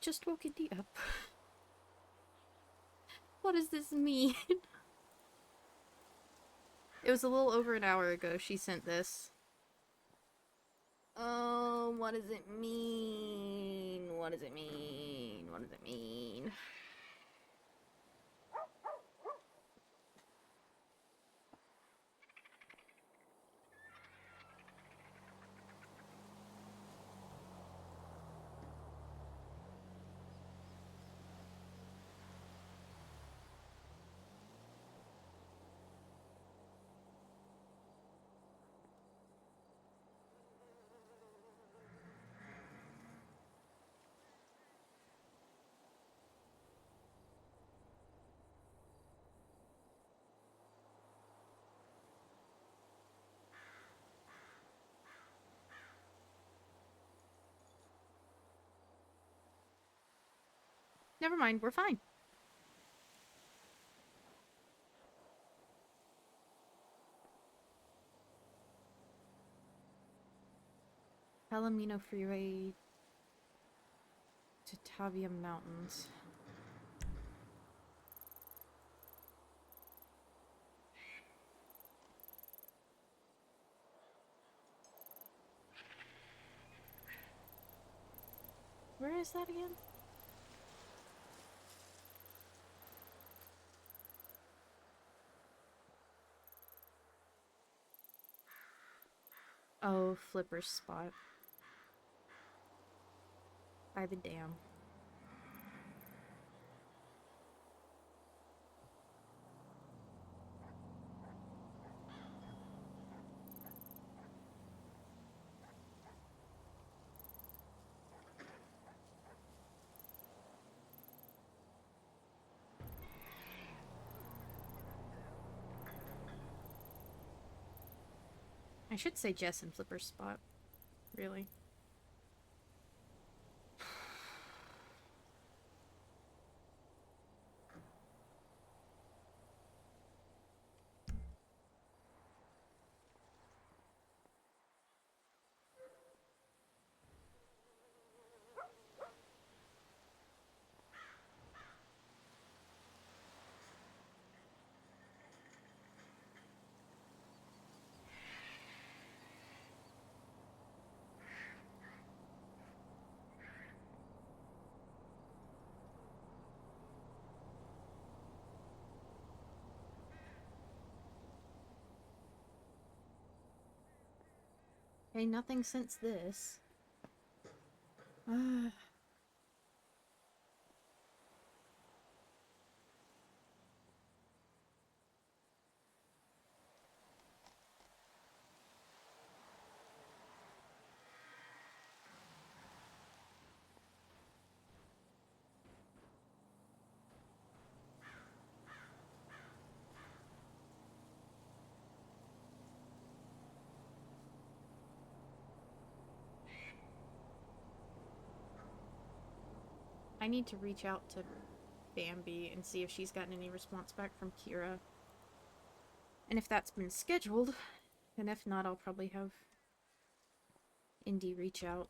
just woke Indy up. What does this mean? It was a little over an hour ago she sent this. Oh, what does it mean? What does it mean? What does it mean? Never mind, we're fine. Palomino Freeway to Tavia Mountains. Where is that again? Oh, Flipper's spot. By the dam. I should say Jess and Flipper's spot. Really. Hey, nothing since this. I need to reach out to Bambi and see if she's gotten any response back from Kira. And if that's been scheduled, and if not, I'll probably have Indy reach out.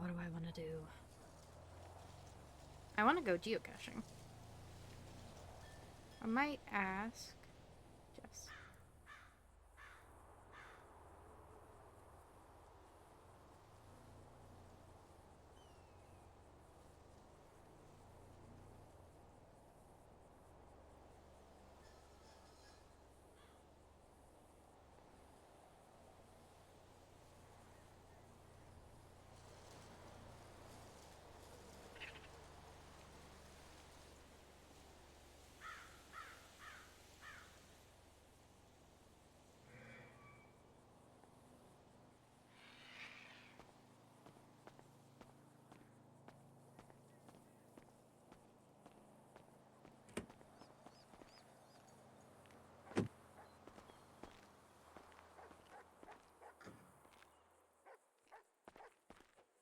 do I want to do? I want to go geocaching. I might ask Jess.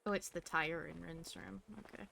Oh, it's the tire and rinse room. Okay.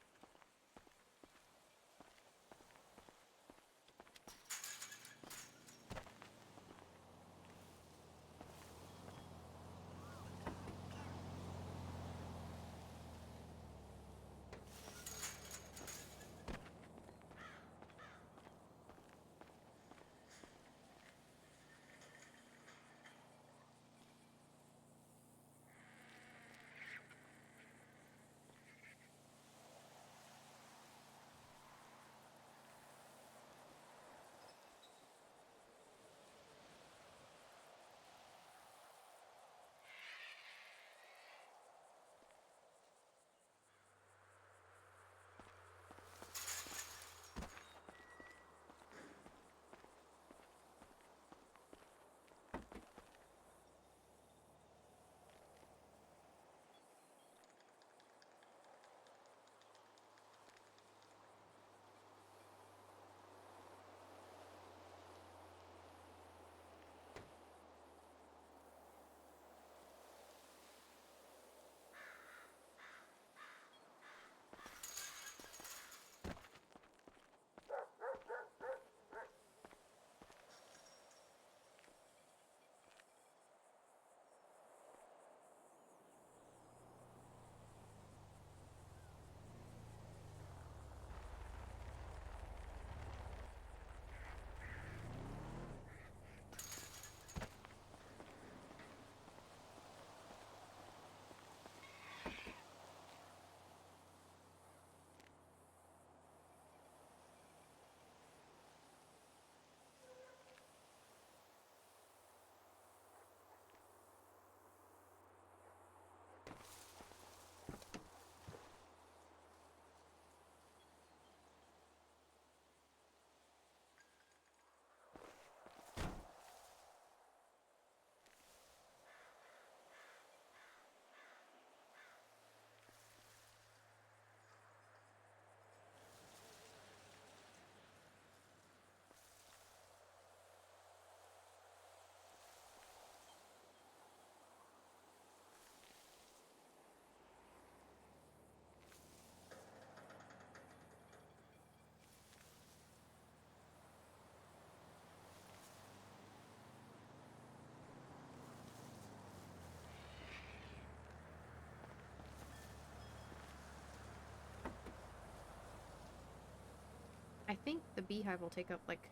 I think the beehive will take up, like,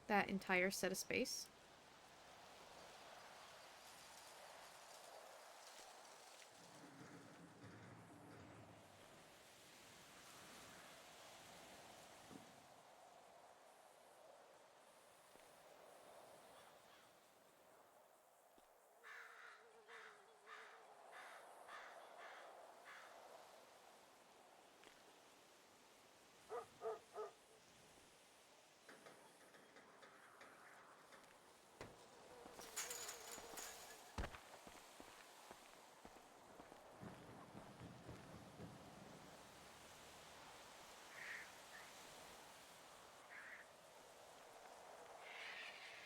that entire set of space.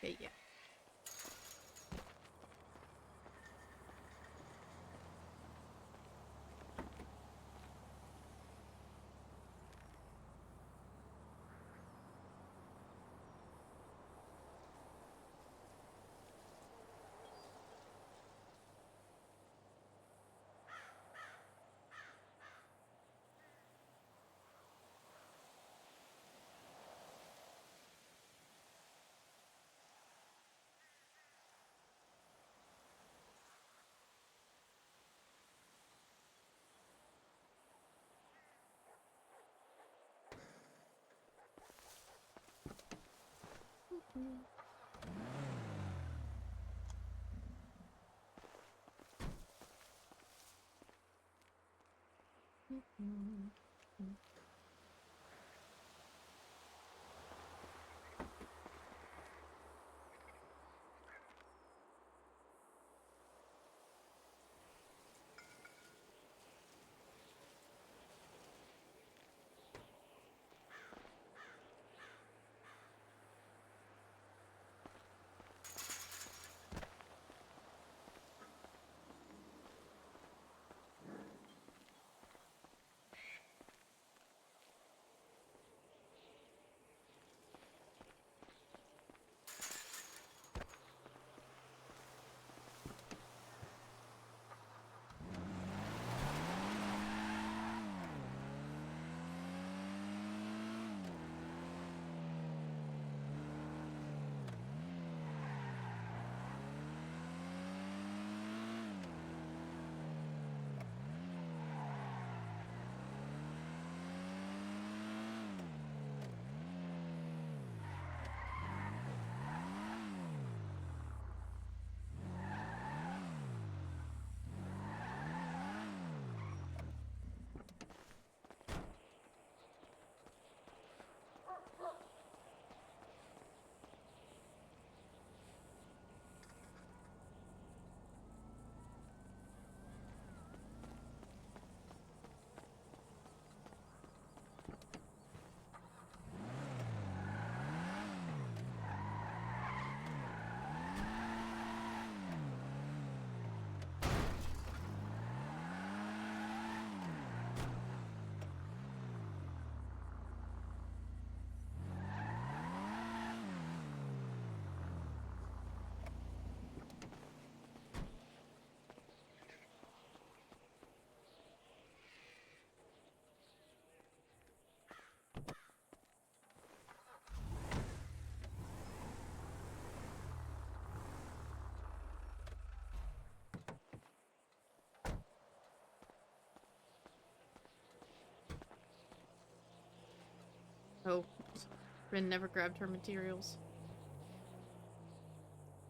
Okay, yeah. Oh, Rin never grabbed her materials.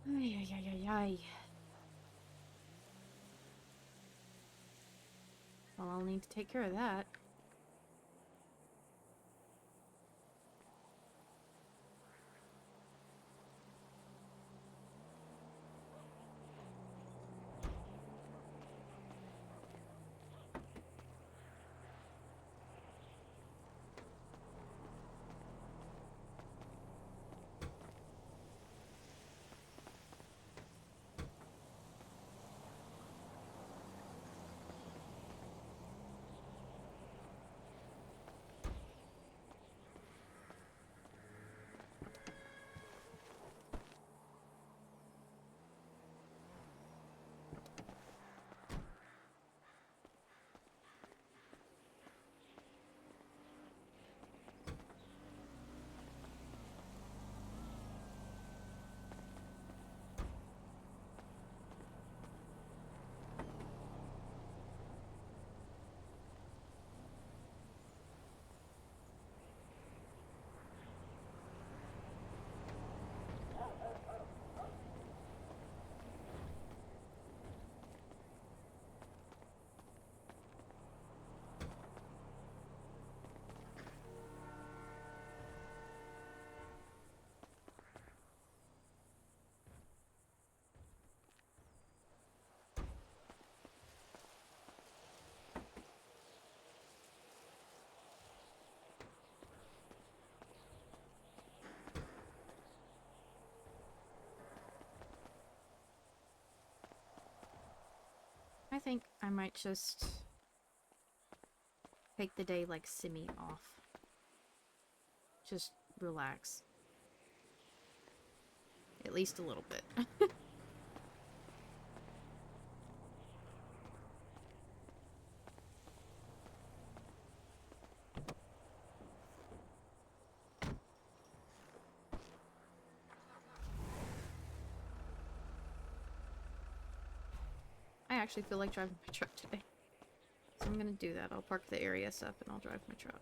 Ay, ay, ay, ay, ay. Well, I'll need to take care of that. I think I might just take the day, like, semi-off. Just relax. At least a little bit. I actually feel like driving my truck today. So I'm gonna do that. I'll park the ARES up and I'll drive my truck.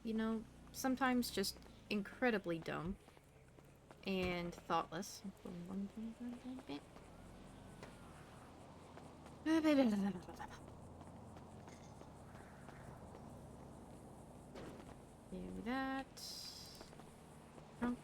You know, sometimes just incredibly dumb and thoughtless. Do that. Trunk.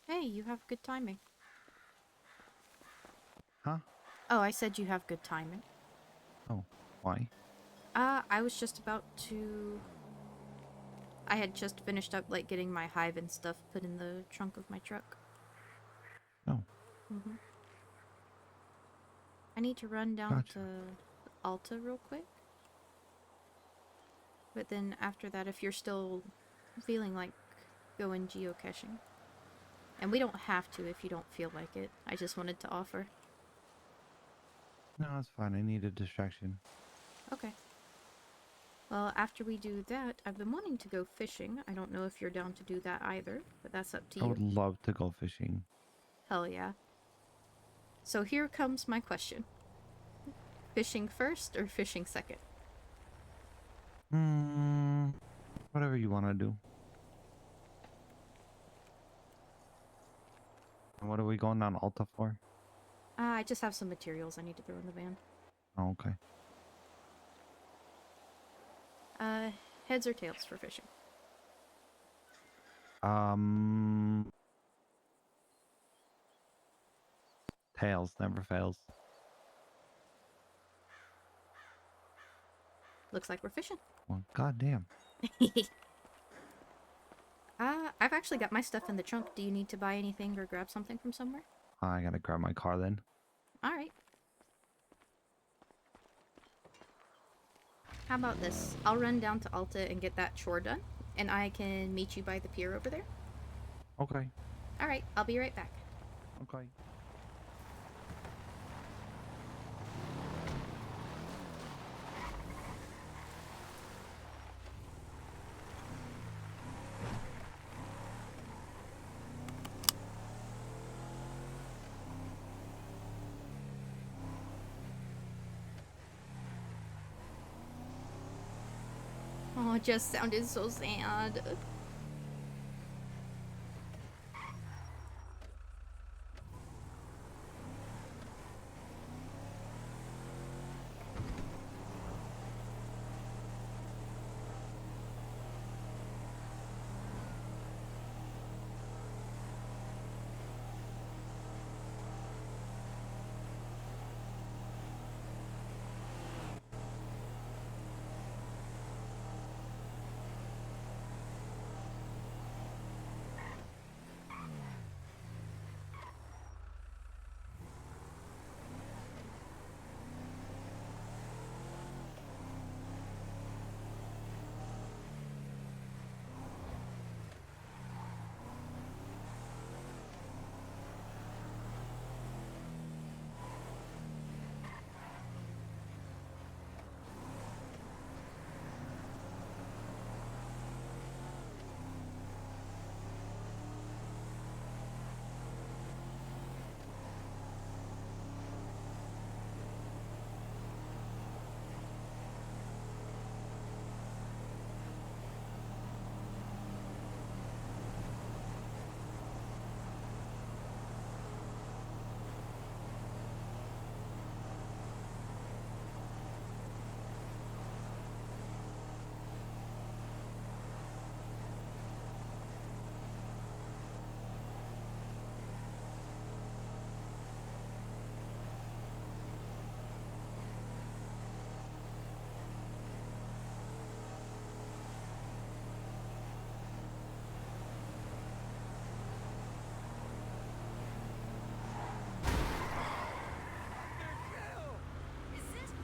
Hey, you have good timing. Huh? Oh, I said you have good timing. Oh, why? I was just about to... I had just finished up, like, getting my hive and stuff put in the trunk of my truck. Oh, Mm-hmm. I need to run down gotcha. to Alta real quick. But then after that, if you're still feeling like going geocaching. And we don't have to if you don't feel like it. I just wanted to offer. No, it's fine. I need a distraction. Okay. Well, after we do that, I've been wanting to go fishing. I don't know if you're down to do that either, but that's up to I would you. love to go fishing. Hell yeah. So here comes my question. Fishing first or fishing second? Hmm, whatever you want to do. And what are we going on Alta for? I just have some materials I need to throw in the van. Oh, okay. Heads or tails for fishing? Um, tails never fails. Looks like we're fishing. Well, goddamn. I've actually got my stuff in the trunk. Do you need to buy anything or grab something from somewhere? I gotta grab my car then. Alright. How about this? I'll run down to Alta and get that chore done, and I can meet you by the pier over there. Okay. Alright, I'll be right back. Okay. Oh, it just sounded so sad.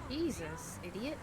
Jesus, idiot.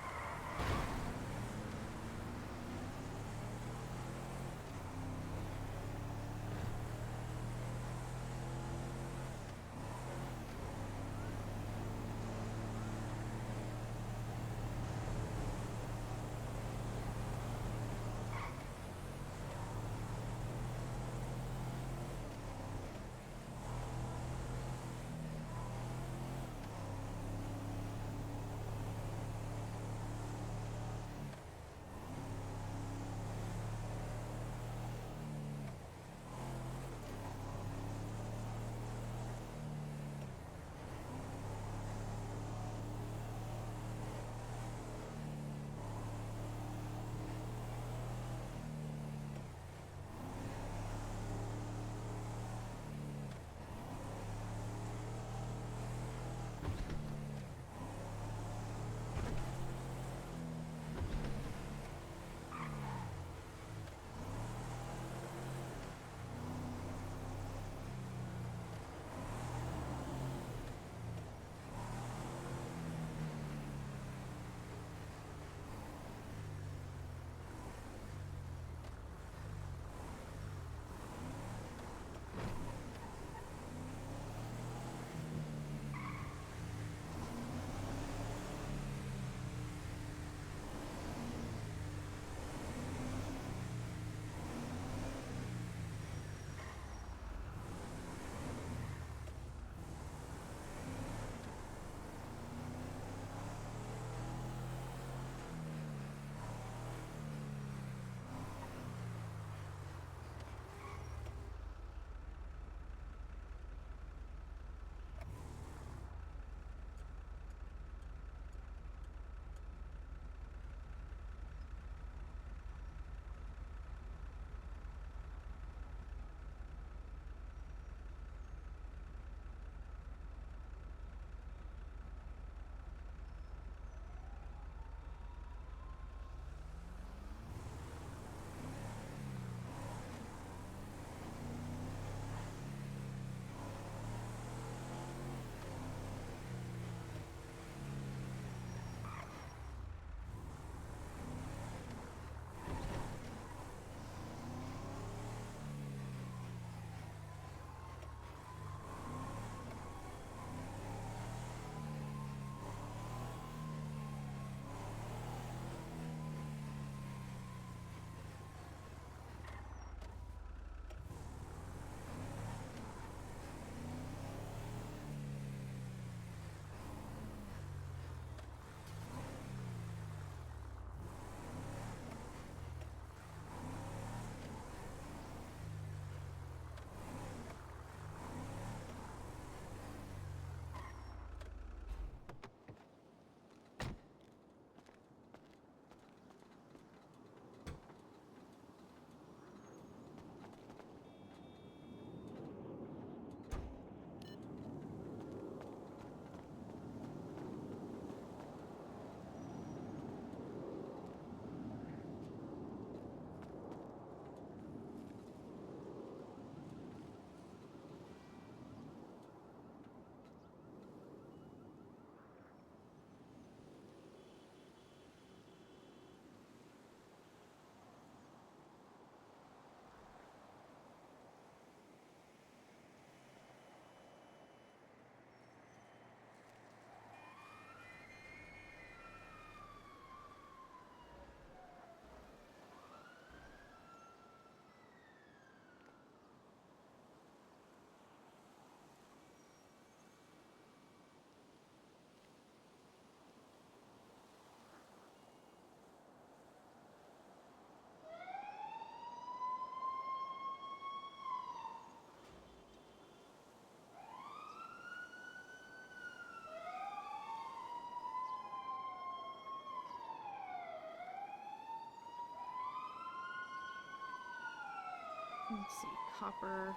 Let's see, copper.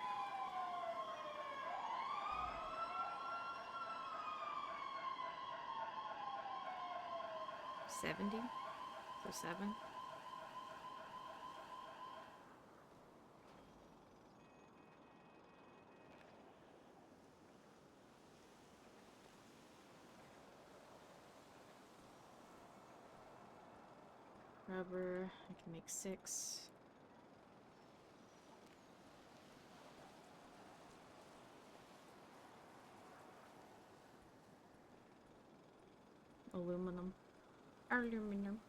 $70? So 7? Rubber, I can make 6. Aluminum. Aluminum.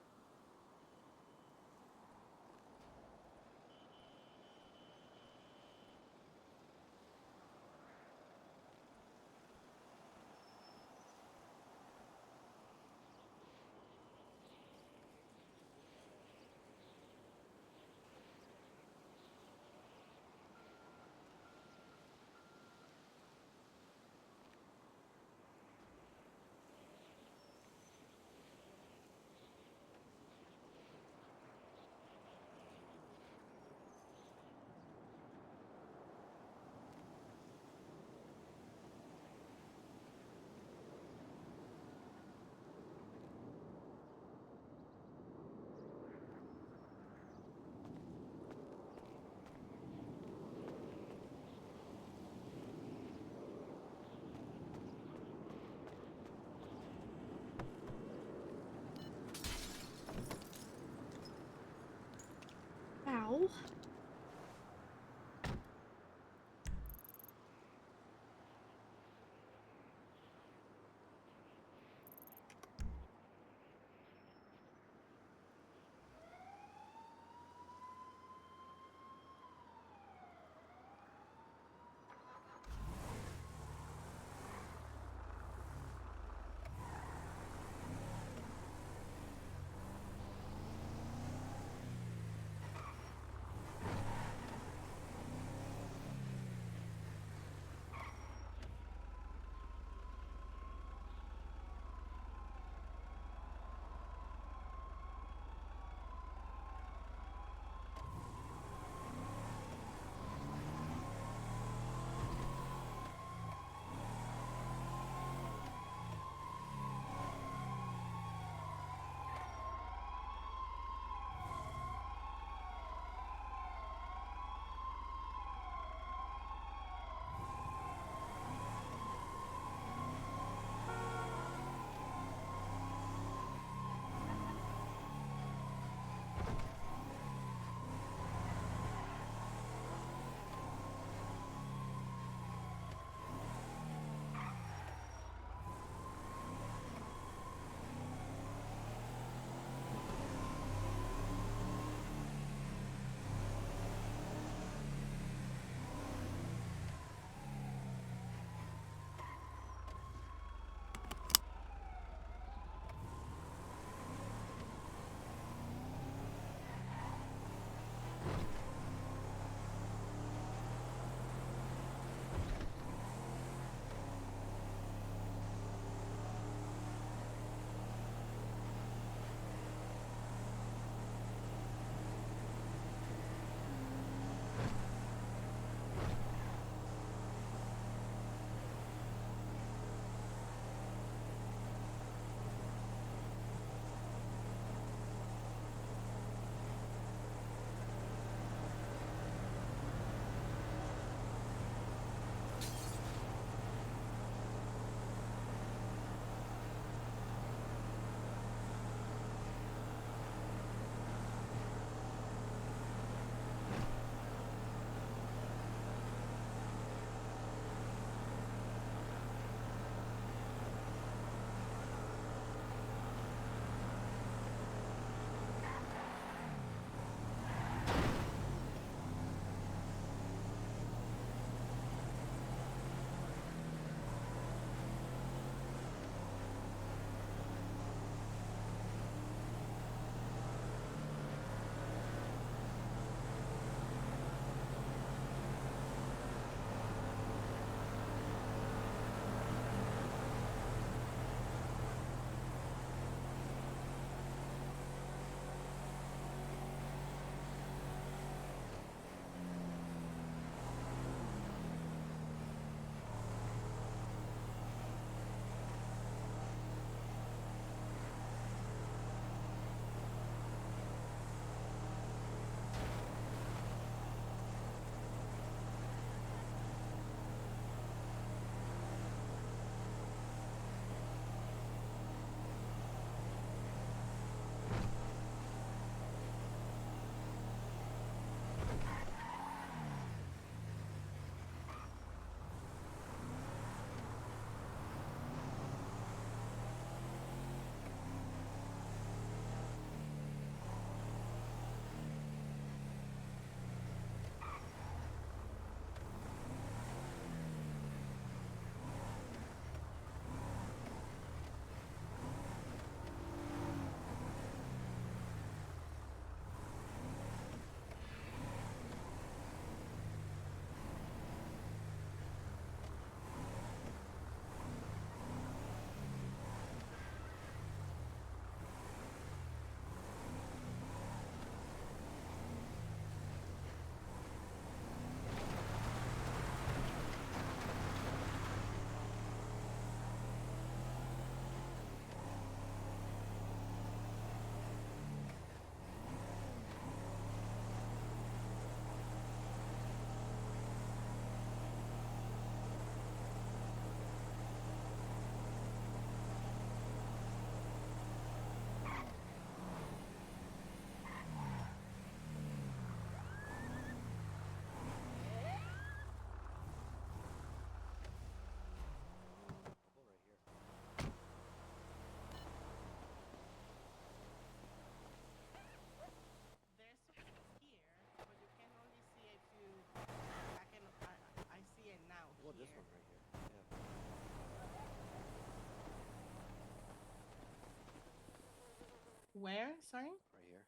Where? Sorry? Right here.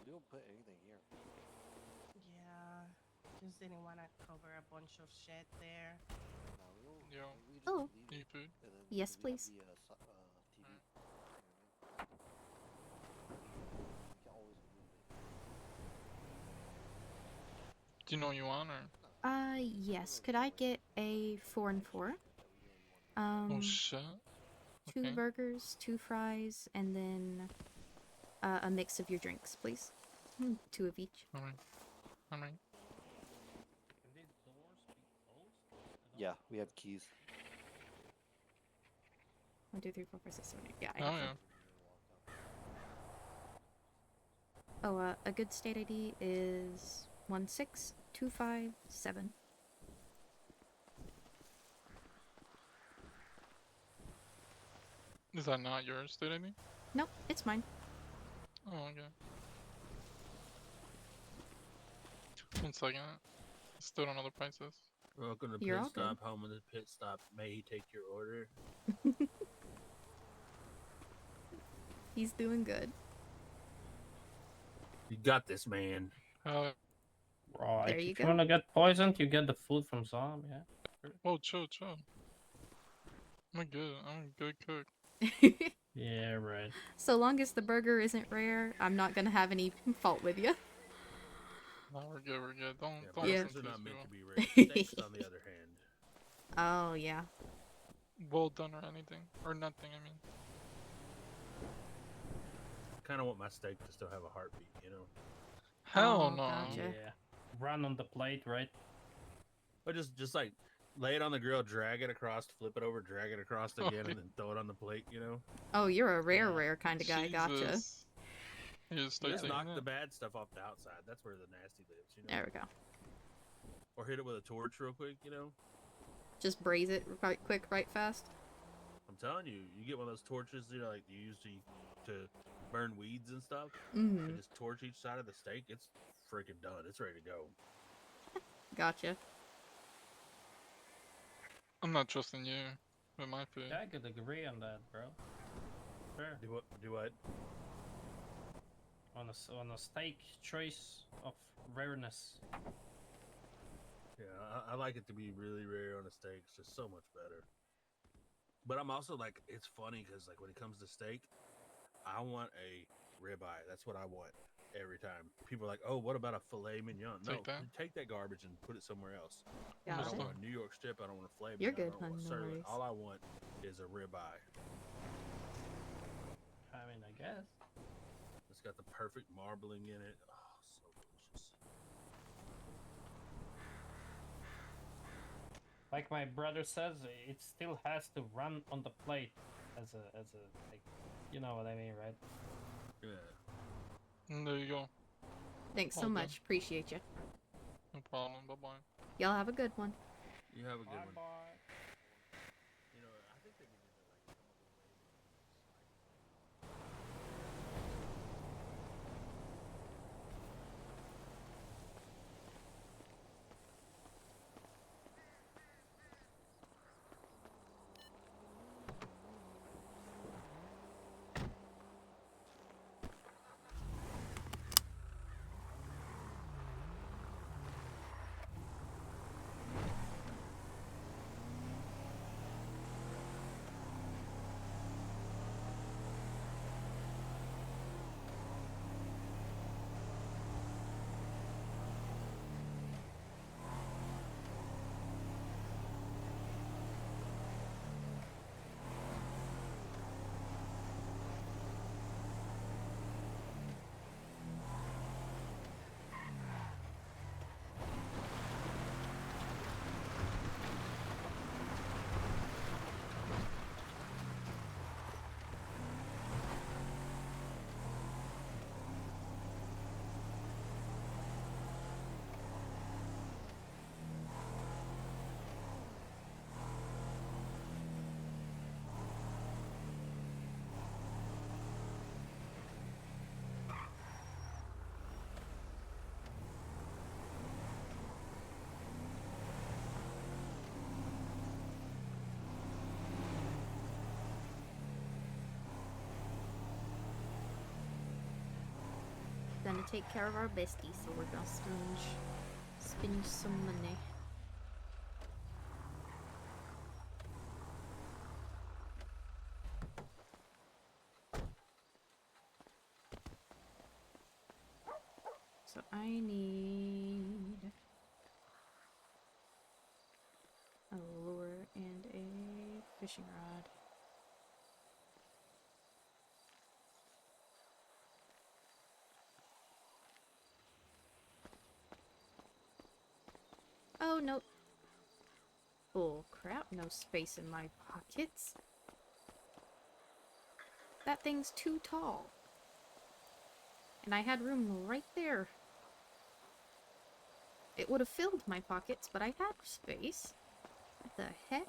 We don't put anything here. Yeah. Just didn't want to cover a bunch of shit there. No, we don't. Yo, We just Hello. leave need it, food? and then Yes, 'cause we have please. the TV. Mm. We can always move it. Do you know what you want or? No, Yes. Could I get a 4 and 4? Oh shit. 2 Okay. burgers, 2 fries, and then a mix of your drinks, please. 2 of each. Alright. Alright. Can these doors be closed? Yeah, we have keys. 1, 2, 3, 4, 5, 6, 7, 8. Yeah, I Oh have yeah. them. Oh, a good state ID is 16257. Is that not yours, did I mean? Nope, it's mine. Oh, okay. 1 second. Still don't know the prices. Welcome to You're Pit all good. Stop, home of the Pit Stop. May he take your order? He's doing good. You got this, man. Right. There you If go. you want to get poisoned, you get the food from Zom, yeah. Oh, chill, chill. I'm a good cook. Yeah, right. So long as the burger isn't rare, I'm not gonna have any fault with you. No, we're good, we're good. Don't Yeah, don't Yeah. burgers listen are to not these meant to people. be rare. Steaks, on the other hand. Oh, yeah. Well done or anything. Or nothing, I mean. Kind of want my steak to still have a heartbeat, you know? Hell Oh, no. gotcha. Yeah. Run on the plate, right? Or just like lay it on the grill, drag it across, flip it over, drag it across again, and then throw it on the plate, you know? Oh, you're a Yeah. rare kind of guy, gotcha. Jesus. You just start Just taking knock it. the bad stuff off the outside. That's where the nasty lives, you know? There we go. Or hit it with a torch real quick, you know? Just braise it right quick, right fast. I'm telling you, you get one of those torches, you know, like you use to burn weeds and stuff, Mm-hmm. and just torch each side of the steak. It's freaking done. It's ready to go. Gotcha. I'm not trusting you with my food. Yeah, I could agree on that, bro. Sure. Do what? Do what? On a steak choice of rareness. Yeah, I like it to be really rare on a steak. It's just so much better. But I'm also like, it's funny because like when it comes to steak, I want a ribeye. That's what I want every time. People are like, oh, what about a filet mignon? Take No, that. take that garbage and put it somewhere else. I Got Almost don't it. done. want a New York strip. I don't want a filet You're mignon. good, I don't want hun, no sirloin. worries. All I want is a ribeye. I mean, I guess. It's got the perfect marbling in it. Oh, so delicious. Like my brother says, it still has to run on the plate as a like, you know what I mean, right? Yeah. And there you go. Thanks so Well done. much. Appreciate you. No problem. Bye bye. Y'all have a good one. You have a good one. Bye. You know, I think they need to like come up with a way. gonna take care of our bestie, so we're gonna spend some money. So I need a lure and a fishing rod. Oh, no. Bull crap, no space in my pockets. That thing's too tall. And I had room right there. It would have filled my pockets, but I had space. What the heck?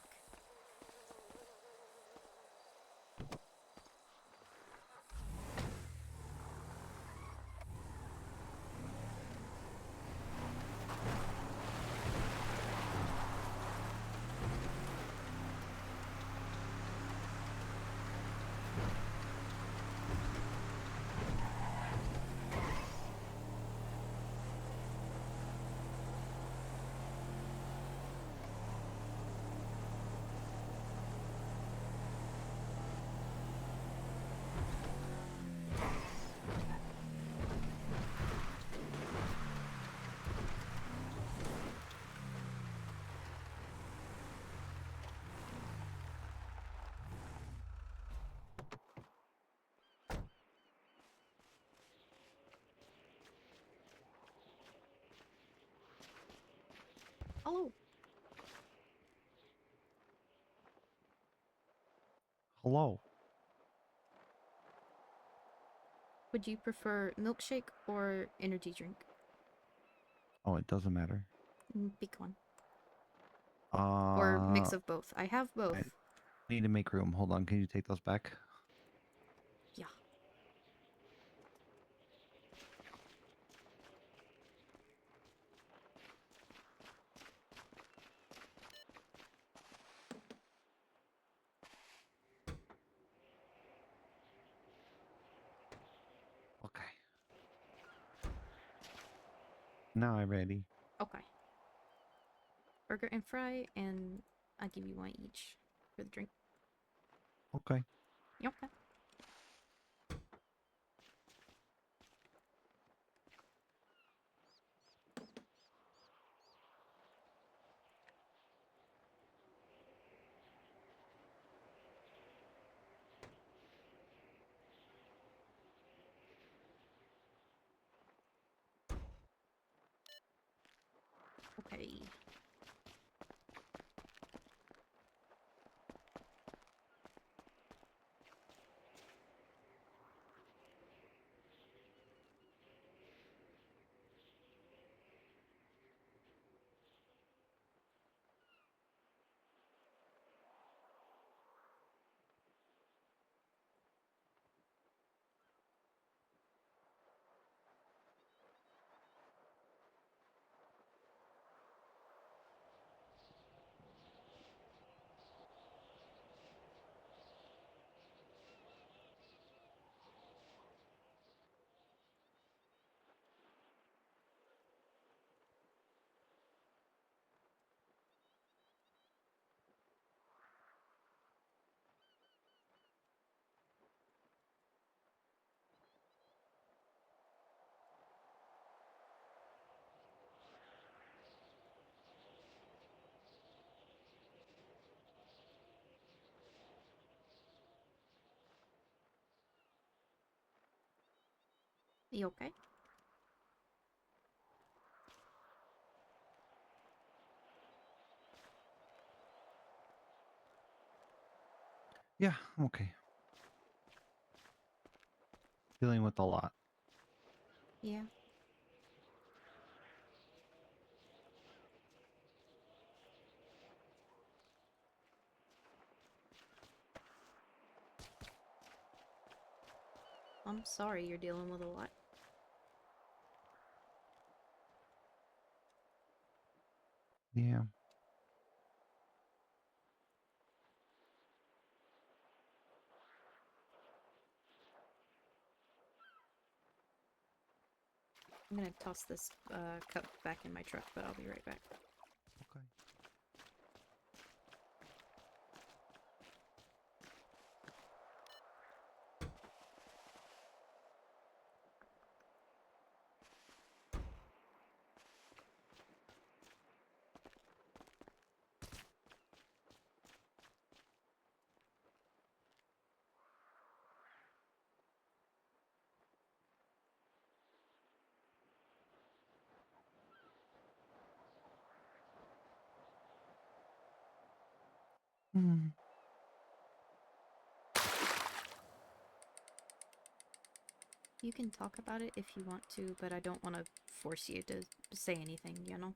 Hello. Hello. Would you prefer milkshake or energy drink? Oh, it doesn't matter. Pick one. Or mix Uh, of both. I have both. I need to make room. Hold on. Can you take those back? Yeah. Okay. Now I'm ready. Okay. Burger and fry, and I'll give you one each for the drink. Okay. Okay. Okay. You okay? Yeah, I'm okay. Dealing with a lot. Yeah. I'm sorry you're dealing with a lot. Yeah. I'm gonna toss this cup back in my truck, but I'll be right back. Okay. Hmm. You can talk about it if you want to, but I don't want to force you to say anything, you know?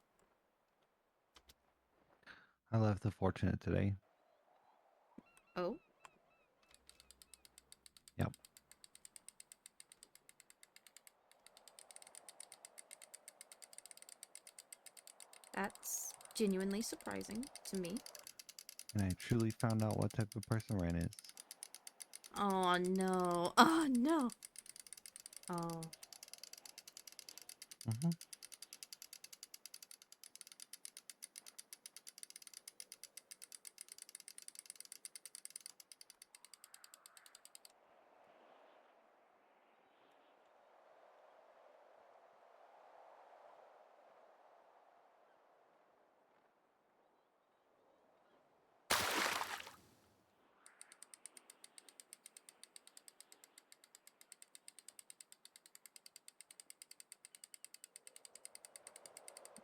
I left the Fortunate today. Oh? Yep. That's genuinely surprising to me. And I truly found out what type of person Ren is. Oh no. Oh no. Oh. Mm-hmm.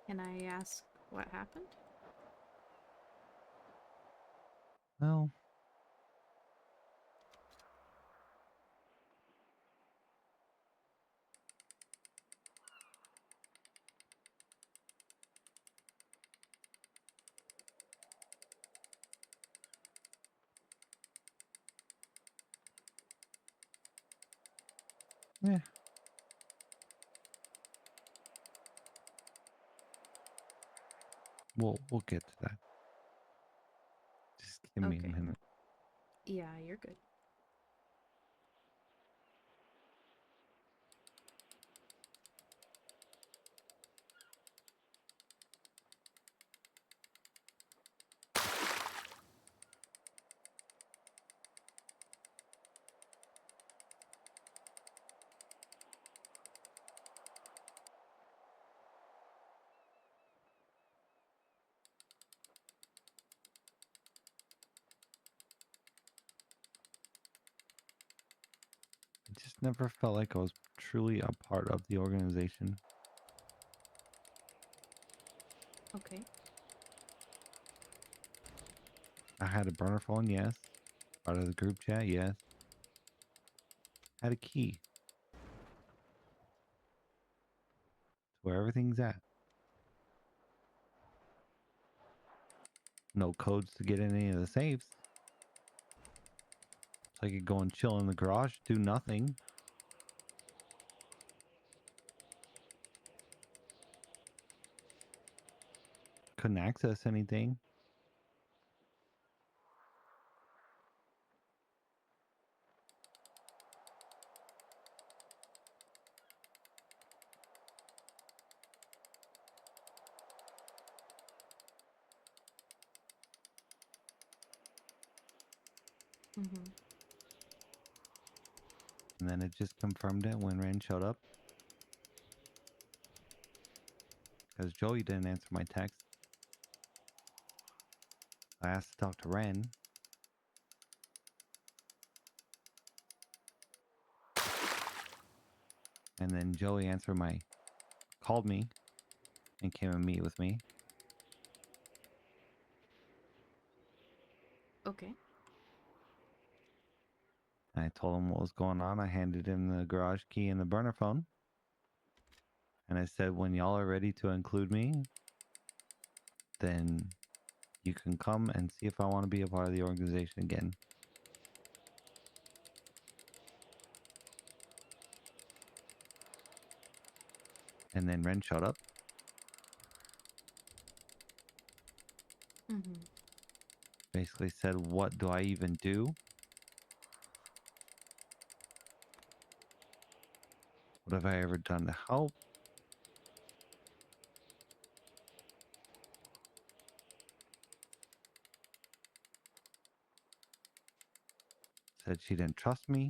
Can I ask what happened? Well, yeah. We'll get to that. Just give me a Okay. minute. Yeah, you're good. I just never felt like I was truly a part of the organization. Okay. I had a burner phone, yes. Part of the group chat, yes. Had a key to where everything's at. No codes to get in any of the safes. So I could go and chill in the garage, do nothing. Couldn't access anything. Mm-hmm. And then it just confirmed it when Ren showed up. Because Joey didn't answer my text. I asked to talk to Ren. And then Joey called me and came and meet with me. Okay. And I told him what was going on. I handed him the garage key and the burner phone. And I said, when y'all are ready to include me, then you can come and see if I want to be a part of the organization again. And then Ren showed up. Mm-hmm. Basically said, what do I even do? What have I ever done to help? said she didn't trust me.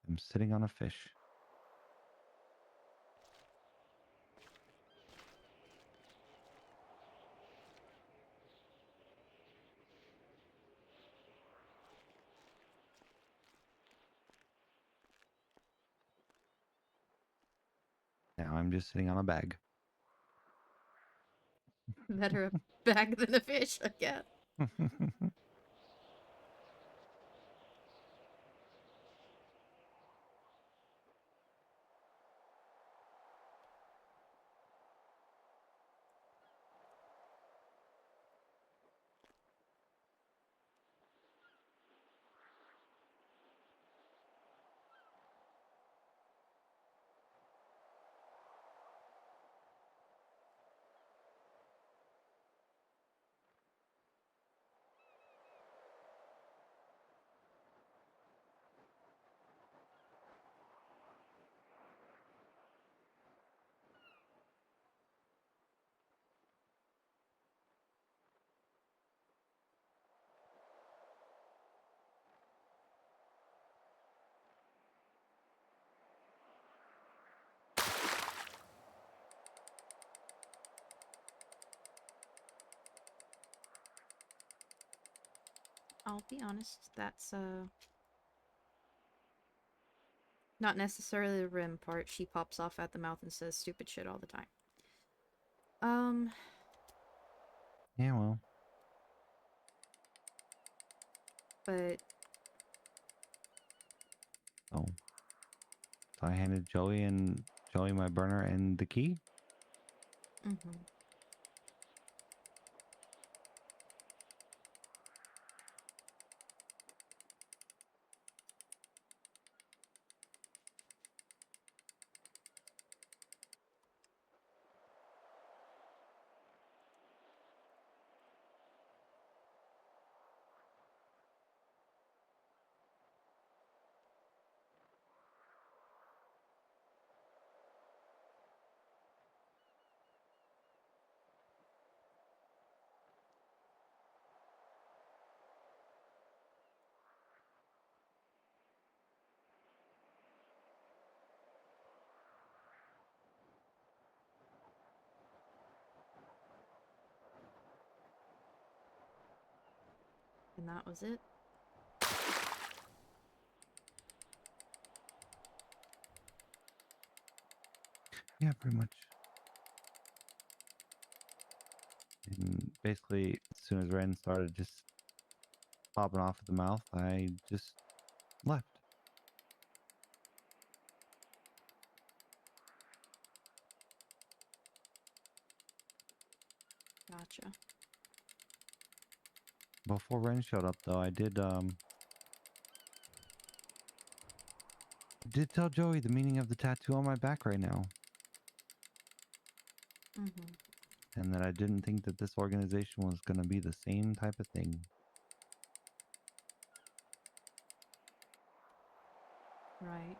I'm sitting on a fish. Now I'm just sitting on a bag. Better a bag than a fish, I guess. I'll be honest, that's not necessarily the rim part. She pops off at the mouth and says stupid shit all the time. Yeah, well. But Oh. So I handed Joey my burner and the key. mhm. And that was it. Yeah, pretty much. And basically, as soon as Ren started just popping off at the mouth, I just left. Gotcha. Before Ren showed up, though, I did tell Joey the meaning of the tattoo on my back right now, Mhm. and that I didn't think that this organization was gonna be the same type of thing. Right.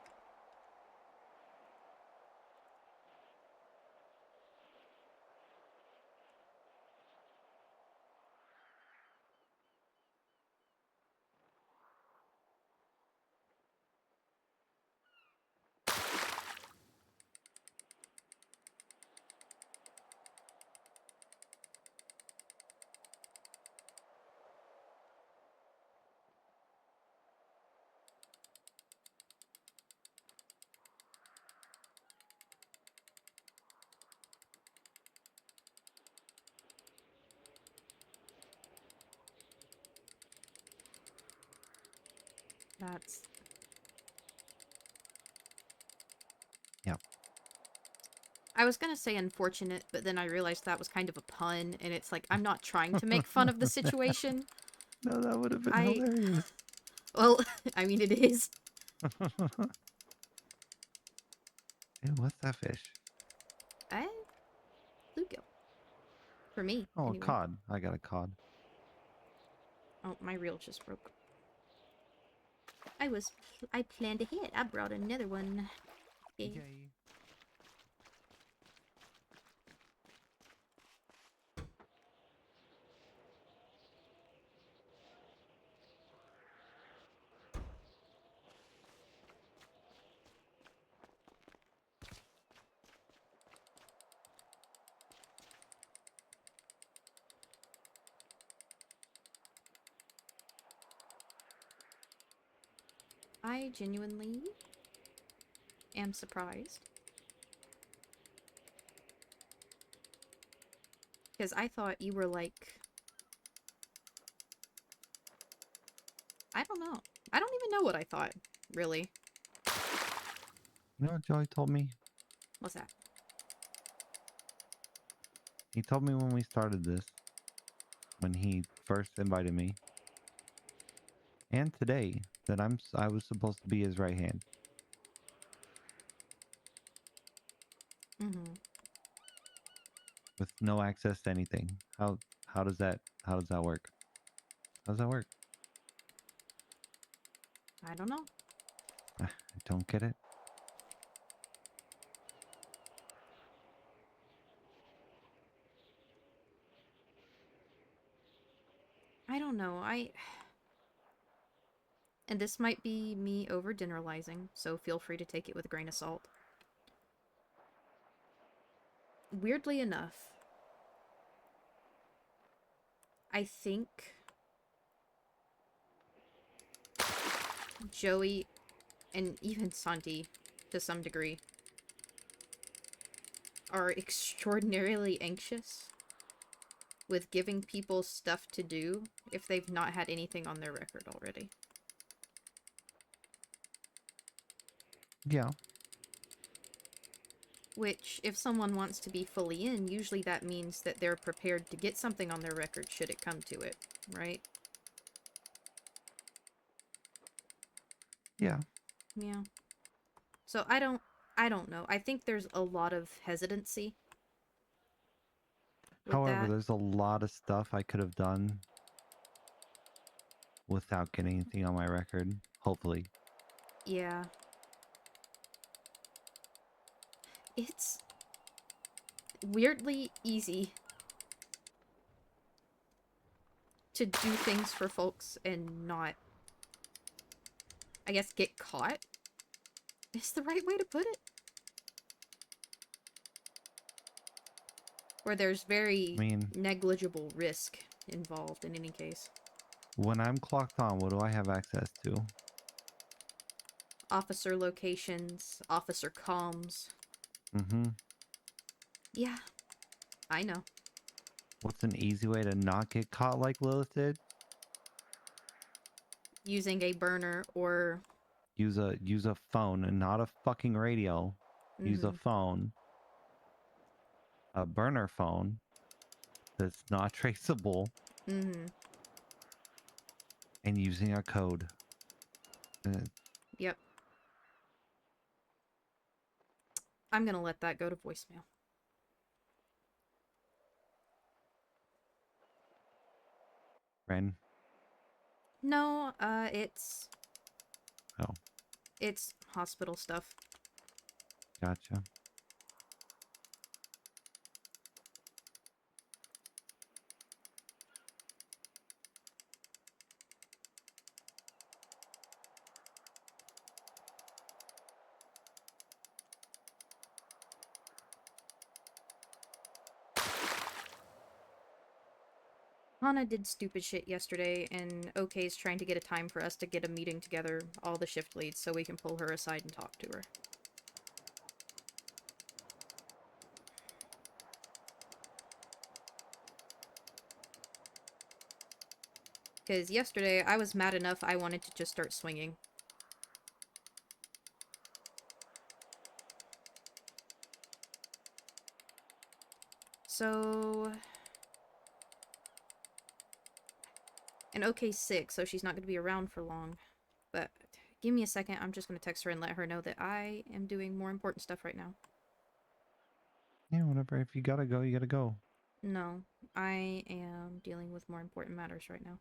That's Yep. I was gonna say unfortunate, but then I realized that was kind of a pun, and it's like, I'm not trying to make fun of the situation. No, that would have been I- hilarious. Well, I mean, it is. Ew, what's that fish? Bluegill. For me, Oh, anyway. a cod. I got a cod. Oh, my reel just broke. I planned ahead. I brought another one. Okay. Yay. I genuinely am surprised. Because I thought you were like... I don't know. I don't even know what I thought, really. You know what Joey told me? What's that? He told me when we started this, when he first invited me, and today, that I was supposed to be his right hand. Mm-hmm. With no access to anything. How does that work? How does that work? I don't know. I don't get it. I don't know. And this might be me over generalizing, so feel free to take it with a grain of salt. Weirdly enough, I think Joey and even Santi, to some degree, are extraordinarily anxious with giving people stuff to do if they've not had anything on their record already. Yeah. Which, if someone wants to be fully in, usually that means that they're prepared to get something on their record should it come to it, right? Yeah. Yeah. So I don't know. I think there's a lot of hesitancy with However, that. there's a lot of stuff I could have done without getting anything on my record. Hopefully. Yeah. It's weirdly easy to do things for folks and not, I guess, get caught is the right way to put it. Where there's very I mean, negligible risk involved in any case. when I'm clocked on, what do I have access to? Officer locations, officer comms. Mm-hmm. Yeah, I know. What's an easy way to not get caught like Lilith did? Using a burner or... Use a phone and not a fucking radio. Use a phone. A burner phone that's not traceable Mm-hmm. and using a code. Yep. I'm gonna let that go to voicemail. Ren. No, it's... Oh, It's hospital stuff. gotcha. Hana did stupid shit yesterday, and OK's trying to get a time for us to get a meeting together, all the shift leads, so we can pull her aside and talk to her. Because yesterday, I was mad enough I wanted to just start swinging. So... And OK's sick, so she's not going to be around for long. But give me a second, I'm just going to text her and let her know that I am doing more important stuff right now. Yeah, whatever. If you gotta go, you gotta go. No, I am dealing with more important matters right now.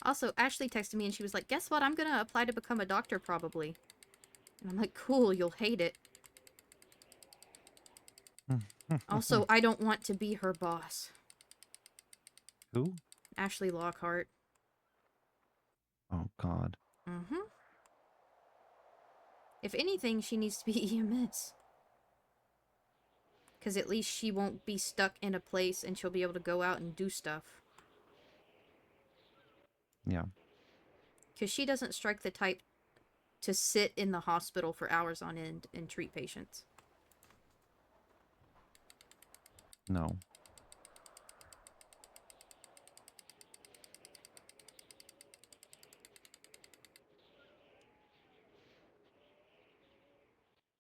Also, Ashley texted me and she was like, guess what? I'm gonna apply to become a doctor probably. And I'm like, cool, you'll hate it. Also, I don't want to be her boss. Who? Ashley Lockhart. Oh God. Mm-hmm. If anything, she needs to be EMS. Because at least she won't be stuck in a place and she'll be able to go out and do stuff. Yeah. Because she doesn't strike the type to sit in the hospital for hours on end and treat patients. No.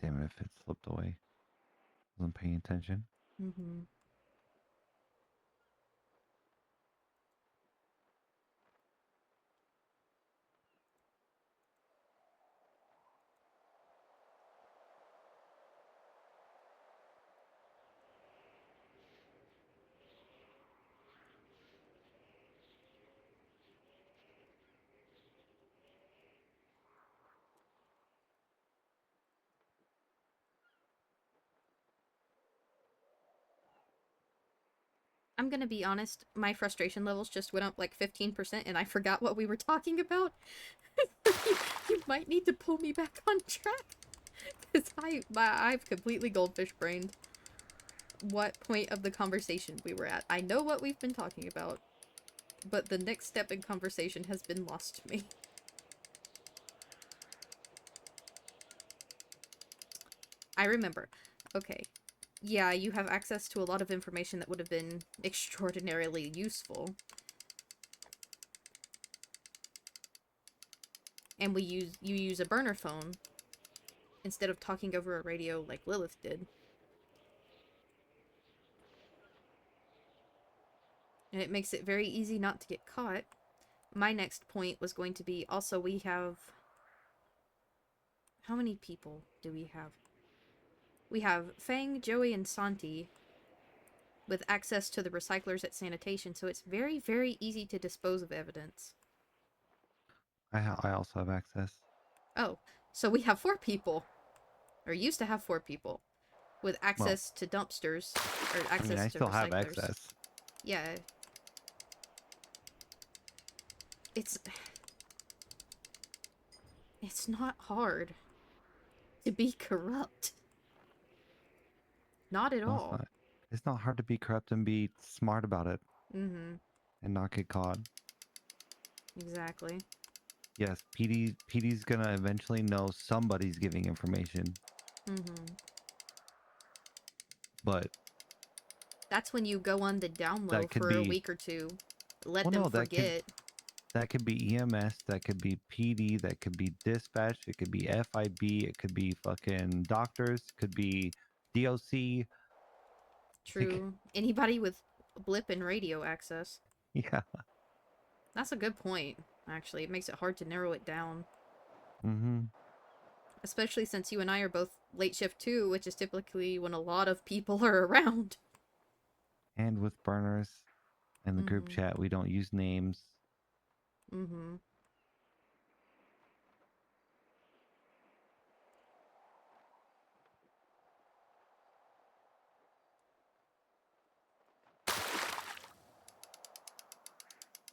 Damn it! If it slipped away, wasn't paying attention. Mm-hmm. I'm gonna be honest, my frustration levels just went up like 15% and I forgot what we were talking about. You might need to pull me back on track. Because I've completely goldfish brained what point of the conversation we were at. I know what we've been talking about, but the next step in conversation has been lost to me. I remember. Okay. Yeah, you have access to a lot of information that would have been extraordinarily useful. And you use a burner phone instead of talking over a radio like Lilith did. And it makes it very easy not to get caught. My next point was going to be, also we have... How many people do we have? We have Fang, Joey, and Santi with access to the recyclers at sanitation, so it's very, very easy to dispose of evidence. I also have access. Oh, so we have 4 people. Or used to have 4 people. With access to dumpsters. Or access I mean, I to still recyclers. have access. Yeah. It's not hard to be corrupt. Not at No, it's all. not. It's not hard to be corrupt and be smart about it Mm-hmm. and not get caught. Exactly. Yes, PD's gonna eventually know somebody's giving information, Mm-hmm. but That's when you go on the down low that could for a be. week or two. Let Well, them no, forget. that could be EMS, that could be PD, that could be dispatch, it could be FIB, it could be fucking doctors, it could be DOC. True. Anybody with blip and radio access. Yeah. That's a good point, actually. It makes it hard to narrow it down. Mm-hmm. Especially since you and I are both late shift too, which is typically when a lot of people are around. And with burners in the group chat, we don't use names. Mm-hmm.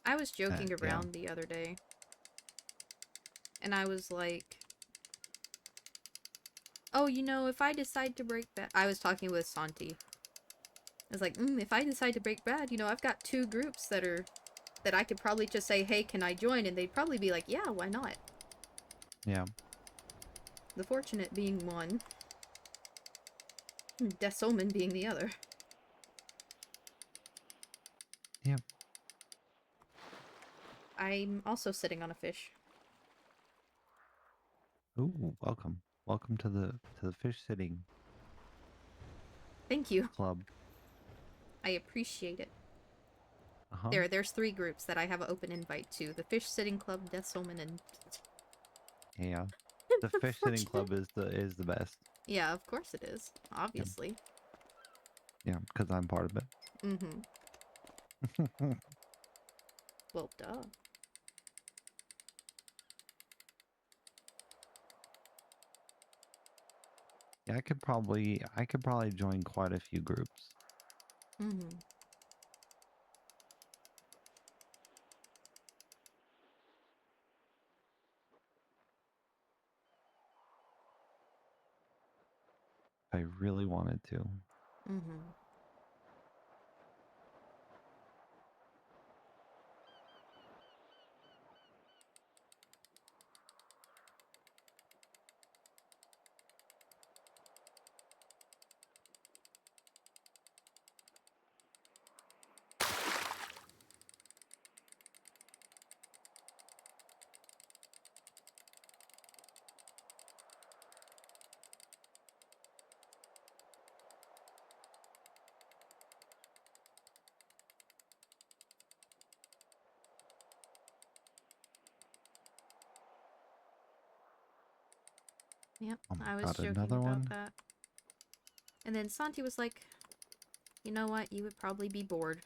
I was joking Yeah. around the other day. And I was like, oh, you know, if I decide to break bad... I was talking with Santi. I was like, if I decide to break bad, you know, I've got 2 groups that I could probably just say, hey, can I join? And they'd probably be like, yeah, why not? Yeah. The Fortunate being one. Death Omen being the other. Yeah. I'm also sitting on a fish. Ooh, welcome. Welcome to the fish sitting Thank you. club. I appreciate it. Uh-huh. There's 3 groups that I have an open invite to. The Fish Sitting Club, Death Omen, and... Yeah. The fish sitting club is the best. Yeah, of course it is. Obviously. Yeah, because I'm part of it. Mm-hmm. Well, duh. Yeah, I could probably join quite a few groups. Mm-hmm. If I really wanted to. Mm-hmm. Yep, Oh my I was god, joking another about one? that. And then Santi was like, you know what? You would probably be bored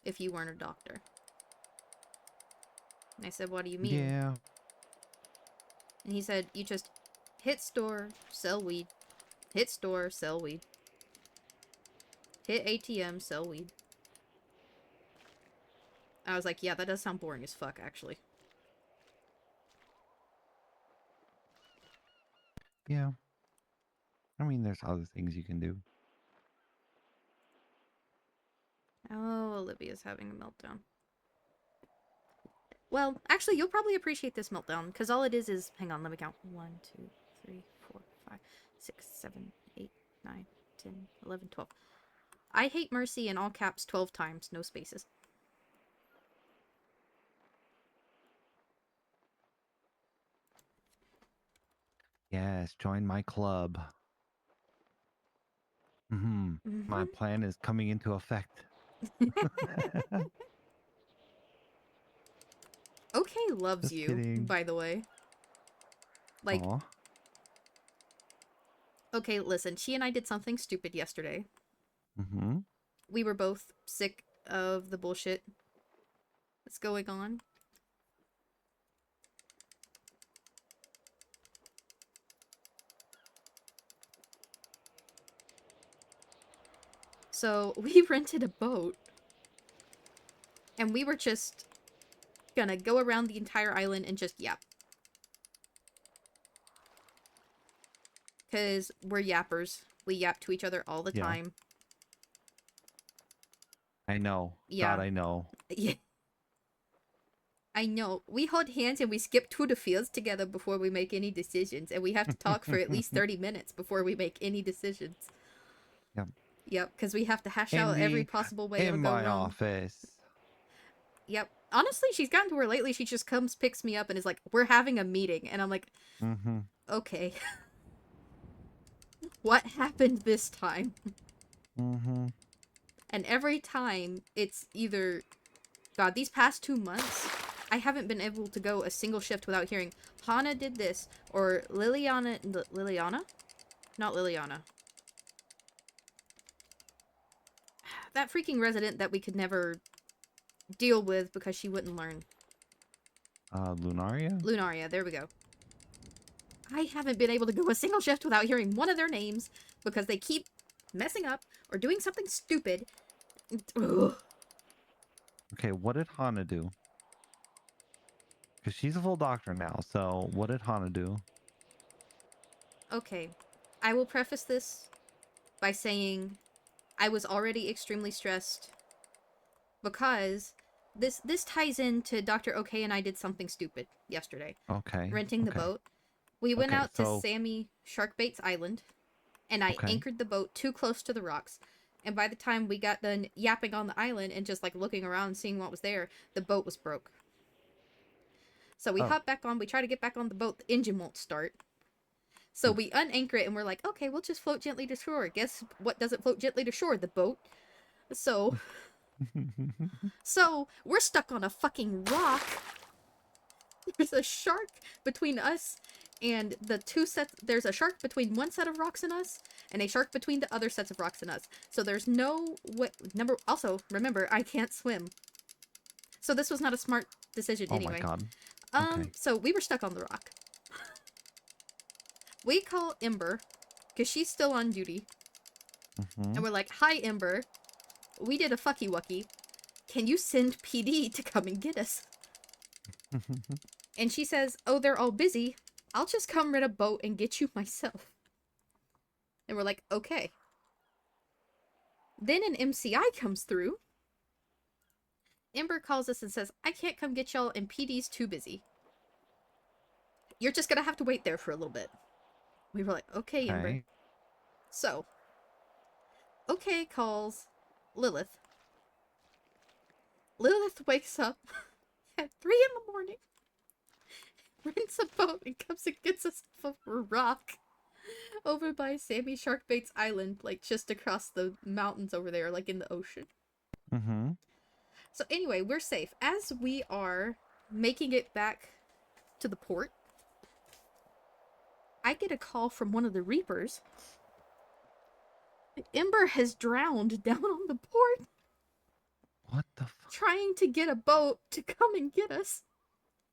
if you weren't a doctor. And I said, what do you mean? Yeah. And he said, you just hit store, sell weed. Hit store, sell weed. Hit ATM, sell weed. I was like, yeah, that does sound boring as fuck, actually. Yeah. I mean, there's other things you can do. Oh, Olivia's having a meltdown. Well, actually, you'll probably appreciate this meltdown, because all it is, hang on, let me count. 1, 2, 3, 4, 5, 6, 7, 8, 9, 10, 11, 12. I hate Mercy in all caps 12 times, no spaces. Yes, join my club. Mm-hmm. My plan is coming into effect. Okay loves Just you, kidding. by the way. Like, Aw. okay, listen, she and I did something stupid yesterday. Mm-hmm. We were both sick of the bullshit that's going on. So, we rented a boat. And we were just gonna go around the entire island and just yap. Because we're yappers. We yap to each other all the Yeah. time. I know. Yeah. God, I know. Yeah. I know. We hold hands and we skip through the fields together before we make any decisions. And we have to talk for at least 30 minutes before we make any decisions. Yep. Yep, because we have to hash out every Indy, possible way in it'll go my wrong. office. Yep. Honestly, she's gotten to where lately she just comes, picks me up, and is like, we're having a meeting. And I'm like, Mm-hmm. okay. What happened this time? Mm-hmm. And every time, it's either... God, these past 2 months, I haven't been able to go a single shift without hearing, Hana did this, or Liliana... Liliana? Not Liliana. That freaking resident that we could never deal with because she wouldn't learn. Lunaria? Lunaria, there we go. I haven't been able to go a single shift without hearing one of their names because they keep messing up or doing something stupid. Ugh. Okay, what did Hana do? Because she's a full doctor now, so what did Hana do? Okay, I will preface this by saying I was already extremely stressed because this ties into Dr. OK and I did something stupid yesterday. Okay. Renting the okay. boat. We went Okay, out to so- Sammy Sharkbait's Island, and I Okay. anchored the boat too close to the rocks. And by the time we got done yapping on the island and just like looking around seeing what was there, the boat was broke. So we Oh. hop back on, we try to get back on the boat, the engine won't start. So we unanchor it and we're like, okay, we'll just float gently to shore. Guess what doesn't float gently to shore? The boat. So we're stuck on a fucking rock. There's a shark between us And the two sets, there's a shark between one set of rocks and us, and a shark between the other sets of rocks and us. So there's no way, also, remember, I can't swim. So this was not a smart decision Oh anyway. my god. Okay. So we were stuck on the rock. We call Ember, because she's still on duty. Mm-hmm. And we're like, hi, Ember. We did a fucky wucky. Can you send PD to come and get us? And she says, oh, they're all busy. I'll just come rent a boat and get you myself. And we're like, okay. Then an MCI comes through. Ember calls us and says, I can't come get y'all and PD's too busy. You're just gonna have to wait there for a little bit. We were like, okay, Ember. Okay. So, okay calls Lilith. Lilith wakes up at 3 in the morning, rents a boat, and comes and gets us off of a rock over by Sammy Sharkbait's Island, like just across the mountains over there, like in the ocean. Mm-hmm. So anyway, we're safe. As we are making it back to the port, I get a call from one of the Reapers. Ember has drowned down on the port, What the fuck? trying to get a boat to come and get us.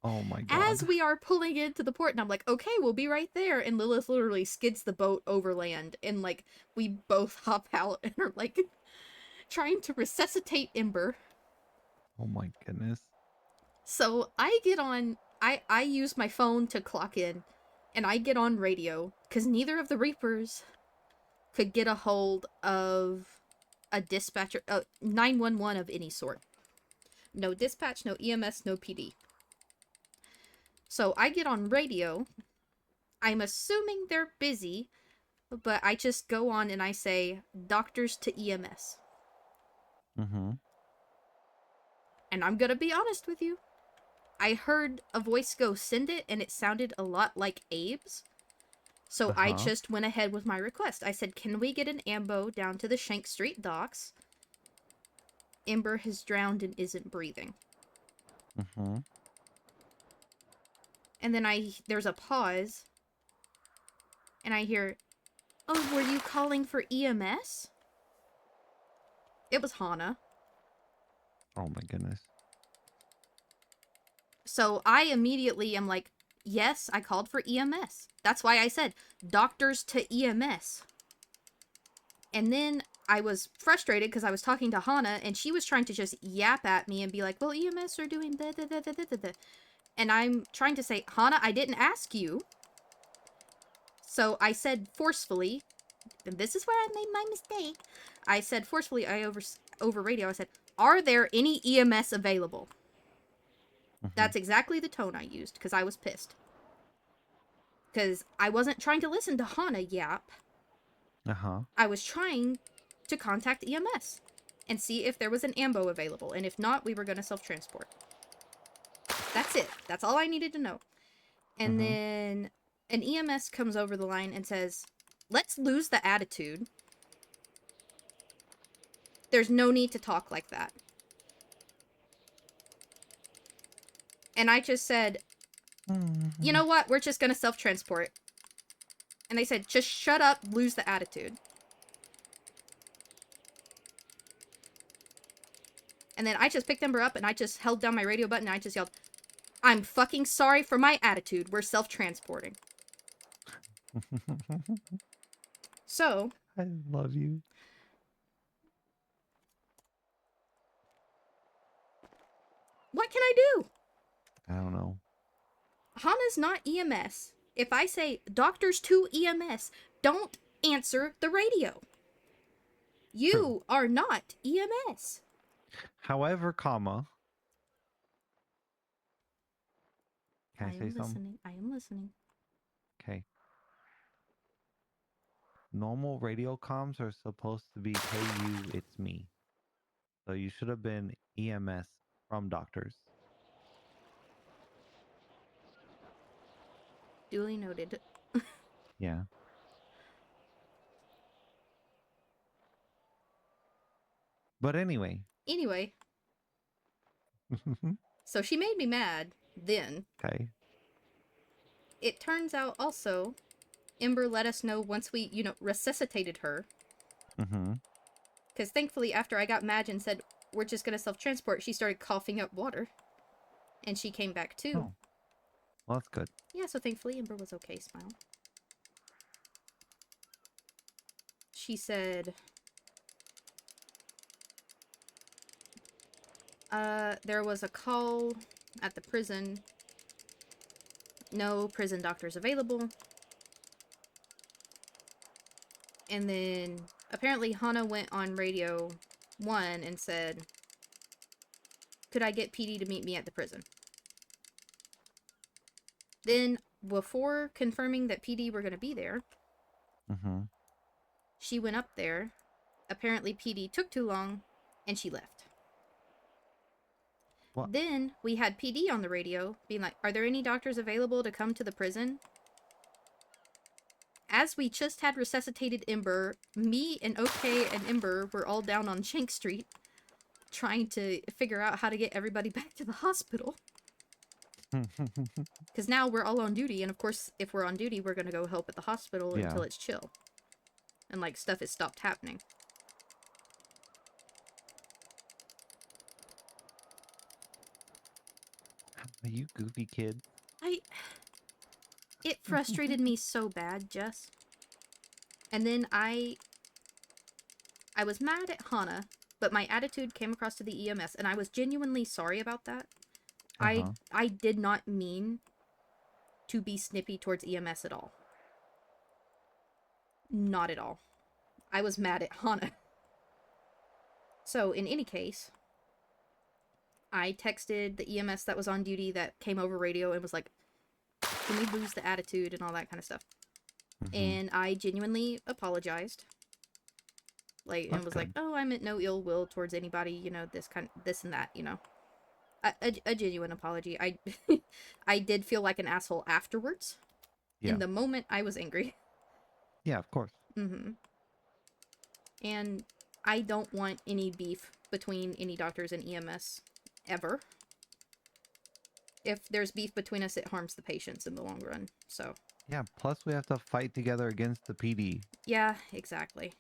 Oh my god. As we are pulling into the port, and I'm like, okay, we'll be right there. And Lilith literally skids the boat over land, and like, we both hop out and are like, trying to resuscitate Ember. Oh my goodness. So I get on, I use my phone to clock in, and I get on radio, because neither of the Reapers could get a hold of a dispatcher, 911 of any sort. No dispatch, no EMS, no PD. So I get on radio. I'm assuming they're busy, but I just go on and I say, doctors to EMS. Mm-hmm. And I'm gonna be honest with you. I heard a voice go, send it, and it sounded a lot like Abe's. So I just went ahead with my request. I said, can we get an ambo down to the Shank Street docks? Ember has drowned and isn't breathing. Mm-hmm. And then there's a pause. And I hear, oh, were you calling for EMS? It was Hana. Oh my goodness. So I immediately am like, yes, I called for EMS. That's why I said, doctors to EMS. And then I was frustrated because I was talking to Hana, and she was trying to just yap at me and be like, well, EMS are doing da da da da da da da. And I'm trying to say, Hana, I didn't ask you. So I said forcefully, and this is where I made my mistake. I said forcefully, over radio, I said, are there any EMS available? Mhm. That's exactly the tone I used, because I was pissed. Because I wasn't trying to listen to Hana yap. Uh-huh. I was trying to contact EMS and see if there was an ambo available, and if not, we were going to self-transport. That's it. That's all I needed to know. And then an EMS comes over the line and says, let's lose the attitude. There's no need to talk like that. And I just said, you know what? We're just going to self-transport. And they said, just shut up, lose the attitude. And then I just picked Ember up and I just held down my radio button and I just yelled, I'm fucking sorry for my attitude. We're self-transporting. So, I love you. what can I do? I don't know. Hana's not EMS. If I say doctors to EMS, don't answer the radio. You are not EMS. However, comma. Can I say something? Listening. I am listening. Okay. Normal radio comms are supposed to be, hey you, it's me. So you should have been EMS from doctors. Duly noted. Yeah. But anyway. Anyway, so she made me mad then. Okay. it turns out also, Ember let us know once we, resuscitated her. Mm-hmm. Because thankfully, after I got mad and said, we're just gonna self-transport, she started coughing up water. And she came back too. Oh. Well, that's good. Yeah, so thankfully Ember was okay, smile. She said, there was a call at the prison. No prison doctors available. And then apparently Hana went on Radio 1 and said, could I get PD to meet me at the prison? Then, before confirming that PD were going to be there, Mm-hmm. she went up there. Apparently PD took too long, and she left. What? Then, we had PD on the radio, being like, are there any doctors available to come to the prison? As we just had resuscitated Ember, me and OK and Ember were all down on Shank Street, trying to figure out how to get everybody back to the hospital. Because now we're all on duty, and of course, if we're on duty, we're going to go help at the hospital Yeah. until it's chill. And, like, stuff has stopped happening. You goofy kid. It frustrated me so bad, Jess. And then I was mad at Hana, but my attitude came across to the EMS, and I was genuinely sorry about that. Uh-huh. I did not mean to be snippy towards EMS at all. Not at all. I was mad at Hana. So, in any case, I texted the EMS that was on duty that came over radio and was like, can we lose the attitude and all that kind of stuff? Mm-hmm. And I genuinely apologized. Like, and was like, oh, I meant no ill will towards anybody, this and that, A genuine apology. I did feel like an asshole afterwards. Yeah. In the moment, I was angry. Yeah, of course. Mm-hmm. And I don't want any beef between any doctors and EMS, ever. If there's beef between us, it harms the patients in the long run, so. Yeah, plus we have to fight together against the PD. Yeah, exactly.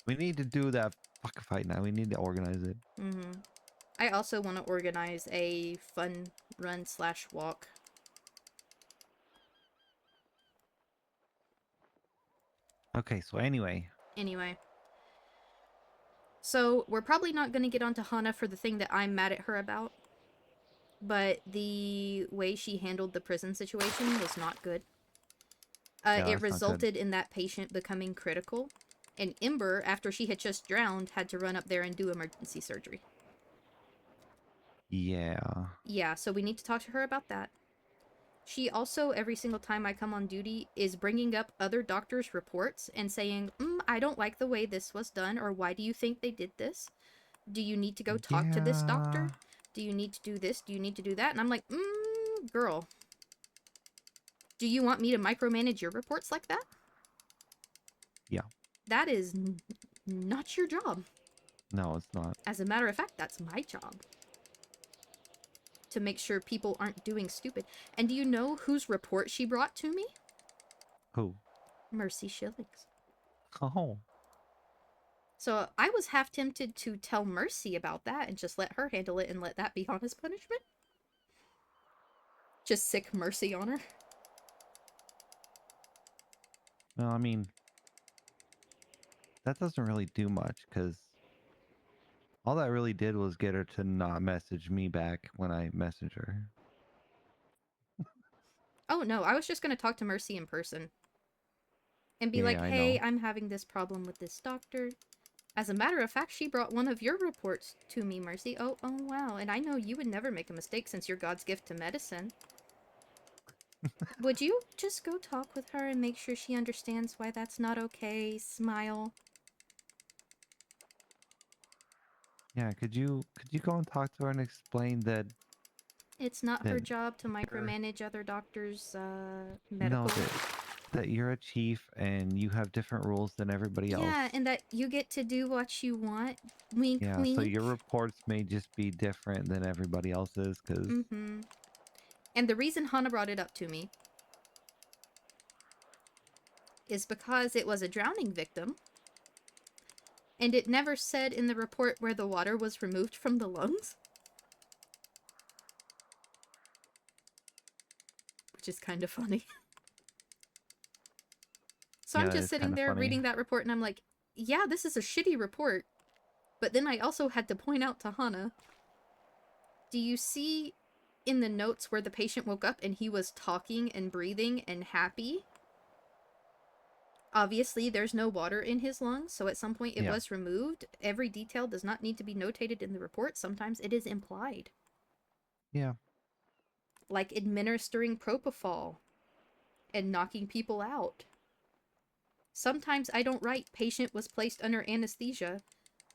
We need to do that fucking fight now. We need to organize it. Mm-hmm. I also want to organize a fun run/walk. Okay, so anyway. Anyway. So, we're probably not going to get onto Hana for the thing that I'm mad at her about. But the way she handled the prison situation was not good. Yeah, it that's not resulted in that patient becoming critical. And Ember, after she had just drowned, had to run up there and do emergency surgery. Yeah. Yeah, so we need to talk to her about that. She also, every single time I come on duty, is bringing up other doctors' reports and saying, I don't like the way this was done, or why do you think they did this? Do you need to go talk to this doctor? Do you need to do this? Do you need to do that? And I'm like, girl. Do you want me to micromanage your reports like that? Yeah. That is not your job. No, it's not. As a matter of fact, that's my job. To make sure people aren't doing stupid. And do you know whose report she brought to me? Who? Mercy Shillings. Oh. So I was half tempted to tell Mercy about that and just let her handle it and let that be Hana's punishment. Just sick Mercy on her. Well, I mean, that doesn't really do much, because all that really did was get her to not message me back when I message her. Oh, no, I was just going to talk to Mercy in person. And be Yeah, like, I hey, know. I'm having this problem with this doctor. As a matter of fact, she brought one of your reports to me, Mercy. Oh, wow. And I know you would never make a mistake since you're God's gift to medicine. Would you just go talk with her and make sure she understands why that's not okay? Smile. Yeah, could you go and talk to her and explain that It's not her Then job to you're- micromanage other doctors' no, medical... that you're a chief and you have different rules than everybody else. Yeah, and that you get to do what you want. Wink, Yeah, wink. so your reports may just be different than everybody else's, because Mm-hmm. And the reason Hana brought it up to me is because it was a drowning victim, and it never said in the report where the water was removed from the lungs. Which is kind of funny. So Yeah, I'm that just is sitting kinda there funny. reading that report and I'm like, yeah, this is a shitty report. But then I also had to point out to Hana, do you see in the notes where the patient woke up and he was talking and breathing and happy? Obviously, there's no water in his lungs, so at some point it Yeah. was removed. Every detail does not need to be notated in the report. Sometimes it is implied. Yeah. Like administering propofol and knocking people out. Sometimes I don't write patient was placed under anesthesia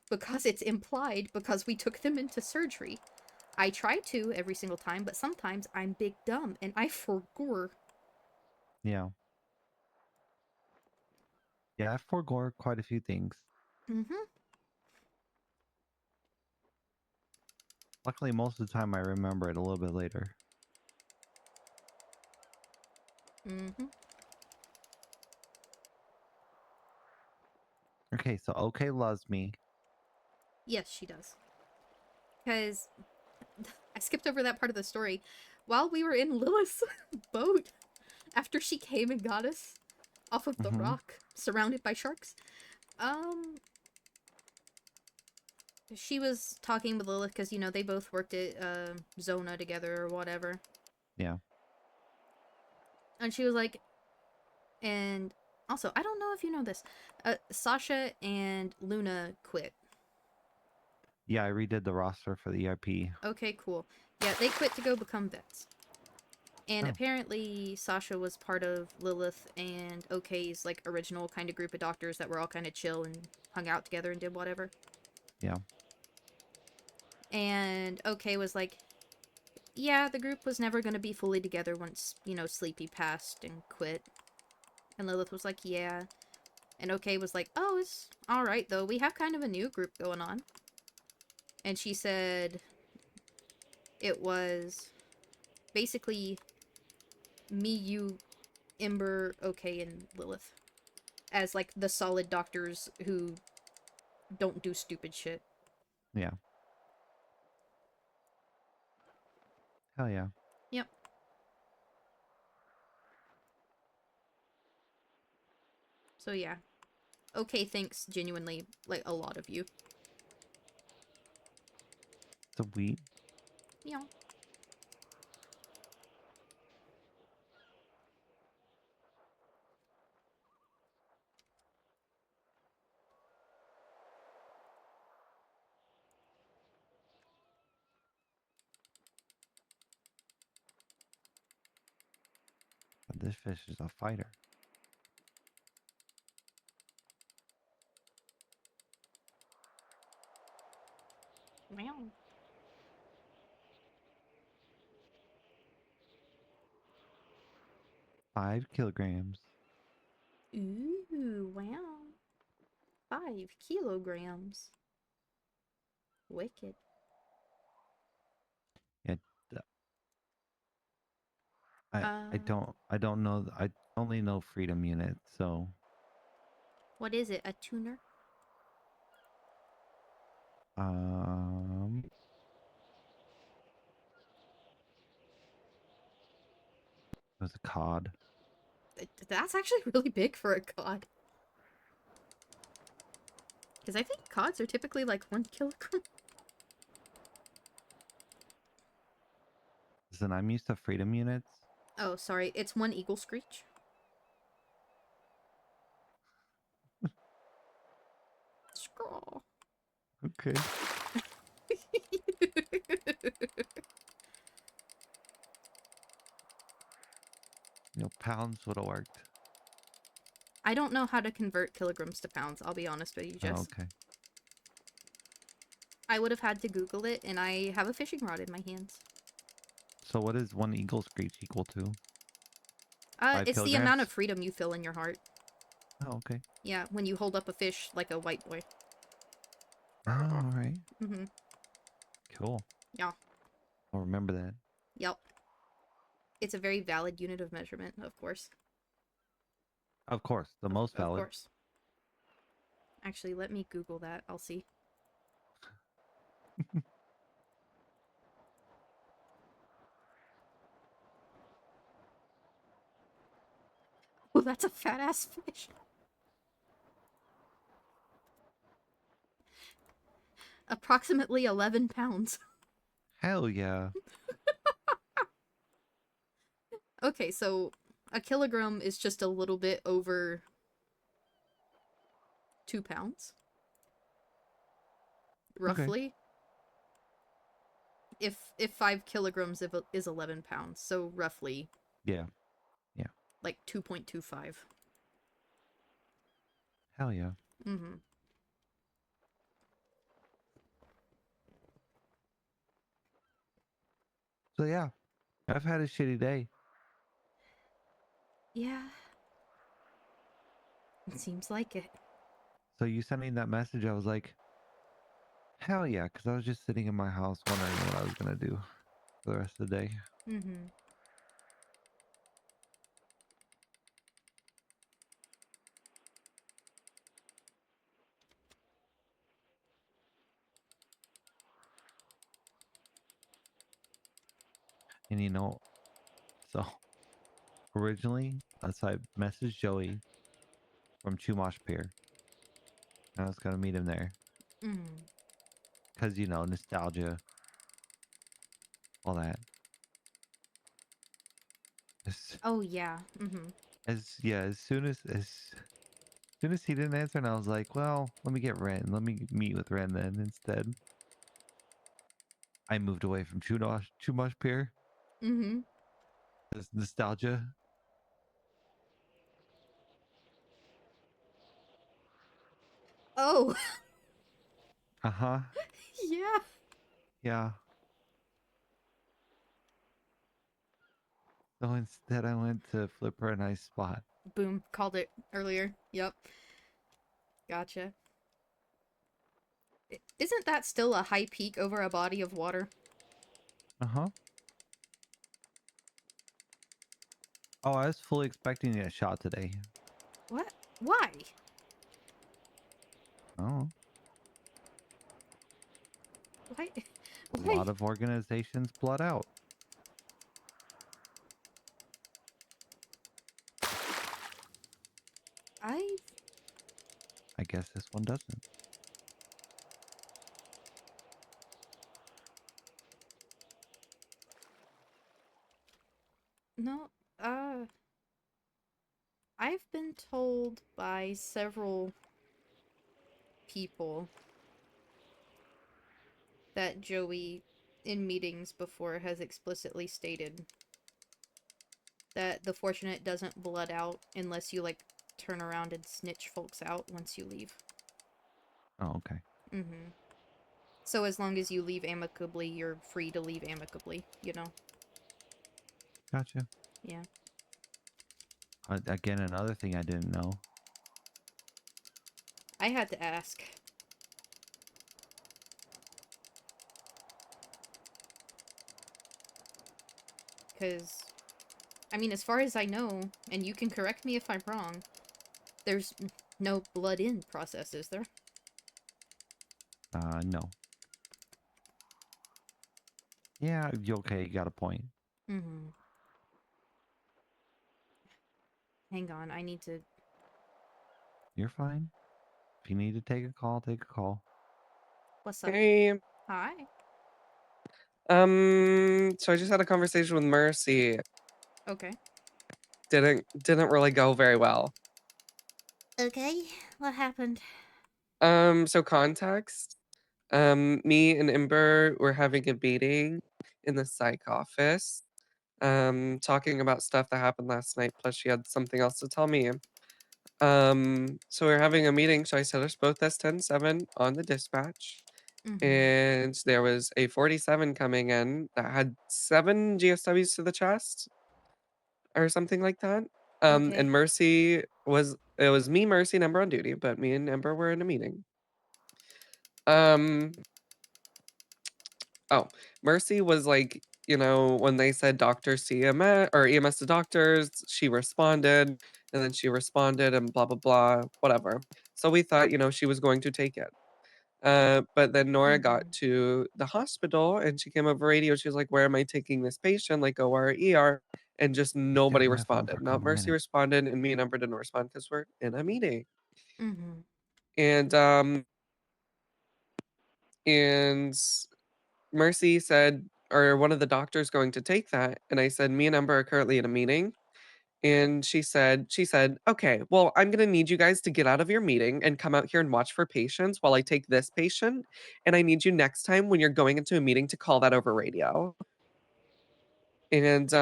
because it's implied because we took them into surgery. I try to every single time, but sometimes I'm big dumb and I forgot. Yeah. Yeah, I forgot quite a few things. Mm-hmm. Luckily, most of the time I remember it a little bit later. Mm-hmm. Okay, so OK loves me. Yes, she does. Because I skipped over that part of the story. While we were in Lilith's boat, after she came and got us off of the rock, surrounded by sharks, she was talking with Lilith because, you know, they both worked at Zona together or whatever. Yeah. And she was like, and also, I don't know if you know this, Sasha and Luna quit. Yeah, I redid the roster for the ERP. Okay, cool. Yeah, they quit to go become vets. And Oh. apparently Sasha was part of Lilith and OK's like original kind of group of doctors that were all kind of chill and hung out together and did whatever. Yeah. And OK was like, yeah, the group was never going to be fully together once, you know, Sleepy passed and quit. And Lilith was like, yeah. And OK was like, oh, it's alright though. We have kind of a new group going on. And she said it was basically me, you, Ember, OK, and Lilith. As like the solid doctors who don't do stupid shit. Yeah. Hell yeah. Yep. So yeah. OK, thanks genuinely, like, a lot of you. Sweet. Yeah. But this fish is a fighter. Wow. 5 kilograms. Ooh, wow. 5 kilograms. Wicked. Yeah. I Uh, I don't know. I only know freedom unit. So what is it? A tuner? um, it was a cod. That's actually really big for a cod. Because I think cods are typically like 1 kilogram. Listen, I'm used to freedom units. Oh, sorry. It's 1 eagle screech. Scraw. Okay. You know, pounds would have worked. I don't know how to convert kilograms to pounds, I'll be honest with you, Oh, Jess. okay. I would have had to Google it, and I have a fishing rod in my hands. So what is 1 eagle screech equal to? 5 It's the amount kilograms? of freedom you feel in your heart. Oh, okay. Yeah, when you hold up a fish like a white boy. Oh, all right. Mm-hmm. Cool. Yeah. I'll remember that. Yep. It's a very valid unit of measurement, of course. Of course, the most Of valid. course. Actually, let me Google that. I'll see. Oh, that's a fat ass fish. Approximately 11 pounds. Hell yeah. Okay, so a kilogram is just a little bit over 2 pounds. Roughly. If 5 kilograms is 11 pounds, so roughly Yeah. like 2.25. Hell yeah. Mm-hmm. So yeah, I've had a shitty day. Yeah. It seems like it. So you sending that message, I was like, hell yeah, because I was just sitting in my house wondering what I was gonna do for the rest of the day. Mm-hmm. And you know, so originally, so I messaged Joey from Chumash Pier. I was gonna meet him there Mm-hmm. because you know nostalgia, all that. Oh yeah. Mm-hmm. As soon as he didn't answer, and I was like, well, let me get Ren. Let me meet with Ren then instead. I moved away from Chumash Pier. Mm-hmm. This nostalgia. Oh. Uh huh. Yeah. Yeah. So instead, I went to flip her a nice spot. Boom. Called it earlier. Yep. Gotcha. Isn't that still a high peak over a body of water? Uh huh. Oh, I was fully expecting to get shot today. What? Why? Oh, Why? a Why? lot of organizations blood out. I I guess this one doesn't. no. I've been told by several people that Joey, in meetings before, has explicitly stated that the Fortunate doesn't blood out unless you, like, turn around and snitch folks out once you leave. Oh, okay. Mm-hmm. So as long as you leave amicably, you're free to leave amicably, you know? Gotcha. Yeah. Again, another thing I didn't know. I had to ask. Because, I mean, as far as I know, and you can correct me if I'm wrong, there's no blood in process, is there? No. Yeah, you okay? You got a point. Mm-hmm. Hang on, I need to... You're fine. If you need to take a call, take a call. What's up? Hey, Hi. so I just had a conversation with Mercy. Okay. Didn't really go very well. Okay, what happened? So context. Me and Ember were having a meeting in the psych office. Talking about stuff that happened last night, plus she had something else to tell me. So we are having a meeting, so I set us both as 10-7 on the dispatch. Mm-hmm. And there was a 47 coming in that had 7 GSWs to the chest or something like that. Okay. And Mercy it was me, Mercy, and Ember on duty, but me and Ember were in a meeting. Oh, Mercy was like, when they said doctor CMS or EMS to doctors, she responded And then she responded and blah, blah, blah, whatever. So we thought, she was going to take it. But then Nora got Mhm. to the hospital and she came over radio. She was like, "Where am I taking this patient? Like OR, ER?" And just We stay on nobody the phone for responded. a Not couple Mercy minutes. responded, and me and Ember didn't respond because we're in a meeting. Mhm. And and Mercy said, "Are one of the doctors going to take that?" And I said, "Me and Ember are currently in a meeting." And she said, "Okay, well, I'm gonna need you guys to get out of your meeting and come out here and watch for patients while I take this patient. And I need you next time when you're going into a meeting to call that over radio." And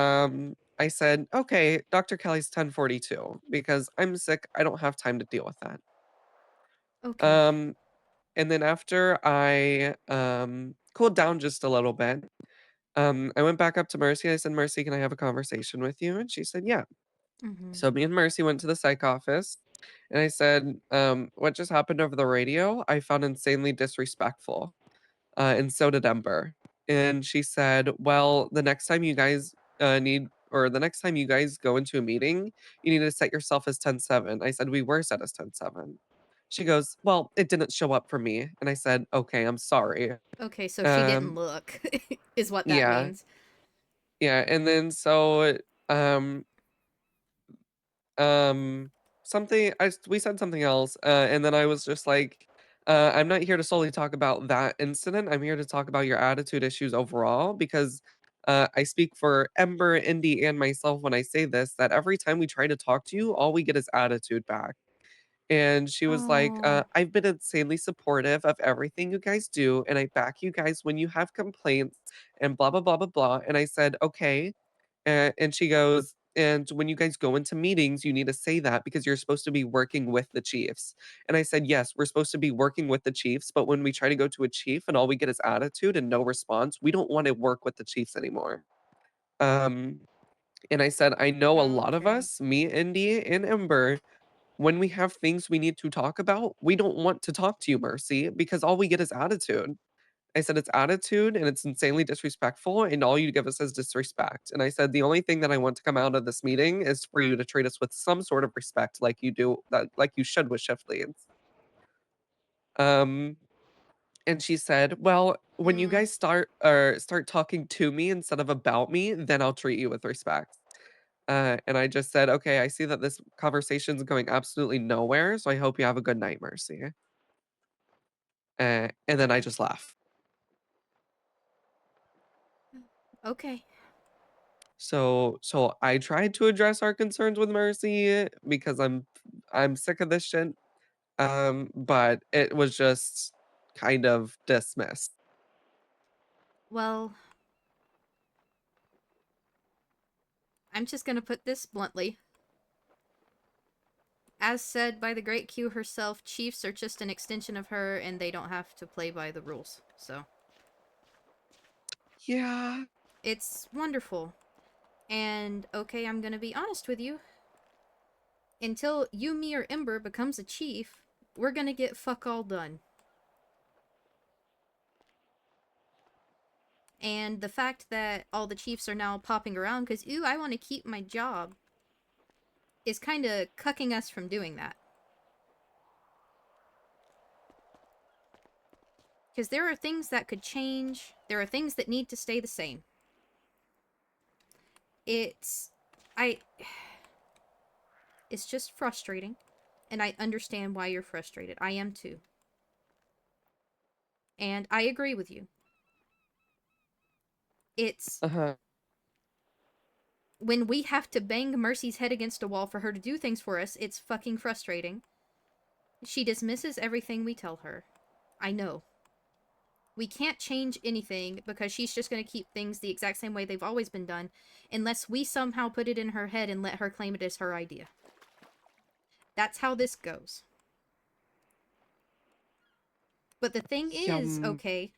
I said, "Okay, Dr. Kelly's 1042 because I'm sick. I don't have time to deal with that." Okay. Um, and then after I cooled down just a little bit, I went back up to Mercy. I said, "Mercy, can I have a conversation with you?" And she said, "Yeah." Mhm. So me and Mercy went to the psych office and I said, "What just happened over the radio? I found insanely disrespectful." And so did Ember. And she said, "Well, the next time you guys the next time you guys go into a meeting, you need to set yourself as 10-7." I said, "We were set as 10-7." She goes, "Well, it didn't show up for me." And I said, "Okay, I'm sorry." Okay, so she didn't Um, look, is what that yeah, means. yeah. And then so, um, um something we said something else, and then I was just like, "I'm not here to solely talk about that incident. I'm here to talk about your attitude issues overall because I speak for Ember, Indy, and myself when I say this, that every time we try to talk to you, all we get is attitude back." And she was like, Oh. "I've been insanely supportive of everything you guys do, and I back you guys when you have complaints and blah, blah, blah, blah, blah." And I said, "Okay." And she goes, "And when you guys go into meetings, you need to say that because you're supposed to be working with the chiefs." And I said, "Yes, we're supposed to be working with the chiefs, but when we try to go to a chief and all we get is attitude and no response, we don't want to work with the chiefs anymore." Um, and I said, "I know a lot of Okay. us, me, Indy, and Ember, when we have things we need to talk about, we don't want to talk to you, Mercy, because all we get is attitude." I said, "It's attitude and it's insanely disrespectful, and all you give us is disrespect." And I said, "The only thing that I want to come out of this meeting is for you to treat us with some sort of respect like you do, that like you should with shift leads." Um, and she said, "Well, when you Mm. guys start talking to me instead of about me, then I'll treat you with respect." And I just said, "Okay, I see that this conversation's going absolutely nowhere, so I hope you have a good night, Mercy." And then I just laugh. Okay. So I tried to address our concerns with Mercy because I'm sick of this shit. But it was just kind of dismissed. Well, I'm just gonna put this bluntly. As said by the great Q herself, chiefs are just an extension of her and they don't have to play by the rules. So, Yeah. it's wonderful. And okay, I'm gonna be honest with you. Until you, me, or Ember becomes a chief, we're gonna get fuck all done. And the fact that all the chiefs are now popping around because, ooh, I want to keep my job, is kind of cucking us from doing that. Because there are things that could change, there are things that need to stay the same. It's. I. It's just frustrating. And I understand why you're frustrated. I am too. And I agree with you. It's. Uh-huh. When we have to bang Mercy's head against a wall for her to do things for us, it's fucking frustrating. She dismisses everything we tell her. I know. We can't change anything because she's just going to keep things the exact same way they've always been done unless we somehow put it in her head and let her claim it as her idea. That's how this goes. But the thing is, Yum. okay,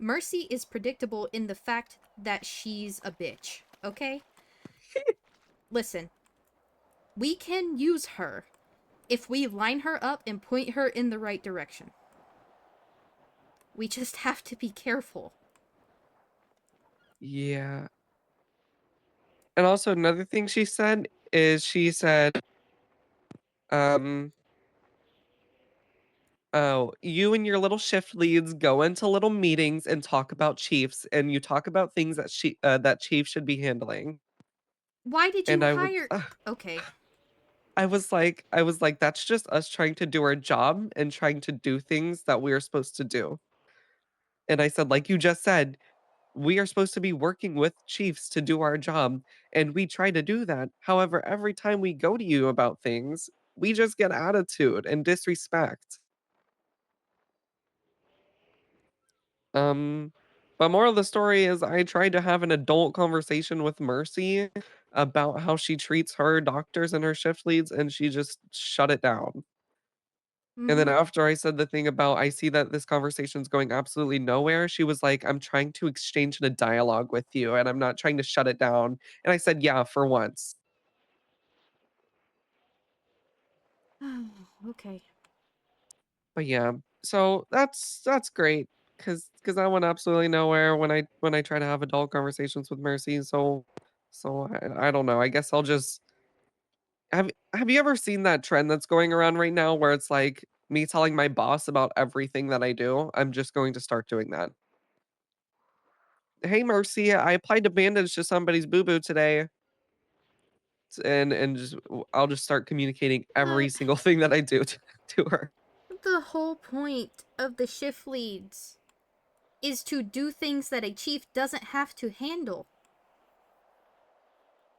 Mercy is predictable in the fact that she's a bitch, okay? Listen, we can use her if we line her up and point her in the right direction. We just have to be careful. Yeah. And also another thing she said is she said, Um, oh, you and your little shift leads go into little meetings and talk about chiefs, and you talk about things that that chief should be handling. Why did And you hire? Okay. I was like, that's just us trying to do our job and trying to do things that we are supposed to do. And I said, like you just said, we are supposed to be working with chiefs to do our job, and we try to do that. However, every time we go to you about things, we just get attitude and disrespect. Um, but moral of the story is I tried to have an adult conversation with Mercy about how she treats her doctors and her shift leads, and she just shut it down. And then Mm-hmm. after I said the thing about I see that this conversation's going absolutely nowhere, she was like, I'm trying to exchange in a dialogue with you and I'm not trying to shut it down. And I said, yeah, for once. Okay. But yeah, so that's great because I went absolutely nowhere when I try to have adult conversations with Mercy. So I don't know. I guess I'll just have you ever seen that trend that's going around right now where it's like me telling my boss about everything that I do? I'm just going to start doing that. Hey Mercy, I applied a bandage to somebody's boo boo today. And just I'll just start communicating every But single thing that I do to her. the whole point of the shift leads is to do things that a chief doesn't have to handle.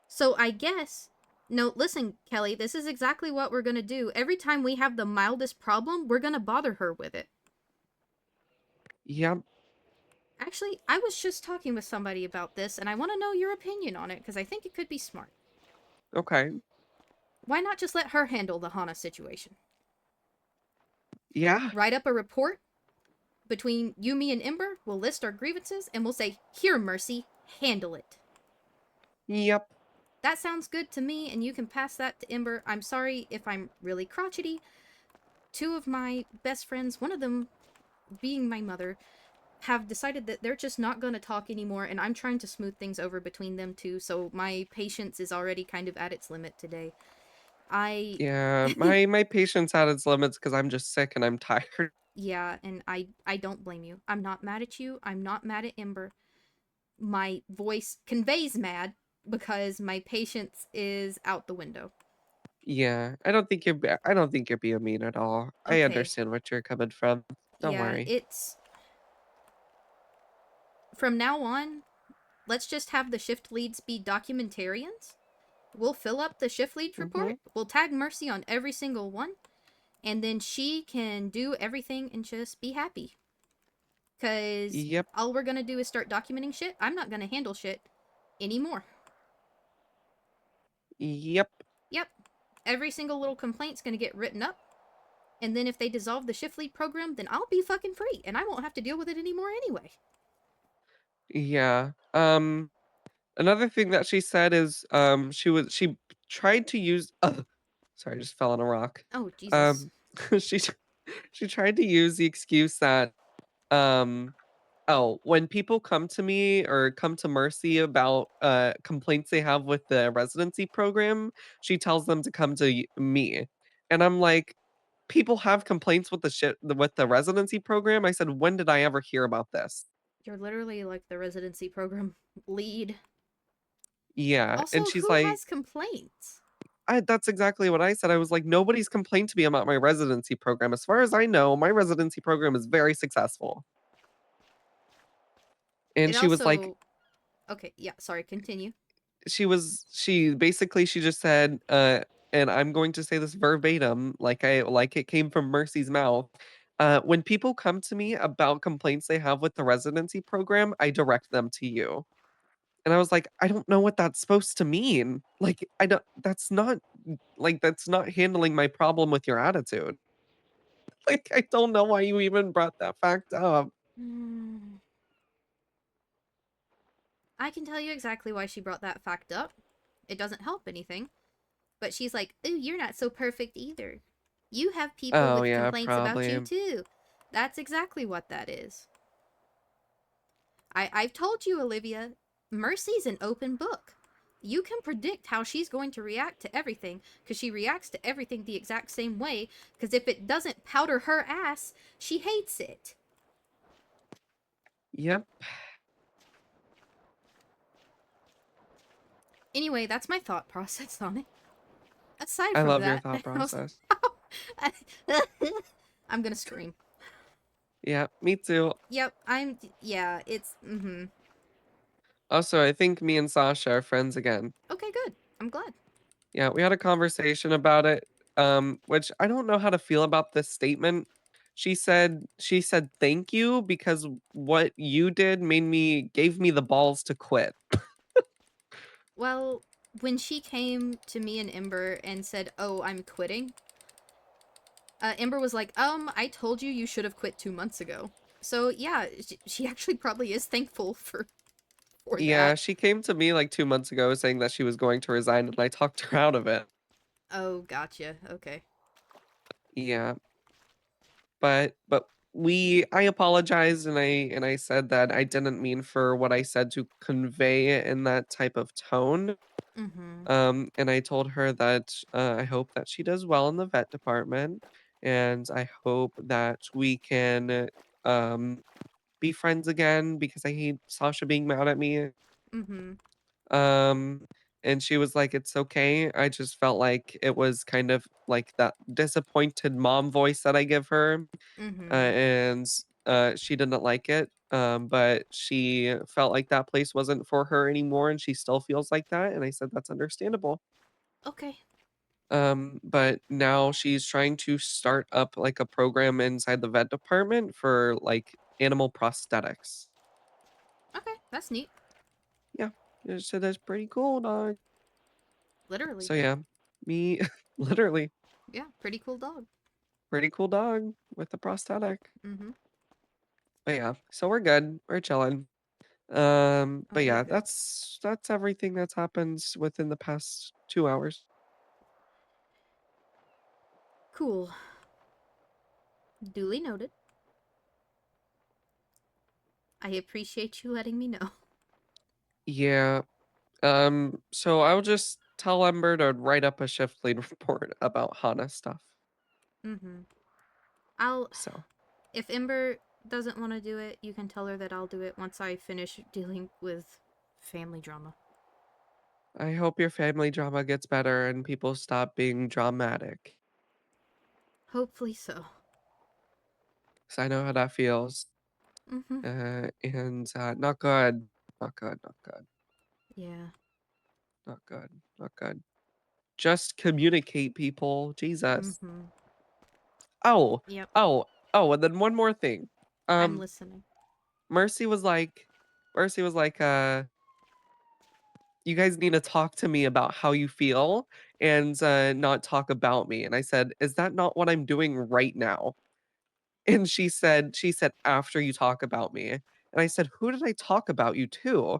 So I guess. No, listen, Kelly, this is exactly what we're gonna do. Every time we have the mildest problem, we're gonna bother her with it. Yeah, Actually, I was just talking with somebody about this, and I want to know your opinion on it, because I think it could be smart. okay. Why not just let her handle the Hana situation? Yeah, Write up a report between you, me, and Ember. We'll list our grievances, and we'll say, here, Mercy, handle it. yep. That sounds good to me, and you can pass that to Ember. I'm sorry if I'm really crotchety. Two of my best friends, one of them being my mother, have decided that they're just not going to talk anymore, and I'm trying to smooth things over between them two, so my patience is already kind of at its limit today. Yeah, my patience had its limits because I'm just sick and I'm tired. Yeah, and I don't blame you. I'm not mad at you. I'm not mad at Ember. My voice conveys mad because my patience is out the window. Yeah, I don't think you're being mean at all. I Okay. understand what you're coming from. Don't Yeah, worry. it's from now on, let's just have the shift leads be documentarians. We'll fill up the shift leads Mm-hmm. report. We'll tag Mercy on every single one, and then she can do everything and just be happy. Cause Yep. all we're gonna do is start documenting shit. I'm not gonna handle shit anymore. Yep. Yep. Every single little complaint's gonna get written up. And then if they dissolve the shift lead program, then I'll be fucking free and I won't have to deal with it anymore anyway. Yeah. Another thing that she said is she tried to use sorry, I just fell on a rock. Oh, Jesus. Um she she tried to use the excuse that um oh, when people come to me or come to Mercy about complaints they have with the residency program, she tells them to come to me. And I'm like, people have complaints with with the residency program. I said, when did I ever hear about this? You're literally like the residency program lead. Yeah, and Also, she's who like, has complaints? that's exactly what I said. I was like, nobody's complained to me about my residency program. As far as I know, my residency program is very successful. And It she was like, also. Okay, yeah, sorry, continue. she just said, and I'm going to say this verbatim, like it came from Mercy's mouth. When people come to me about complaints they have with the residency program, I direct them to you. And I was like, I don't know what that's supposed to mean. Like, I don't, that's not handling my problem with your attitude. Like, I don't know why you even brought that fact up. Hmm. I can tell you exactly why she brought that fact up. It doesn't help anything. But she's like, ooh, you're not so perfect either. You have people Oh, with yeah, complaints about you probably. too. That's exactly what that is. I've told you, Olivia, Mercy's an open book. you can predict how she's going to react to everything, because she reacts to everything the exact same way, because if it doesn't powder her ass, she hates it. Yep. Anyway, that's my thought process on it. Aside I from love your that, thought I was- process. I'm gonna scream. Yeah, me too. Yep, yeah, it's, Also, I think me and Sasha are friends again. Okay, good. I'm glad. Yeah, we had a conversation about it, which I don't know how to feel about this statement. She said thank you because what you did gave me the balls to quit. Well, when she came to me and Ember and said, "Oh, I'm quitting," Ember was like, I told you you should have quit 2 months ago." So yeah, she actually probably is thankful for Yeah, that. she came to me like 2 months ago saying that she was going to resign, and I talked her out of it. Oh, gotcha. Okay. Yeah, but I apologized, and I said that I didn't mean for what I said to convey in that type of tone. Mm-hmm. And I told her that I hope that she does well in the vet department, and I hope that we can um, be friends again because I hate Sasha being mad at me. Mm-hmm. Um, and she was like, "It's okay." I just felt like it was kind of like that disappointed mom voice that I give her, Mm-hmm. and she didn't like it. But she felt like that place wasn't for her anymore, and she still feels like that. And I said that's understandable. Okay. But now she's trying to start up like a program inside the vet department for like animal prosthetics. Okay, that's neat. Yeah, so that's pretty cool, dog. Literally. So yeah, me literally Yeah, pretty cool dog. pretty cool dog with the prosthetic. Mm-hmm. But yeah, so we're good. We're chilling. But Okay, yeah, good. that's everything that's happened within the past 2 hours. Cool. Duly noted. I appreciate you letting me know. Yeah. So I'll just tell Ember to write up a shift lead report about Hana stuff. Mm-hmm. I'll... So If Ember doesn't want to do it, you can tell her that I'll do it once I finish dealing with family drama. I hope your family drama gets better and people stop being dramatic. Hopefully so. Because I know how that feels. Mm-hmm. And not good. Not good. Not good. Yeah. Not good. Not good. Just communicate, people. Jesus. Mm-hmm. Oh, Yep. and then one more thing. I'm Um, listening. Mercy was like, Mercy was like, you guys need to talk to me about how you feel and not talk about me. And I said, is that not what I'm doing right now? And she said, after you talk about me. And I said, who did I talk about you to?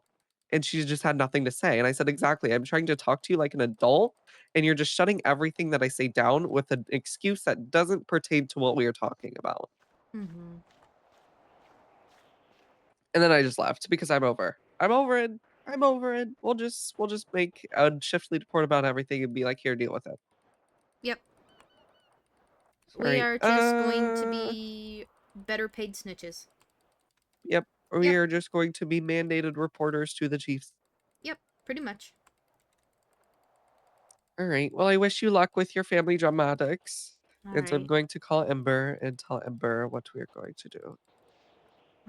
And she just had nothing to say. And I said, exactly. I'm trying to talk to you like an adult, and you're just shutting everything that I say down with an excuse that doesn't pertain to what we are talking about. Mm-hmm. And then I just left because I'm over. I'm over it. I'm over it. We'll just make a shift lead report about everything and be like, here, deal with it. Yep. All We right. are just going to be better paid snitches. Yep. We Yep. are just going to be mandated reporters to the chiefs. Yep. Pretty much. All right. Well, I wish you luck with your family dramatics. And so I'm Alright. going to call Ember and tell Ember what we are going to do.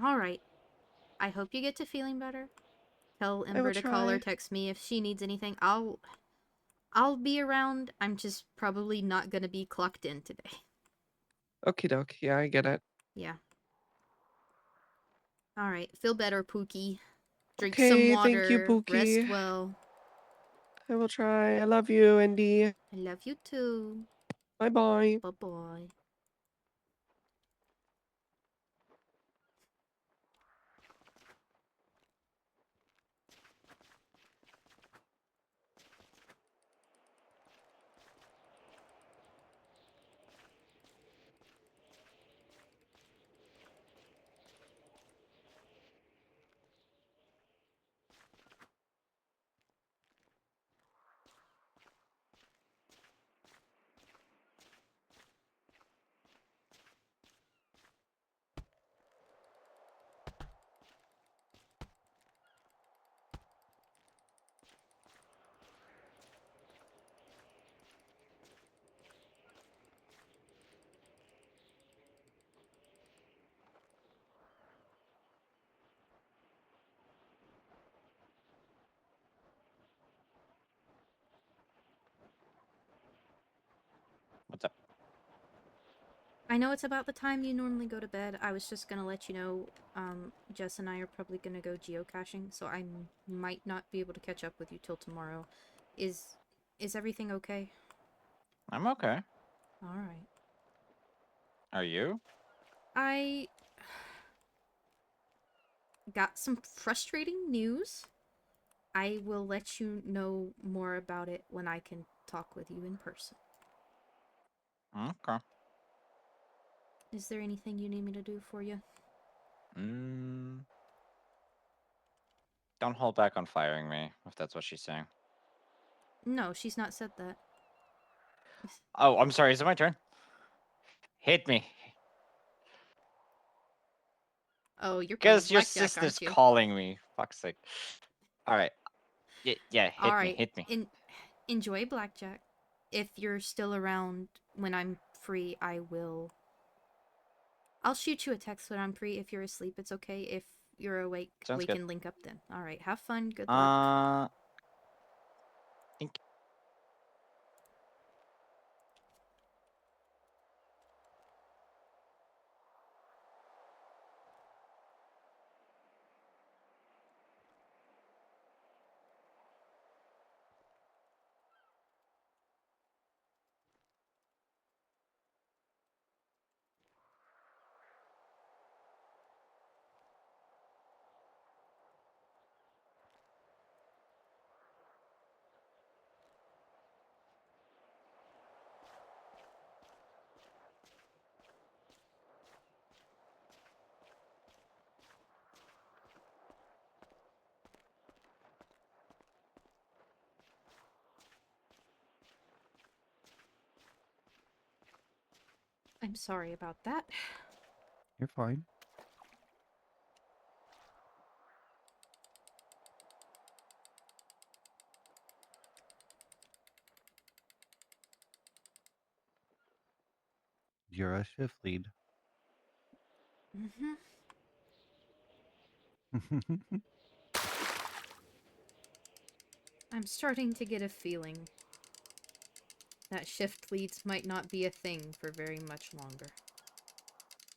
Alright. I hope you get to feeling better. Tell I will Ember to call or try. text me if she needs anything. I'll be around. I'm just probably not gonna be clocked in today. Okie doke. Yeah, I get it. Yeah. Alright. Feel better, Pookie. Drink some Okay, thank you, water. Rest Pookie. well. I will try. I love you, Indy. I love you too. Bye bye. Bye bye. I know it's about the time you normally go to bed. I was just gonna let you know, Jess and I are probably gonna go geocaching, so I might not be able to catch up with you till tomorrow. Is everything okay? I'm okay. Alright. Are you? I got some frustrating news. I will let you know more about it when I can talk with you in person. Okay. Is there anything you need me to do for you? Mm, don't hold back on firing me, if that's what she's saying. No, she's not said that. Oh, I'm sorry. Is it my turn? Hit me. Oh, you're playing Because your blackjack, sister's aren't you? calling me. Fuck's sake. Alright. Yeah, hit me, Alright, hit me. enjoy blackjack. If you're still around when I'm free, I'll shoot you a text when I'm free. If you're asleep, it's okay. If you're awake, Sounds we good. can link up then. Alright, have fun. Good luck. Think I'm sorry about that. You're fine. You're a shift lead. Mm-hmm. I'm starting to get a feeling that shift leads might not be a thing for very much longer.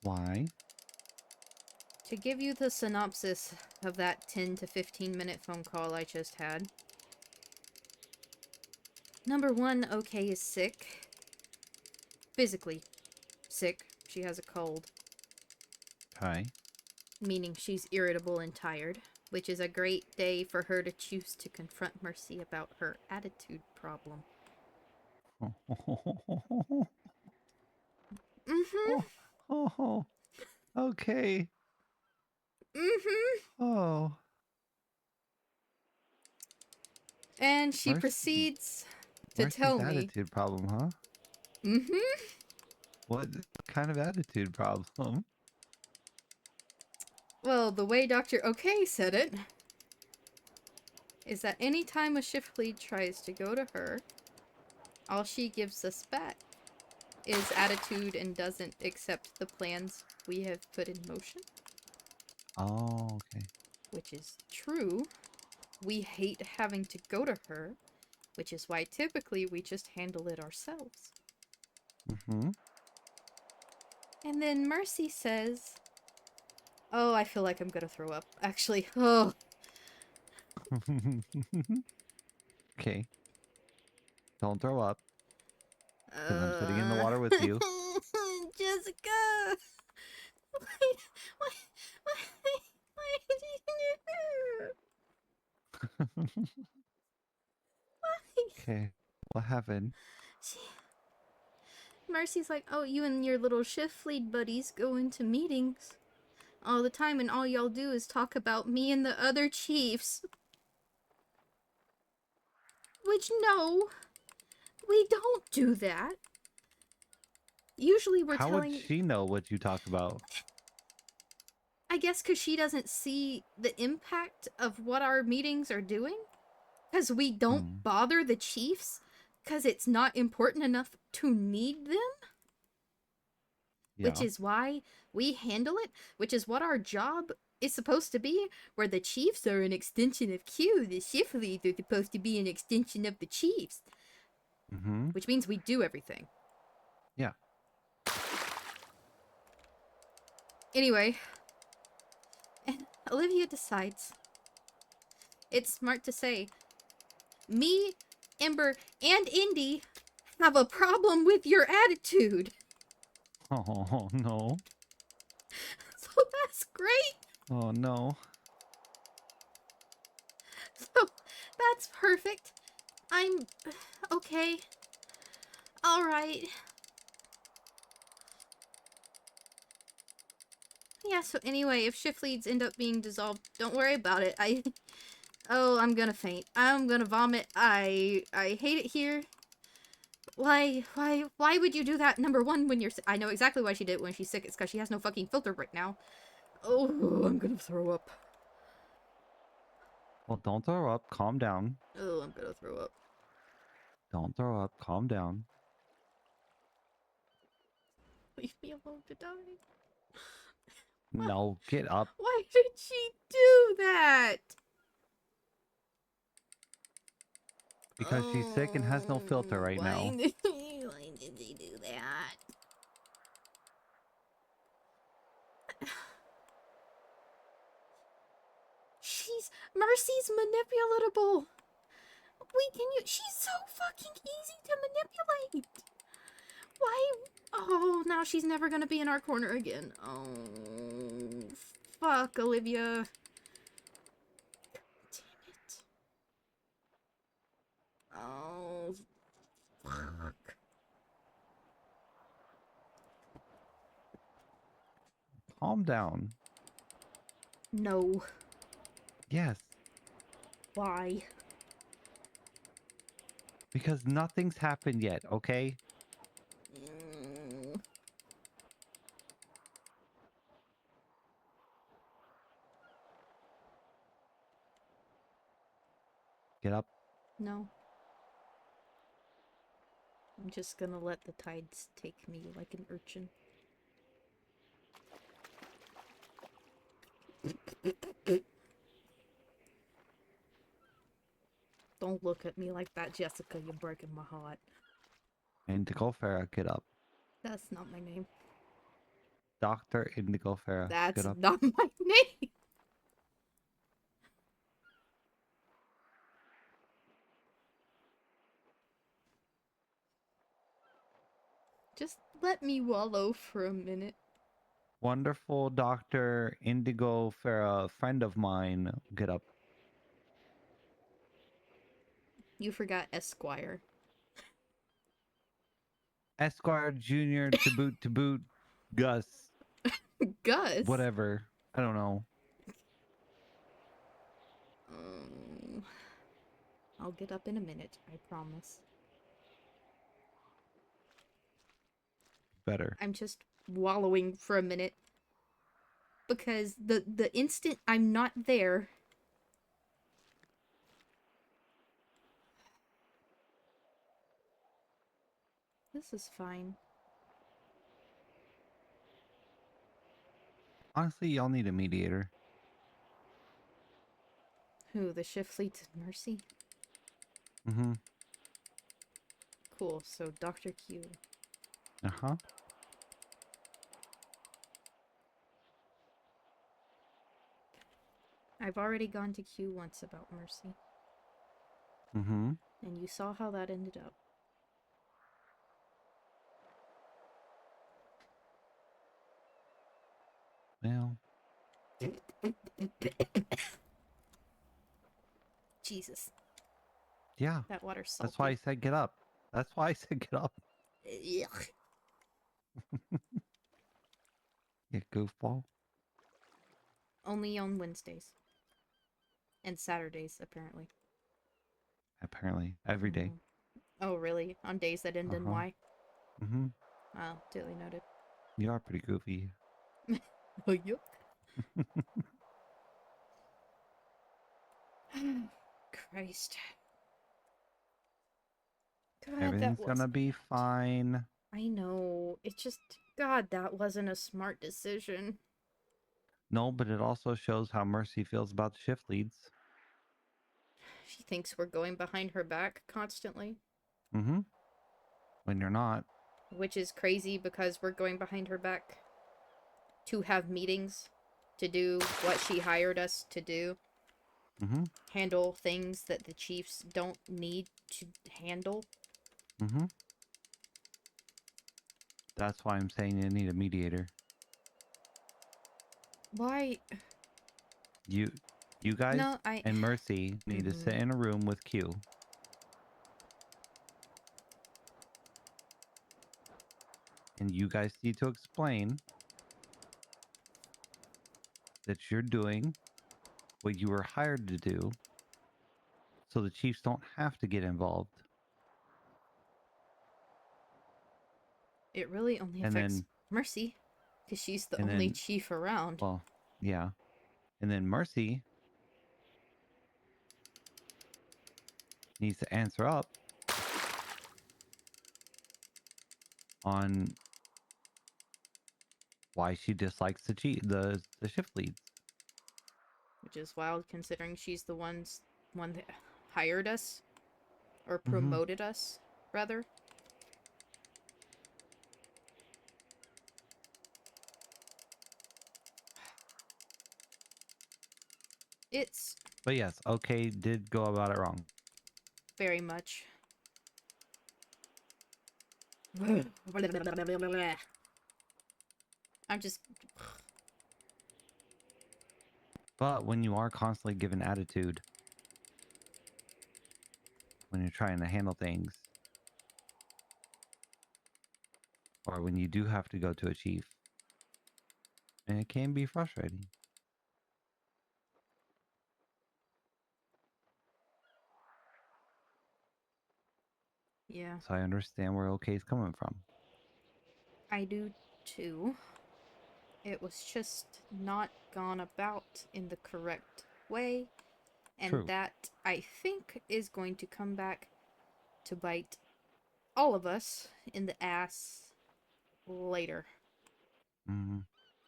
Why? To give you the synopsis of that 10 to 15 minute phone call I just had. Number one, OK is sick. Physically sick. She has a cold. Okay. Meaning she's irritable and tired. Which is a great day for her to choose to confront Mercy about her attitude problem. Mm-hmm. Oh, okay. Mm-hmm. Oh, And she Mercy, proceeds to Mercy's tell me. attitude problem, huh? Mm-hmm. What kind of attitude problem? Well, the way Dr. OK said it is that anytime a shift lead tries to go to her, all she gives us back is attitude and doesn't accept the plans we have put in motion. Oh, okay. Which is true. We hate having to go to her, which is why typically we just handle it ourselves. Mm-hmm. And then Mercy says, oh, I feel like I'm gonna throw up. Actually, oh. Okay. Don't throw up. Because I'm sitting in the water with you. Jessica! Why, why, why did you do that? Why? Okay. What happened? Mercy's like, oh, you and your little shift lead buddies go into meetings all the time and all y'all do is talk about me and the other chiefs. Which, no, we don't do that. Usually we're How would telling... she know what you talk about? I guess because she doesn't see the impact of what our meetings are doing. Because we don't bother the chiefs. Because it's not important enough to need them. Yeah. Which is why we handle it. Which is what our job is supposed to be. Where the chiefs are an extension of Q. The shift leads are supposed to be an extension of the chiefs. Mm-hmm. Which means we do everything. Yeah. Anyway, and Olivia decides it's smart to say, me, Ember, and Indy have a problem with your attitude. Oh no. So that's great. Oh no. So that's perfect. I'm okay. All right. Yeah, so anyway, if shift leads end up being dissolved, don't worry about it. Oh, I'm gonna faint. I'm gonna vomit. I hate it here. Why would you do that? Number one, when you're I know exactly why she did it when she's sick. It's because she has no fucking filter right now. Oh, I'm gonna throw up. Well, don't throw up. Calm down. Oh, I'm gonna throw up. Don't throw up. Calm down. Leave me alone to die. No, get up. Why did she do that? Because she's sick and has no filter right now. Why did they do that? Mercy's manipulatable. She's so fucking easy to manipulate. Why? Oh, now she's never gonna be in our corner again. Oh, fuck, Olivia. Damn it. Oh, fuck. Calm down. No. Yes. Why? Because nothing's happened yet, okay? Get up. No. I'm just gonna let the tides take me like an urchin. Don't look at me like that, Jessica. You're breaking my heart. Indigo Fera, get up. That's not my name. Dr. Indigo Fera, That's get up. not my name. Just let me wallow for a minute. Wonderful Dr. Indigo Fera, friend of mine, get up. You forgot Esquire. Esquire Jr. to boot, Gus. Gus? Whatever. I don't know. I'll get up in a minute, I promise. Better. I'm just wallowing for a minute. Because the instant I'm not there... This is fine. Honestly, y'all need a mediator. Who, the shift leads Mercy? Mm-hmm. Cool, so Dr. Q. Uh-huh. I've already gone to Q once about Mercy. Mm-hmm. And you saw how that ended up. Well. Jesus. Yeah. That water's salty. That's why I said get up. That's why I said get up. Yuck. You goofball. Only on Wednesdays. And Saturdays, apparently. Apparently. Every day. Oh, really? On days that end in Y? Mm-hmm. Oh, duly noted. You are pretty goofy. Oh, yuck. Christ. God, Everything's gonna be fine. I know. It's just... God, that wasn't a smart decision. No, but it also shows how Mercy feels about the shift leads. She thinks we're going behind her back constantly. Mm-hmm. When you're not. Which is crazy because we're going behind her back to have meetings, to do what she hired us to do, Mm-hmm. handle things that the chiefs don't need to handle. Mm-hmm. That's why I'm saying you need a mediator. Why? You guys No, I. and Mercy need to sit Mhm. in a room with Q. And you guys need to explain that you're doing what you were hired to do so the chiefs don't have to get involved. It really only And affects then, Mercy, because she's the and only then, chief around. well, yeah. And then Mercy needs to answer up on why she dislikes the shift leads. Which is wild considering she's the one that hired us. Or Mm-hmm. promoted us, rather. It's But yes, OK did go about it wrong. very much. I'm just. But when you are constantly given attitude, when you're trying to handle things, or when you do have to go to a chief, and it can be frustrating. Yeah, So I understand where OK's coming from. I do too. It was just not gone about in the correct way. And True. that, I think, is going to come back to bite all of us in the ass later. Mm-hmm.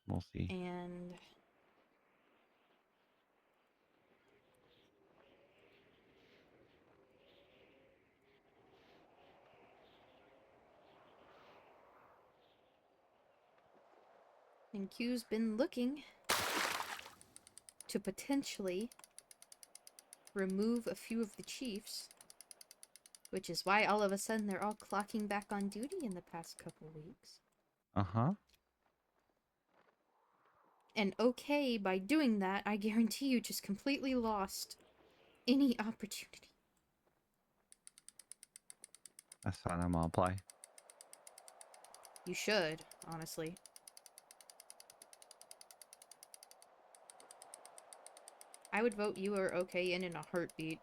We'll see. And Q's been looking to potentially remove a few of the chiefs, which is why all of a sudden they're all clocking back on duty in the past couple weeks. Uh-huh. And OK, by doing that, I guarantee you just completely lost any opportunity. That's fine. I'm gonna apply. You should, honestly. I would vote you or OK in a heartbeat.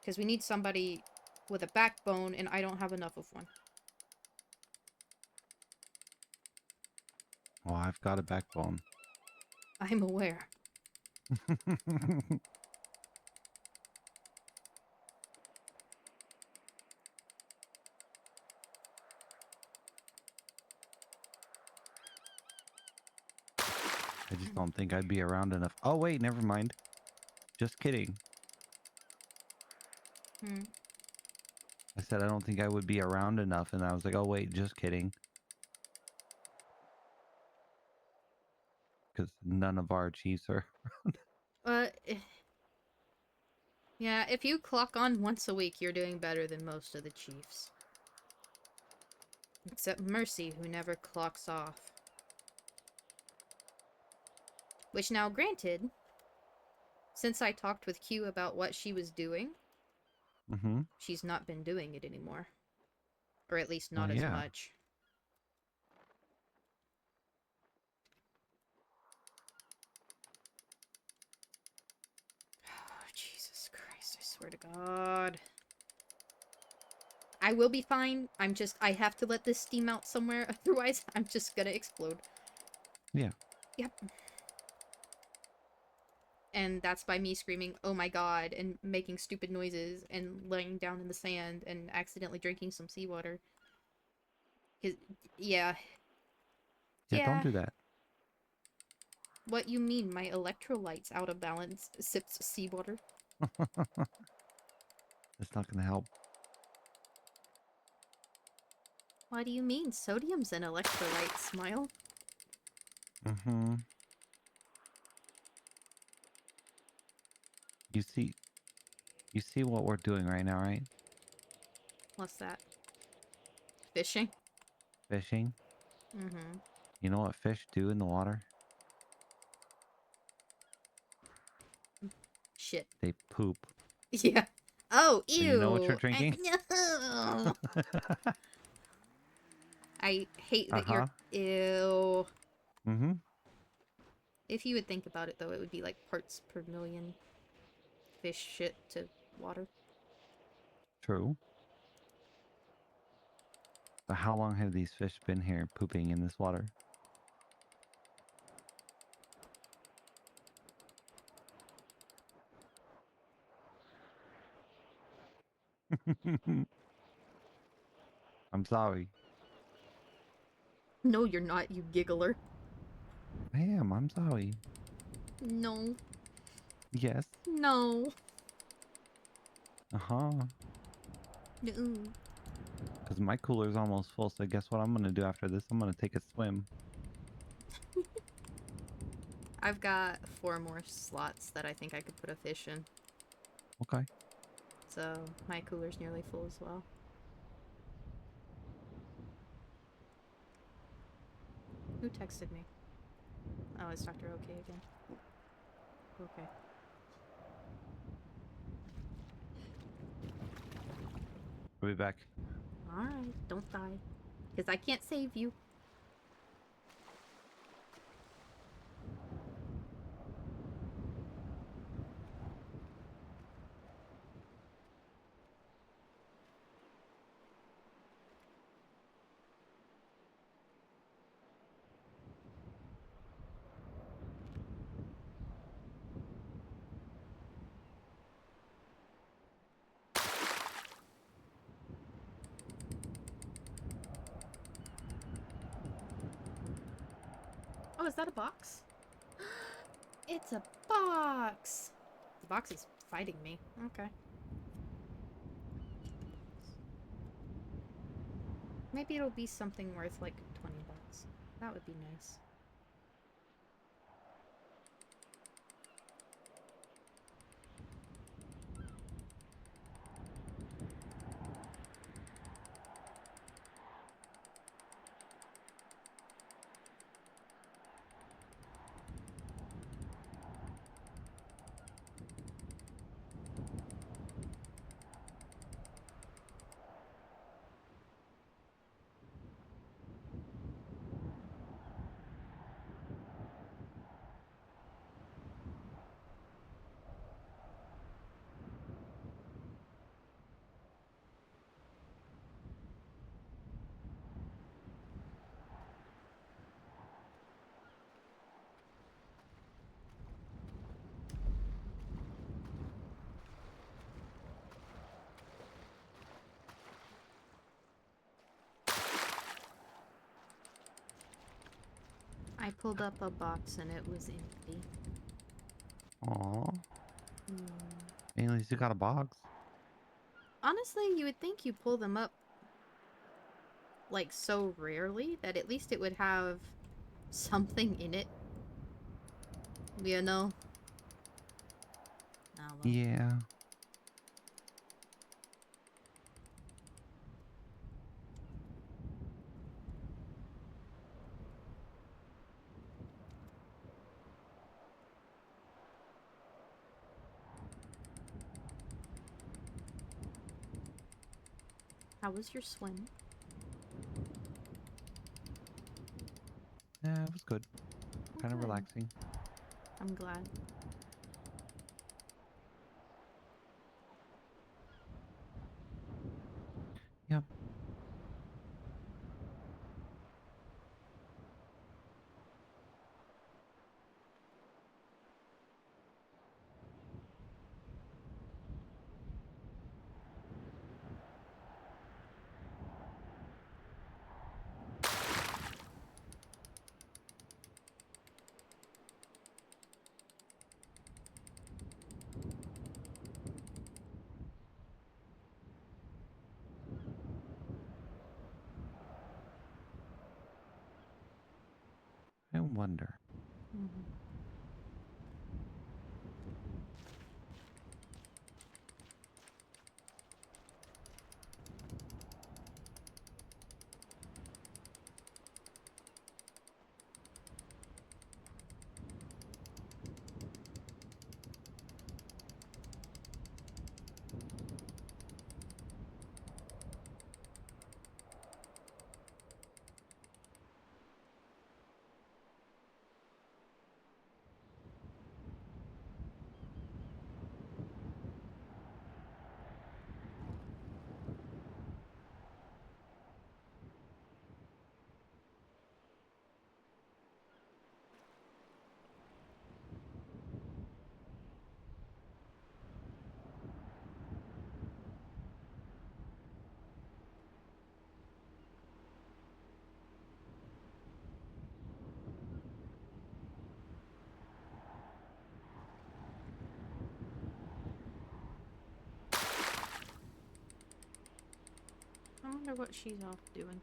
Because we need somebody with a backbone, and I don't have enough of one. Well, I've got a backbone. I'm aware. I just don't think I'd be around enough. Oh, wait, never mind. Just kidding. I said I don't think I would be around enough, and I was like, oh, wait, just kidding. Because none of our chiefs are. Yeah, if you clock on once a week, you're doing better than most of the chiefs. Except Mercy, who never clocks off. Which now, granted, since I talked with Q about what she was doing, Mm-hmm. she's not been doing it anymore. Or at least not as Yeah. much. Oh, Jesus Christ, I swear to God. I will be fine. I have to let this steam out somewhere, otherwise I'm just gonna explode. Yeah. Yep. And that's by me screaming, oh my god, and making stupid noises, and laying down in the sand, and accidentally drinking some seawater. Yeah. Yeah, don't do that. What you mean, my electrolytes out of balance sips seawater? It's not going to help. What do you mean? Sodium's an electrolyte, Smile. Mm-hmm. You see what we're doing right now, right? What's that? Fishing? Fishing. Mm-hmm. You know what fish do in the water? Shit. They poop. Yeah. Oh, ew. And you know what you're drinking? No. I hate that you're... Uh-huh. Ew. Mm-hmm. If you would think about it, though, it would be like parts per million fish shit to water. True. But how long have these fish been here pooping in this water? I'm sorry. No, you're not, you giggler. I am. I'm sorry. No. Yes. No. Uh-huh. No. Because my cooler's almost full, so guess what I'm going to do after this? I'm going to take a swim. I've got 4 more slots that I think I could put a fish in. Okay. So my cooler's nearly full as well. Who texted me? Oh, it's Dr. OK again. Okay. I'll be back. Alright, don't die. Because I can't save you. Oh, is that a box? It's a box! The box is fighting me. Okay. Maybe it'll be something worth like 20 bucks. That would be nice. I pulled up a box and it was empty. Aw. Hmm. At least you got a box. Honestly, you would think you pull them up like so rarely that at least it would have something in it. You know? Oh, well. Yeah. How was your swim? Yeah, it was good. Kind of Good. relaxing. I'm glad. Yep. wonder. Mhm. I wonder what she's off doing.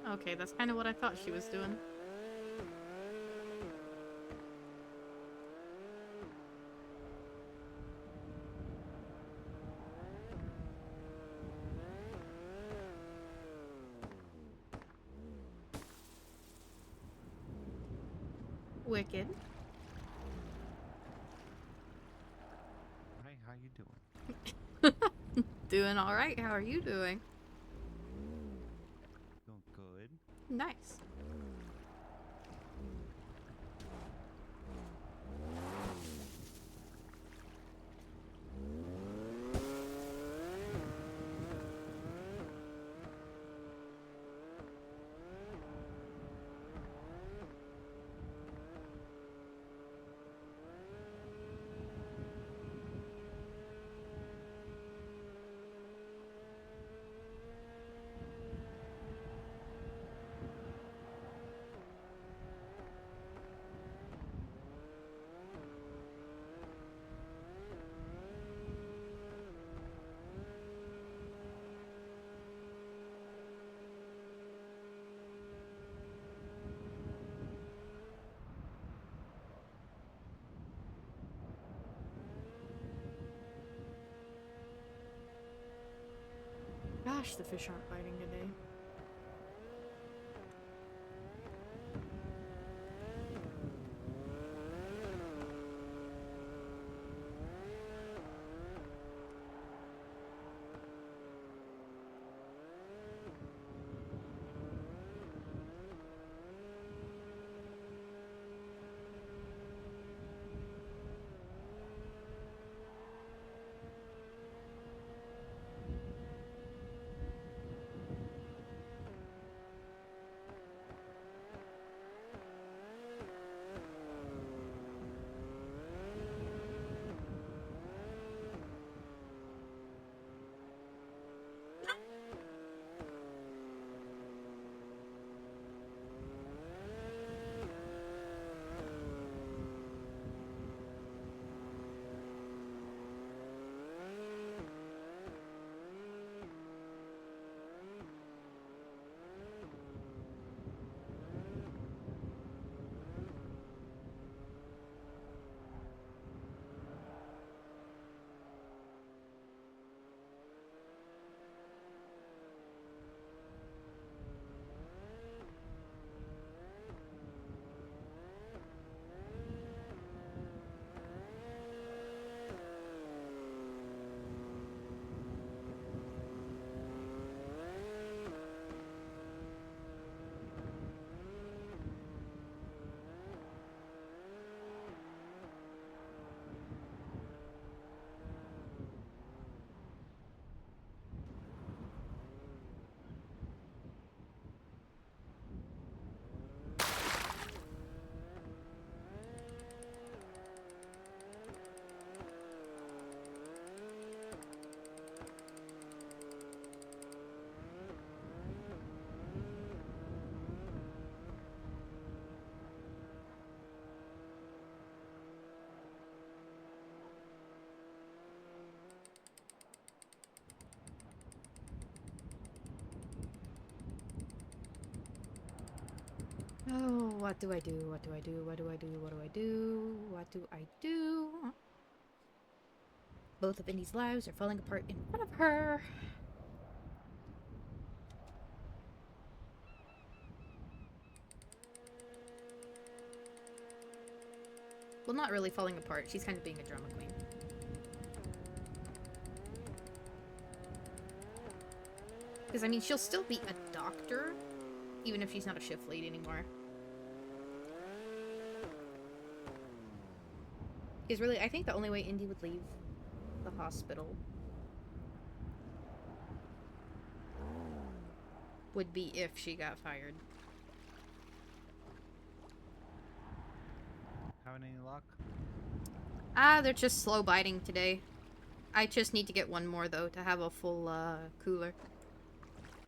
Okay, that's kind of what I thought she was doing. Wicked. Hi, how you doing? Doing alright, how are you doing? Doing good. Nice. Gosh, the fish aren't biting today. Oh, what do I do? What do I do? What do I do? What do I do? What do I do? Both of Indy's lives are falling apart in front of her. Well, not really falling apart. She's kind of being a drama queen. Because, I mean, she'll still be a doctor, even if she's not a shift lead anymore. Because really, I think the only way Indy would leave the hospital would be if she got fired. Having any luck? Ah, they're just slow biting today. I just need to get one more, though, to have a full, cooler.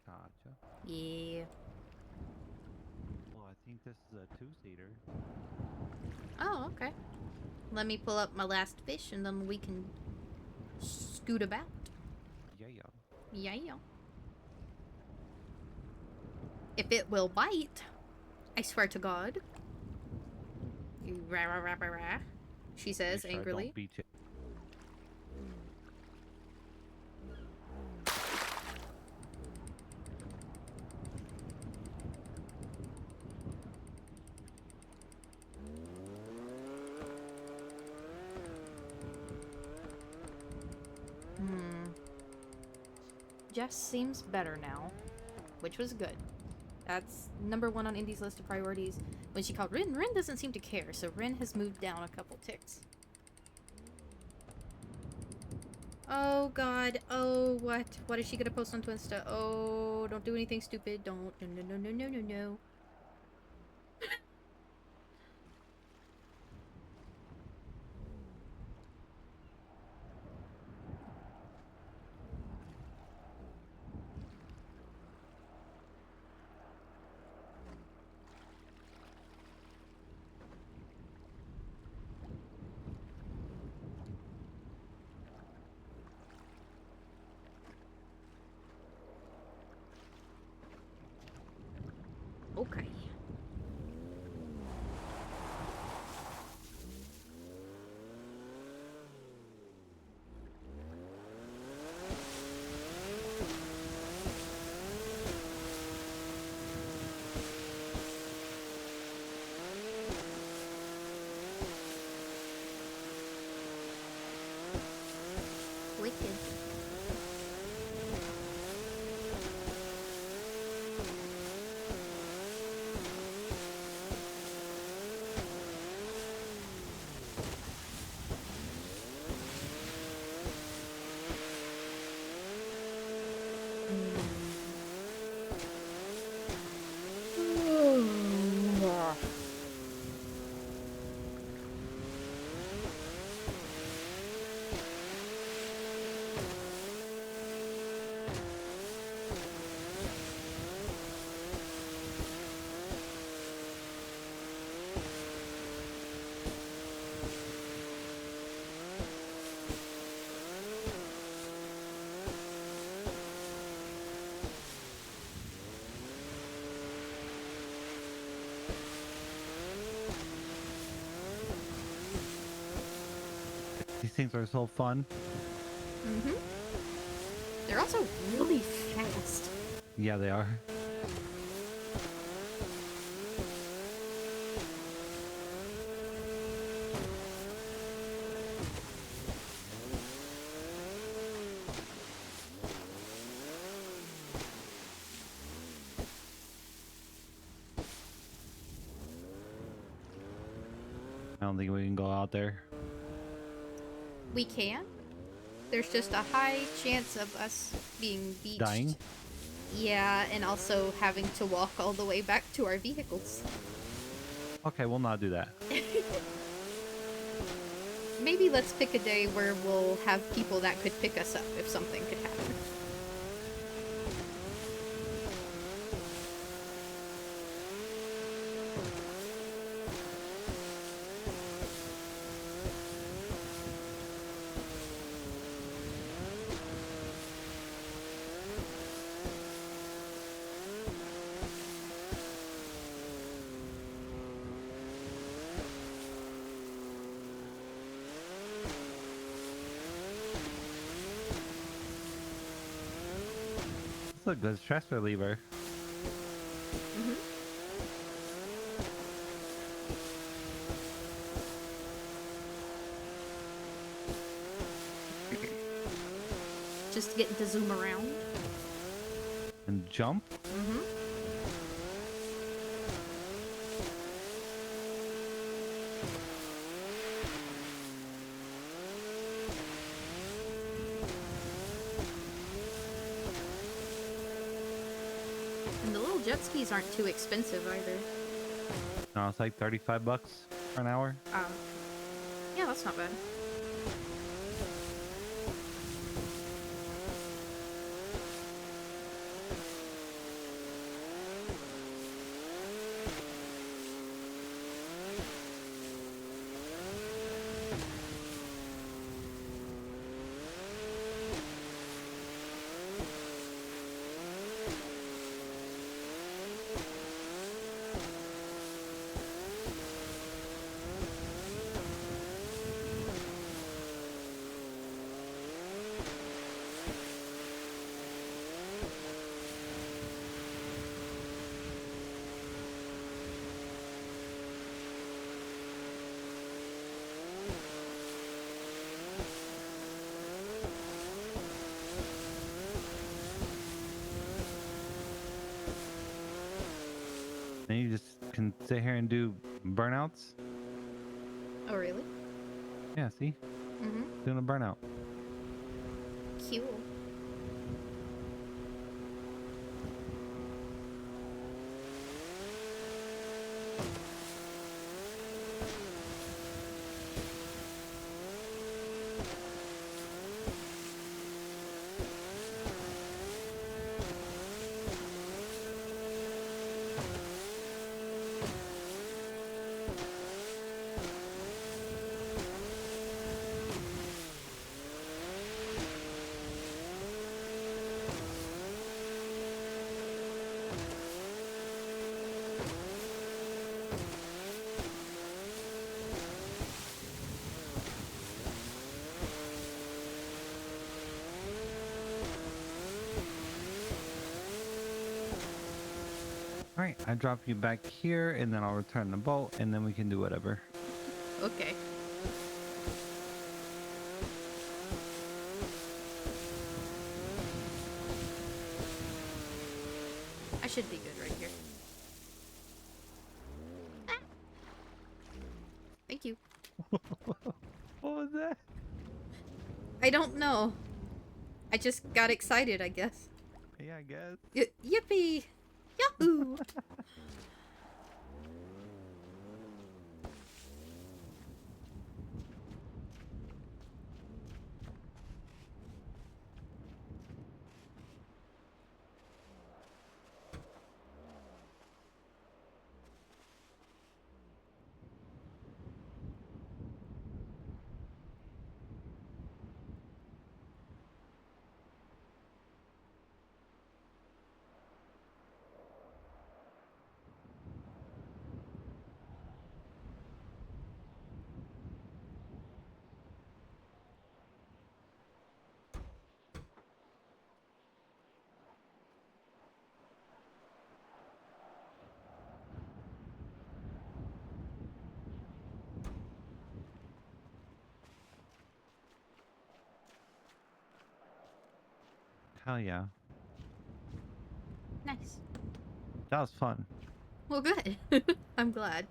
Gotcha. Yeah. Well, I think this is a two-seater. Oh, okay. Let me pull up my last fish, and then we can scoot about. Yeah. Yeah. If it will bite, I swear to God. You rah rah rah rah rah. She says Make sure I angrily. don't beat you. Jess seems better now, which was good. That's number one on Indy's list of priorities. When she called Rin, Rin doesn't seem to care, so Rin has moved down a couple ticks. Oh god, oh what? What is she gonna post on Twinsta? Oh, don't do anything stupid, don't, no. Okay. Wicked. These things are so fun. Mm-hmm. They're also really fast. Yeah, they are. I don't think we can go out there. We can. There's just a high chance of us being beached. Dying? Yeah, and also having to walk all the way back to our vehicles. Okay, we'll not do that. Maybe let's pick a day where we'll have people that could pick us up if something could happen. a good stress reliever. Mm-hmm. Just getting to zoom around. And jump. Mm-hmm. And the little jet skis aren't too expensive either. No, it's like $35 for an hour. Yeah, that's not bad. And you just can sit here and do burnouts. Oh, really? Yeah, see? Mm-hmm. Doing a burnout. Cool. All right, I drop you back here, and then I'll return the boat, and then we can do whatever. Okay. I should be good right here. Ah. Thank you. What was that? I don't know. I just got excited, I guess. Yeah, I guess. Yippee! Yahoo! Hell yeah. Nice. That was fun. Well, good. I'm glad.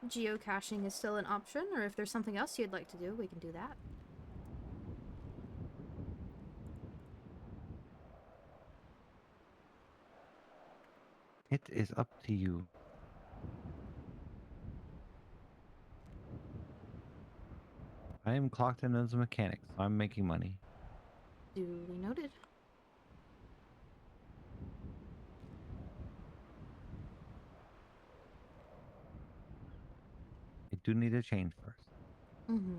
Geocaching is still an option, or if there's something else you'd like to do, we can do that. It is up to you. I am clocked in as a mechanic, so I'm making money. Duly noted. I do need a change first. Mm-hmm.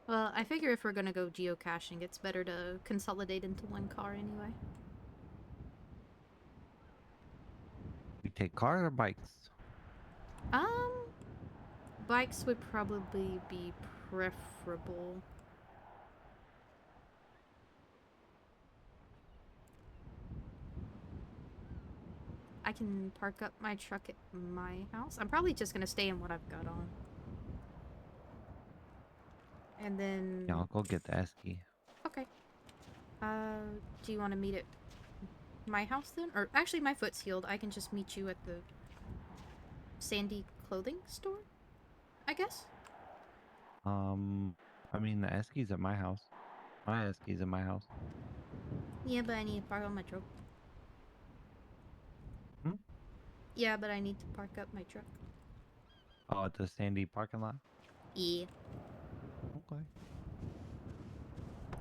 Well, I figure if we're gonna go geocaching, it's better to consolidate into one car anyway. We take cars or bikes? Bikes would probably be preferable. I can park up my truck at my house. I'm probably just gonna stay in what I've got on. And then... Yeah, I'll go get the esky. Okay. Do you want to meet at my house then? Or actually, my foot's healed. I can just meet you at the Sandy clothing store, I guess? I mean, the esky's at my house. My esky's at my house. Yeah, but I need to park on my truck. Hmm? Yeah, but I need to park up my truck. Oh, at the Sandy parking lot? Yeah. Okay.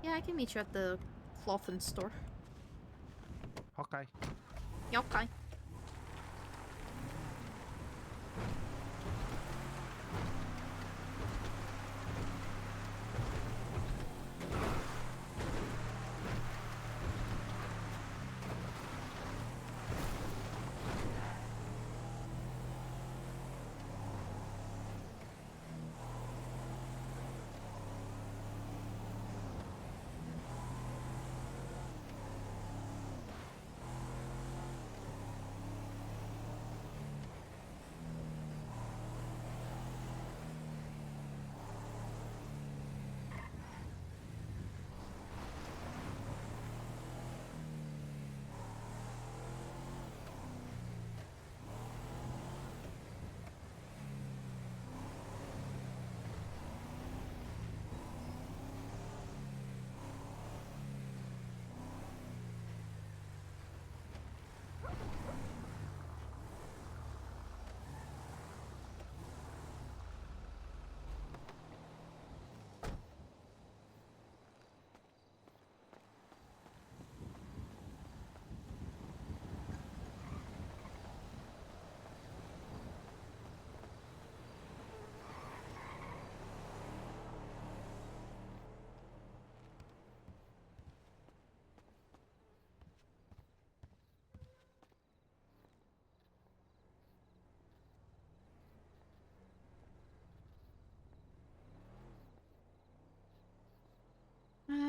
Yeah, I can meet you at the clothing store. Okay. Yeah, okay.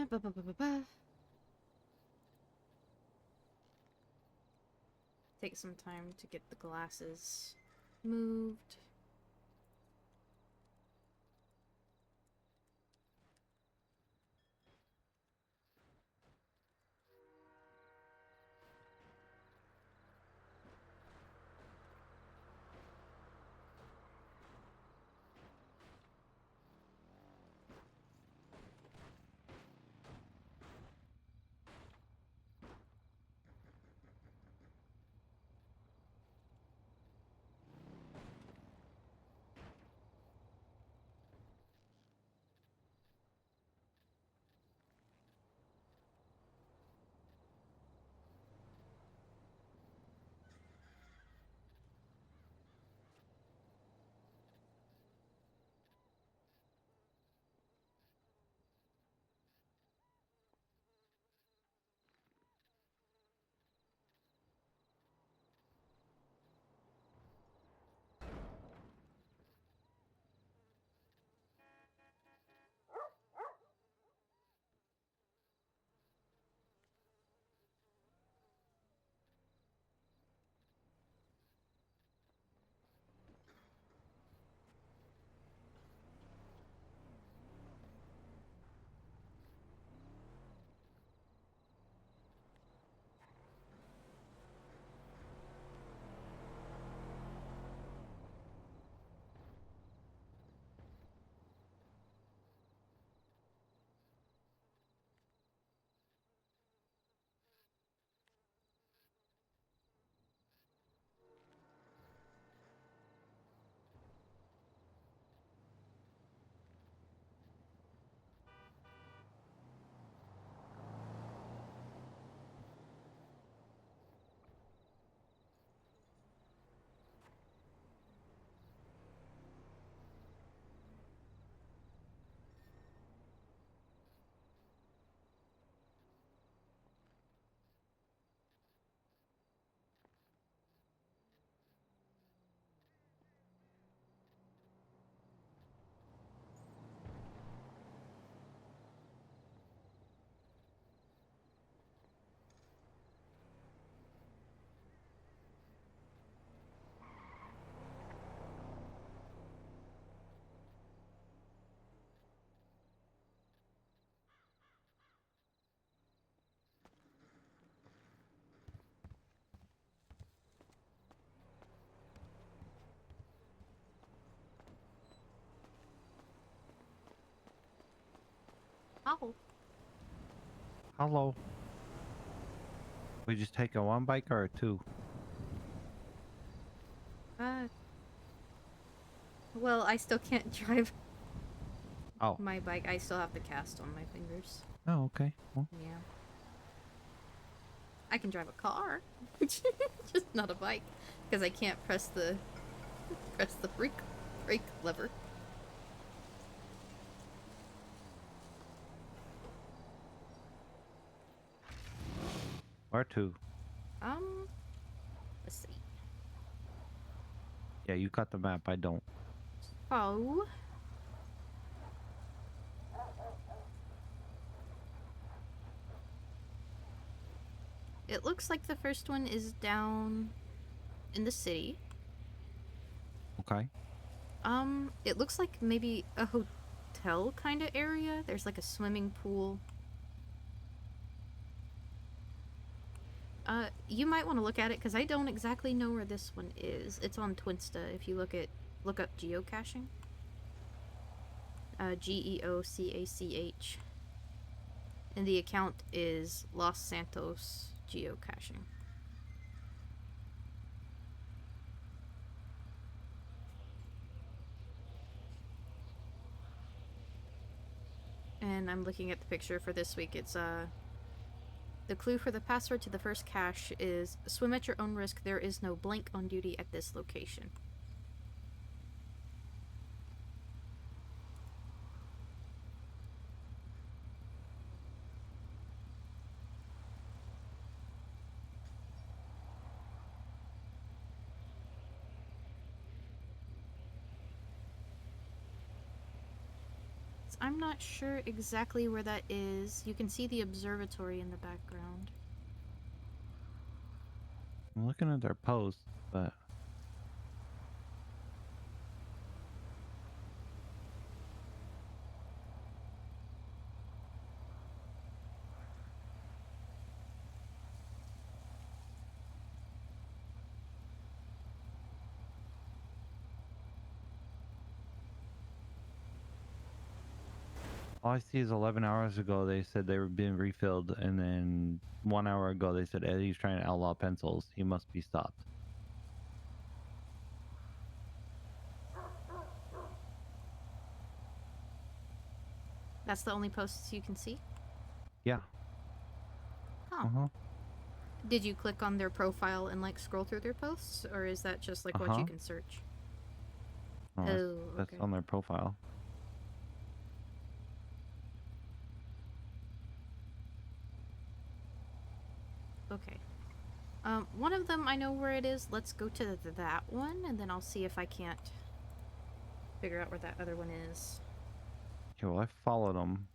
Ba, ba, ba, ba, ba. Take some time to get the glasses moved. Oh. Hello. We just take a one bike or a two? Well, I still can't drive Oh. my bike. I still have the cast on my fingers. Oh, okay. Well, Yeah. I can drive a car, just not a bike, because I can't press the brake lever. or two. Let's see. Yeah, you got the map. I don't. Oh. It looks like the first one is down in the city. Okay. It looks like maybe a hotel kind of area. There's like a swimming pool. You might want to look at it because I don't exactly know where this one is. It's on Twinsta. If you look up geocaching. GEOCACH. And the account is Los Santos Geocaching. And I'm looking at the picture for this week. It's the clue for the password to the first cache is swim at your own risk. There is no blank on duty at this location. I'm not sure exactly where that is. You can see the observatory in the background. I'm looking at their posts, but all I see is 11 hours ago they said they were being refilled, and then 1 hour ago they said Eddie's trying to outlaw pencils. He must be stopped. That's the only posts you can see? Yeah. Huh. Uh-huh. Did you click on their profile and like scroll through their posts, or is that just like what you can search? Oh, that's Okay. on their profile. Okay. One of them I know where it is. Let's go to that one, and then I'll see if I can't figure out where that other one is. Okay, well, I followed them.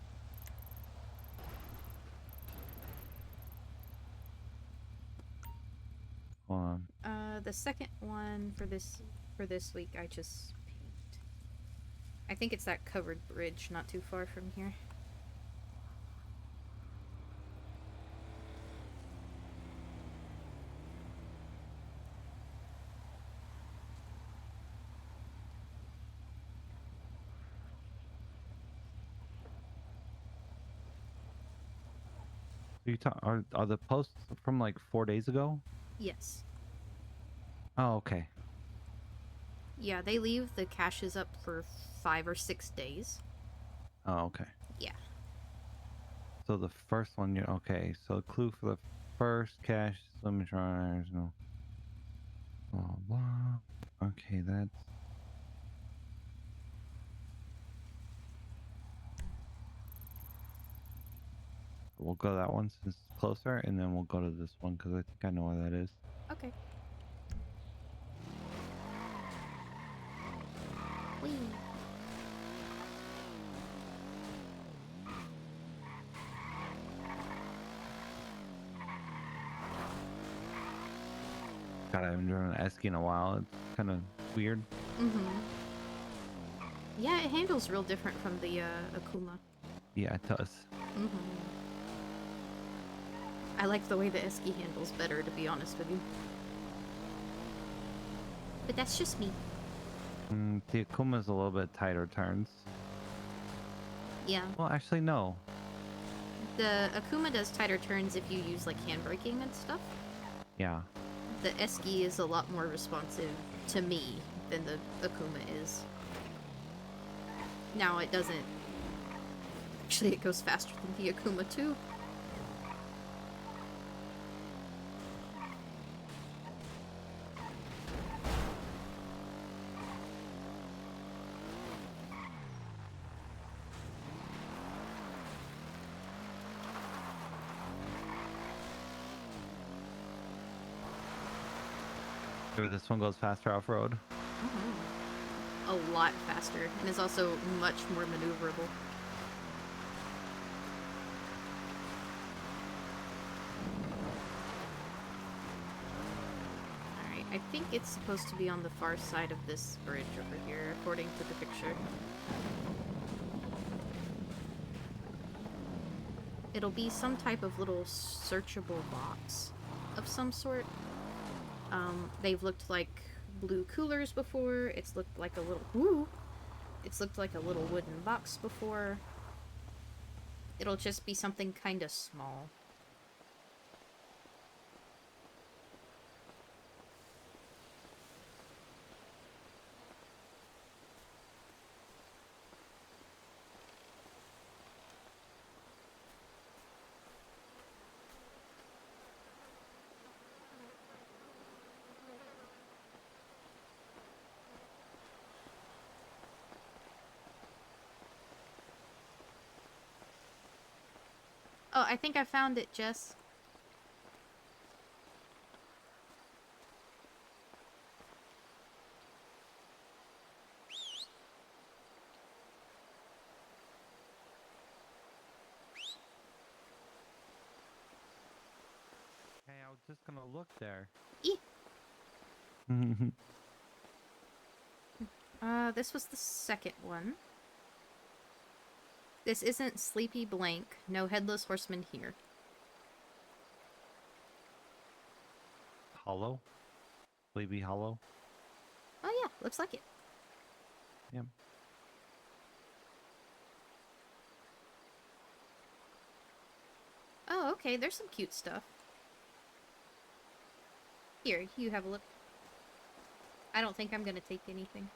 Hold on. The second one for this week I just pinged. I think it's that covered bridge not too far from here. Are the posts from like 4 days ago? Yes. Oh, okay. Yeah, they leave the caches up for 5 or 6 days. Oh, okay. Yeah. So the first one, you're okay. So clue for the first cache, swimming tryers, no. Blah blah. Okay, that's. We'll go to that one since it's closer, and then we'll go to this one because I think I know where that is. Okay. Whee. God, I haven't driven an Esky in a while. It's kind of weird. Yeah, it handles real different from the Akuma. Yeah, it does. I like the way the Esky handles better, to be honest with you. But that's just me. The Akuma's a little bit tighter turns. Yeah. Well, actually, no. The Akuma does tighter turns if you use like handbraking and stuff. Yeah. The Eski is a lot more responsive to me than the Akuma is. Now it doesn't. Actually, it goes faster than the Akuma too. Sure, this one goes faster off road. A lot faster, and is also much more maneuverable. Alright, I think it's supposed to be on the far side of this bridge over here, according to the picture. It'll be some type of little searchable box of some sort. They've looked like blue coolers before. It's looked like a little... Woo! It's looked like a little wooden box before. It'll just be something kind of small. Oh, I think I found it, Jess. Hey, I was just gonna look there. Eek. This was the second one. This isn't Sleepy Blank. No Headless Horseman here. Hollow? Sleepy Hollow? Oh yeah, looks like it. Yep. Oh, okay, there's some cute stuff. Here, you have a look. I don't think I'm gonna take anything.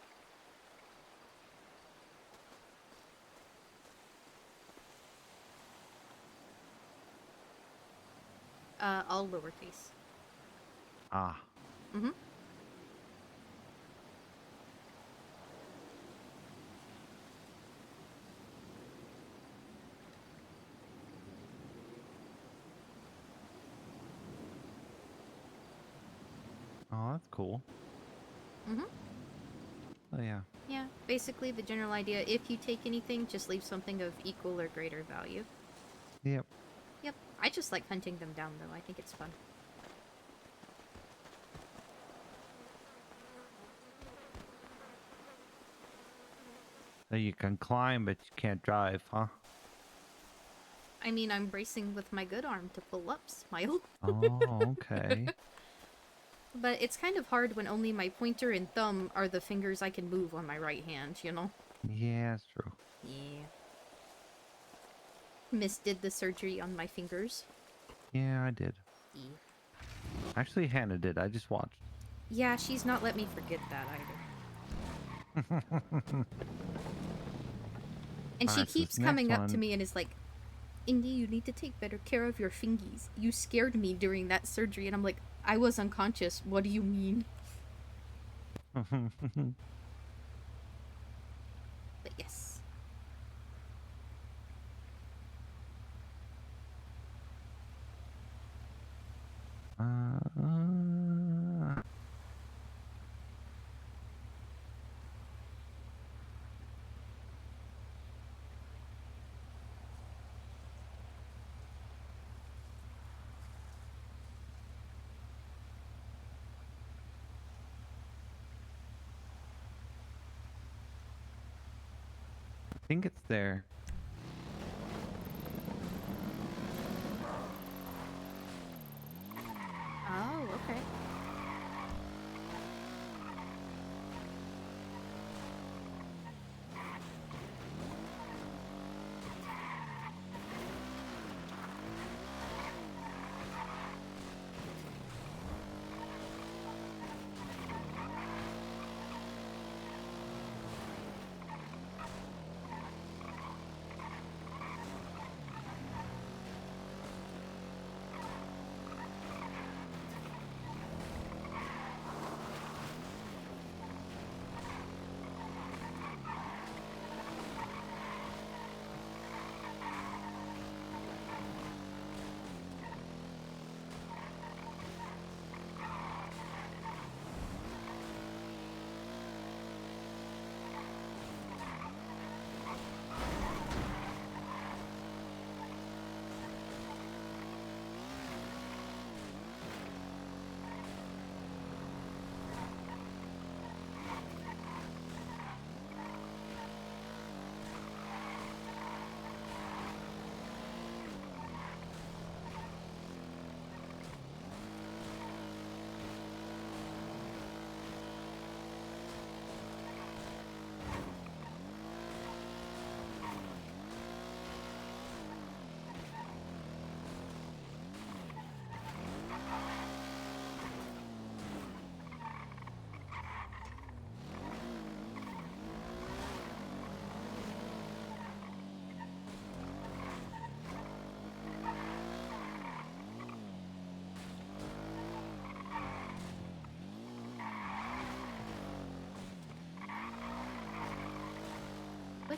All lowercase. Ah. Mm-hmm. Oh, that's cool. Mm-hmm. Oh, yeah. Yeah, basically the general idea, if you take anything, just leave something of equal or greater value. Yep. Yep, I just like hunting them down though, I think it's fun. So you can climb, but you can't drive, huh? I mean, I'm bracing with my good arm to pull up, smile. Oh, okay. But it's kind of hard when only my pointer and thumb are the fingers I can move on my right hand, you know? Yeah, that's true. Yeah. Miss did the surgery on my fingers. Yeah, I did. Yeah. Actually, Hannah did. I just watched. Yeah, she's not let me forget that either. And she Alright, so keeps this next coming up to one- me and is like, Indy, you need to take better care of your fingies. You scared me during that surgery. And I'm like, I was unconscious. What do you mean? But yes. I think it's there. Oh, okay.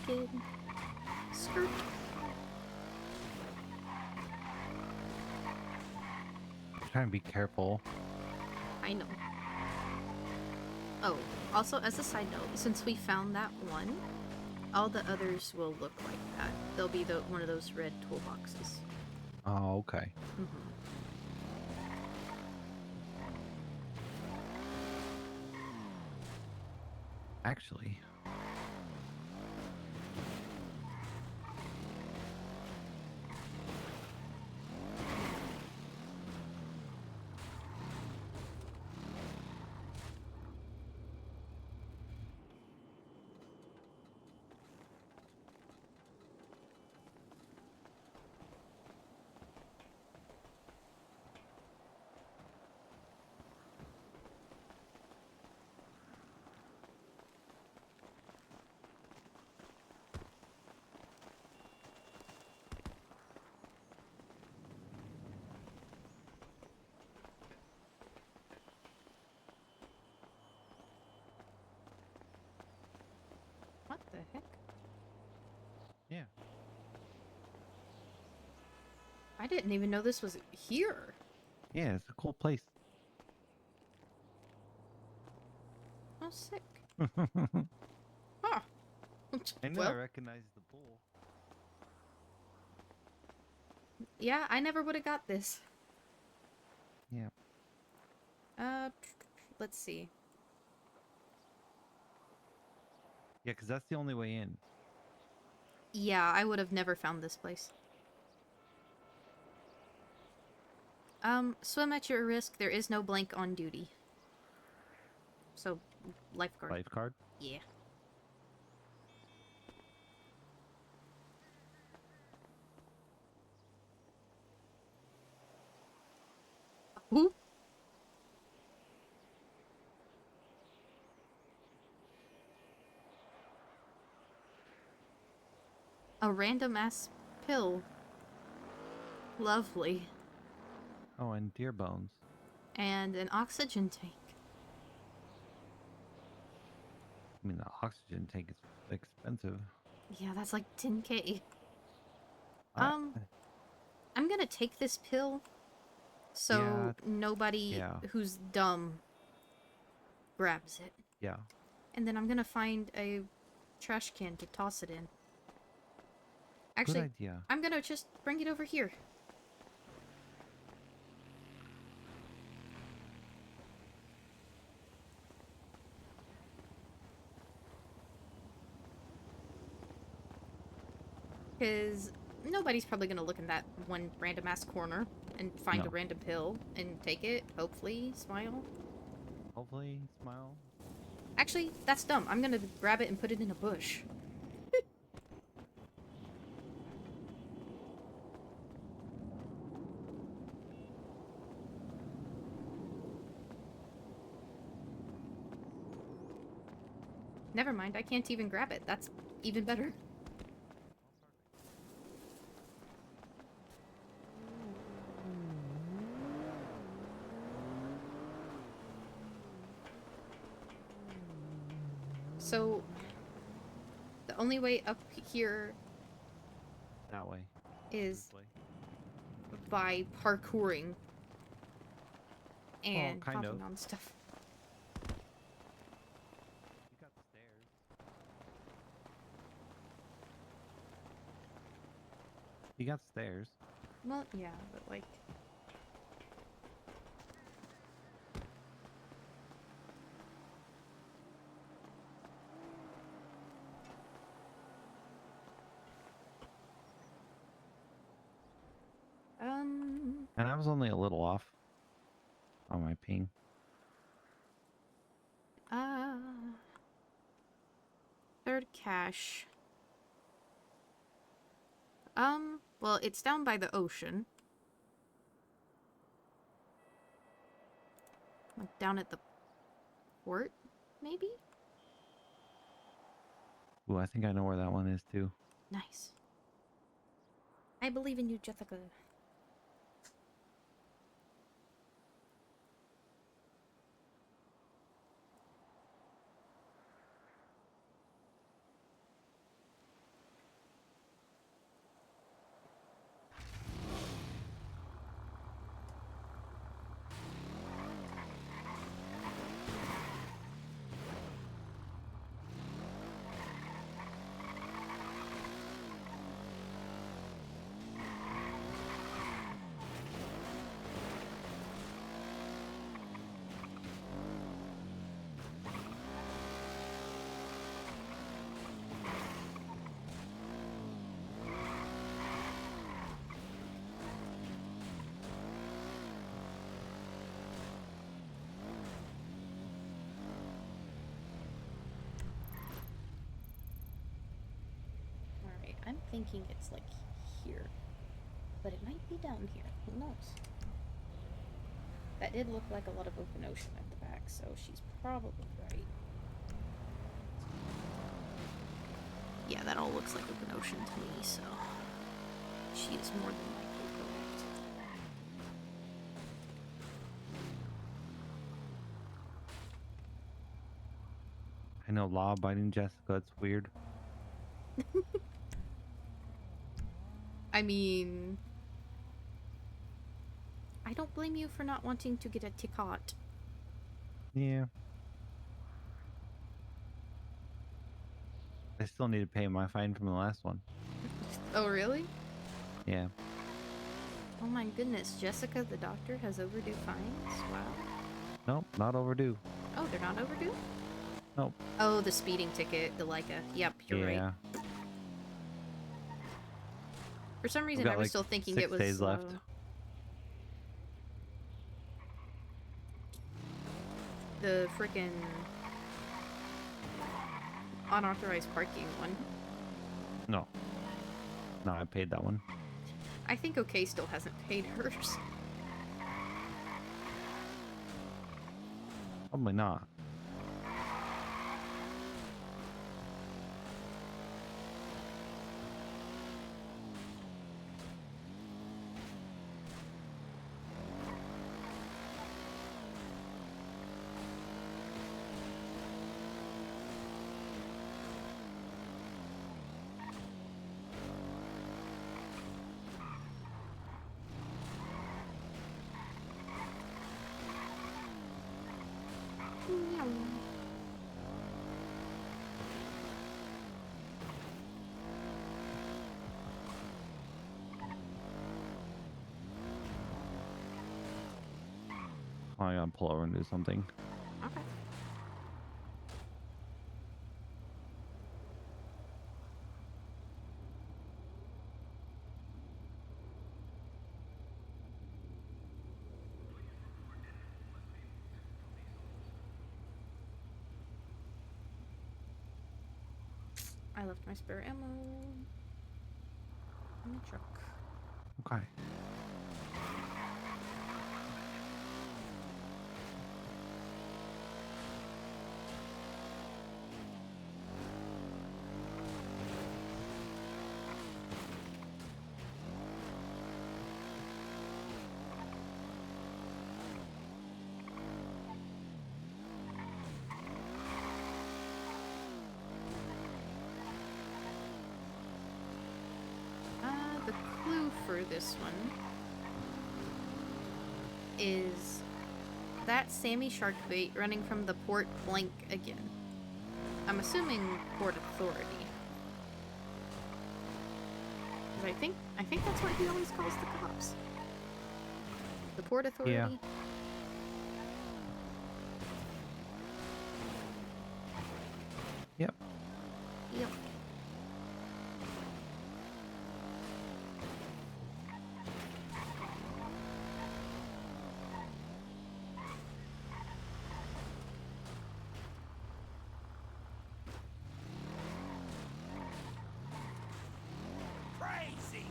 wicked. Skirt. Trying to be careful. I know. Oh, also, as a side note, since we found that one, all the others will look like that. They'll be one of those red toolboxes. Oh, okay. Actually, What the heck? yeah. I didn't even know this was here. Yeah, it's a cool place. Oh, sick. I Huh. know I Well, recognize the pool. yeah, I never would have got this. Yeah. Let's see. Yeah, because that's the only way in. Yeah, I would have never found this place. Swim at your risk. There is no blank on duty. So, lifeguard. Lifeguard? Yeah. Who? A random ass pill. Lovely. Oh, and deer bones. And an oxygen tank. I mean, the oxygen tank is expensive. Yeah, that's like 10K. I- I'm gonna take this pill so Yeah, nobody yeah. who's dumb grabs it. Yeah. And then I'm gonna find a trash can to toss it in. Actually, Good idea. I'm gonna just bring it over here. Because nobody's probably gonna look in that one random ass corner and find a No. random pill and take it. Hopefully, smile. Hopefully, smile. Actually, that's dumb. I'm gonna grab it and put it in a bush. Never mind, I can't even grab it. That's even better. So, the only way up here That way. is This way. by parkouring and kind hopping of. on stuff. You got stairs. You got stairs. Well, yeah, but like... And I was only a little off on my ping. uh... Third cache. Well, it's down by the ocean. Like, down at the port, maybe? Ooh, I think I know where that one is too. Nice. I believe in you, Jessica. thinking it's like here. But it might be down here. Who knows? That did look like a lot of open ocean at the back, so she's probably right. Yeah, that all looks like open ocean to me, so she is more than likely correct. I know law-abiding Jessica. It's weird. I mean, I don't blame you for not wanting to get a ticket. Yeah. I still need to pay my fine from the last one. Oh, really? Yeah. Oh my goodness, Jessica the doctor has overdue fines? Wow. Nope, not overdue. Oh, they're not overdue? Nope. Oh, the speeding ticket, the Leica. Yep, you're right. Yeah. For some reason, got I was like still thinking 6 it was days left. The frickin' unauthorized parking one. No. No, I paid that one. I think OK still hasn't paid hers. Probably not. Oh, I gotta pull over and do something. Okay. I left my spare ammo in the truck. Okay. The clue for this one is that Sammy shark bait running from the port blank again. I'm assuming Port Authority. 'Cause I think that's what he always calls the cops. The Port Authority. Yeah. Yep. Yep. Crazy!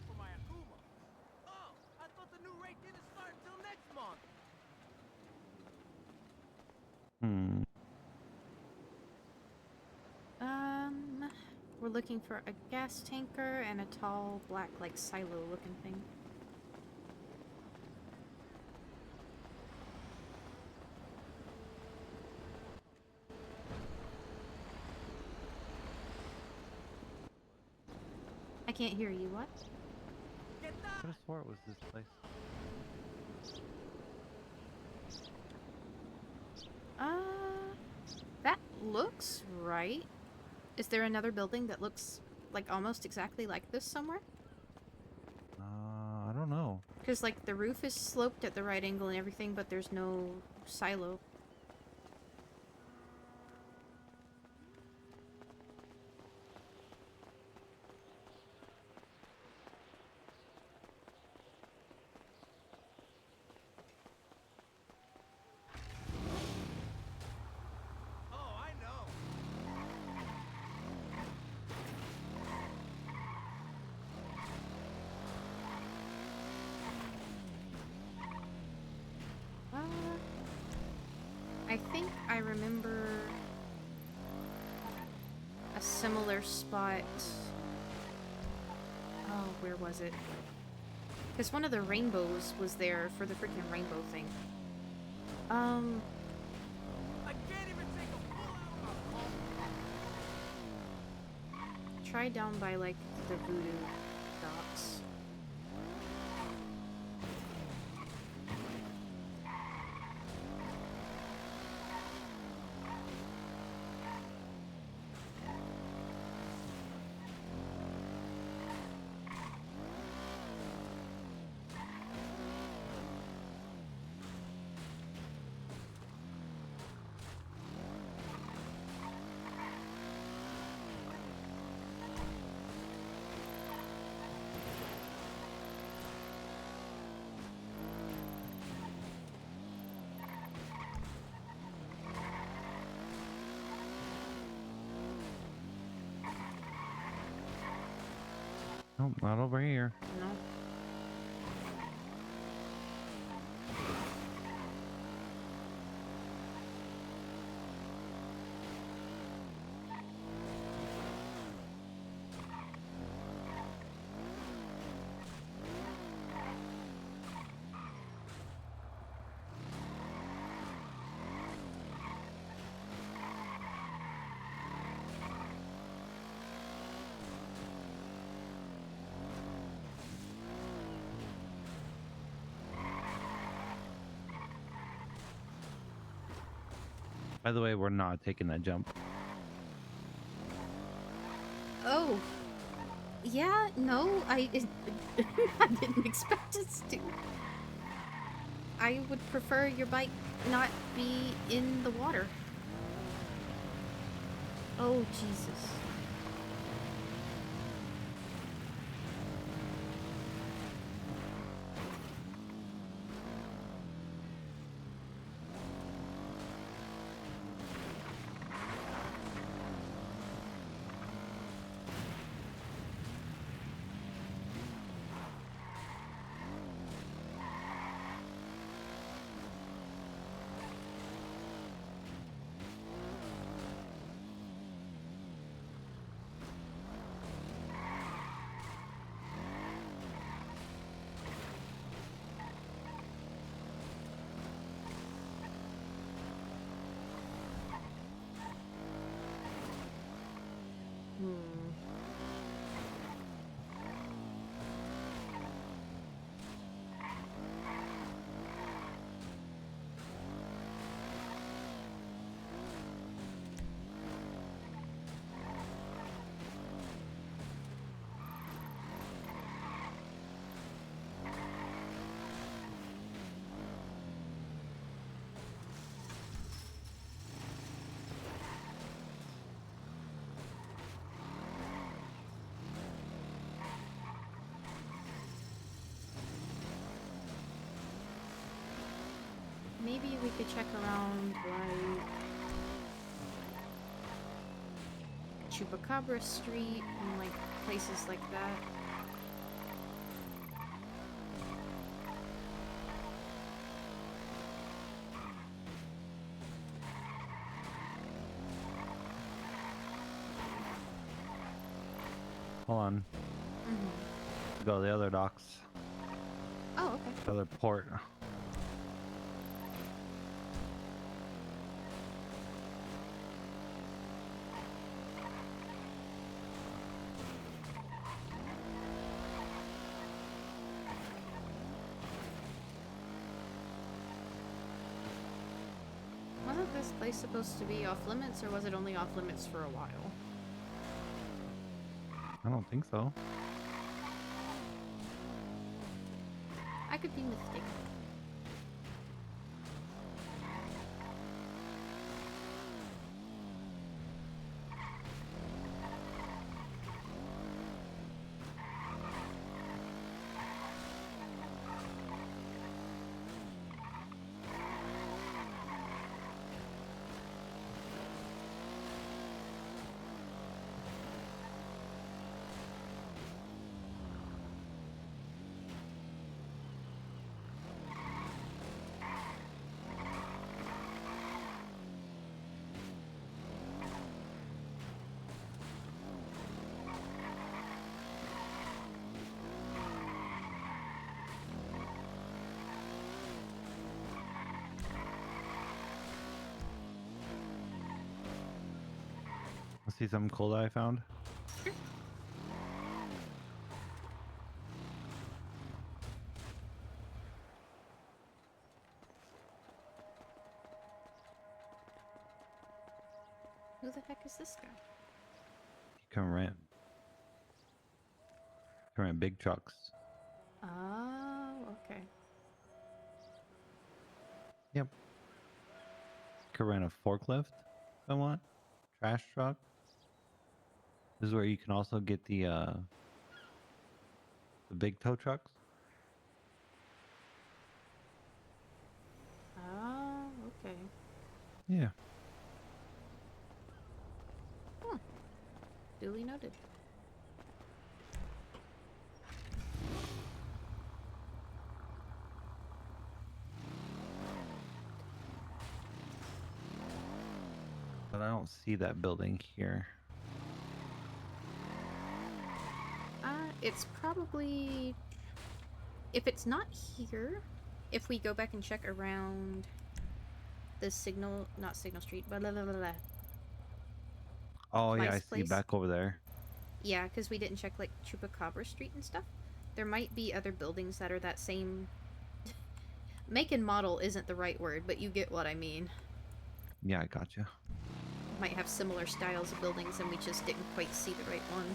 For my Akuma. Oh, I thought the new rate didn't start until next month. We're looking for a gas tanker and a tall, black, like silo-looking thing. I can't hear you. What? Get I that! could have swore it was this place. That looks right. Is there another building that looks like almost exactly like this somewhere? I don't know. Because like the roof is sloped at the right angle and everything, but there's no silo. Oh, a similar spot. Oh, where was it? Because one of the rainbows was there for the freaking rainbow thing. I can't even take a pull out. Try down by, like, the voodoo docks. Nope, not over here. No. By the way, we're not taking that jump. Oh. Yeah, no, I didn't expect us to. I would prefer your bike not be in the water. Oh, Jesus. Hmm. Maybe we could check around, like, Chupacabra Street and, like, places like that. Hold on. Mm-hmm. Go to the other docks. Oh, okay. The other port. Wasn't this place supposed to be off limits, or was it only off limits for a while? I don't think so. I could be mistaken. see something cool that I found? Who the heck is this guy? You can rent big trucks. Oh, okay. Yep. You can rent a forklift if I want. Trash truck. This is where you can also get the big tow trucks. Oh, okay. Yeah. Duly noted. But I don't see that building here. It's probably... If it's not here, if we go back and check around the signal... Not Signal Street, blah, blah, blah, blah, blah. Oh yeah, I Price see Place? back over there. Yeah, because we didn't check, like, Chupacabra Street and stuff. There might be other buildings that are that same... Make and model isn't the right word, but you get what I mean. Yeah, I gotcha. Might have similar styles of buildings and we just didn't quite see the right one.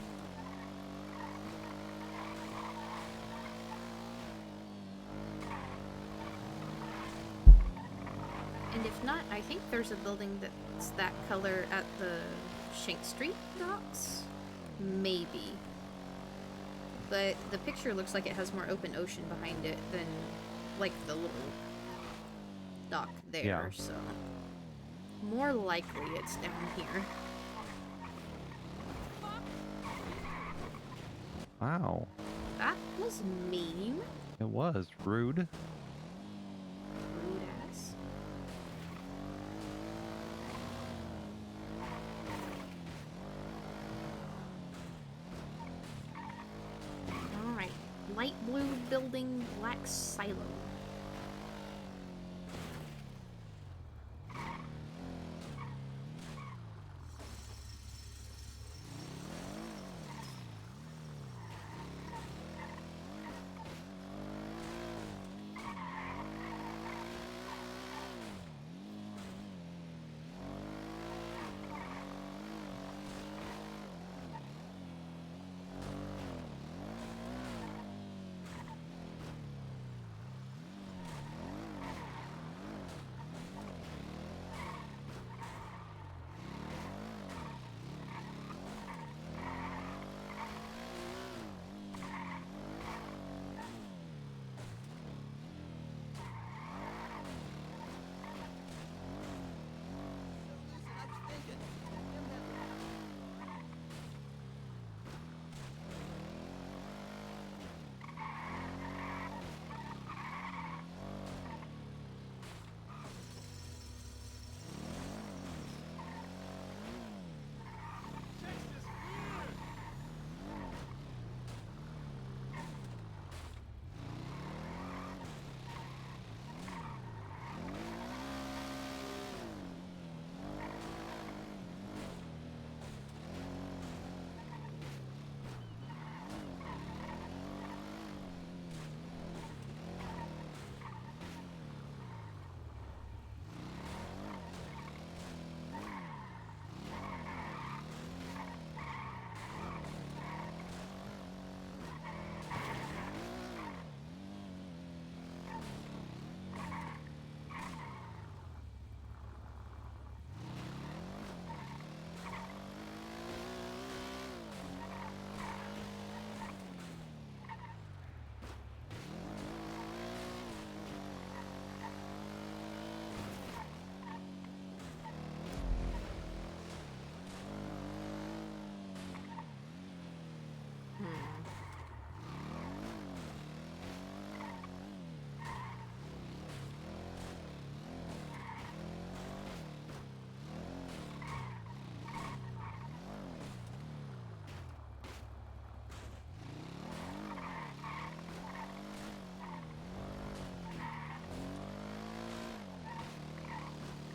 And if not, I think there's a building that's that color at the Shank Street docks? Maybe. But the picture looks like it has more open ocean behind it than, like, the little dock there, Yeah. so... More likely it's down here. Wow. That was mean. It was rude. Rude ass. Alright. Light blue building, black silo. Listen, I was thinking. Them had Texas weird.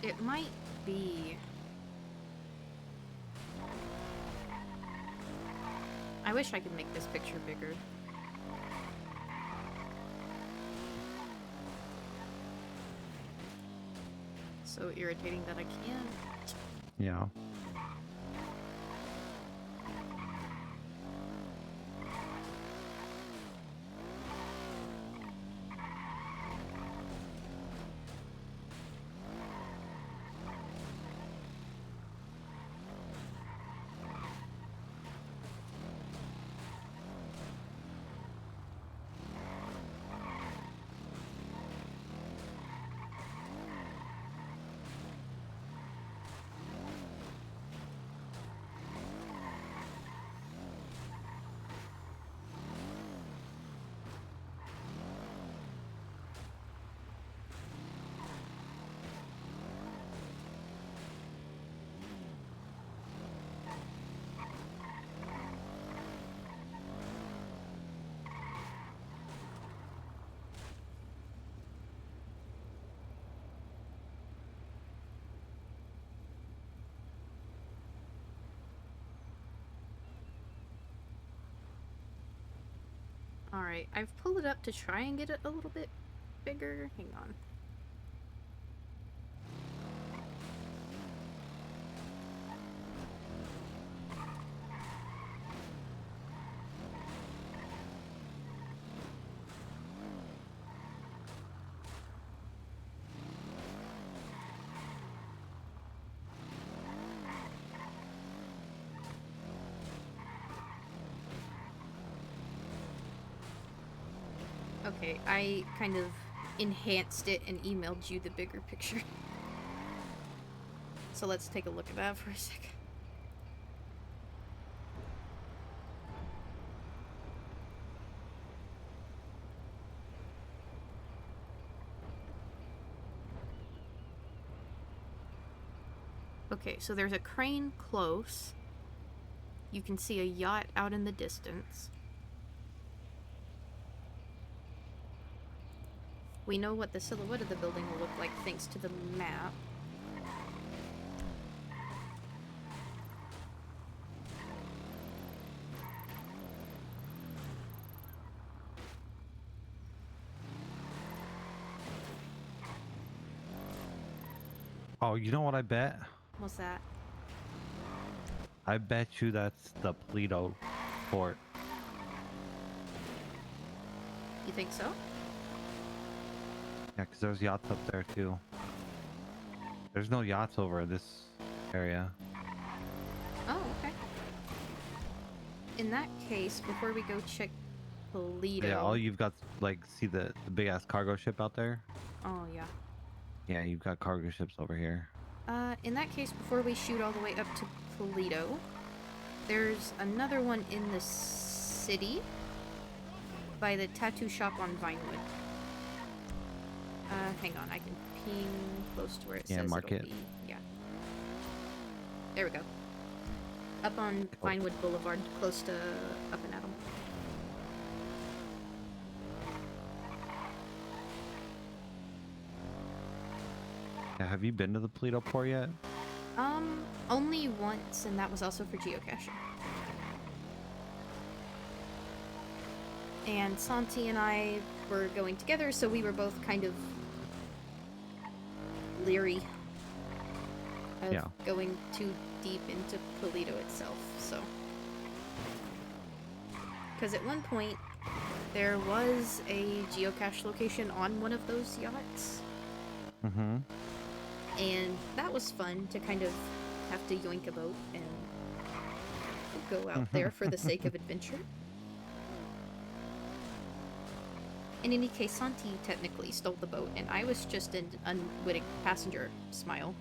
It might be... I wish I could make this picture bigger. So irritating that I can't. Yeah. Alright, I've pulled it up to try and get it a little bit bigger. Hang on. Okay, I kind of enhanced it and emailed you the bigger picture. So let's take a look at that for a second. Okay, so there's a crane close. You can see a yacht out in the distance. We know what the silhouette of the building will look like thanks to the map. Oh, you know what I bet? What's that? I bet you that's the Pluto port. You think so? Yeah, because there's yachts up there too. There's no yachts over this area. Oh, okay. In that case, before we go check Toledo... Yeah, all you've got, like, see the big ass cargo ship out there? Oh, yeah. Yeah, you've got cargo ships over here. In that case, before we shoot all the way up to Toledo, there's another one in the city by the tattoo shop on Vinewood. Hang on, I can ping close to where it says mark it'll it. be. Yeah. There we go. Up on Vinewood Boulevard, close to Up and Adam. Yeah, have you been to the Pluto port yet? Only once, and that was also for geocaching. And Santi and I were going together, so we were both kind of leery of going too deep into Toledo itself, so. Because at one point, there was a geocache location on one of those yachts. Mm-hmm. And that was fun to kind of have to yoink a boat and go out there for the sake of adventure. In any case, Santi technically stole the boat, and I was just an unwitting passenger. Smile.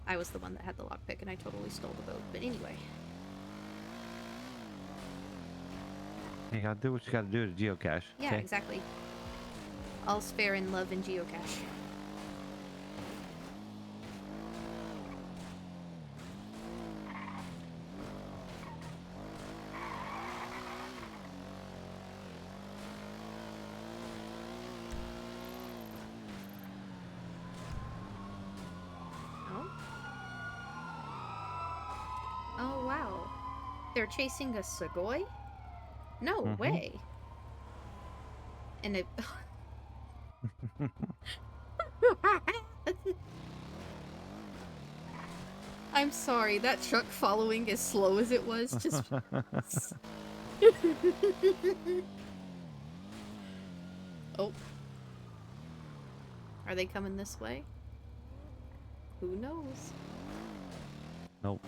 I was the one that had the lockpick, and I totally stole the boat. But anyway. You gotta do what you gotta do to geocache. Yeah, okay? exactly. All's fair in love and geocache. Oh, wow. They're chasing a Segoy? No Mhm. way. And it. I'm sorry, that truck following as slow as it was just. Oh. Are they coming this way? Who knows? Nope.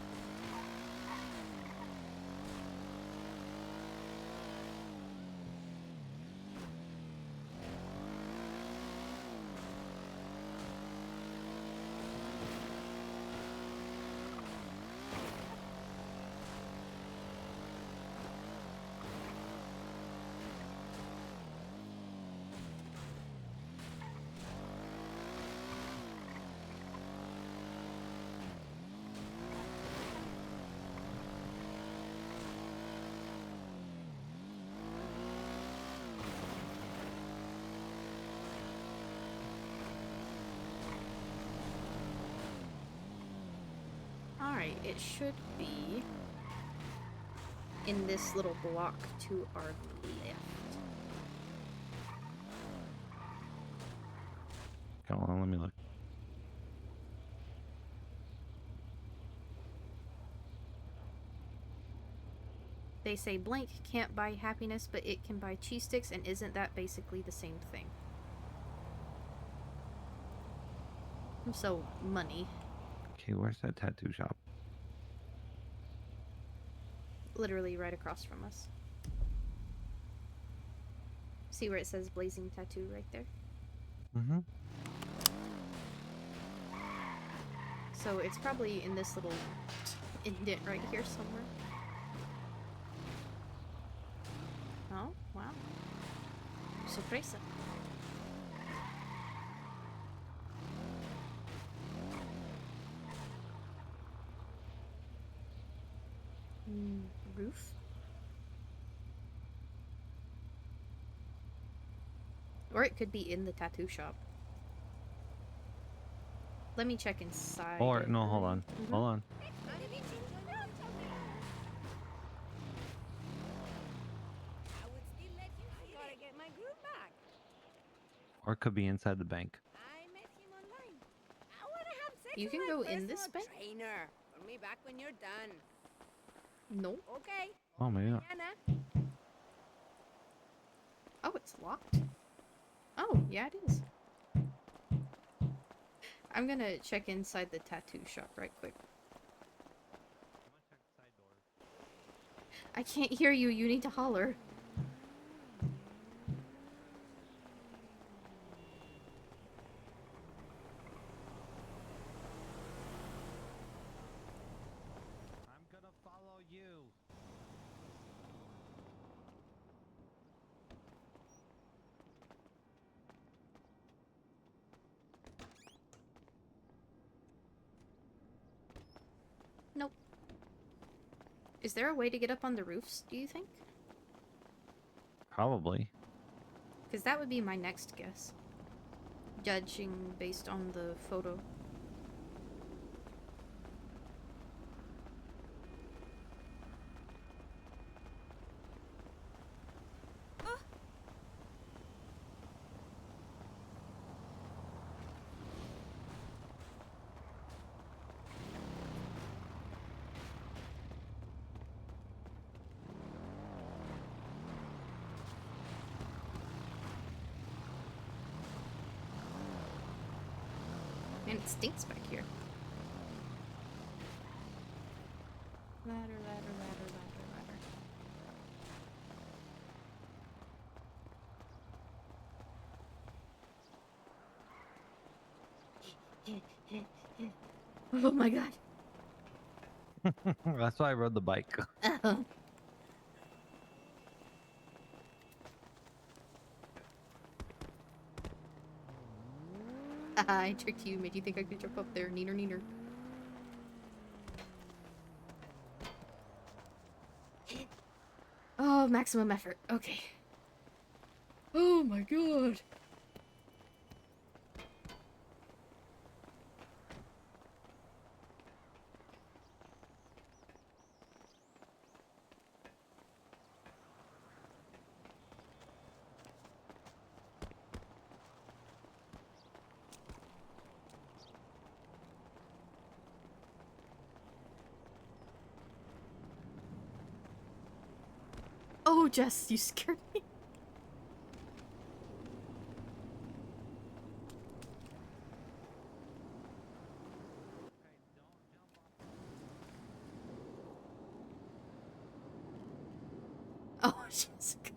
Alright, it should be in this little block to our left. Come on, let me look. They say blank can't buy happiness, but it can buy cheese sticks, and isn't that basically the same thing? So, money. Okay, where's that tattoo shop? Literally right across from us. See where it says Blazing Tattoo right there? Mm-hmm. So it's probably in this little indent right here somewhere. Oh, wow. Sorpresa. Roof? Or it could be in the tattoo shop. Let me check inside. Or, it. no, hold on. Mhm. Hold on. I would still let you see gotta get my groove back. Or it could be inside the bank. I met him online. I wanna have sex You with can my go in this personal bank? trainer. Call me back when you're done. No. Okay. Oh, maybe not. Mañana. Oh, it's locked. Oh, yeah, it is. I'm gonna check inside the tattoo shop right quick. I can't hear you. You need to holler. I'm gonna follow you. Nope. Is there a way to get up on the roofs, do you think? Probably. Because that would be my next guess. Judging based on the photo. Man, it stinks back here. Ladder, ladder, ladder, ladder, ladder. Oh my god. That's why I rode the bike. I tricked you, made you think I could jump up there. Neener, neener. Oh, maximum effort. Okay. Oh my god. No, Jess, you scared me. Oh, Jessica.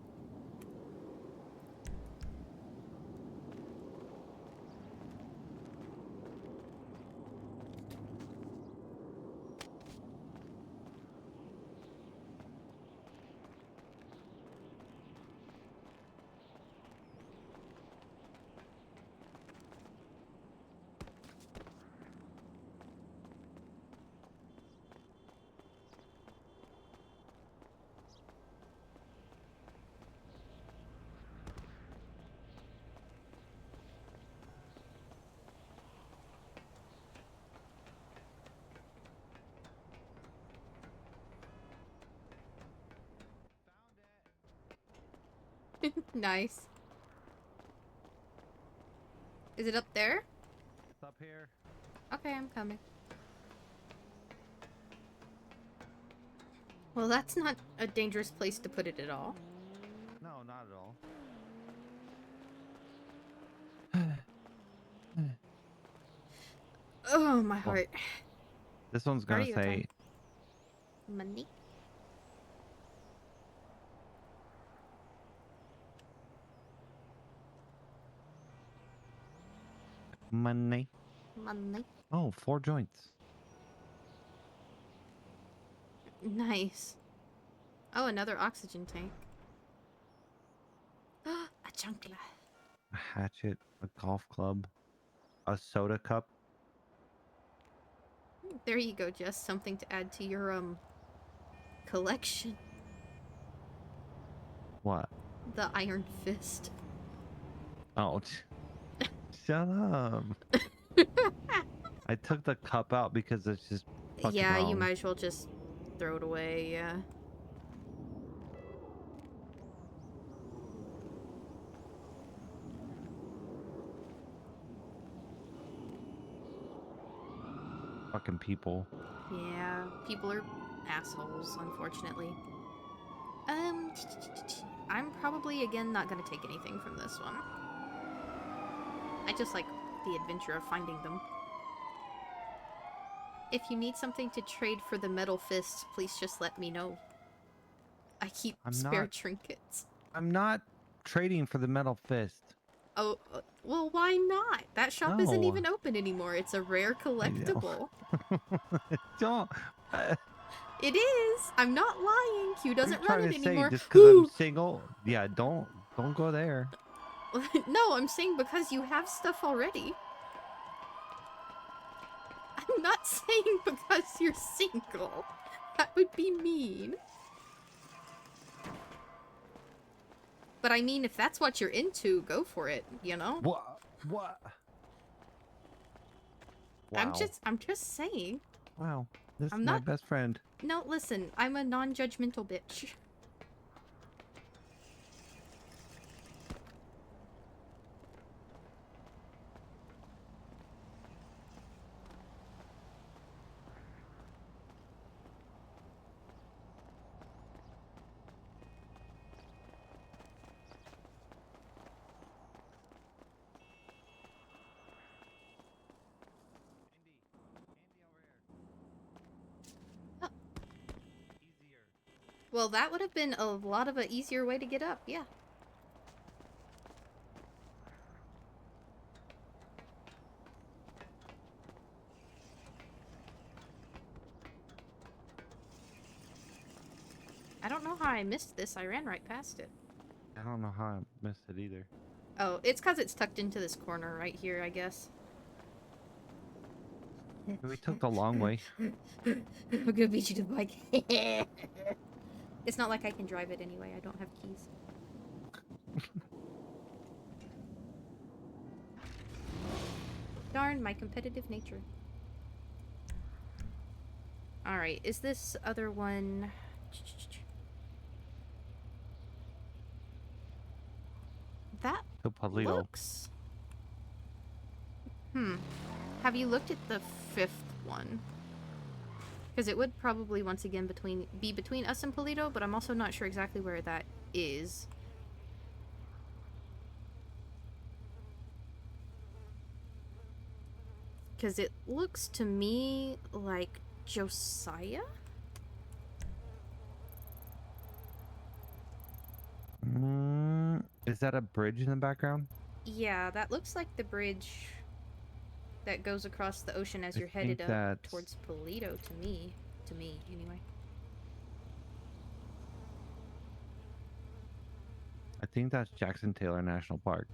Nice. Is it up there? It's up here. Okay, I'm coming. Well, that's not a dangerous place to put it at all. No, not at all. Oh, my Well, heart. This one's gonna Cardio say time. Money. money. Money. Oh, 4 joints. Nice. Oh, another oxygen tank. A chancla. A hatchet, a golf club, a soda cup. There you go, Jess. Something to add to your, collection. What? The Iron Fist. Oh, shut up. I took the cup out because it's just fucking Yeah, you wrong. might as well just throw it away, yeah. Fucking people. Yeah, people are assholes, unfortunately. I'm probably, again, not gonna take anything from this one. I just like the adventure of finding them. If you need something to trade for the metal fist, please just let me know. I keep spare trinkets. I'm not trading for the metal fist. Oh, well, why not? That shop isn't No. even open anymore. It's a rare collectible. Don't. It is. I'm not lying. Q What are you doesn't run trying it to say? anymore. Just because I'm single? Yeah, don't go there. No, I'm saying because you have stuff already. I'm not saying because you're single. That would be mean. But I mean, if that's what you're into, go for it, you know? What? Wow. I'm just saying. Wow. This I'm is my not- best friend. No, listen, I'm a non-judgmental bitch. Well, that would have been a lot of an easier way to get up, yeah. I don't know how I missed this. I ran right past it. I don't know how I missed it either. Oh, it's because it's tucked into this corner right here, I guess. We took the long way. I'm gonna beat you to the bike. It's not like I can drive it anyway. I don't have keys. Darn, my competitive nature. Alright, is this other one... That looks... Have you looked at the 5th one? Because it would probably once again be between us and Polito, but I'm also not sure exactly where that is. Because it looks to me like Josiah? Is that a bridge in the background? Yeah, that looks like the bridge that goes across the ocean as I you're headed think up that's- towards Polito, to me. To me, anyway. I think that's Jackson Taylor National Park.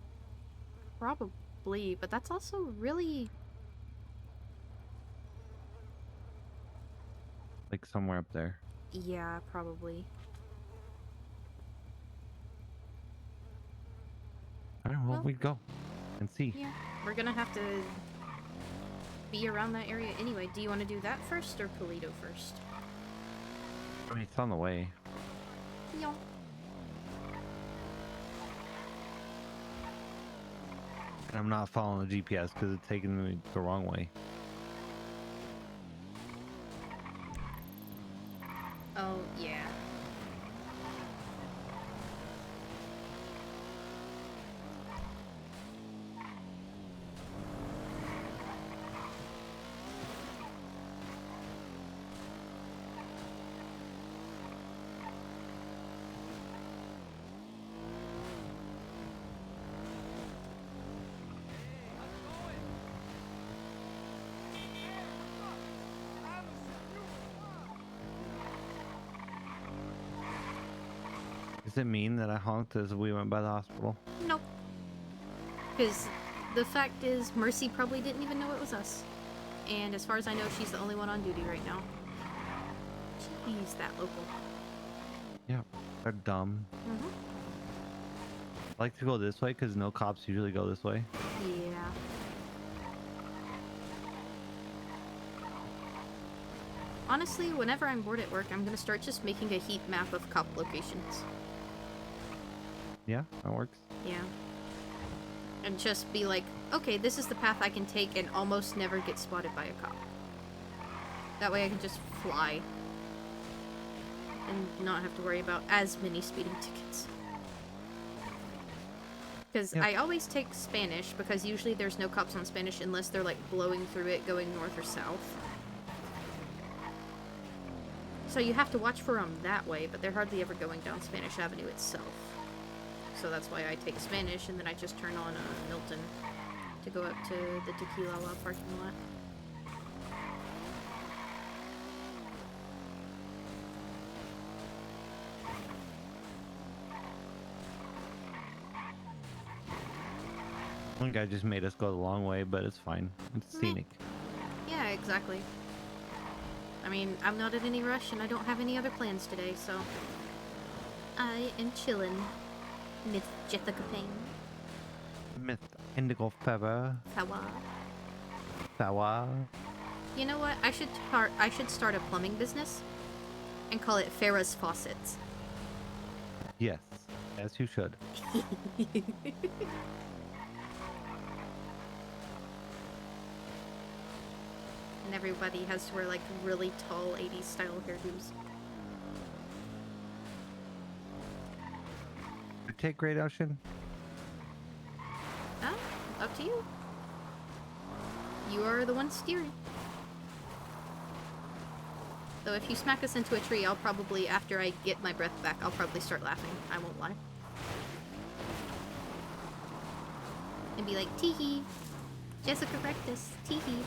Probably, but that's also really... Like somewhere up there. Yeah, probably. Alright, well, Well- we go and see. Yeah, we're gonna have to be around that area anyway. Do you want to do that first or Polito first? I mean, it's on the way. Yeah. And I'm not following the GPS because it's taking me the wrong way. Oh, yeah. Does it mean that I honked as we went by the hospital? Nope. Because the fact is, Mercy probably didn't even know it was us. And as far as I know, she's the only one on duty right now. She's that local. Yeah, they're dumb. Mm-hmm. I like to go this way because no cops usually go this way. Yeah. Honestly, whenever I'm bored at work, I'm gonna start just making a heat map of cop locations. Yeah, that works. Yeah. And just be like, okay, this is the path I can take and almost never get spotted by a cop. That way I can just fly. And not have to worry about as many speeding tickets. Because Yep. I always take Spanish, because usually there's no cops on Spanish unless they're like blowing through it going north or south. So you have to watch for them that way, but they're hardly ever going down Spanish Avenue itself. So that's why I take Spanish, and then I just turn on Milton to go up to the Tequila parking lot. One guy just made us go the long way, but it's fine. It's Meh. scenic. Yeah, exactly. I mean, I'm not in any rush, and I don't have any other plans today, so... I am chillin', Miss Jessica Payne. Miss Indigo Fera. Kawa. Sawa. You know what? I should start a plumbing business and call it Fera's Faucets. Yes. As you should. And everybody has to wear like really tall 80s style hairdos. You take Great Ocean? Oh, up to you. You are the one steering. Though if you smack us into a tree, I'll probably, after I get my breath back, I'll probably start laughing. I won't lie. And be like, tee-hee. Jessica wrecked us. Tee-hee.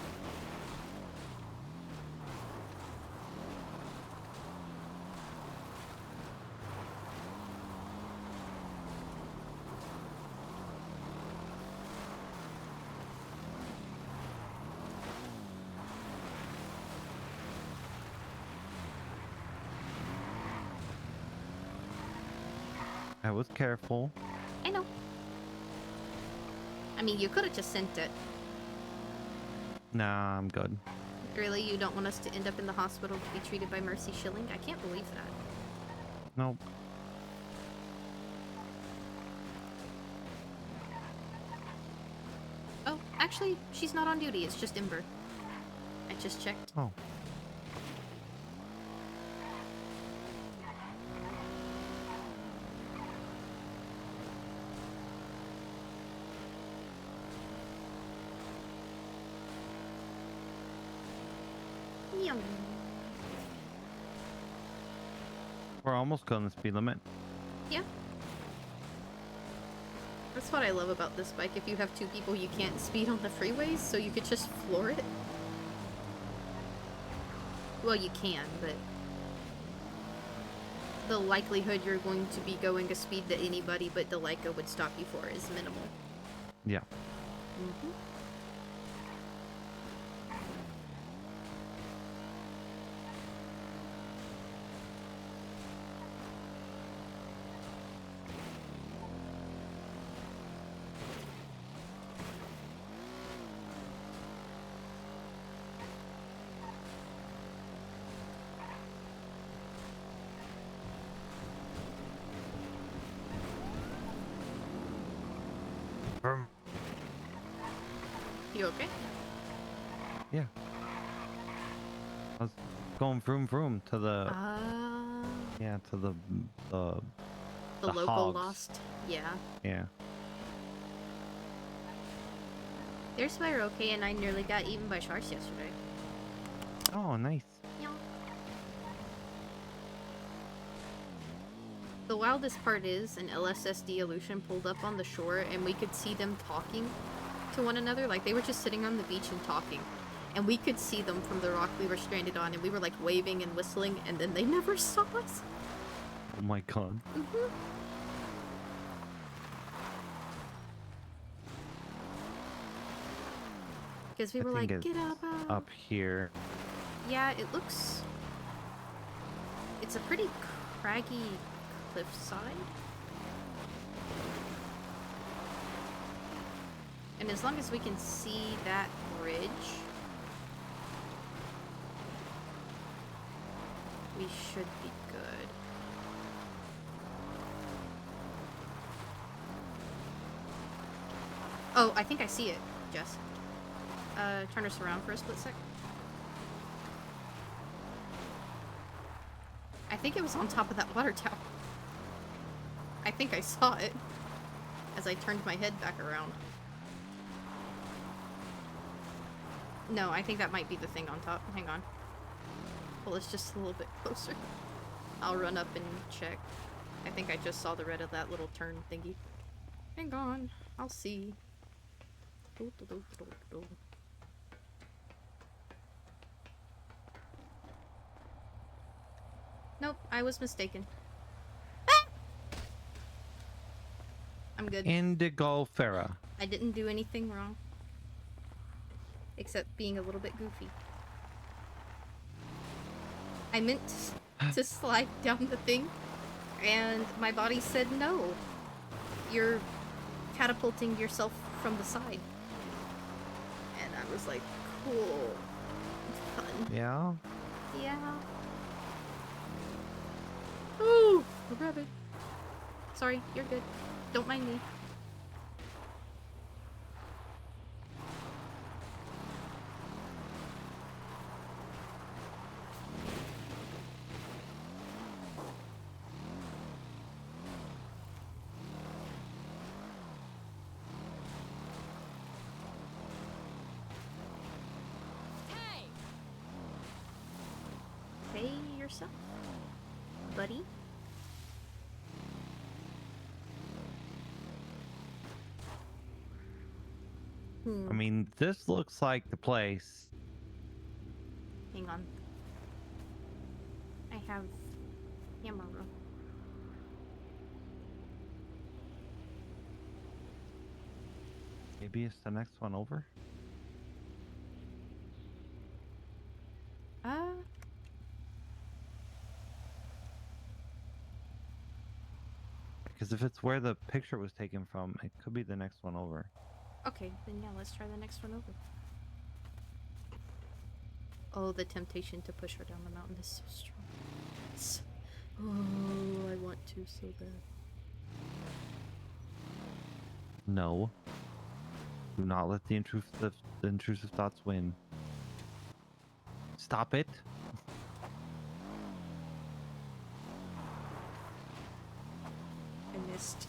I was careful. I know. I mean, you could have just sent it. Nah, I'm good. Really? You don't want us to end up in the hospital to be treated by Mercy Schilling? I can't believe that. Nope. Oh, actually, she's not on duty. It's just Ember. I just checked. Oh. Meow. We're almost going the speed limit. Yeah. That's what I love about this bike. If you have two people, you can't speed on the freeways, so you could just floor it. Well, you can, but the likelihood you're going to be going a speed that anybody but Delica would stop you for is minimal. Yeah. Mm-hmm. Vroom. You okay? Yeah. I was going vroom vroom to the yeah, to the the the local hogs. lost. Yeah. Yeah. They're swear okay, and I nearly got eaten by sharks yesterday. Oh, nice. Yeah. The wildest part is an LSSD Aleutian pulled up on the shore and we could see them talking to one another. Like, they were just sitting on the beach and talking. And we could see them from the rock we were stranded on, and we were like waving and whistling, and then they never saw us. Oh my god. Mm-hmm. Because we I were think like, get it's up. up here. Yeah, it looks... It's a pretty craggy cliffside. And as long as we can see that bridge, we should be good. Oh, I think I see it, Jess. Turn us around for a split sec. I think it was on top of that water tower. I think I saw it as I turned my head back around. No, I think that might be the thing on top. Hang on. Well, it's just a little bit closer. I'll run up and check. I think I just saw the red of that little turn thingy. Hang on. I'll see. Nope, I was mistaken. Ah! I'm good. Indigo Fera. I didn't do anything wrong. Except being a little bit goofy. I meant to slide down the thing, and my body said no. You're catapulting yourself from the side. And I was like, cool. Fun. Yeah. Yeah. Ooh, a rabbit. Sorry, you're good. Don't mind me. Hey yourself, buddy. I mean, this looks like the place. Hang on. I have camera. Maybe it's the next one over. Because if it's where the picture was taken from, it could be the next one over. Okay, then yeah, let's try the next one over. Oh, the temptation to push her down the mountain is so strong. Oh, I want to so bad. No. Do not let the intrusive thoughts win. Stop it. I missed.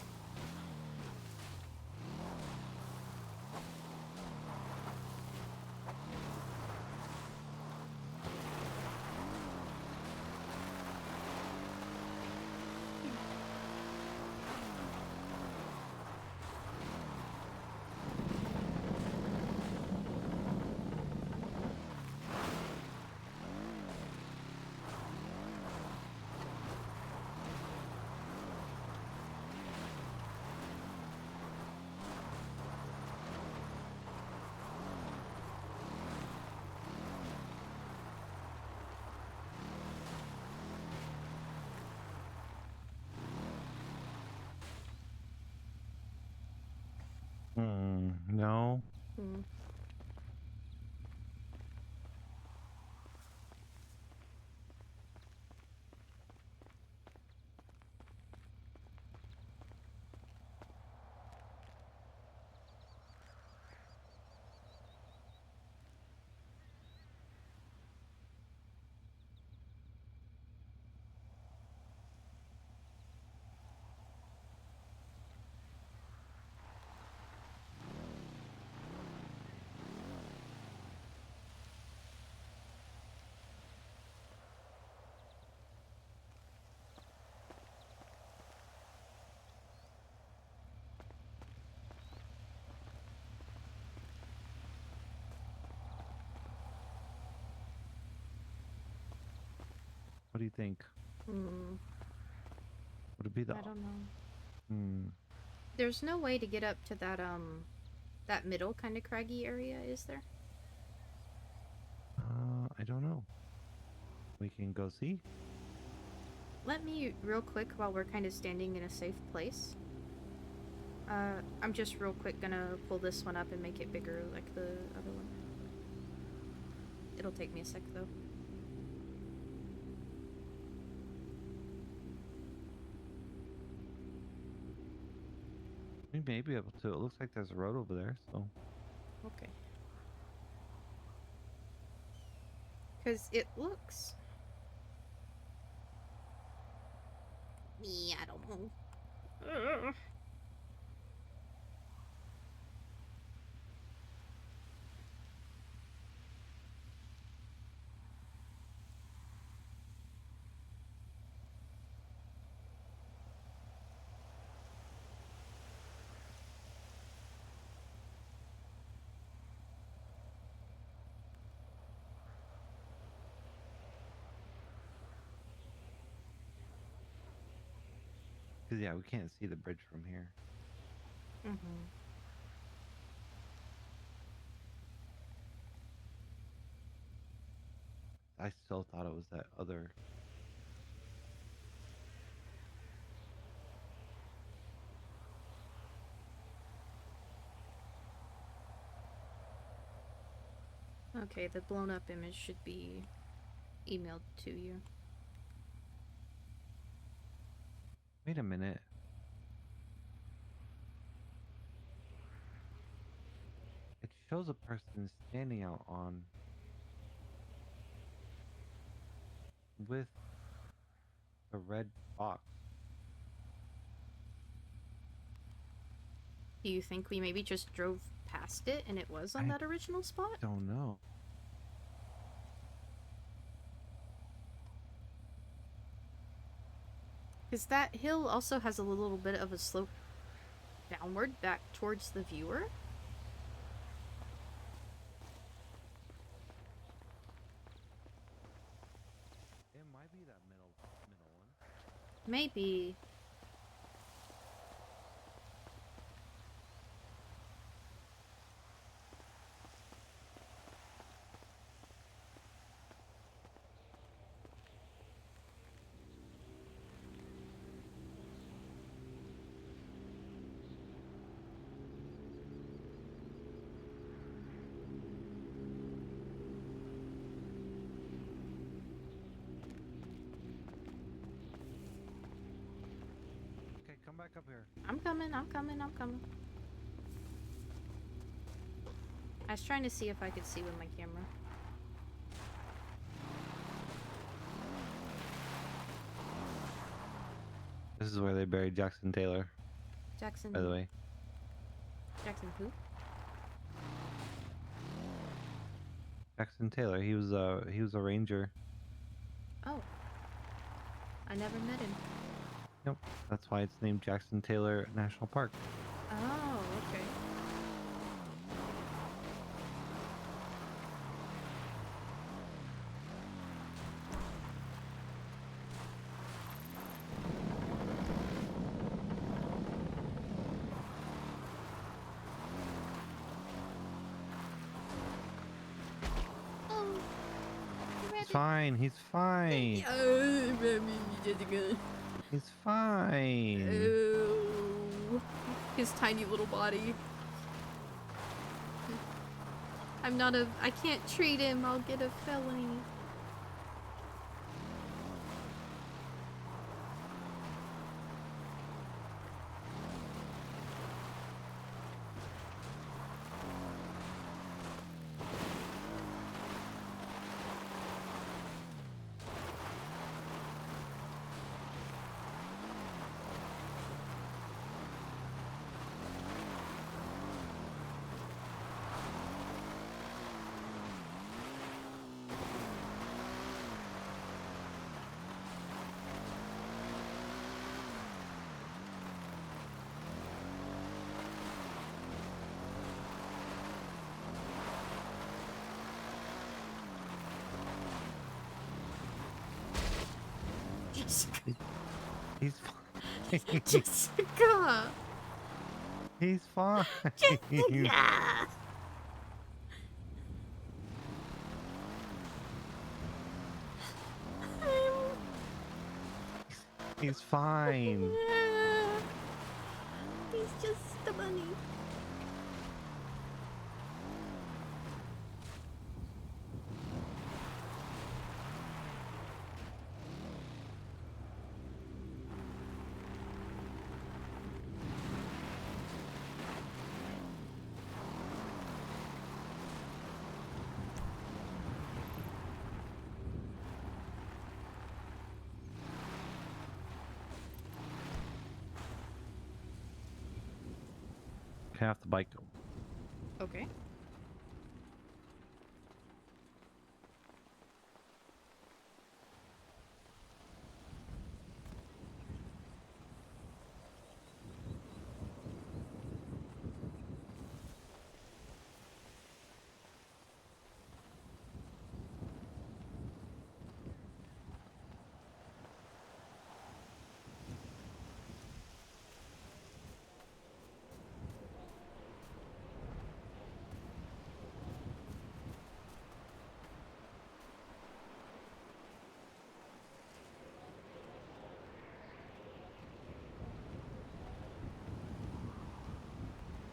What do you think? Hmm. Would it be the? I don't know. Hmm. There's no way to get up to that middle kind of craggy area, is there? I don't know. We can go see. Let me, real quick, while we're kind of standing in a safe place. I'm just real quick gonna pull this one up and make it bigger like the other one. It'll take me a sec, though. We may be able to. It looks like there's a road over there, so. Okay. Because it looks... Me, I don't know. Ugh. Cause yeah, we can't see the bridge from here. Mm-hmm. I still thought it was that other. Okay, the blown up image should be emailed to you. Wait a minute. It shows a person standing out on with a red box. Do you think we maybe just drove past it and it was on I that original spot? Don't know. Because that hill also has a little bit of a slope downward back towards the viewer. It might be that middle one. Maybe. Okay, come back up here. I'm coming, I'm coming, I'm coming. I was trying to see if I could see with my camera. This is where they buried Jackson Taylor, Jackson. by the way. Jackson who? Jackson Taylor. He was a ranger. Oh. I never met him. Yep. That's why it's named Jackson Taylor National Park. Oh, okay. He's fine. He's fine. He's fine. Oh, his tiny little body. I can't treat him, I'll get a felony. He's fine. Jessica! He's fine. Jessica! He's fine. He's just a bunny. Okay, off the bike. Okay.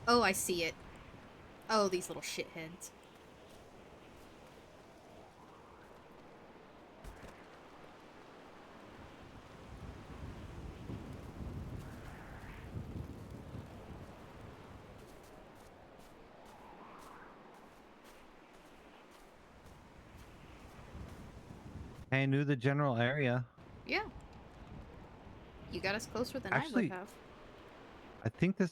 Oh, I see it. Oh, these little shitheads. I knew the general area. Yeah. You got us closer than I Actually, would have. I think this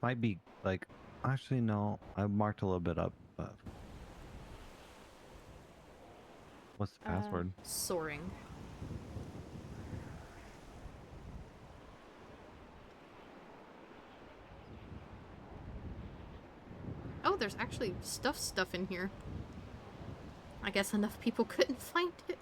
might be like, actually no, I marked a little bit up, but what's the password? Soaring. Oh, there's actually stuff in here. I guess enough people couldn't find it.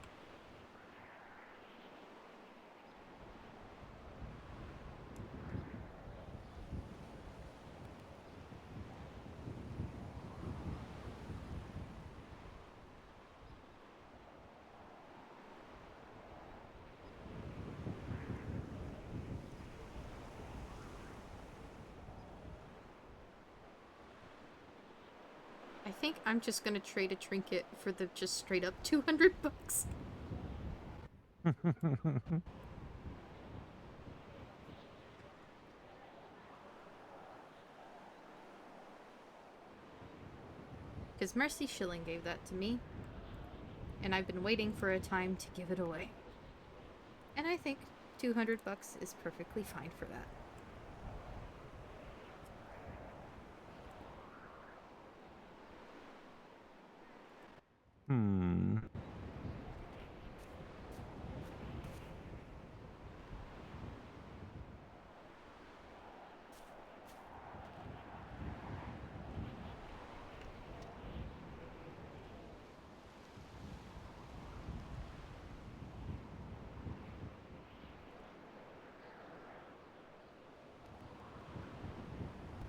I think I'm just gonna trade a trinket for the just straight up 200 bucks. Because Mercy Shilling gave that to me. And I've been waiting for a time to give it away. And I think 200 bucks is perfectly fine for that. Hmm.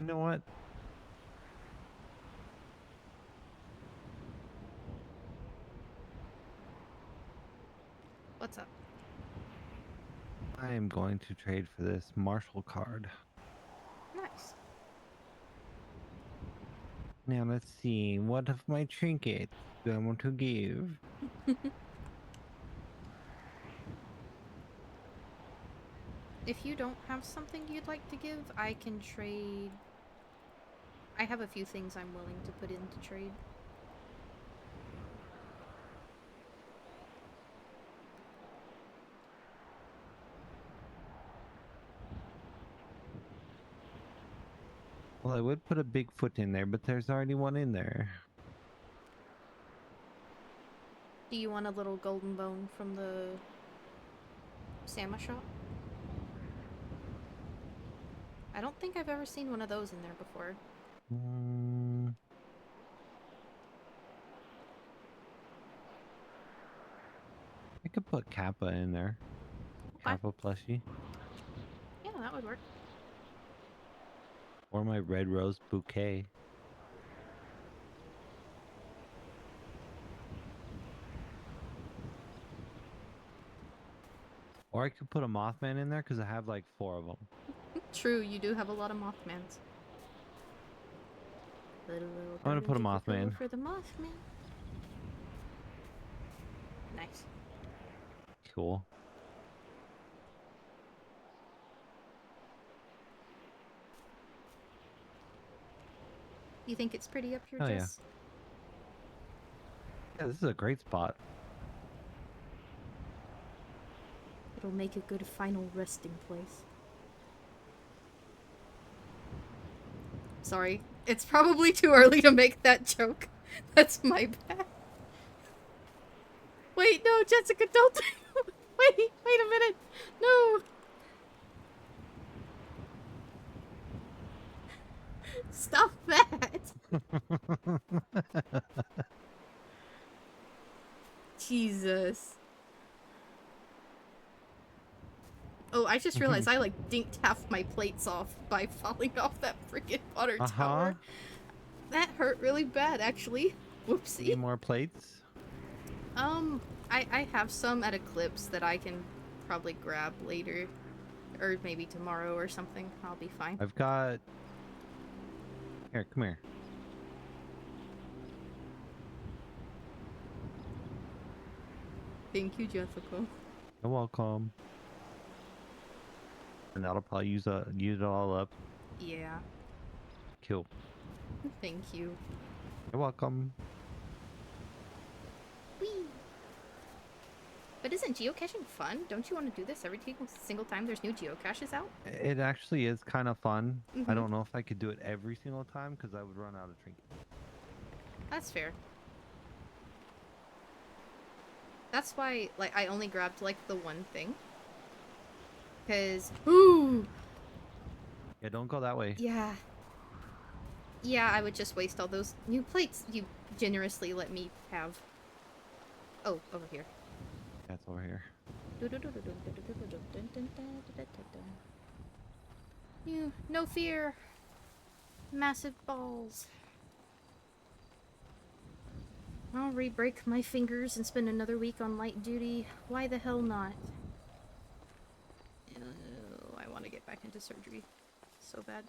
You know what? What's up? I am going to trade for this Marshall card. Nice. Now let's see, what of my trinkets do I want to give? If you don't have something you'd like to give, I can trade. I have a few things I'm willing to put into trade. Well, I would put a Bigfoot in there, but there's already one in there. Do you want a little golden bone from the Sama shop? I don't think I've ever seen one of those in there before. I could put Kappa in there. Half a plushie. Yeah, that would work. Or my red rose bouquet. Or I could put a Mothman in there because I have like 4 of them. True, you do have a lot of Mothmans. Little I'm gonna put a birdie, take Mothman. for the Mothman. Nice. Cool. You think it's pretty up here, Oh, yeah. Jess? Yeah, this is a great spot. It'll make a good final resting place. Sorry, it's probably too early to make that joke. That's my bad. Wait, no, Jessica, don't. Wait a minute. No. Stop that. Jesus. Oh, I just realized I like dinked half my plates off by falling off that freaking water tower. That hurt really bad, actually. Whoopsie. Need more plates? I have some at Eclipse that I can probably grab later. Or maybe tomorrow or something. I'll be fine. I've got... Here, come here. Thank you, Jessica. You're welcome. And that'll probably use it all up. Yeah. Cool. Thank you. You're welcome. Whee! But isn't geocaching fun? Don't you want to do this every single time there's new geocaches out? It actually is kind of fun. I Mhm. don't know if I could do it every single time because I would run out of trinkets. That's fair. That's why, like, I only grabbed, like, the one thing. Because... Ooh! Yeah, don't go that way. Yeah. Yeah, I would just waste all those new plates you generously let me have. Oh, over here. That's over here. You, no fear. Massive balls. I'll re-break my fingers and spend another week on light duty. Why the hell not? I want to get back into surgery so bad.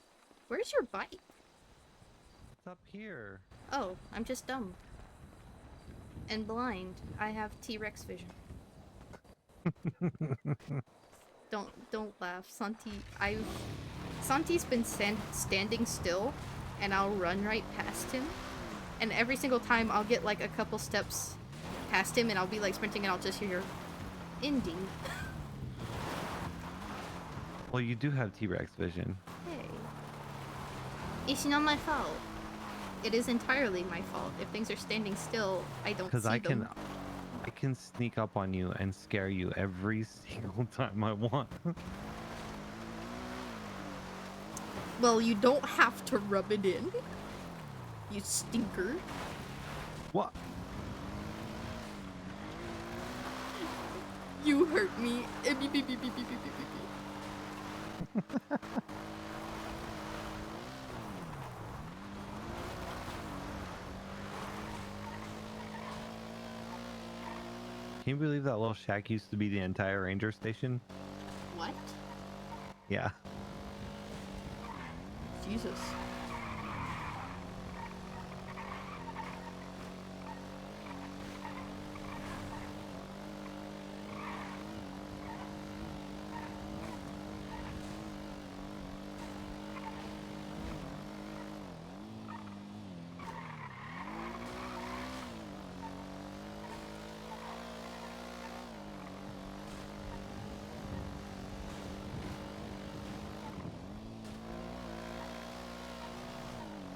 Where's your bike? It's up here. Oh, I'm just dumb. And blind. I have T-Rex vision. Don't laugh. Santi's been standing still, and I'll run right past him. And every single time I'll get like a couple steps past him and I'll be like sprinting and I'll just hear Indy. Well, you do have T-Rex vision. Hey. It's not my fault. It is entirely my fault. If things are standing still, I don't see Because I them. can sneak up on you and scare you every single time I want. Well, you don't have to rub it in. You stinker. What? You hurt me. Can you believe that little shack used to be the entire ranger station? What? Yeah. Jesus.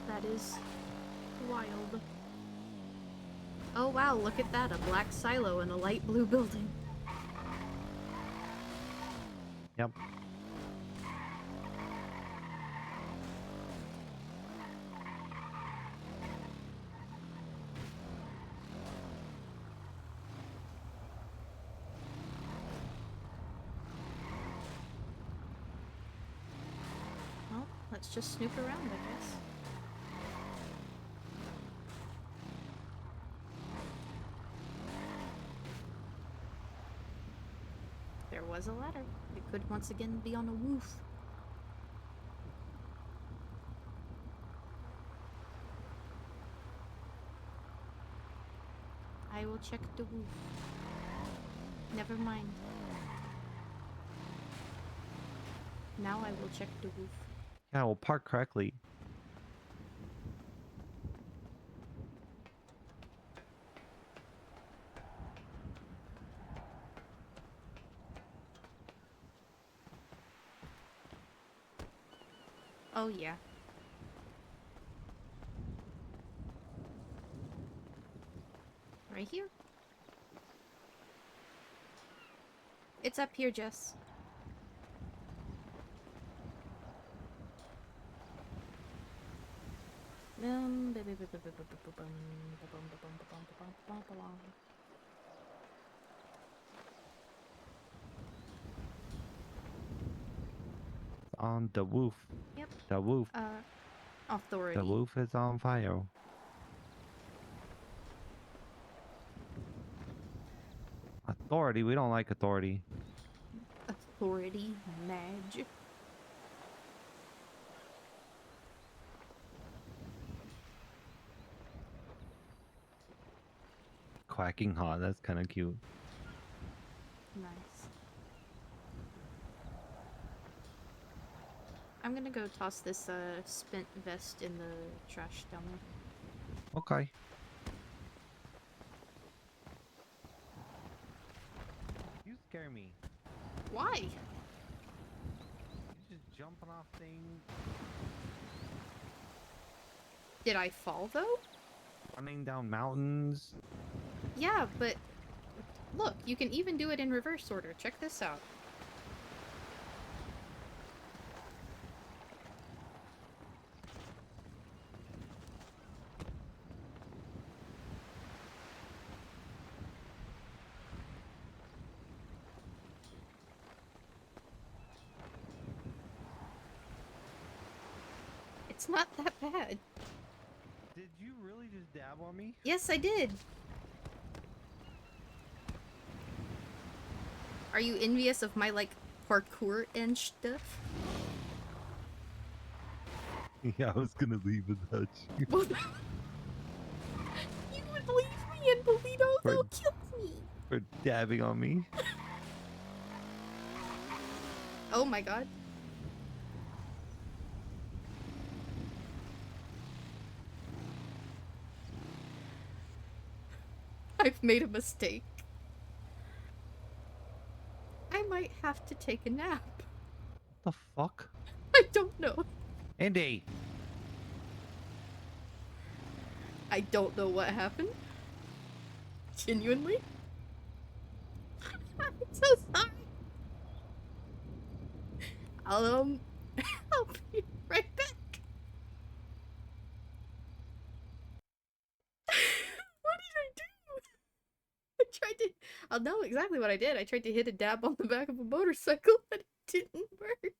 That is wild. Oh wow, look at that, a black silo in a light blue building. Yep. Let's just snoop around, I guess. There was a ladder. It could once again be on a roof. I will check the roof. Never mind. Now I will check the roof. Yeah, we'll park correctly. Oh yeah. Right here. It's up here, Jess. On the roof. Yep. The roof. Authority. The roof is on fire. Authority? We don't like authority. Authority, Madge. Quacking hot. That's kind of cute. Nice. I'm gonna go toss this spent vest in the trash down there. Okay. You scare me. Why? You just jumping off things, Did I fall though? running down mountains. Yeah, but look, you can even do it in reverse order. Check this out. It's not that bad. Did you really just dab on me? Yes, I did. Are you envious of my, like, parkour and stuff? Yeah, I was gonna leave without you. Well, you would leave me and Polito, For- they'll kill me. For dabbing on me. Oh my god. I've made a mistake. I might have to take a nap. What the fuck? I don't know. Indy! I don't know what happened. Genuinely? I'm so sorry. I'll I'll be right back. What did I do? I tried to. I'll know exactly what I did. I tried to hit a dab on the back of a motorcycle, but it didn't work.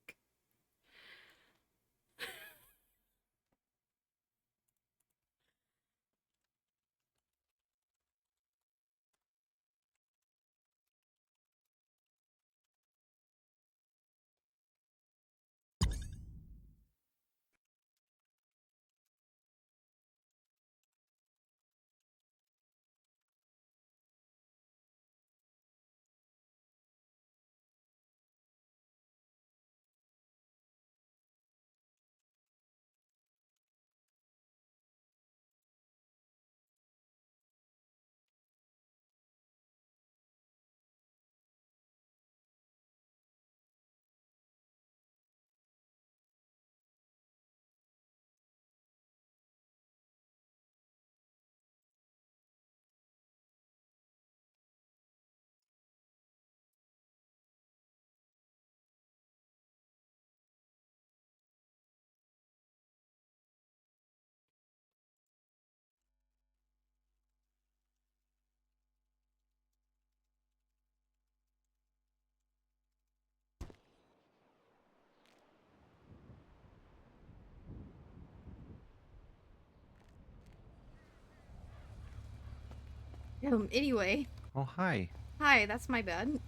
Anyway. Oh, hi. Hi, that's my bad.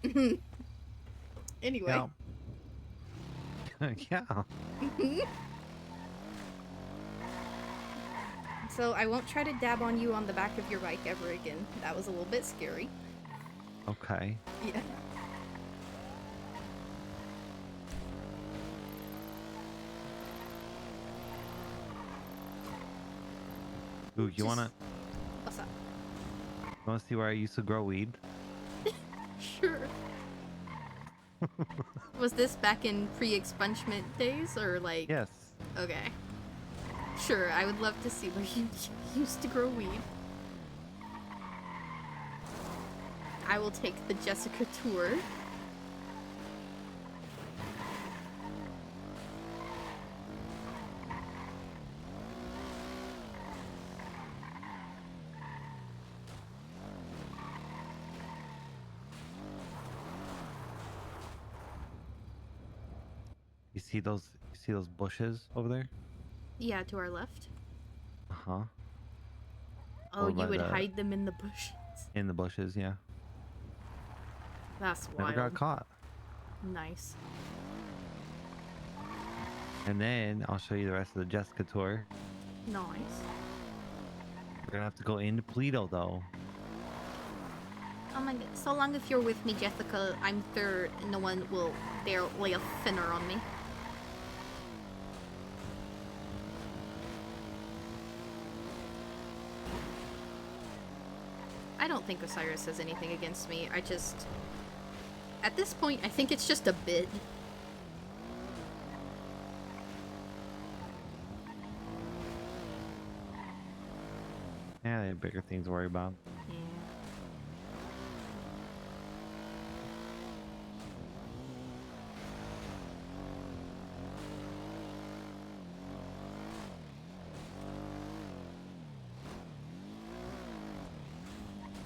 Anyway. Yeah. Yeah. So I won't try to dab on you on the back of your bike ever again. That was a little bit scary. Okay. Yeah. Ooh, you wanna What's up? see where I used to grow weed? Sure. Was this back in pre-expungement days, or like... Yes. Okay. Sure, I would love to see where you used to grow weed. I will take the Jessica tour. You see those bushes over there? Yeah, to our left. Uh-huh. Oh, Over you by would the- hide them in the bushes. In the bushes, yeah. That's Never wild. got caught. Nice. And then I'll show you the rest of the Jessica tour. Nice. We're gonna have to go into Toledo though. Oh my god. So long if you're with me, Jessica, I'm sure no one will dare lay a finger on me. I don't think Osiris has anything against me. I just... At this point, I think it's just a bid. Yeah, they have bigger things to worry about. Yeah.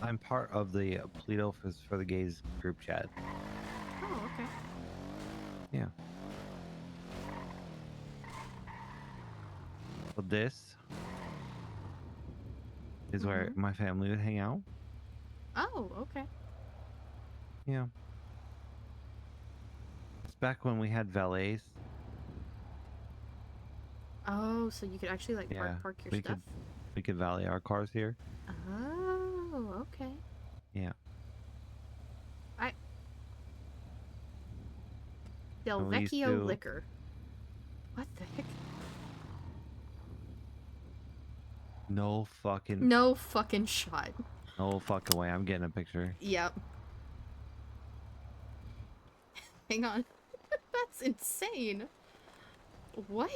I'm part of the Toledo for the Gays group chat. Oh, okay. Yeah. So this is where my family would hang out. Oh, okay. Yeah. It's back when we had valets. Oh, so you could actually like Yeah, park your we stuff? could valet our cars here. Oh, okay. Yeah. Del And we used Vecchio to- Liquor. What the heck? No fucking No fucking shot. no fucking way. I'm getting a picture. Yep. Hang on. That's insane. What?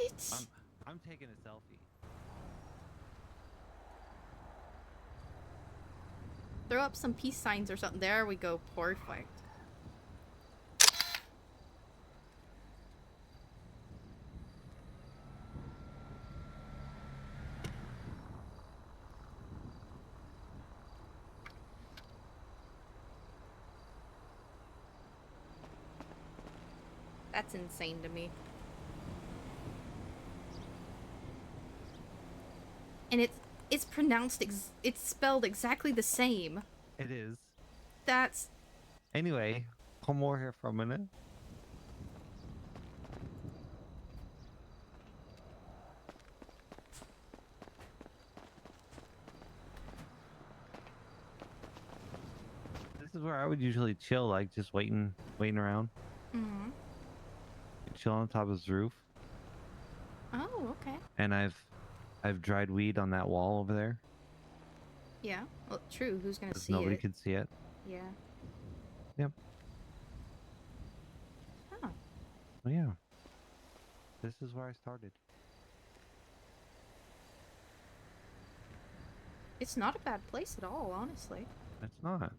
I'm taking a selfie. Throw up some peace signs or something. There we go. Perfect. That's insane to me. And it's pronounced it's spelled exactly the same. It is. That's Anyway, come more here for a minute. This is where I would usually chill, like just waiting around. Mhm. Chill on top of his roof. Oh, okay. And I've dried weed on that wall over there. Yeah. Well, true. Who's gonna 'Cause see nobody it? could see it. Yeah. Yep. Oh. Well, yeah. This is where I started. It's not a bad place at all, honestly. It's not.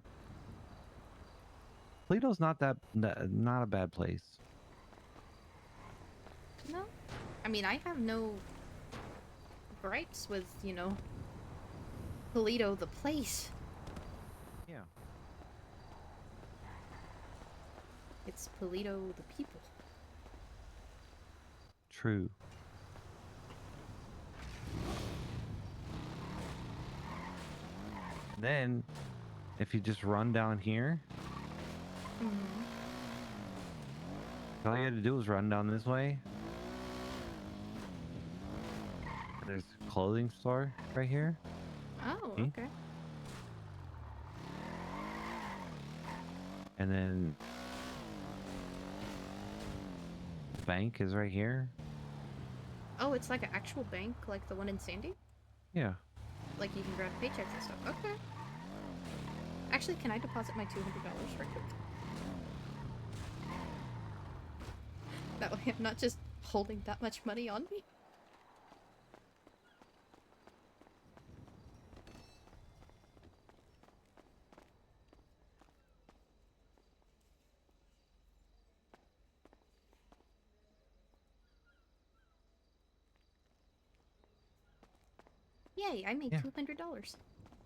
Toledo's not not a bad place. No. I mean, I have no gripes with, you know, Toledo the place. Yeah. It's Toledo the people. True. Then if you just run down here, Mm-hmm. all you had to do was run down this way. There's a clothing store right here. Oh, See? okay. And then the bank is right here. Oh, it's like an actual bank, like the one in Sandy? Yeah. Like you can grab paychecks and stuff. Okay. Actually, can I deposit my $200 right quick? That way I'm not just holding that much money on me. Yay, I made Yeah. $200.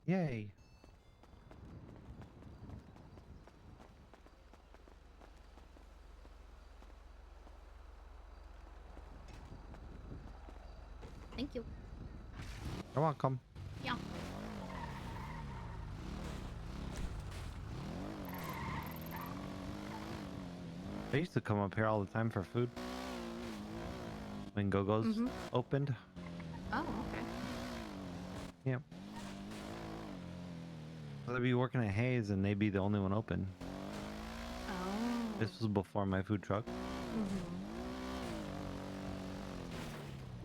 Yay. Thank you. You're welcome. Yeah. I used to come up here all the time for food. When Go-Go's Mm-hmm. opened. Oh, okay. Yep. So I'd be working at Hayes and they'd be the only one open. Oh. This was before my food truck. Mm-hmm.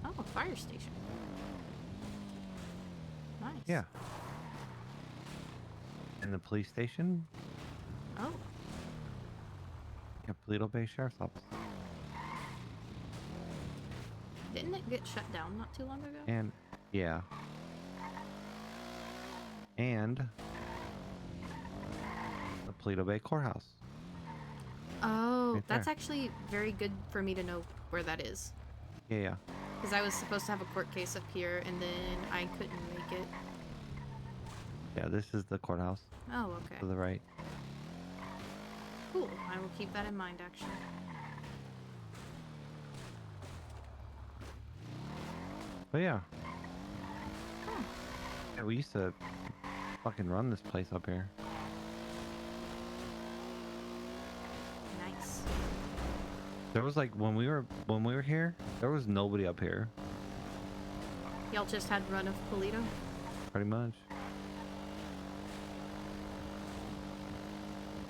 Oh, a fire station. Nice. Yeah. And the police station. Oh. Yeah, Paleto Bay Sheriff's Office. Didn't it get shut down not too long ago? And yeah. And the Paleto Bay Courthouse. Oh, Right that's there. actually very good for me to know where that is. Yeah, yeah. Because I was supposed to have a court case up here, and then I couldn't make it. Yeah, this is the courthouse Oh, okay. to the right. Cool. I will keep that in mind, actually. But yeah. Huh. Yeah, we used to fucking run this place up here. Nice. There was like when we were here, there was nobody up here, Y'all just had run of Polito? pretty much.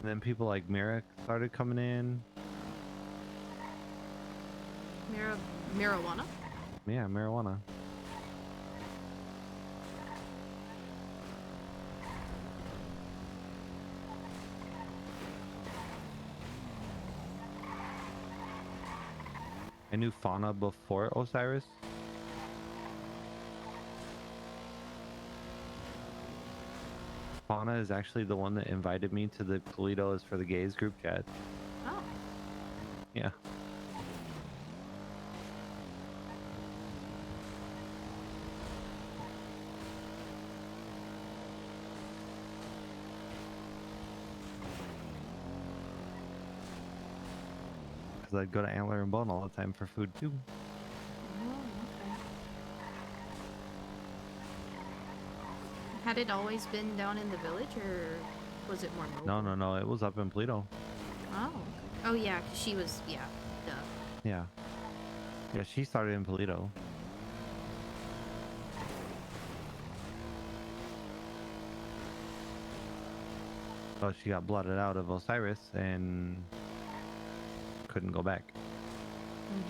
And then people like Merrick started coming in. Marijuana? Yeah, marijuana. I knew Fauna before Osiris. Fauna is actually the one that invited me to the Toledo's for the Gays group chat. Oh. Yeah. Because I'd go to Antler and Bone all the time for food too. Oh, okay. Had it always been down in the village, or was it more mobile? No. It was up in Toledo. Oh. Okay. Oh, yeah, 'cause she was, yeah, duh. Yeah. Yeah, she started in Toledo. But she got blotted out of Osiris and couldn't go back. Mhm.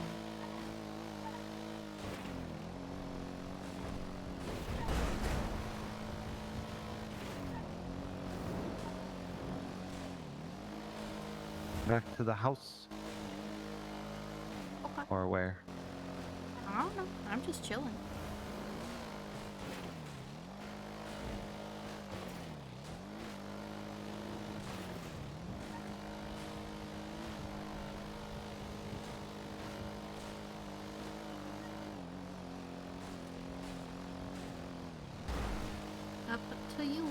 Back to the house. Okay. Or where? I don't know. I'm just chilling. Up to you.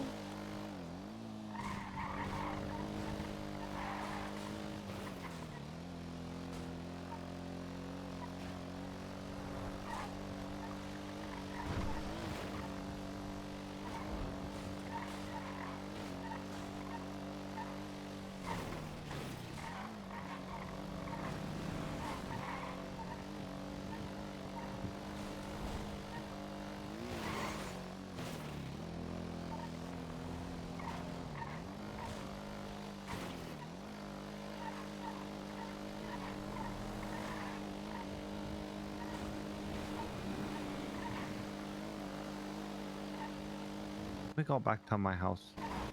We go back to my house.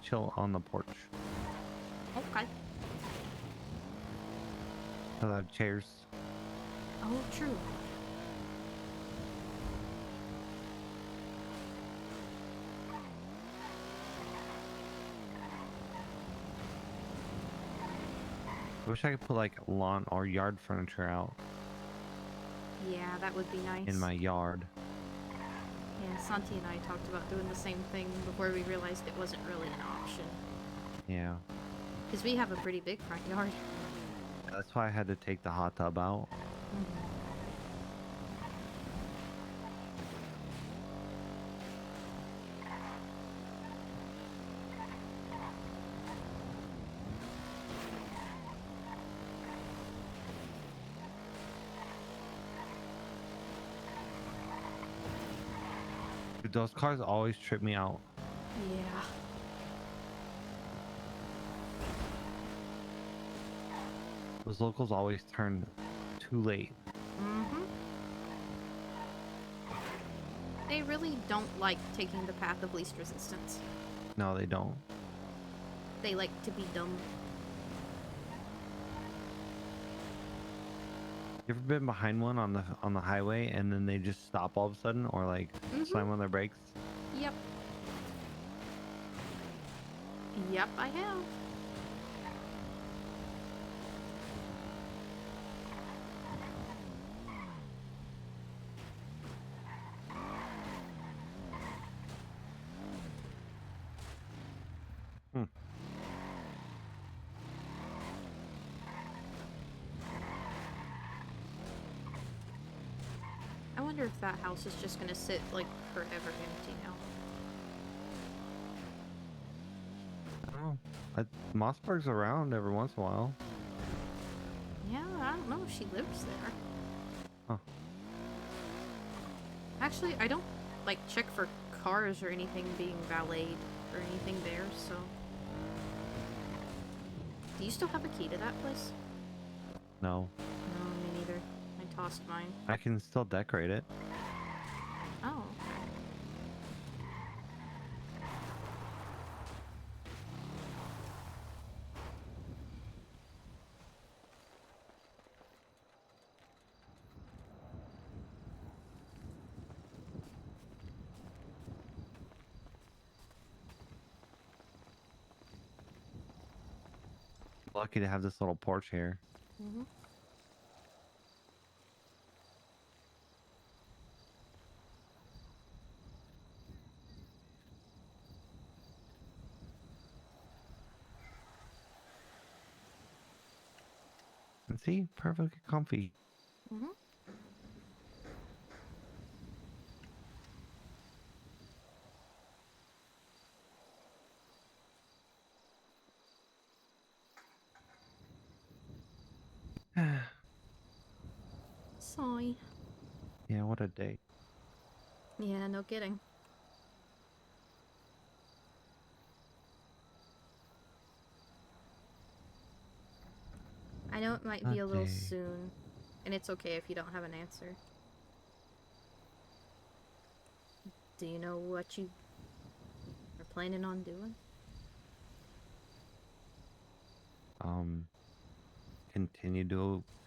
Chill on the porch. Okay. Without chairs. Oh, true. I wish I could put like lawn or yard furniture out Yeah, that would be nice. in my yard. Yeah, Santi and I talked about doing the same thing before we realized it wasn't really an option. Yeah. Because we have a pretty big front yard. That's why I had to take the hot tub out. Dude, those cars always trip me out. Yeah. Those locals always turn too late. Mm-hmm. They really don't like taking the path of least resistance. No, they don't. They like to be dumb. You ever been behind one on the highway and then they just stop all of a sudden or like slam on their brakes? Yep. Yep, I have. I wonder if that house is just gonna sit like forever empty now. I don't know. Mossberg's around every once in a while. Yeah, I don't know if she lives there. Huh. Actually, I don't like check for cars or anything being valeted or anything there, so. Do you still have a key to that place? No. No, me neither. I tossed mine. I can still decorate it. Oh. Lucky to have this little porch here. Mm-hmm. And see, perfectly comfy. Mm-hmm. Sorry. Yeah, what a day. Yeah, no kidding. I know it might be a little day. soon, and it's okay if you don't have an answer. Do you know what you are planning on doing? Continue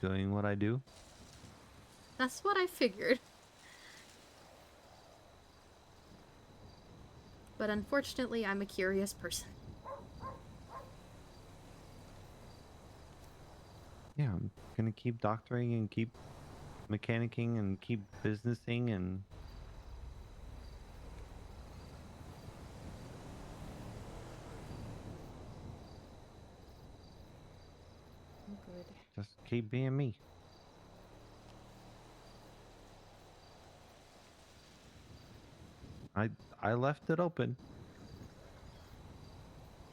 doing what I do. That's what I figured. But unfortunately, I'm a curious person. Yeah, I'm gonna keep doctoring and keep mechanicking and keep businessing and Good. just keep being me. I left it open.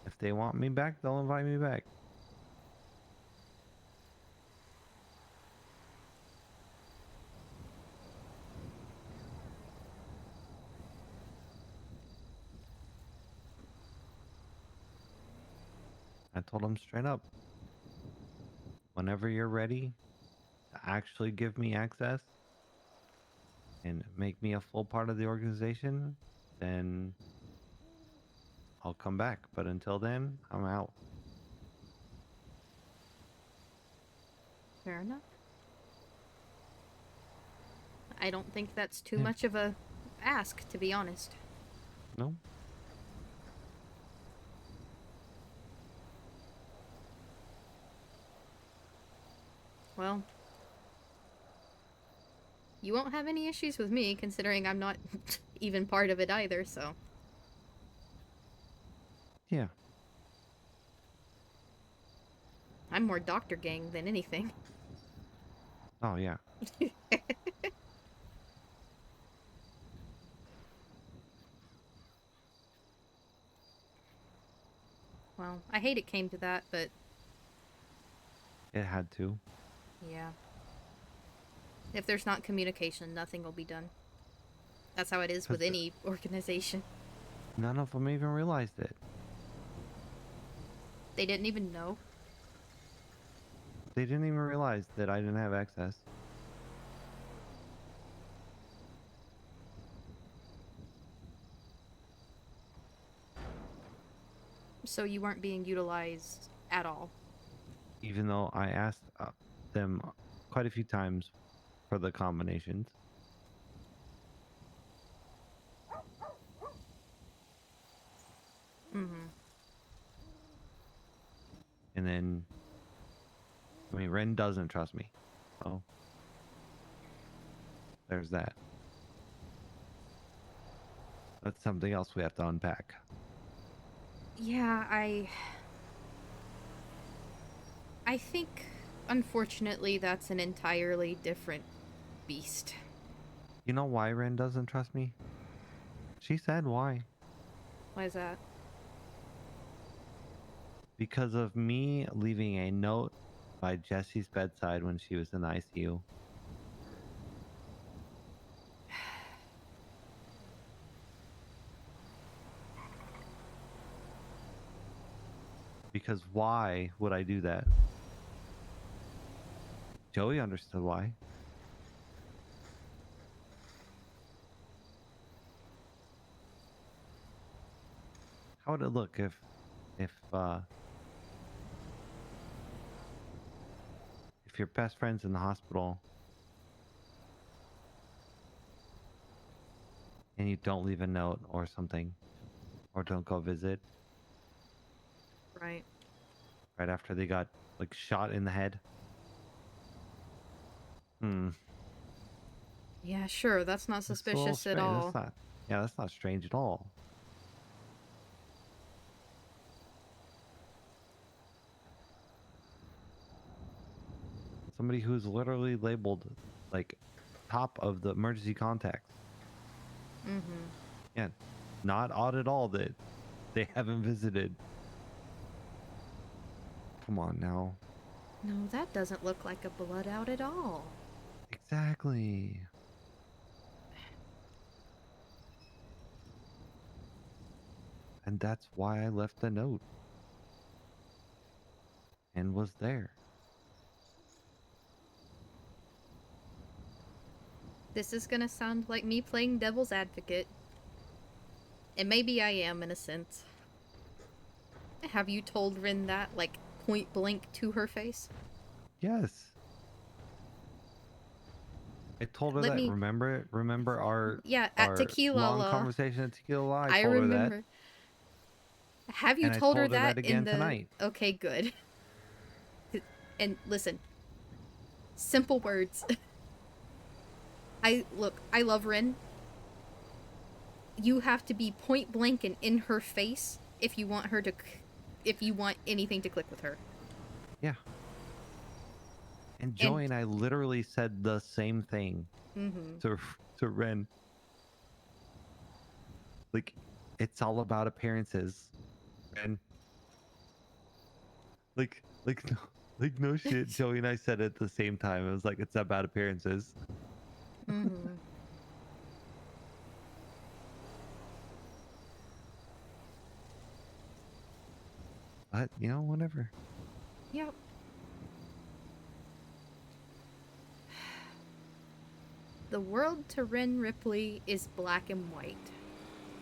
If they want me back, they'll invite me back. I told them straight up. Whenever you're ready to actually give me access and make me a full part of the organization, then I'll come back. But until then, I'm out. Fair enough. I don't think that's too Yeah. much of a ask, to be honest. No. Well, you won't have any issues with me, considering I'm not even part of it either, so. Yeah. I'm more Doctor Gang than anything. Oh yeah. Well, I hate it came to that, but It had to. yeah. If there's not communication, nothing will be done. That's how it is with 'Cause any organization. none of them even realized it. They didn't even know. They didn't even realize that I didn't have access. So you weren't being utilized at all. Even though I asked them quite a few times for the combinations. Mm-hmm. And then, I mean, Ren doesn't trust me. Oh. There's that. That's something else we have to unpack. Yeah, I think, unfortunately, that's an entirely different beast. You know why Ren doesn't trust me? She said why. Why is that? Because of me leaving a note by Jessie's bedside when she was in the ICU. Because why would I do that? Joey understood why. How would it look if your best friend's in the hospital and you don't leave a note or something, or don't go visit Right. right after they got like shot in the head? Yeah, sure, that's not That's a little suspicious at strange. all. That's not strange at all. Somebody who's literally labeled like top of the emergency contacts. Mm-hmm. Yeah, not odd at all that they haven't visited. Come on now. No, that doesn't look like a blood out at all. Exactly. And that's why I left the note and was there. This is gonna sound like me playing devil's advocate. And maybe I am, in a sense. Have you told Rin that, like, point blank to her face? Yes. I told her Let that. me... Remember Yeah, at our long Tequila. conversation at Tequila. I told her remember. that. Have you And I told her told her that that in again the... tonight. Okay, good. And listen. Simple words. I love Rin. You have to be point blank and in her face if you want her to... if you want anything to click with her. Yeah. And Joey and I literally said the same thing to Ren. Like, it's all about appearances, Ren. Like no shit. Joey and I said it at the same time. It was like, it's about appearances. Mm-hmm. But you know, whatever. Yep. The world to Ren Ripley is black and white.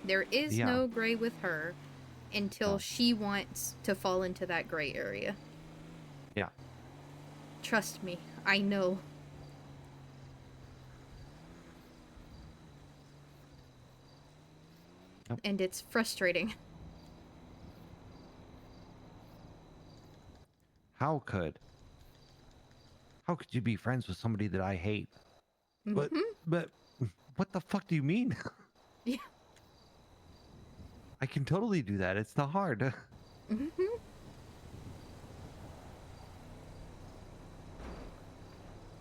There is Yeah. no gray with her, until No. she wants to fall into that gray area. Yeah. Trust me, I know. Yep. And it's frustrating. How could you be friends with somebody that I hate? But what the fuck do you mean? Yeah. I can totally do that. It's not hard.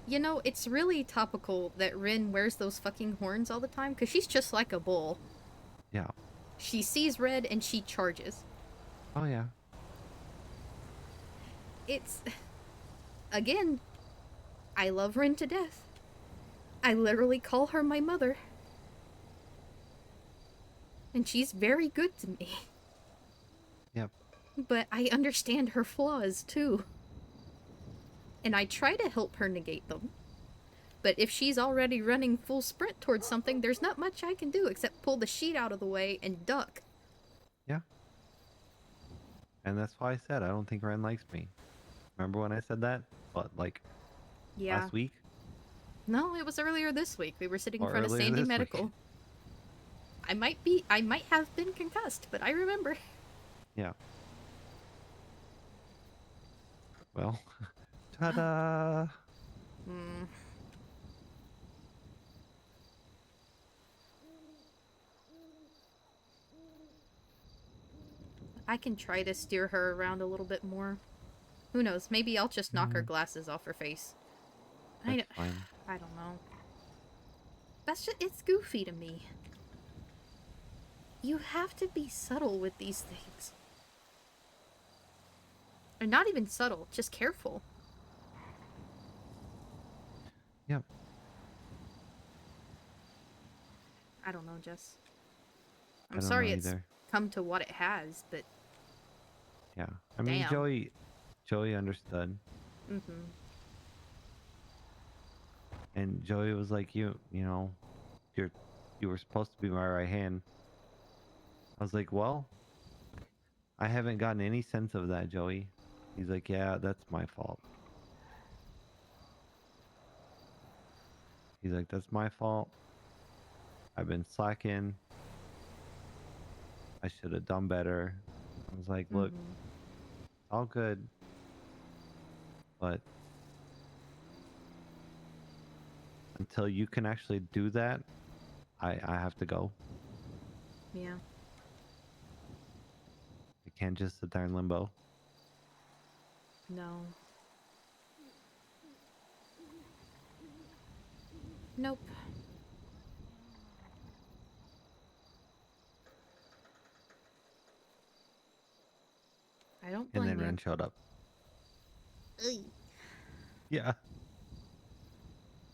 You know, it's really topical that Rin wears those fucking horns all the time, because she's just like a bull. Yeah. She sees red and she charges. Oh yeah. It's... Again, I love Rin to death. I literally call her my mother. And she's very good to me. Yep. But I understand her flaws, too. And I try to help her negate them. But if she's already running full sprint towards something, there's not much I can do except pull the sheet out of the way and duck. Yeah. And that's why I said I don't think Ren likes me. Remember when I said that? What, like Yeah. last week? No, it was earlier this week. We were sitting in Or front of earlier Sandy this week. Medical. I might have been concussed, but I remember. Yeah. Well, ta-da! Hmm. I can try to steer her around a little bit more. Who knows? Maybe I'll just knock her glasses off her face. That's fine. I don't know. That's just, it's goofy to me. You have to be subtle with these things. Or not even subtle, just careful. Yep. I don't know, Jess. I I'm don't sorry know it's either. come to what it has, but Yeah. I mean, Damn. Joey understood. And Joey was like, you know, you were supposed to be my right hand. I was like, well, I haven't gotten any sense of that, Joey. He's like, yeah, that's my fault. He's like, that's my fault. I've been slacking. I should have done better. I was like, look, all good. But until you can actually do that, I have to go. yeah. I can't just sit there in limbo. No. Nope. I don't And blame then you. Ren showed up. Ugh. Yeah.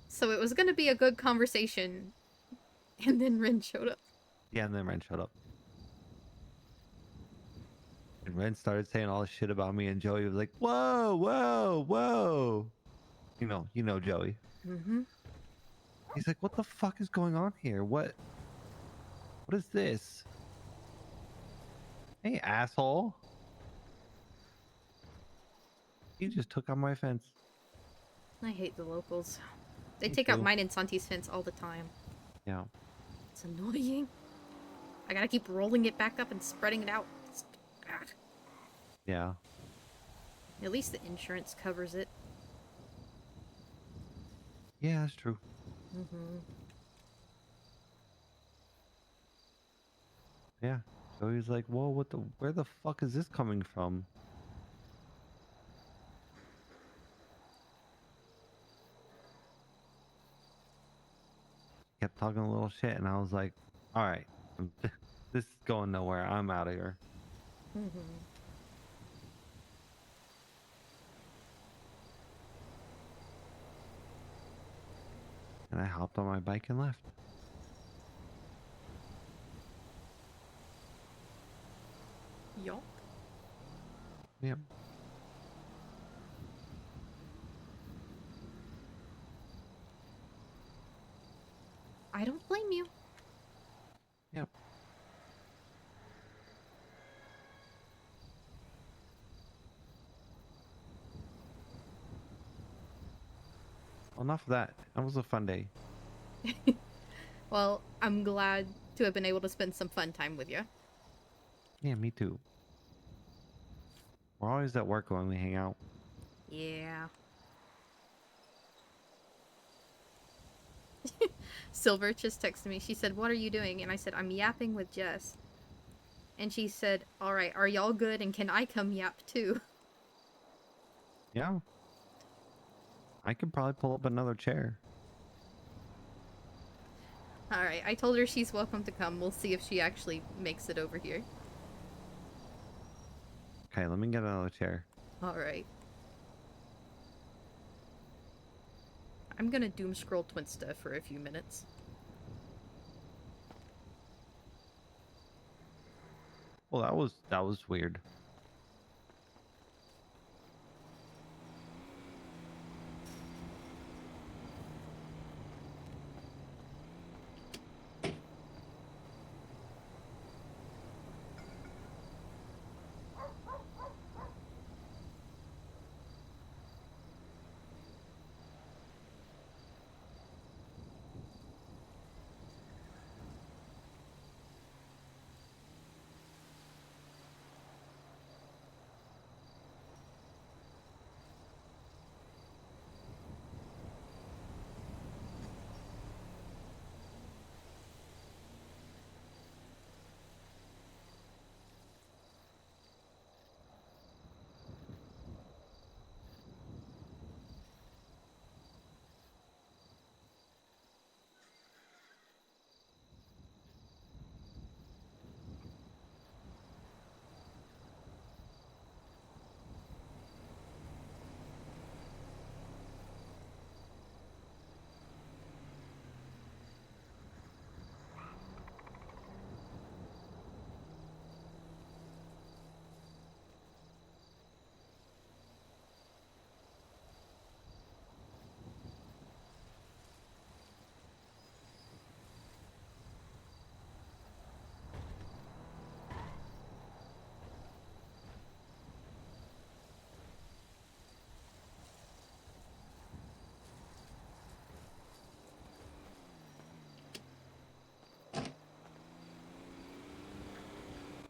So it was gonna be a good conversation, and then Rin showed up. Yeah, and then Ren showed up. And Ren started saying all this shit about me, and Joey was like, whoa, whoa, whoa. You know Joey. He's like, what the fuck is going on here? What is this? Hey, asshole. You just took on my fence. I hate the locals. They Me take out too. mine and Santi's fence all the time. Yeah. It's annoying. I gotta keep rolling it back up and spreading it out. God. Yeah. At least the insurance covers it. Yeah, that's true. Yeah. So he's like, whoa, where the fuck is this coming from? Kept talking a little shit, and I was like, all right, this is going nowhere. I'm out of here. And I hopped on my bike and left. Yup. Yep. I don't blame you. Yep. enough of that. That was a fun day. Well, I'm glad to have been able to spend some fun time with you. Yeah, me too. We're always at work when we hang out. Yeah. Silver just texted me. She said, "What are you doing?" And I said, "I'm yapping with Jess." And she said, "All right, are y'all good? And can I come yap too?" Yeah. I could probably pull up another chair. All right, I told her she's welcome to come. We'll see if she actually makes it over here. Okay, let me get another chair. All right. I'm gonna doom scroll Twinsta for a few minutes. Well, that was weird.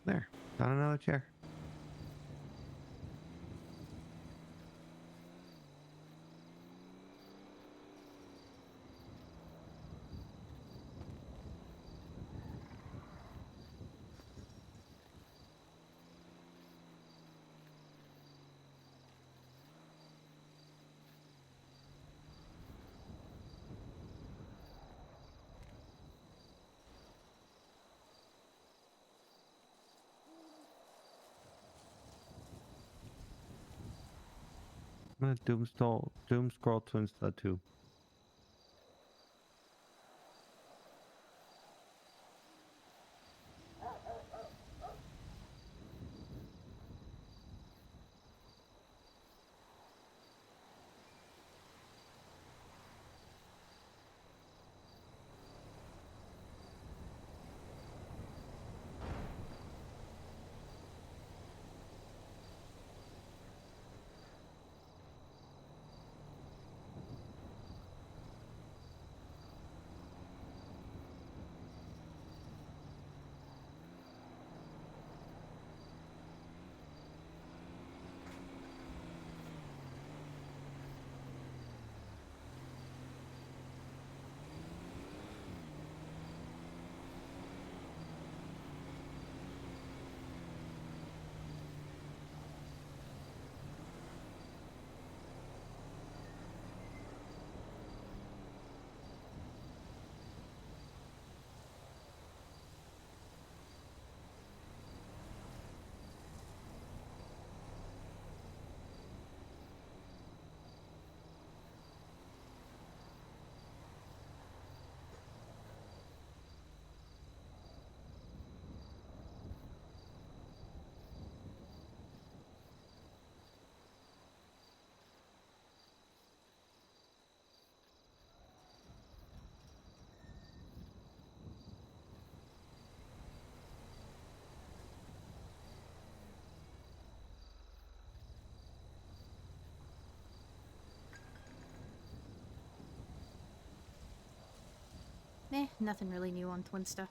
There, got another chair. I'm gonna doom scroll Twinsta too. Nothing really new on Twinsta.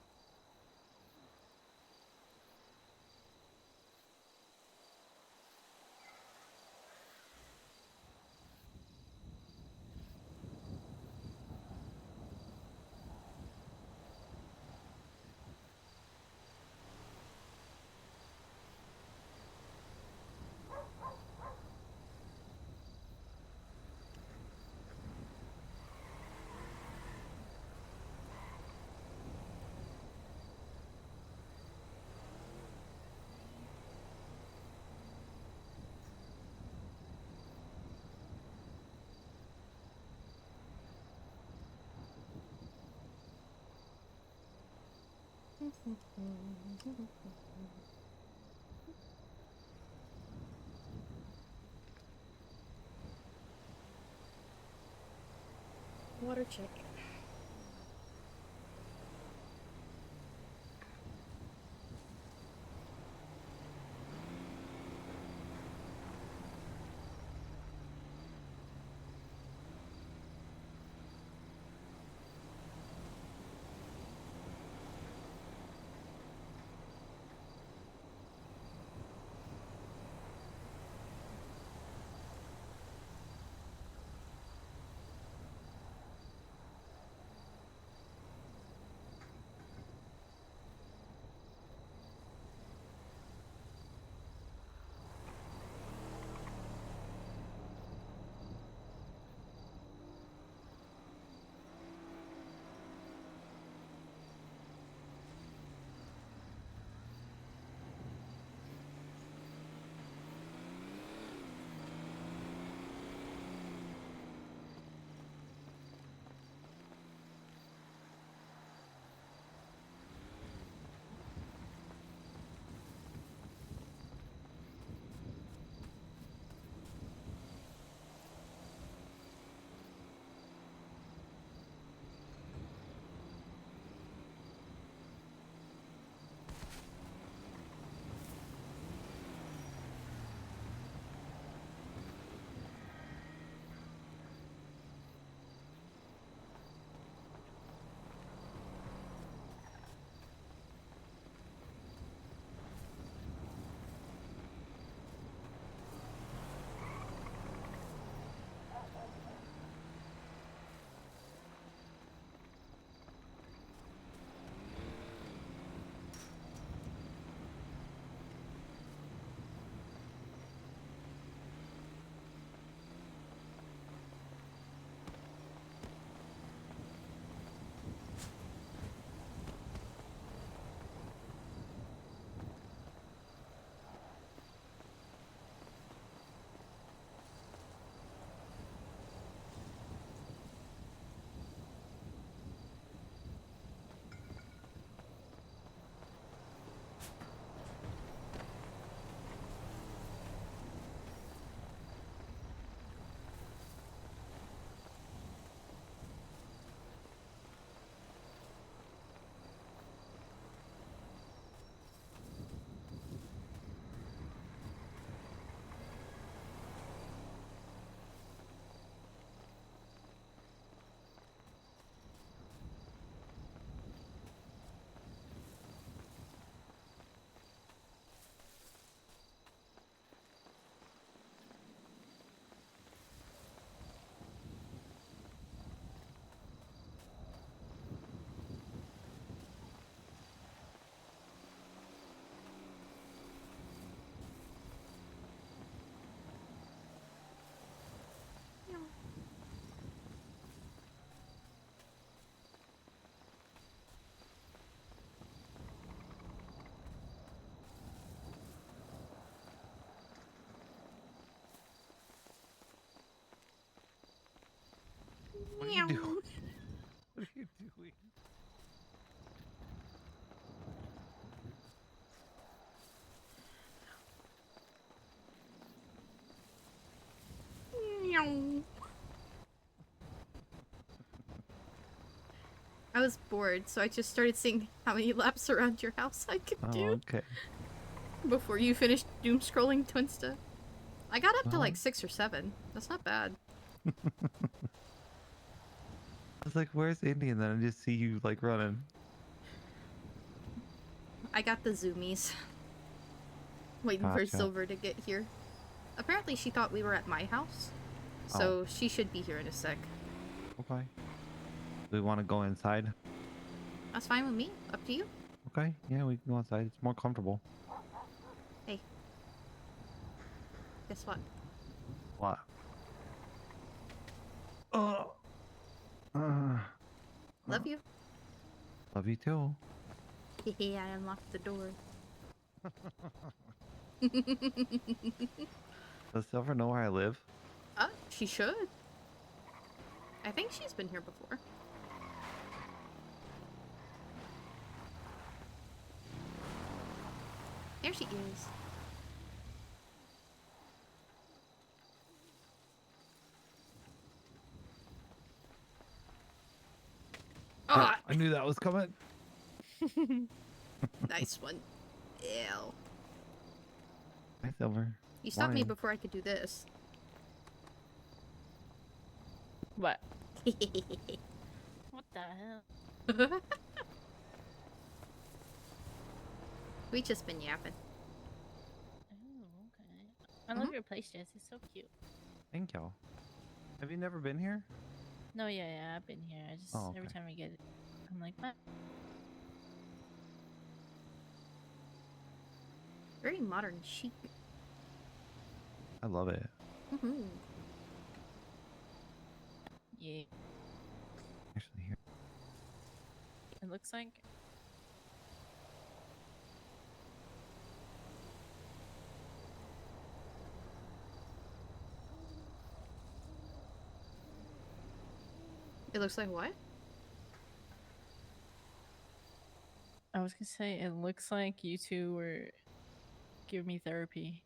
Water check. What are you doing? What are you doing? I was bored, so I just started seeing how many laps around your house I could Oh, do okay. before you finished doom scrolling Twinsta. I got up to Oh. like 6 or 7. That's not bad. I was like, "Where's Indy?" And then I just see you like running. I got the zoomies. Waiting for Gotcha. Silver to get here. Apparently she thought we were at my house. So she should be here in a sec. Okay. Do we want to go inside? That's fine with me. Up to you. Okay. Yeah, we can go inside. It's more comfortable. Hey. Guess what? What? Oh. Love you. Love you too. Hehe, I unlocked the door. Does Silver know where I live? She should. I think she's been here before. There she is. Oh, I knew that was coming. Nice one. Ew. Hi, Silver. You stopped me Morning. before I could do this. What? What the hell? We just been yapping. Oh, okay. I love your place, Jess. It's so cute. Thank y'all. Have you never been here? No, yeah, I've been here. I just Oh, every okay. time I get it, I'm like, what? Very modern chic. I love it. Mm-hmm. Yeah. Actually, here. It looks like. It looks like what? I was gonna say it looks like you two were giving me therapy.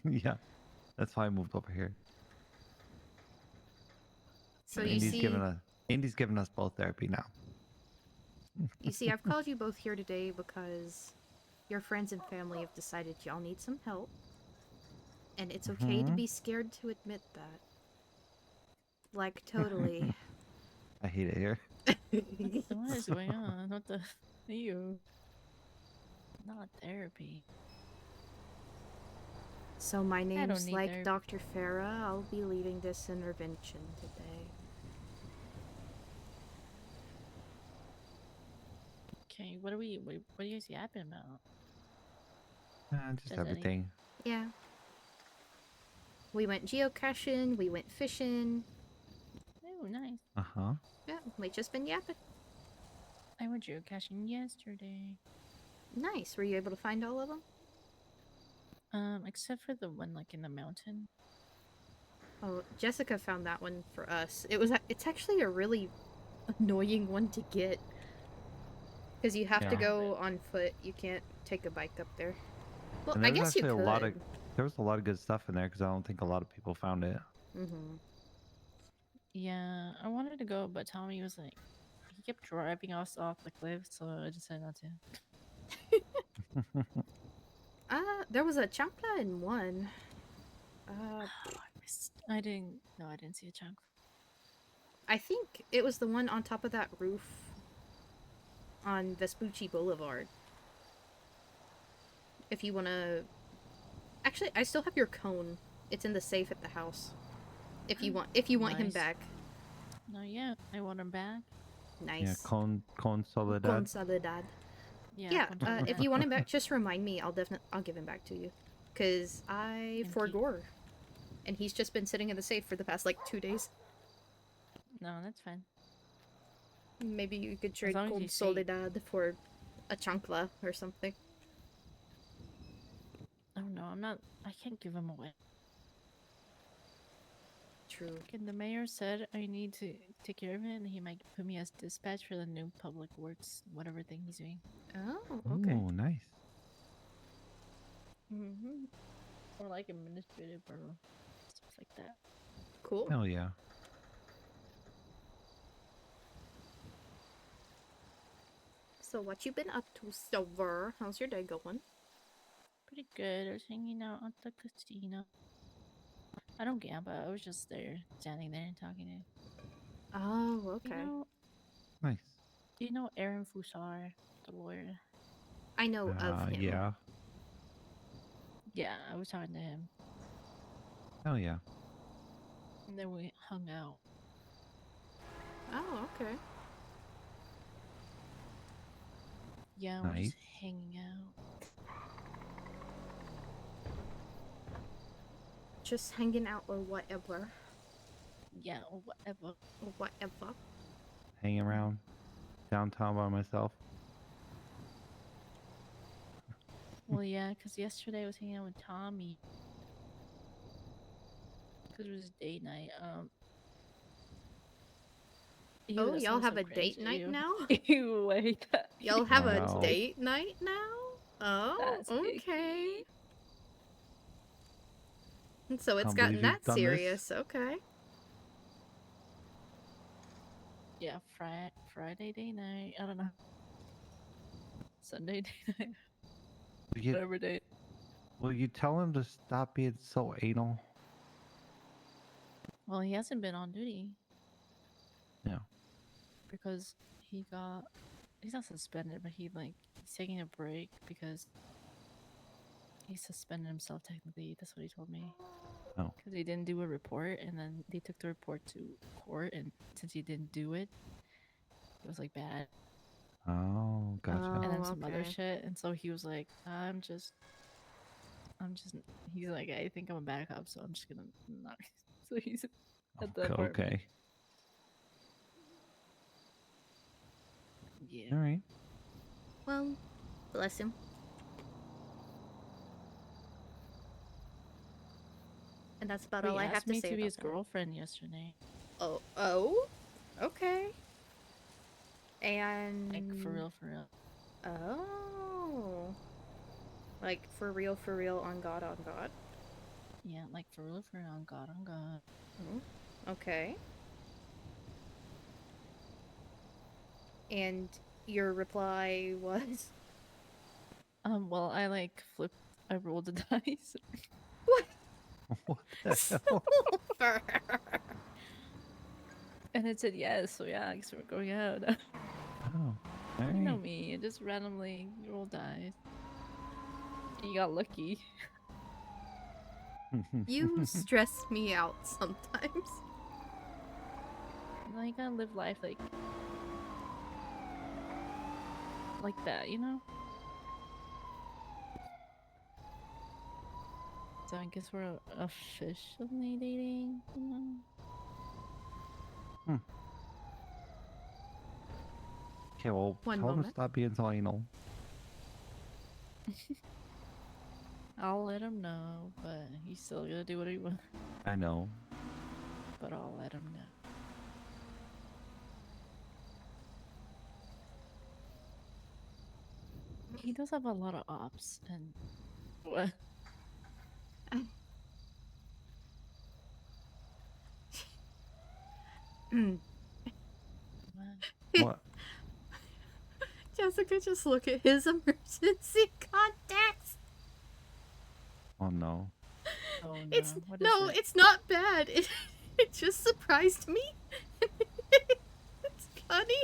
Yeah, that's why I moved over here. So you Indy's see, giving us both therapy now. I've called you both here today because your friends and family have decided y'all need some help. And it's okay to be scared to admit that. Like, totally. I hate it here. What is going on? What the? Ew. Not therapy. So my don't name's need like therapy. Dr. Fera. I'll be leading this intervention today. Okay, what are you guys yapping about? Just Does everything. Yeah. We went geocaching, we went fishing. Oh, nice. Uh-huh. Yeah, we just been yapping. I went geocaching yesterday. Nice. Were you able to find all of them? Except for the one like in the mountain. Oh, Jessica found that one for us. It's actually a really annoying one to get. Because you have to Yeah. go on foot. You can't take a bike up there. Well, And I there's guess you actually could. there was a lot of good stuff in there because I don't think a lot of people found it. Mm-hmm. Yeah, I wanted to go, but Tommy was like, he kept driving us off the cliff, so I decided not to. There was a chancla in one. I didn't see a chunk. I think it was the one on top of that roof on Vespucci Boulevard. If you want to... Actually, I still have your cone. It's in the safe at the house. If you want him Nice. back. No, yeah, I want him back. Nice. Yeah, con Soledad. Con Soledad. Yeah, con if you want him back, just remind me. I'll give him back to you. Because I Thank forgore. And he's just been sitting in the safe for the past, like, 2 days. No, that's fine. Maybe you could trade long as Con you say- Soledad for a chancla or something. Oh no, I can't give him away. True. And the mayor said I need to take care of it, and he might put me as dispatch for the new public works, whatever thing he's doing. Oh, okay. Ooh, nice. Mm-hmm. Or like administrative or stuff like that. Cool. Hell yeah. So what you been up to, Silver? How's your day going? Pretty good. I was hanging out at the casino. I don't gamble. I was just there, standing there and talking to him. Oh, okay. Nice. Do you know Aaron Fouchard, the lawyer? I know of him. Yeah. Yeah, I was talking to him, Oh yeah. and then we hung out. Oh, okay. Yeah, we're Nice. just hanging out. Just hanging out or whatever. Yeah, or whatever. Or whatever. Hanging around downtown by myself. Well, yeah, because yesterday I was hanging out with Tommy. Because it was date night. Ew, Oh, that y'all sounds have so a date cringe. night Ew. now? Ew, wait. Y'all have Wow. a date night now? Oh, That's okay. icky. And so it's Can't gotten believe you've that done this. serious. Okay. Yeah, Friday day night. I don't know. Sunday day night. Whatever day. Will you tell him to stop being so anal? Well, he hasn't been on duty. Yeah. Because he's not suspended, but he's taking a break because he suspended himself technically. That's what he told me. Oh. Because he didn't do a report, and then they took the report to court, and since he didn't do it, it was bad. Oh, gotcha. And then some other okay. shit, and so he was like, he's like, I think I'm a bad cop, so I'm just gonna not. So he's at the apartment. Okay. Yeah. All right. Well, bless him. And that's about But all he I have asked to me say to be about his that. girlfriend yesterday. Oh? Okay. And... Like, for real, for real. Oh. Like, for real, on God, on God? Yeah, like, for real, on God, on God. Oh, okay. And your reply was? Well, I rolled the dice. What? What the hell? Silver! And it said yes, so yeah, I guess we're going out. Oh, all You know right. me, I just randomly roll dice. And you got lucky. You stress me out sometimes. You gotta live life like that, you know? So I guess we're officially dating, you know? Okay, well, One tell him to moment. stop being so anal. I'll let him know, but he's still gonna do what he wants. I know. But I'll let him know. He does have a lot of ops, and what? What? Jessica, just look at his emergency contacts. Oh no. Oh no! It's What is no, it? it's not bad. It just surprised me. It's funny.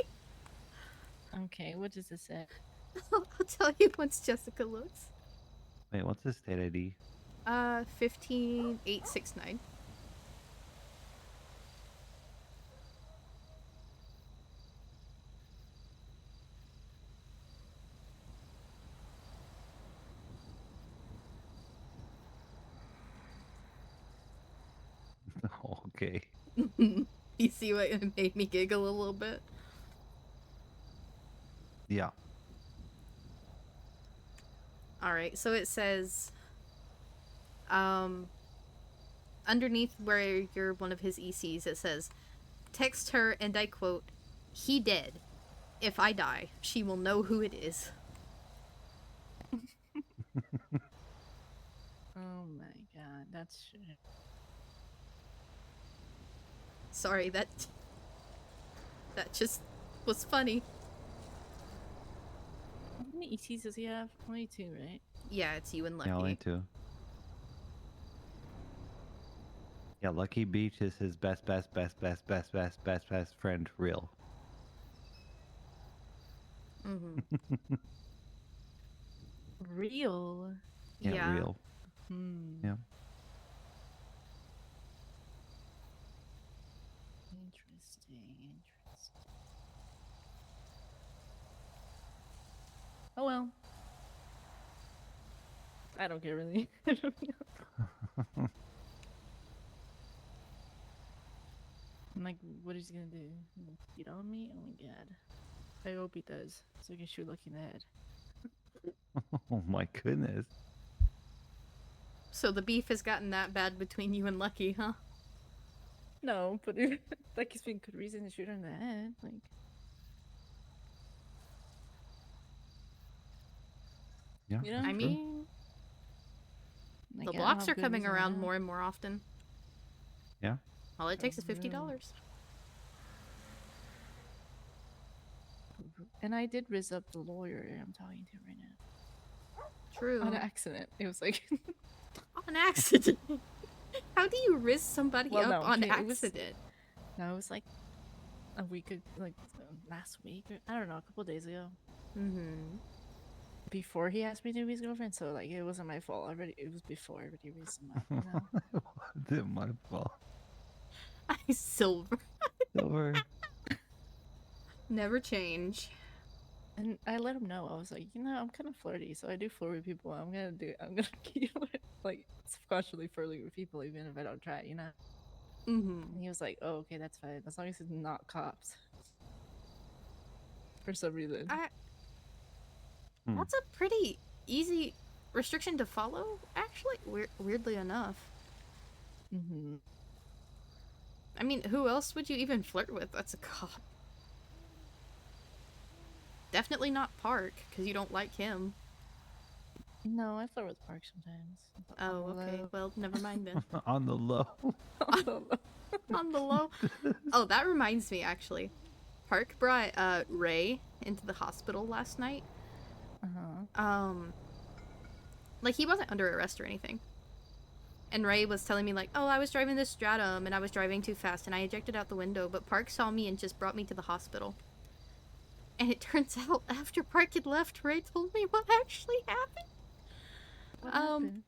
Okay, what does it say? I'll tell you once Jessica looks. Wait, what's his state ID? 15869. Okay. You see what made me giggle a little bit? Yeah. Alright, so it says, underneath where you're one of his ECs, it says, text her, and I quote, "He dead. If I die, she will know who it is." Oh my god, that's shit. Sorry, that just was funny. How many ETs does he have? Only 2, right? Yeah, it's you and Lucky. Yeah, only 2. Yeah, Lucky Beach is his best friend, real. Mm-hmm. Real. Yeah, Yeah. real. Hmm. Yeah. Interesting. Oh well. I don't care really. I don't know. I'm like, what is he gonna do? Cheat on me? Oh my god. I hope he does, so I can shoot Lucky in the head. Oh my goodness. So the beef has gotten that bad between you and Lucky, huh? No, but if, that gives me a good reason to shoot her in the head. Like, Yeah, you know? I that's true. mean, Like, the I don't blocks have are good coming reason why around not. more and more often. Yeah. All it takes is True. $50. And I did rizz up the lawyer I'm talking to right now. True. On accident. It was like On accident. How do you risk somebody Well, up no, on okay, it was- accident? no, it was like a week like last week or I don't know, a couple days ago. Mm-hmm. Before he asked me to be his girlfriend, so like it wasn't my fault. It was before I already raised him up, you know? It wasn't my fault. I silver. Silver. Never change. And I let him know. I was like, you know, I'm kind of flirty, so I do flirt with people. I'm gonna keep like subconsciously flirting with people, even if I don't try, you know. Mm-hmm. And he was like, "Oh, okay, that's fine, as long as it's not cops." For some reason. That's a pretty easy restriction to follow, actually. Weirdly enough. Mm-hmm. I mean, who else would you even flirt with that's a cop? Definitely not Park, because you don't like him. No, I flirt with Park sometimes. Oh, okay. Well, never mind then. On the low. On the low. Oh, that reminds me, actually. Park brought Ray into the hospital last night. Uh-huh. Like, he wasn't under arrest or anything. And Ray was telling me, like, oh, I was driving this Stratum and I was driving too fast and I ejected out the window, but Park saw me and just brought me to the hospital. And it turns out after Park had left, Ray told me what actually happened. What happened?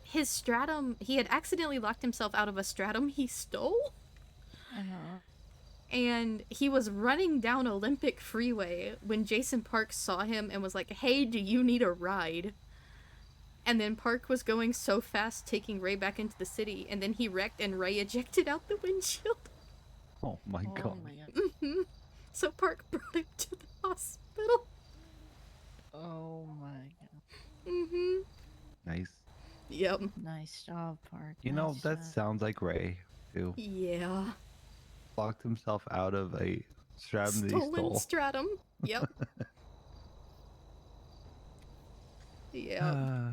His Stratum, he had accidentally locked himself out of a Stratum he stole. Uh-huh. And he was running down Olympic Freeway when Jason Park saw him and was like, hey, do you need a ride? And then Park was going so fast, taking Ray back into the city, and then he wrecked and Ray ejected out the windshield. Oh my god. Oh my god. Mm-hmm. So Park brought him to the hospital. Oh my god. Mm-hmm. Nice. Yep. Nice job, Park. You know, nice that job. sounds like Ray, too. Yeah. Locked himself out of a Stratum that he Stolen stole. Stratum. Yep. Yeah.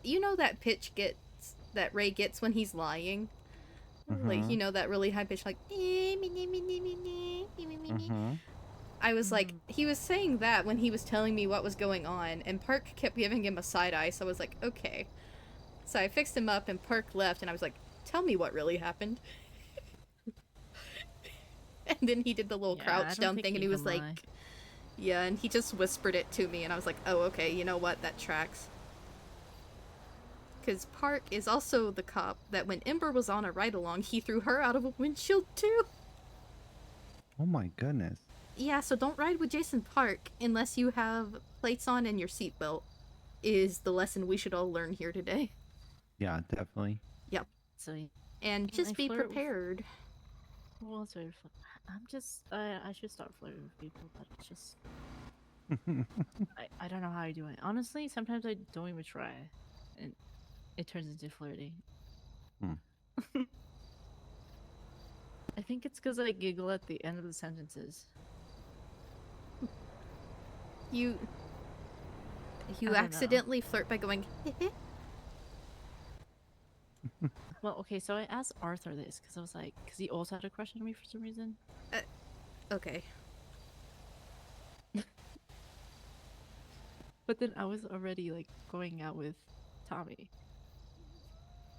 You know that pitch that Ray gets when he's lying? Like, you know, that really high pitch, like, I was like, he was saying that when he was telling me what was going on, and Park kept giving him a side eye, so I was like, okay. So I fixed him up, and Park left, and I was like, tell me what really happened. And then he did the little crouch down thing, and he was like, yeah, and he just whispered it to me, and I was like, oh, okay, you know what, that tracks. Because Park is also the cop that when Ember was on a ride-along, he threw her out of a windshield, too. Oh my goodness. Yeah, so don't ride with Jason Park unless you have plates on and your seatbelt, is the lesson we should all learn here today. Yeah, definitely. Yep. So, And just I be flirt with- prepared. Well, it's very fun. I'm just, I should start flirting with people, but it's just, I don't know how I do it. Honestly, sometimes I don't even try, and it turns into flirting. I think it's because I giggle at the end of the sentences. You I don't know. accidentally flirt by going, Well, okay, so I asked Arthur this because I was like, because he also had a crush on me for some reason. okay. But then I was already like going out with Tommy.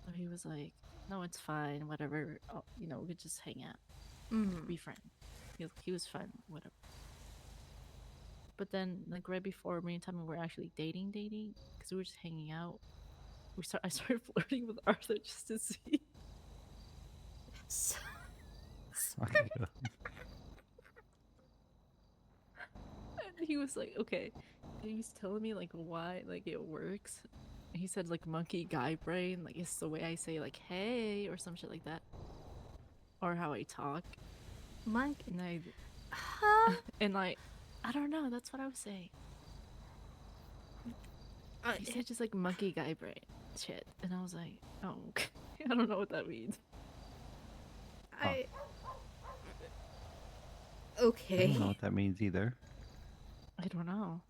So he was like, no, it's fine, whatever. Oh, you know, we could just hang out, Mm. be friends. He was fun, whatever. But then, like right before me and Tommy were actually dating, because we were just hanging out. I started flirting with Arthur just to see. So- My God. And he was like, okay. And he was telling me like why like it works. He said like monkey guy brain, like it's the way I say like hey or some shit like that. Or how I talk. Mike, And I huh? I don't know, that's what I was saying. He Uh, said just like monkey guy brain shit. And I was like, oh okay. I don't know what that means. I. I Okay. don't know what that means either. I don't know.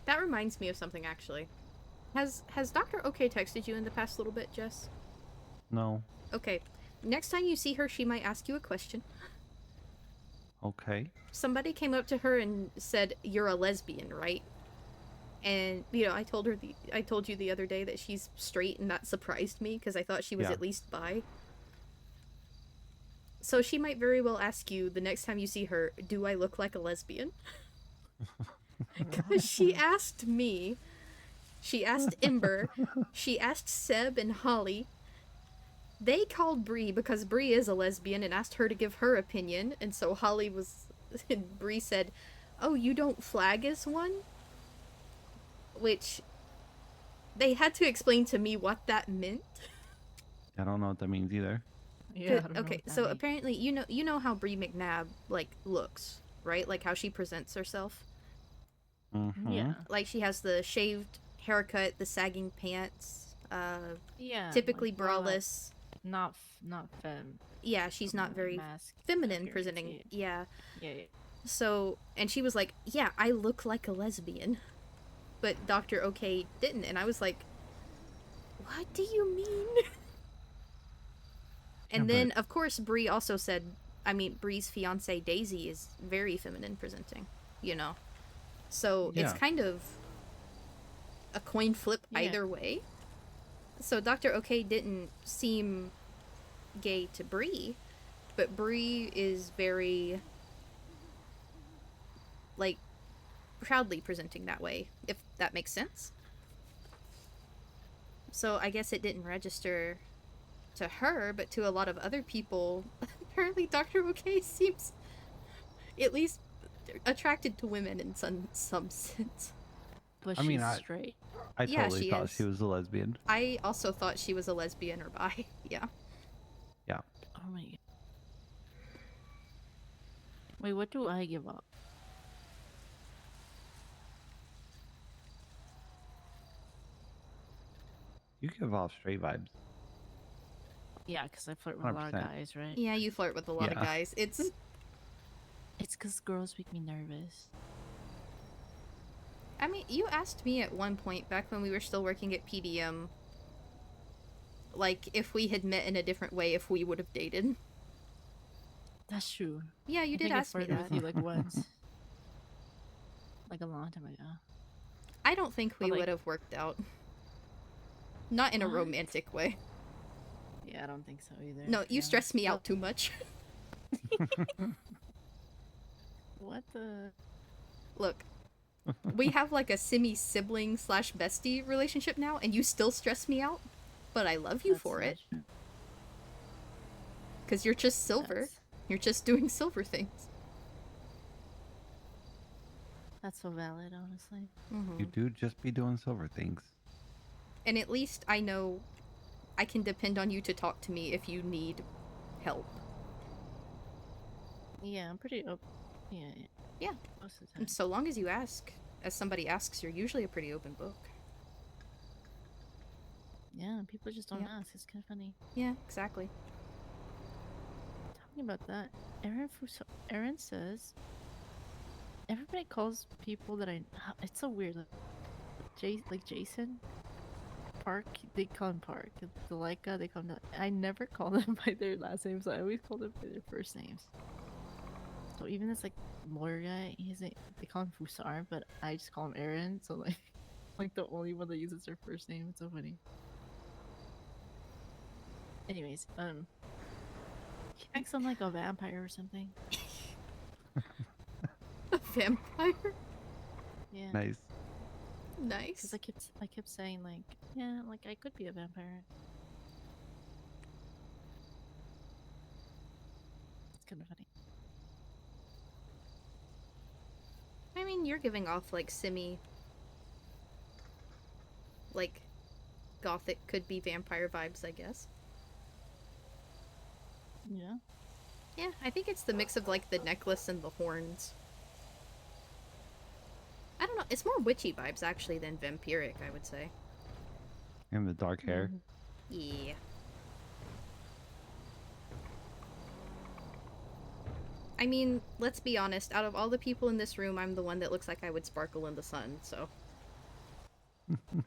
That reminds me of something actually. Has Dr. OK texted you in the past little bit, Jess? No. Okay. Next time you see her, she might ask you a question. Okay. Somebody came up to her and said, "You're a lesbian, right?" And I told you the other day that she's straight, and that surprised me because I thought she was Yeah. at least bi. So she might very well ask you the next time you see her, "Do I look like a lesbian?" Because she asked me. She asked Ember. She asked Seb and Holly. They called Bree because Bree is a lesbian and asked her to give her opinion, and so Holly was. And Bree said, "Oh, you don't flag as one?" Which they had to explain to me what that meant. I don't know what that means either. Yeah, I don't know Okay, what that so means. apparently you know how Bree McNabb like looks, right? Like how she presents herself. Mm-hmm. Yeah. Like she has the shaved haircut, the sagging pants, Yeah. typically like, more like braless. not femme. Yeah, she's not very mask feminine appearance, presenting. Yeah. Yeah. So, and she was like, "Yeah, I look like a lesbian." But Dr. OK didn't, and I was like, "What do you mean?" And Yeah, then, of course, Bree also said, Bree's fiance Daisy is very feminine presenting, you know? So it's Yeah. kind of a coin flip Yeah. either way. So Dr. OK didn't seem gay to Bree, but Bree is very, like, proudly presenting that way, if that makes sense. So I guess it didn't register to her, but to a lot of other people, apparently Dr. OK seems at least attracted to women in some sense. But I mean, she's straight. I Yeah, totally she thought is. she was a lesbian. I also thought she was a lesbian or bi. Yeah. Yeah. Oh my god. Wait, what do I give up? You give off straight vibes. Yeah, because I flirt with a lot of 100%. guys, right? Yeah, you flirt with a lot of Yeah. guys. It's because girls make me nervous. I mean, you asked me at one point back when we were still working at PDM, like if we had met in a different way, if we would have dated. That's true. Yeah, you I did think ask I me flirted that. with you like once. Like a long time ago. I don't think we But, like- would have worked out. Not in a What? romantic way. Yeah, I don't think so either. No, to be you stress honest. me out too much. What the? Look, we have like a semi-sibling / bestie relationship now, and you still stress me out, but I love you That's for not it. true. Because you're just silver. That's- You're just doing silver things. That's so valid, honestly. Mm-hmm. You do just be doing silver things. And at least I know I can depend on you to talk to me if you need help. Yeah, I'm pretty open. Yeah. Yeah. Most of the time. And so long as you ask, as somebody asks, you're usually a pretty open book. Yeah, people just don't Yep. ask. It's kind of funny. Yeah, exactly. Talking about that, Aaron says everybody calls people that it's so weird. Like Jason Park, they call him Park. The Leica, they call him. I never call them by their last names. I always call them by their first names. So even this like lawyer guy, they call him Fusar, but I just call him Aaron. So like, like the only one that uses her first name. It's so funny. Anyways, she thinks I'm like a vampire or something. A vampire? Yeah. Nice. Nice. Because I kept saying like, yeah, like I could be a vampire. It's kind of funny. I mean, you're giving off like like gothic could be vampire vibes, I guess. Yeah. Yeah, I think it's the mix of like the necklace and the horns. I don't know, it's more witchy vibes actually than vampiric, I would say. And the dark hair. Mhm. Yeah. I mean, let's be honest, out of all the people in this room, I'm the one that looks like I would sparkle in the sun, so.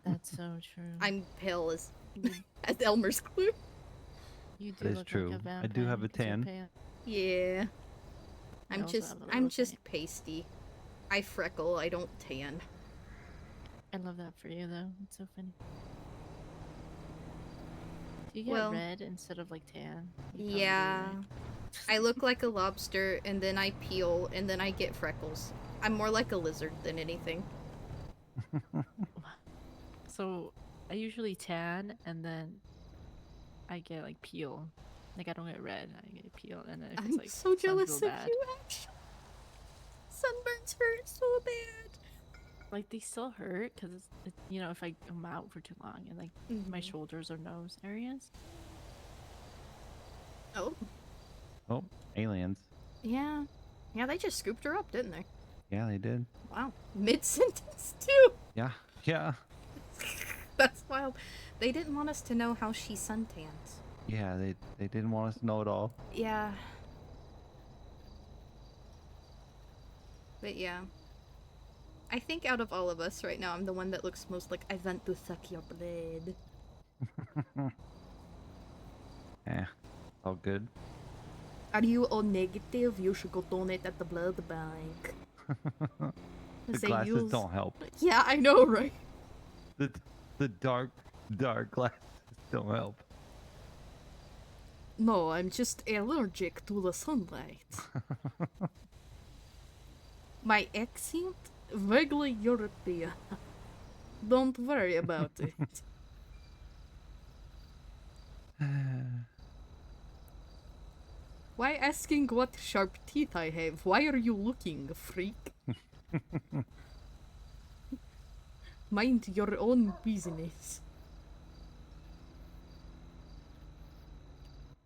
That's so true. I'm pale as, You, as Elmer's clue. you do That is look true. like a I vampire. do have a 'cause you're tan. pale. Yeah. I I'm also just, have a I'm little just tan. pasty. I freckle, I don't tan. I love that for you though. It's so funny. Do you get Well, red instead of like tan? You probably do, yeah. right? I look like a lobster, and then I peel, and then I get freckles. I'm more like a lizard than anything. So I usually tan and then I get like peel. Like I don't get red, I get peel, and then if I'm it's like so sun's jealous real of bad, you, actually. Sunburns hurt so bad. like they still hurt because it's you know if I'm out for too long and like my Mhm. shoulders or nose areas. Oh, Oh, aliens. yeah. Yeah, they just scooped her up, didn't they? Yeah, they did. Wow. Mid-sentence, too! Yeah. Yeah. That's wild. They didn't want us to know how she suntans. Yeah, they didn't want us to know it all. Yeah. But yeah. I think out of all of us right now, I'm the one that looks most like I want to suck your blood. All good. Are you O negative? You should go donate at the blood bank. The They glasses use- don't help. Yeah, I know, right? The dark glasses don't help. No, I'm just allergic to the sunlight. My accent? Vaguely European. Don't worry about it. Why asking what sharp teeth I have? Why are you looking, freak? Mind your own business.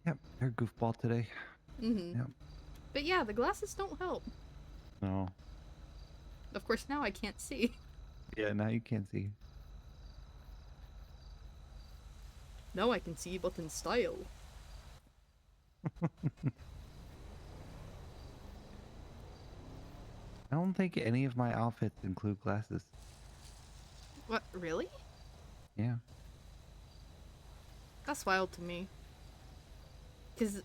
Yep, you're a goofball today. Mm-hmm. Yep. But yeah, the glasses don't help. No. Of course, now I can't see. Yeah, now you can't see. Now I can see, but in style. I don't think any of my outfits include glasses. What, really? Yeah. That's wild to me. Because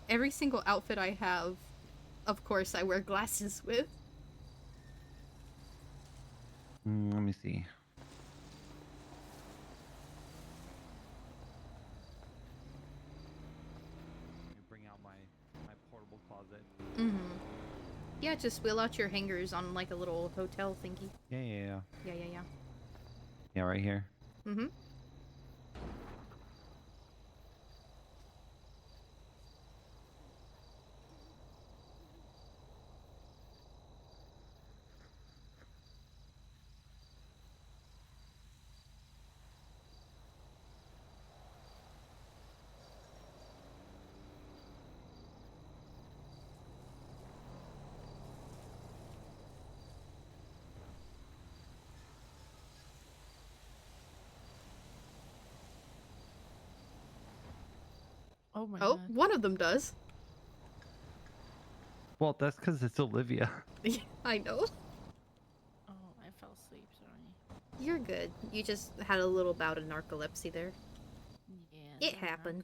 every single outfit I have, of course, I wear glasses with. Let me see. Let me bring out my portable closet. Mm-hmm. Yeah, just wheel out your hangers on like a little hotel thingy. Yeah. Yeah. Yeah, right here. Mm-hmm. Oh my Oh, god. one of them does. Well, that's because it's Olivia. I know. Oh, I fell asleep. Sorry. You're good. You just had a little bout of narcolepsy there. Yeah. It happened.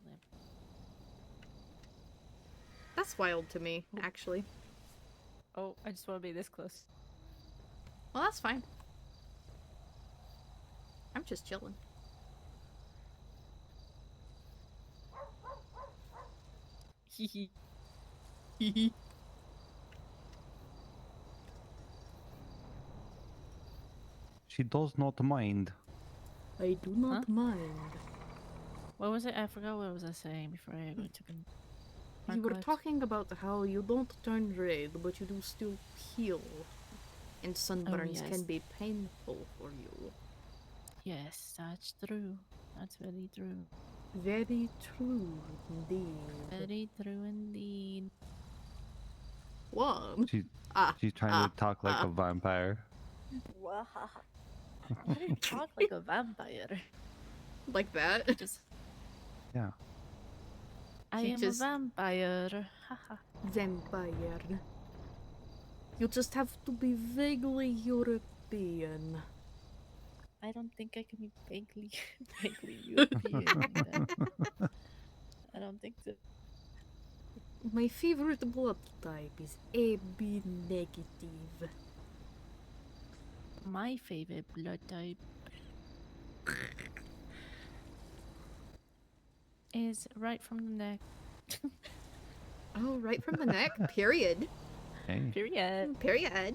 That's wild to me, actually. Oh, I just want to be this close. Well, that's fine. just chilling. Hee hee. She does not mind. I do not mind. What was it? I forgot what was I saying before I took a You were haircut. talking about how you don't turn red, but you do still heal. And sunburns yes. can be painful for you. Yes, that's true. That's very true. Very true indeed. Very true indeed. What? She's Ah, she's trying ah, to talk like ah. a vampire. I didn't talk like a vampire. Like that? Just Yeah. I You am just- a vampire. Haha. Vampire. You just have to be vaguely European. I don't think I can be vaguely, vaguely European like that. I don't think so. My favorite blood type is AB negative. My favorite blood type is right from the neck. Oh, right from the neck? Period. Hey, Period. Period.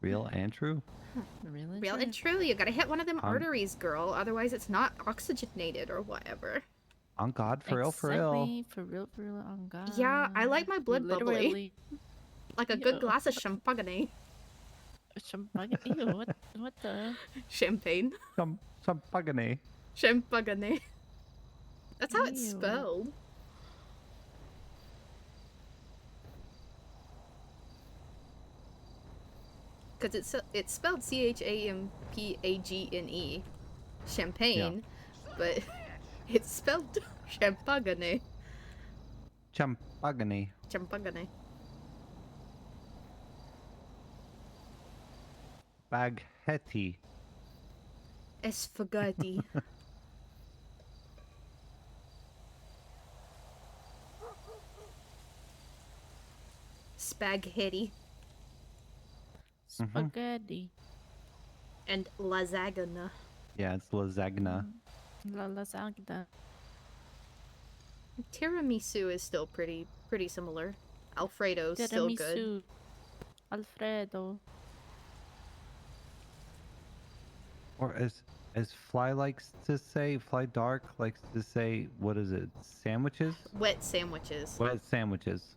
real and true. Really? Real and true, you gotta hit one of them Um, arteries, girl. Otherwise, it's not oxygenated or whatever. On God, for real, for real. Exactly, for real, on God. Yeah, I like my blood bubbly. Literally. Like a good Ew. glass of champagne. Champagne. Ew, what the? Champagne. Some pagane. Champagne. That's how it's Ew. spelled. Because it's spelled Champagne. Champagne. But it's spelled champagne. Champagane. Champagne. Baghetti. Esfagati. Spaghetti. Spaghetti. And lasagna. Yeah, it's lasagna. La lasagna. Tiramisu is still pretty similar. Alfredo's still good. Tiramisu. Alfredo. Or as Fly likes to say, Fly Dark likes to say, what is it? Sandwiches? Wet sandwiches. Wet sandwiches.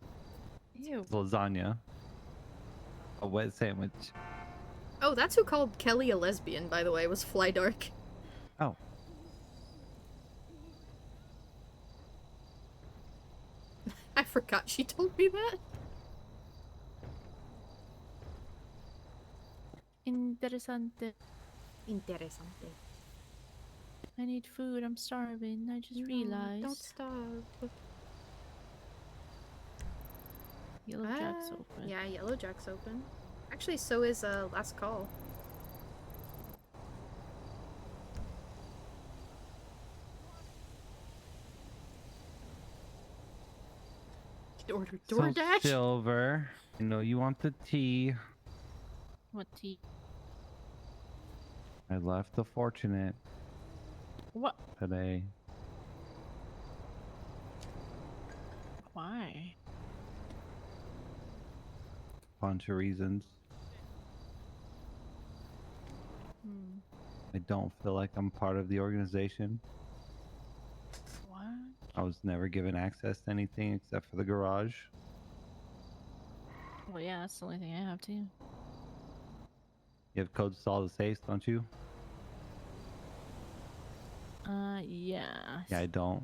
Ew. Lasagna. A wet sandwich. Oh, that's who called Kelly a lesbian, by the way, was Fly Dark. Oh. I forgot she told me that. Interesante. Interesante. I need food. I'm starving. I just realized. Don't starve. Yellow Jack's open. Yeah, Yellow Jack's open. Actually, so is Last Call. Order DoorDash? So, Silver, I know you want the tea. What tea? I left the Fortunate What? today. Why? Bunch of reasons. Hmm. I don't feel like I'm part of the organization. What? I was never given access to anything except for the garage. Well, yeah, that's the only thing I have too. You have codes to all the safes, don't you? Yeah. Yeah, I don't.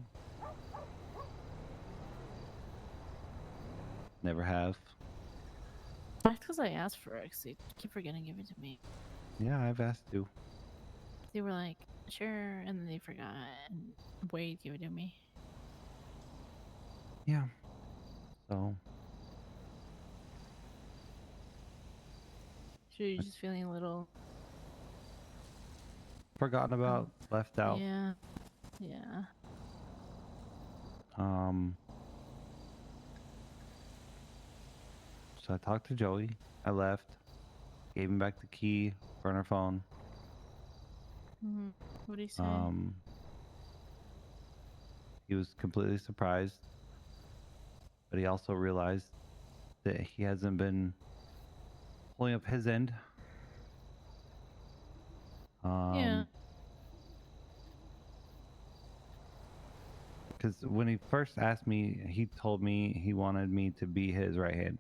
Never have. That's because I asked for it, 'cause they keep forgetting to give it to me. Yeah, I've asked to. They were like, sure, and then they forgot and wait to give it to me. Yeah. So, So you're just feeling a little. forgotten about, left out. Yeah. Yeah. So I talked to Joey. I left. Gave him back the key, burner phone. What do you say? He was completely surprised, but he also realized that he hasn't been pulling up his end. Yeah. Because when he first asked me, he told me he wanted me to be his right hand.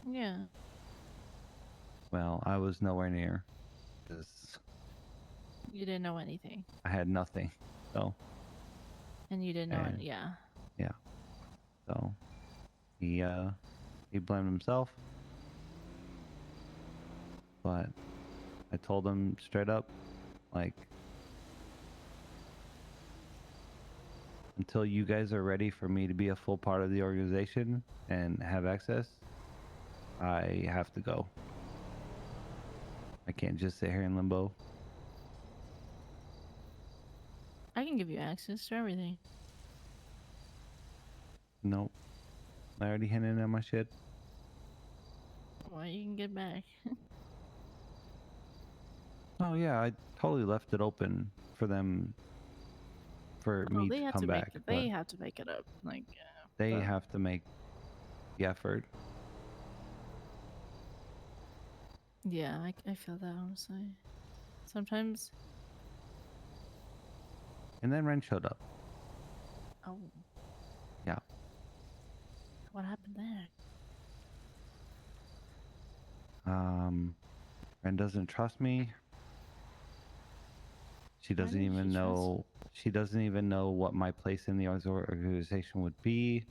Yeah. Well, I was nowhere near, because You didn't know anything. I had nothing. So, And you didn't know And- it. Yeah. yeah. So, he blamed himself. But I told him straight up, like, until you guys are ready for me to be a full part of the organization and have access, I have to go. I can't just sit here in limbo. I can give you access to everything. Nope. I already hinted at my shit. Well, you can get back. Oh yeah, I totally left it open for them, for me They to have come to back. make. But They have to make it up. Like. they but- have to make the effort. Yeah, I feel that honestly. Sometimes. And then Ren showed up. Oh. Yeah. What happened there? Ren doesn't trust me. She Why doesn't didn't even she trust- know. She doesn't even know what my place in the organization would be.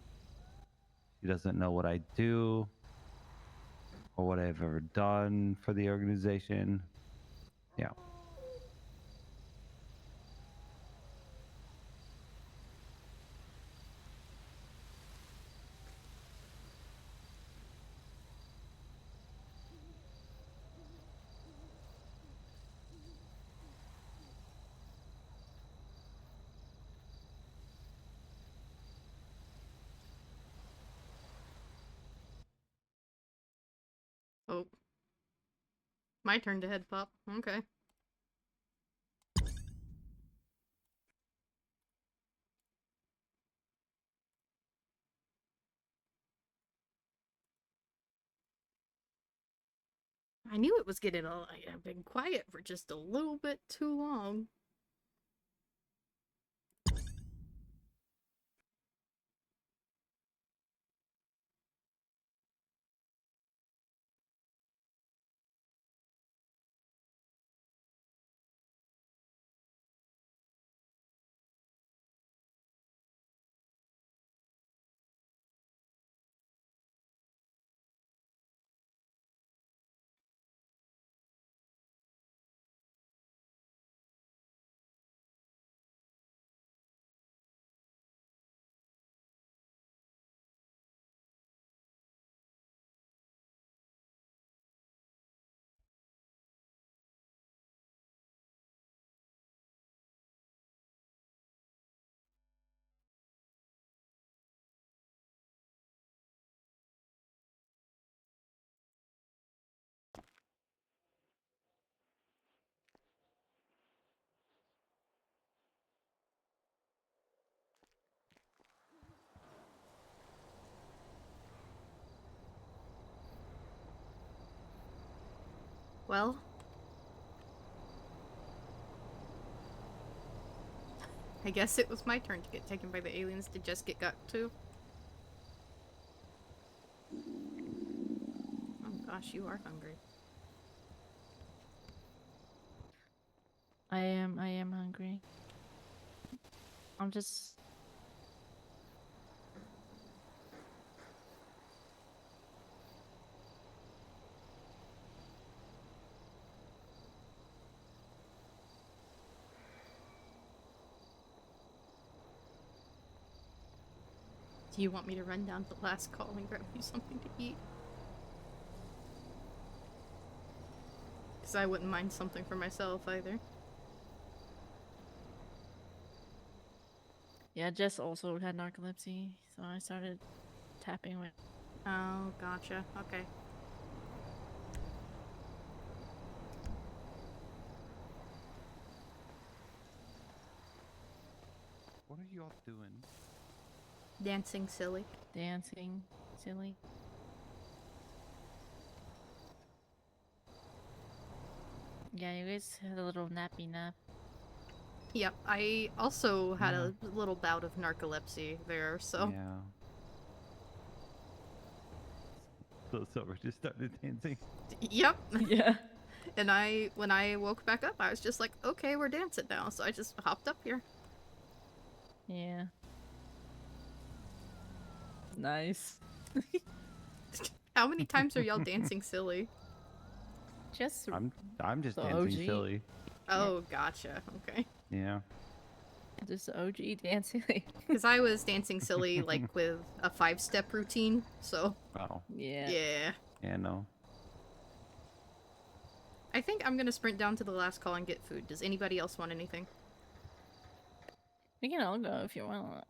She doesn't know what I do or what I've ever done for the organization. Yeah. Oh. My turn to head pop. Okay. I knew it was getting I've been quiet for just a little bit too long. Well, I guess it was my turn to get taken by the aliens to just get got to. Oh gosh, you are hungry. I am hungry. I'm just. Do you want me to run down to the last call and grab you something to eat? Because I wouldn't mind something for myself either. Yeah, Jess also had narcolepsy, so I started tapping with. Oh, gotcha. Okay. What are you all doing? Dancing silly. Dancing, silly. Yeah, you guys had a little nappy nap. Yep, I also had Yeah. a little bout of narcolepsy there, so. Yeah. So Silver just started dancing. Yep. Yeah. And when I woke back up, I was just like, okay, we're dancing now. So I just hopped up here. Yeah. Nice. How many times are y'all dancing silly? Just I'm just The dancing OG. silly. Oh, gotcha. Okay. Yeah. just OG dancing. Because I was dancing silly, like, with a 5-step routine, so. Wow. yeah. Yeah. Yeah, no. I think I'm gonna sprint down to the last call and get food. Does anybody else want anything? We can all go if you want.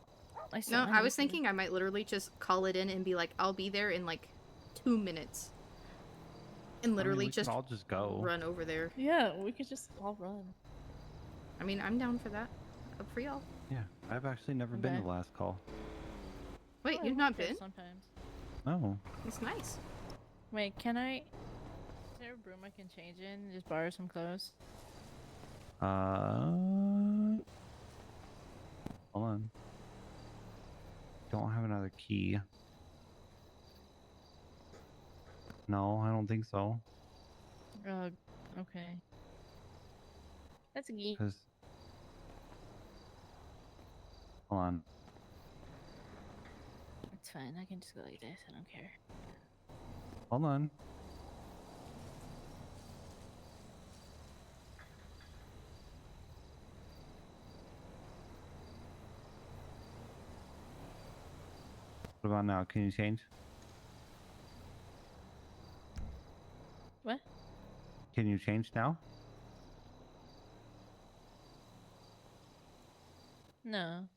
No, I was thinking I might literally just call it in and be like, I'll be there in like 2 minutes. And literally we just can all just go. run over there. Yeah, we could just all run. I mean, I'm down for that. Up for y'all. Yeah, I've actually never been to Okay. the last call. Wait, Oh, you've I not went there been? Sometimes. No. It's nice. Wait, can I? Is there a broom I can change in? Just borrow some clothes. Hold on. Don't have another key. No, I don't think so. Okay. That's a geek. Cause hold on. It's fine. I can just go like this. I don't care. Hold on. What about now? Can you change? What? Can you change now? No.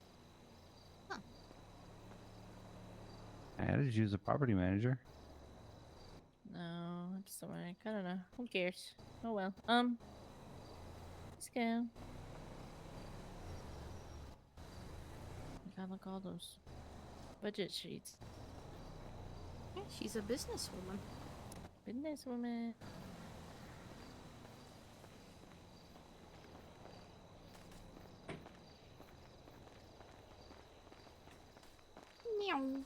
I had to use a property manager. No. It's just like I don't know. Who cares? Oh well. Let's go. I got like all those budget sheets. Yeah, she's a businesswoman. Businesswoman. Meow.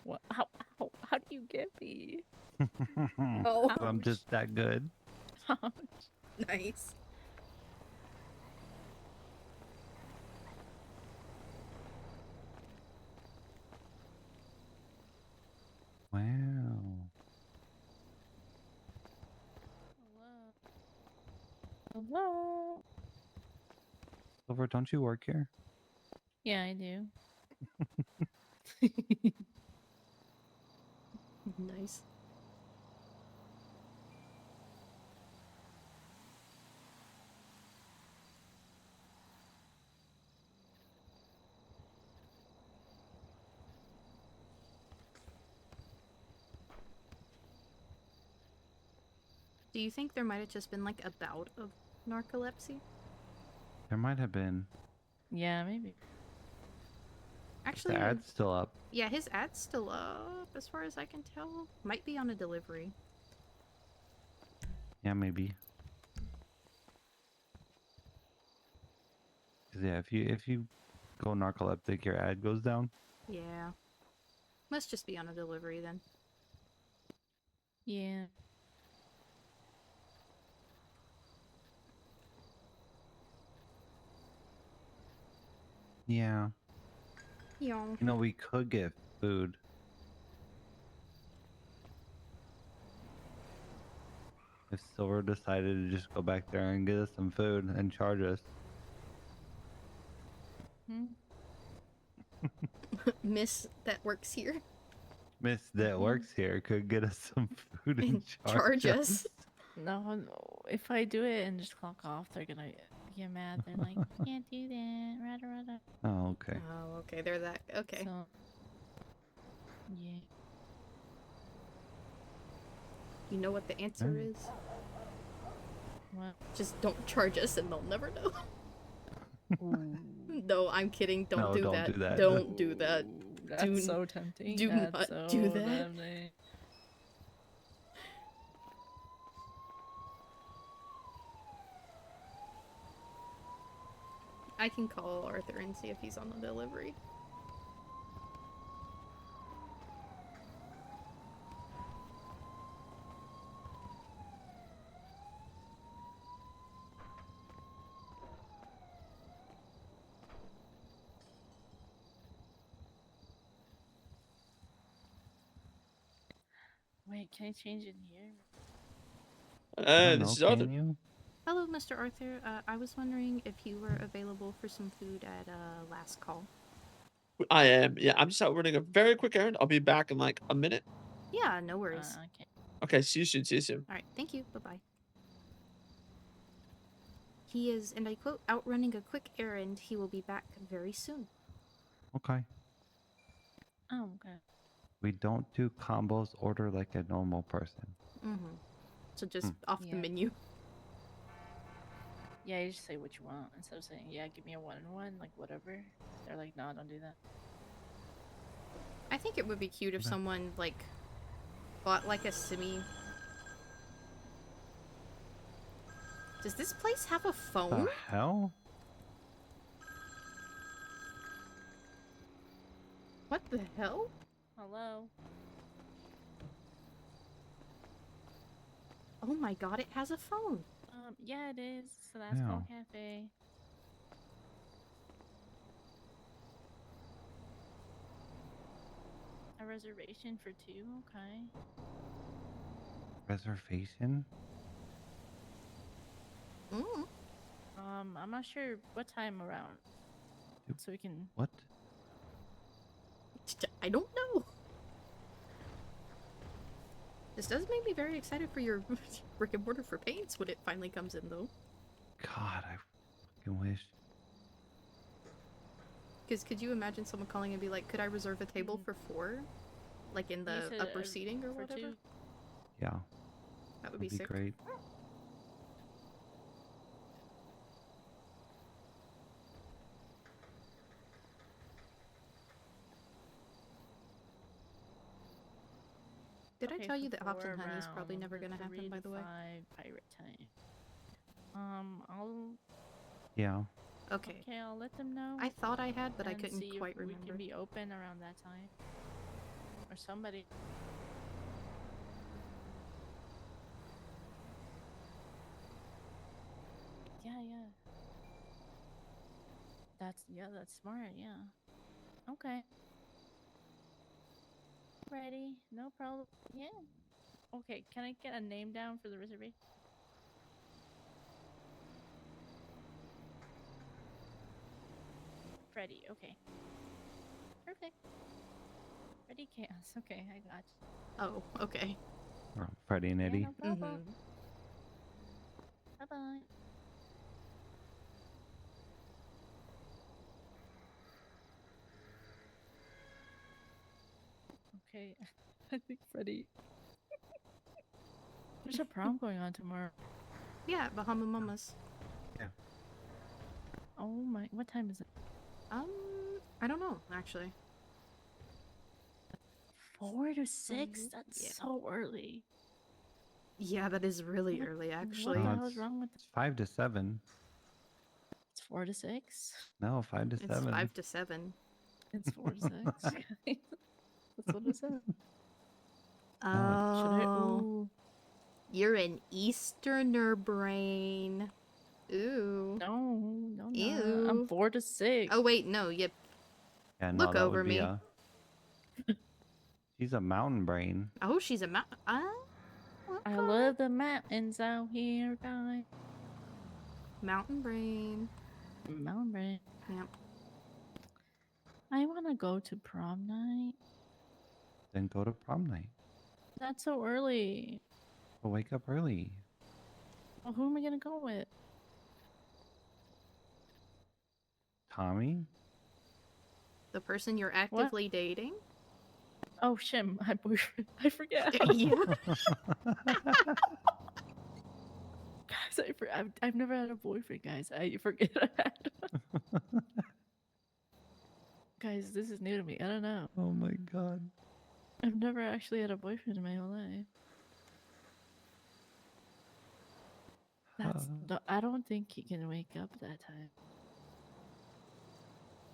What? How do you get me? Oh, I'm just that good. nice. Wow. Hello. Silver, don't you work here? Yeah, I do. Nice. Do you think there might have just been like a bout of narcolepsy? There might have been. Yeah, maybe. Actually, The ad's still up. yeah, his ad's still up as far as I can tell. Might be on a delivery. Yeah, maybe. 'Cause yeah, if you go narcoleptic, your ad goes down. Yeah. Must just be on a delivery then. Yeah. Yeah. Yeah. You know, we could get food. If Silver decided to just go back there and get us some food and charge us. Hmm? Miss that works here Miss that Mhm. works here could get us some food and and charge charge us. No, no. If I do it and just clock off, they're gonna get mad. They're like, "You can't do that. Rada rada." Oh, okay. Oh, okay. They're that. Okay. So, yeah. You know what the answer Alright. is? What? Just don't charge us and they'll never know. Ooh. No, I'm kidding. Don't No, do don't that. do that. Don't do that. Ooh, that's Do- so tempting. do That's not so do that. tempting. I can call Arthur and see if he's on the delivery. Wait, can I change it here? I don't This know, is Arthur. can you? Hello, Mr. Arthur. I was wondering if you were available for some food at last call. I am. Yeah, I'm just out running a very quick errand. I'll be back in like a minute. Yeah, no worries. Okay. Okay, see you soon. See you soon. All right, thank you. Bye-bye. He is, and I quote, outrunning a quick errand. He will be back very soon. Okay. Oh, okay. We don't do combos. Order like a normal person. Mm-hmm. So just Hmm. off the Yeah. menu. Yeah, you just say what you want instead of saying, "Yeah, give me a 1-and-1," like whatever. They're like, "No, don't do that." I think it would be cute if Okay. someone, like, bought, like, a semi... Does this place have a phone? The hell? What the hell? Hello. Oh my god, it has a phone. Yeah, it is. So that's Yeah. called cafe. A reservation for 2. Okay. Reservation? Mm. I'm not sure what time around, Dude. so we can. What? I don't know. This does make me very excited for your brick and mortar for paints when it finally comes in, though. God, I fucking wish. Because could you imagine someone calling and be like, could I reserve a table for 4? Like in You the said, upper seating or for whatever? 2? Yeah, That would that'd be be sick. great. Did I Okay, tell you for that Hops and 4 Honey is probably around never the gonna happen, 3 by to the way? 5 pirate time. I'll Yeah. Okay. okay. I'll let them know. I thought I had, but I and couldn't see quite if we remember. can be open around that time, or somebody. Yeah. That's smart. Yeah. Okay. Ready? No problem. Yeah. Okay. Can I get a name down for the reservation? Freddy. Okay. Perfect. Freddy Chaos. Okay, I got you. Oh, okay. Or Freddie and Yeah, Eddie. no problem. Mm-hmm. Bye bye. Okay, I think Freddy. There's a prom going on tomorrow. Yeah, Bahama Mamas. Oh my, what time is it? I don't know, actually. 4 to 6? That's Yeah. so early. Yeah, that is really What- early, what actually. the hell is wrong with It's 5 to 7. It's 4 to 6. No, 5 to It's 7. 5 to 7. It's 4 to 6. That's what it said. No, Should I? Oh, Ooh. you're an Easterner brain. Ooh. No, no, no. Ew. I'm 4 to 6. Oh wait, no. You Yeah, no, look that over would be me. a. She's a mountain brain. Oh, she's a I love the mountains out here, guys. mountain brain. Mountain brain. Yep. I want to go to prom night. Then go to prom night. That's so early. But wake up early. Well, who am I gonna go with? Tommy? The person you're actively dating? Oh shit, my boyfriend. I forget. Yeah. Guys, I've never had a boyfriend, guys. I forget I had one. Guys, this is new to me. I don't know. Oh my god. I've never actually had a boyfriend in my whole life. I don't think he can wake up that time.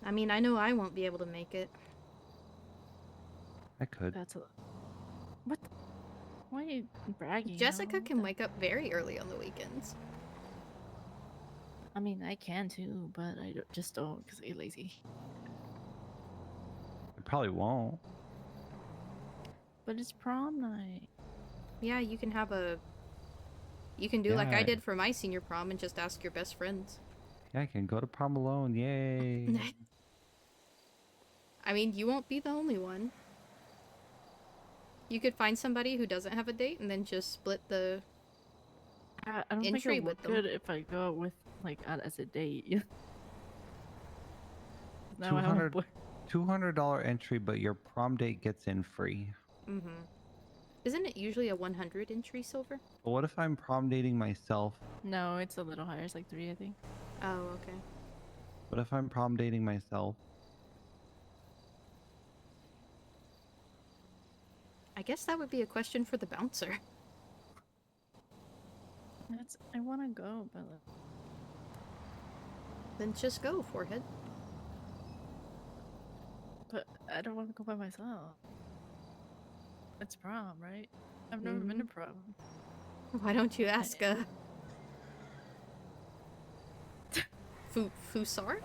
I mean, I know I won't be able to make it. I could. That's a. What? Why are you bragging? Jessica What can the- wake up very early on the weekends. I mean, I can too, but I just don't because I get lazy. I probably won't. But it's prom night. Yeah, you can have a. You can do like I Yeah. did for my senior prom and just ask your best friends. Yeah, I can go to prom alone. Yay. I mean, you won't be the only one. You could find somebody who doesn't have a date and then just split the. I don't think Entry it would with them. good if I go with like as a date. Now I have a 200 boy. $200 entry, but your prom date gets in free. Mm-hmm. Isn't it usually a 100 entry silver? But what if I'm prom dating myself? No, it's a little higher. It's like 3, I think. Oh, okay. What if I'm prom dating myself? I guess that would be a question for the bouncer. I want to go, but Then just go, forehead. I don't want to go by myself. It's prom, right? I've never been to prom. Why don't you ask Fusar?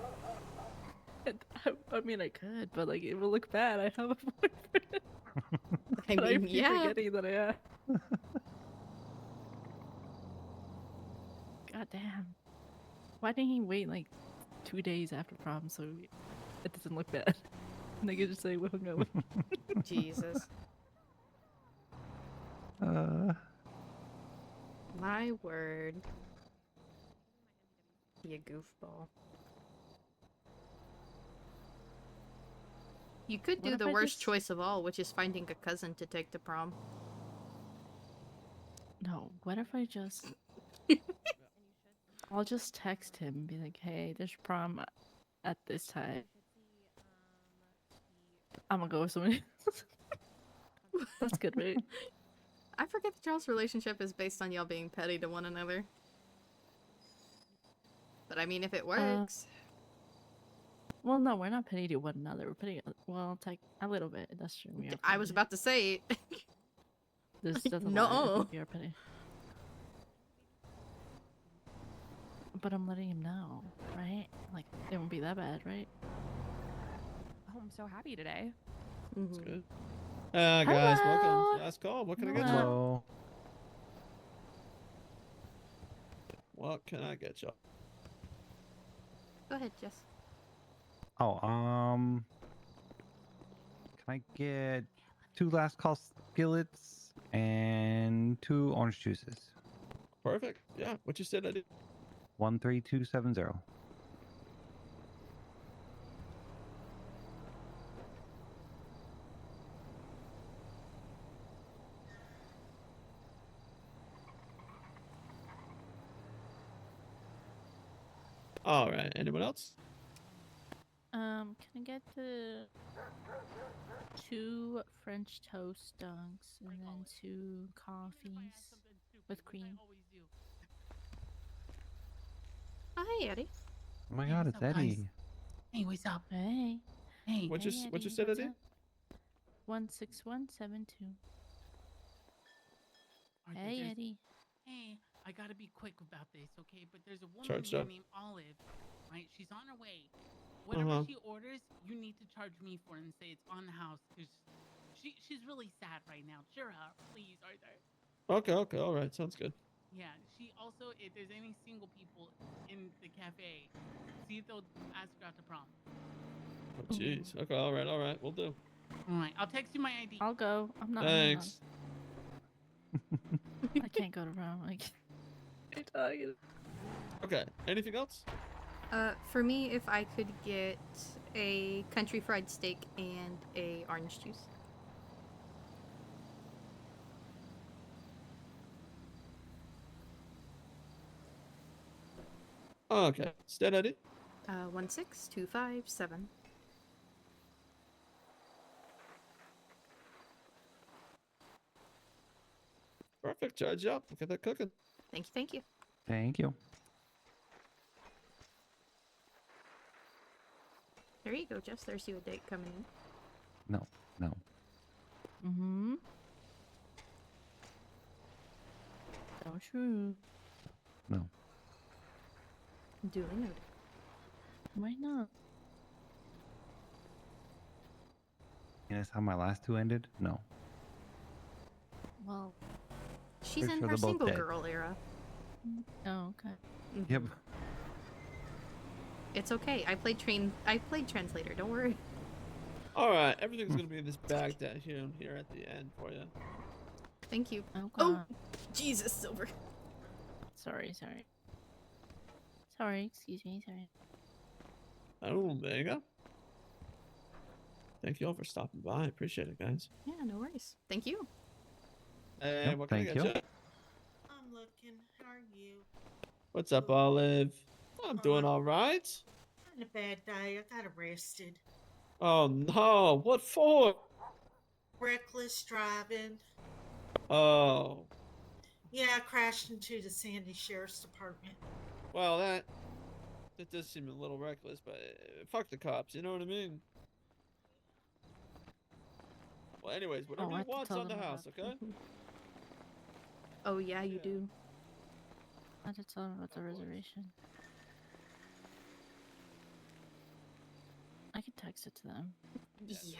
I mean, I could, but like it will look bad. I have a boyfriend. I But mean, keep yeah. forgetting that I have. God damn. Why didn't he wait like 2 days after prom so it doesn't look bad? And they could just say we hung out. Jesus. My word. You goofball. You could What do if the I worst just- choice of all, which is finding a cousin to take to prom. No, what if I just... I'll just text him and be like, hey, there's prom at this time. I'm gonna go with someone else. That's good, right? I forget that y'all's relationship is based on y'all being petty to one another. But I mean, if it works. Well, no, we're not petty to one another. We're petty... Well, a little bit. That's true. We are I was petty. about to say. This like, doesn't no. lie. We are petty. But I'm letting him know, right? Like, it won't be that bad, right? Oh, I'm so happy today. That's good. Guys, Hello. welcome. Last call. What can I get you? Hello. What can I get you? Go ahead, Jess. Oh, can I get 2 last call skillets and 2 orange juices? Perfect. Yeah, what you said I did. 13270. All right. Anyone else? Can I get the 2 French toast dunks and then 2 coffees with cream? Oh, hey, Eddie. Oh my Hey, god, what's it's up, guys? Eddie. Hey, what's up? Hey. Hey. What Hey, you Eddie, said, what's Eddie? up? 16172. Arthur, Hey, there's- Eddie. Hey, I gotta be quick about this, okay? But there's a woman Charged here up. named Olive, right? She's on her way. Whatever Uh-huh. she orders, you need to charge me for it and say it's on the house, because she's really sad right now. Cheer her up, please, Arthur. Okay, all right, sounds good. Yeah, she also, if there's any single people in the cafe, see if they'll ask her out to prom. Oh, jeez. Okay, all right, we'll do. All right, I'll text you my ID. I'll go. I'm not. Thanks. I can't go to Rome. Like. Okay, anything else? For me, if I could get a country fried steak and a orange juice. Okay, stand Eddie. 16257. Perfect, charge up. Look at that cooking. Thank you, thank you. Thank you. There you go, Jess. There's you a date coming in. No, no. Mm-hmm. So true. No. Duly noted. Why not? You notice how my last two ended? No. Well. She's Pretty in sure her they're both single dead. girl era. Oh, okay. Yep. It's okay. I played translator. Don't worry. All right, everything's gonna be in this bag down here at the end for you. Thank you. Okay. Oh, Jesus, Silver. Sorry. Sorry, excuse me, sorry. Oh, there you go. Thank you all for stopping by. I appreciate it, guys. Yeah, no worries. Thank you. Hey, Yep, what can I thank get you. you? I'm looking. How are you? What's up, Olive? I'm doing all right. Had a bad day. I got arrested. Oh no, what for? Reckless driving. Oh, Yeah, I crashed into the Sandy Sheriff's Department. well, that does seem a little reckless, but fuck the cops, you know what I mean? Well, anyways, whatever I you have to want's tell on the them house, about okay? Oh, yeah, you do. I have to tell them about the reservation. I can text it to them. Yeah.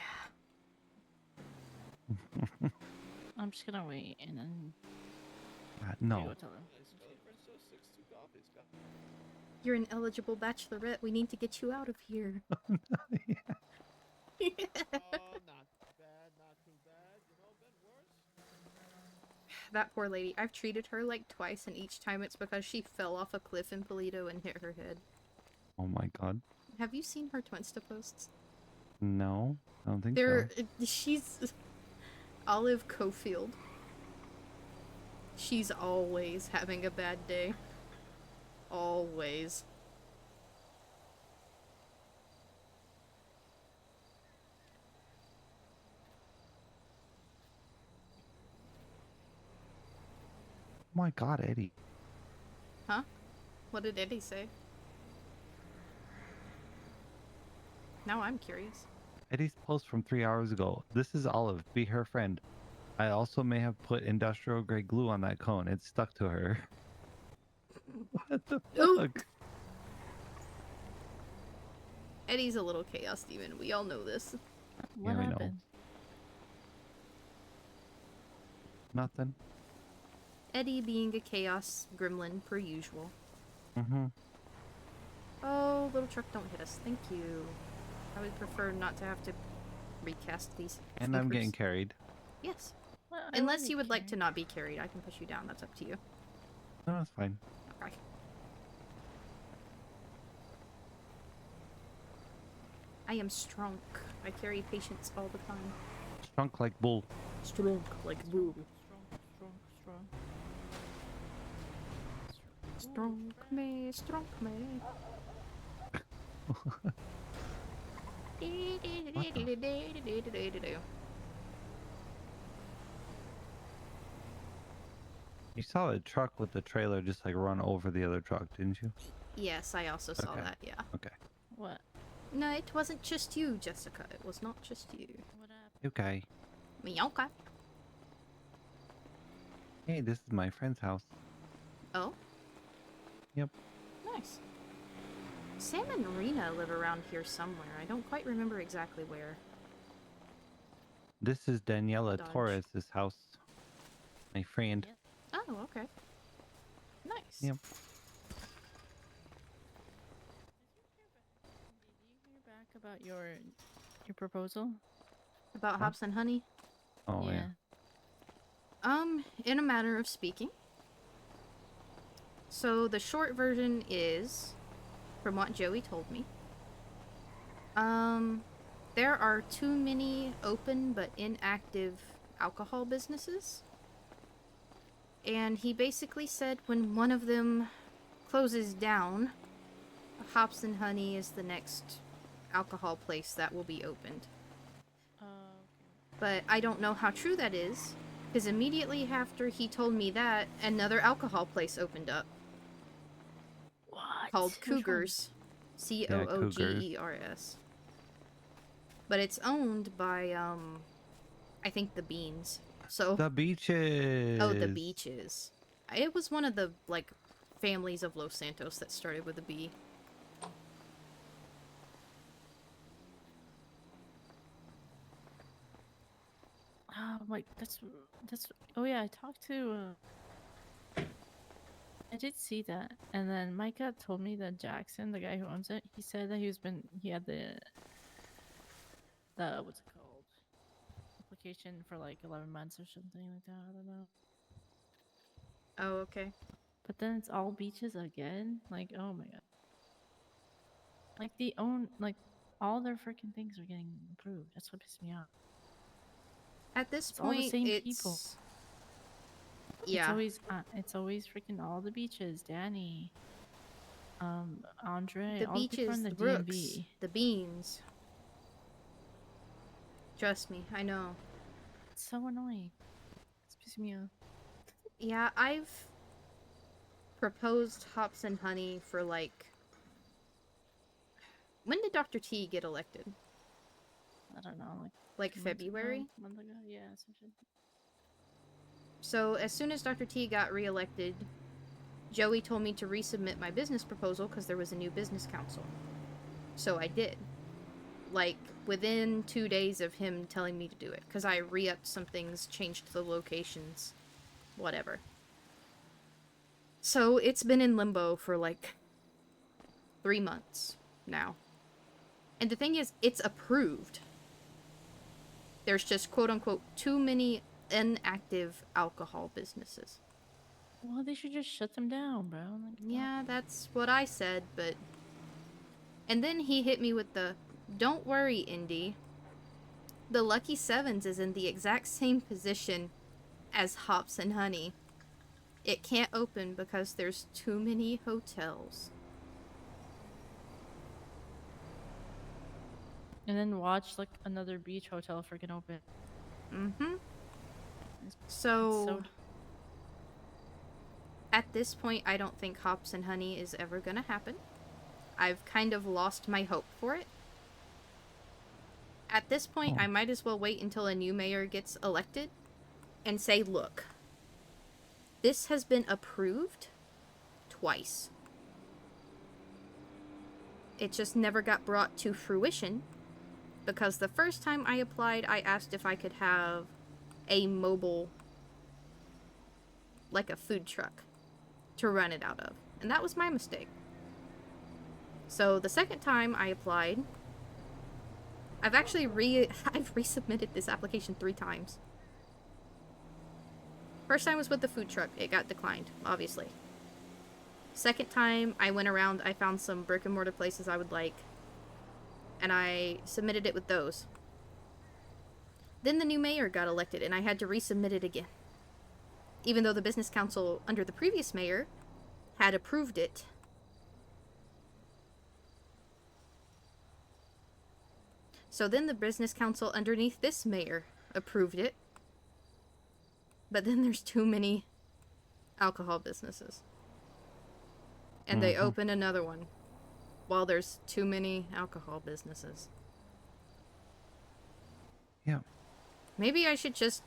I'm just gonna wait and then No. go tell them. You're an eligible bachelorette. We need to get you out of here. Oh, not too bad. You know, been worse. That poor lady. I've treated her like twice, and each time it's because she fell off a cliff in Polito and hit her head. Oh my god. Have you seen her Twinsta posts? No, I don't think They're so. she's Olive Cofield. She's always having a bad day. Always. Oh my god, Eddie. Huh? What did Eddie say? Now I'm curious. Eddie's post from 3 hours ago. This is Olive. Be her friend. I also may have put industrial grade glue on that cone. It stuck to her. What the fuck? Eddie's a little chaos demon. We all know this. What we know. happened? Nothing. Eddie being a chaos gremlin per usual. Mm-hmm. Oh, little truck, don't hit us. Thank you. I would prefer not to have to recast these. And I'm getting speakers. carried. Yes. Well, I Unless wanna you would like carry- to not be carried, I can push you down. That's up to you. No, that's fine. Okay. I am strong. I carry patience all the time. Strunk like bull. Strong like boo. Strong me, strong me. You saw a truck with the trailer just like run over the other truck, didn't you? Yes, I also saw Okay. that, yeah. Okay. What? No, it wasn't just you, Jessica. It was not just you. What happened? Okay. Miyaka. Hey, this is my friend's house. Oh? Yep. Nice. Sam and Rena live around here somewhere. I don't quite remember exactly where. This is Daniela Dodge. Torres's house. My friend. Yeah. Oh, okay. Nice. Yep. Did you hear back about your proposal? About What? hops and honey? Oh yeah. In a manner of speaking. So the short version is, from what Joey told me, there are too many open but inactive alcohol businesses. And he basically said when one of them closes down, Hops and Honey is the next alcohol place that will be opened. Okay. But I don't know how true that is, because immediately after he told me that, another alcohol place opened up. What? Called Which one? Cougars. Coogers. But it's owned by, I think the Beans. So... The beaches. Oh, the Beaches. It was one of the, like, families of Los Santos that started with a B. Oh, like that's. Oh yeah, I talked to. I did see that, and then Micah told me that Jackson, the guy who owns it, he said that he had the what's it called, application for like 11 months or something like that. I don't know. Oh, okay. But then it's all beaches again. Like, oh my god. Like they own all their freaking things are getting approved. That's what pissed me off. At this It's all the point, same it's... people. Yeah. It's always freaking all the beaches. Danny, Andre, The all the people Beaches, in the the Brooks, DMV. the Beans. Trust me, I know. It's so annoying. It's pissing me off. Yeah, I've proposed Hops and Honey for like... When did Dr. T get elected? I don't know, like 2 months ago, February? a month ago, yeah, some shit. So as soon as Dr. T got reelected, Joey told me to resubmit my business proposal because there was a new business council. So I did. Like, within 2 days of him telling me to do it. Because I re-upped some things, changed the locations, whatever. So it's been in limbo for like 3 months now. And the thing is, it's approved. There's just quote-unquote too many inactive alcohol businesses. Well, they should just shut them down, bro. Like, yeah, that's what I said, but... And then he hit me with the, don't worry, Indy. The Lucky Sevens is in the exact same position as Hops and Honey. It can't open because there's too many hotels. And then watch like another beach hotel freaking open. Mm-hmm. It's So at this point, I don't think Hops and Honey is ever gonna happen. I've kind of lost my hope for it. At this point, I might as well wait until a new mayor gets elected and say, look, this has been approved twice. It just never got brought to fruition because the first time I applied, I asked if I could have a mobile, like a food truck, to run it out of. And that was my mistake. So the second time I applied, I've actually I've resubmitted this application 3 times. First time was with the food truck. It got declined, obviously. Second time, I went around, I found some brick and mortar places I would like, and I submitted it with those. Then the new mayor got elected, and I had to resubmit it again. Even though the business council under the previous mayor had approved it. So then the business council underneath this mayor approved it. But then there's too many alcohol businesses. And they open another one while there's too many alcohol businesses. Yeah. Maybe I should just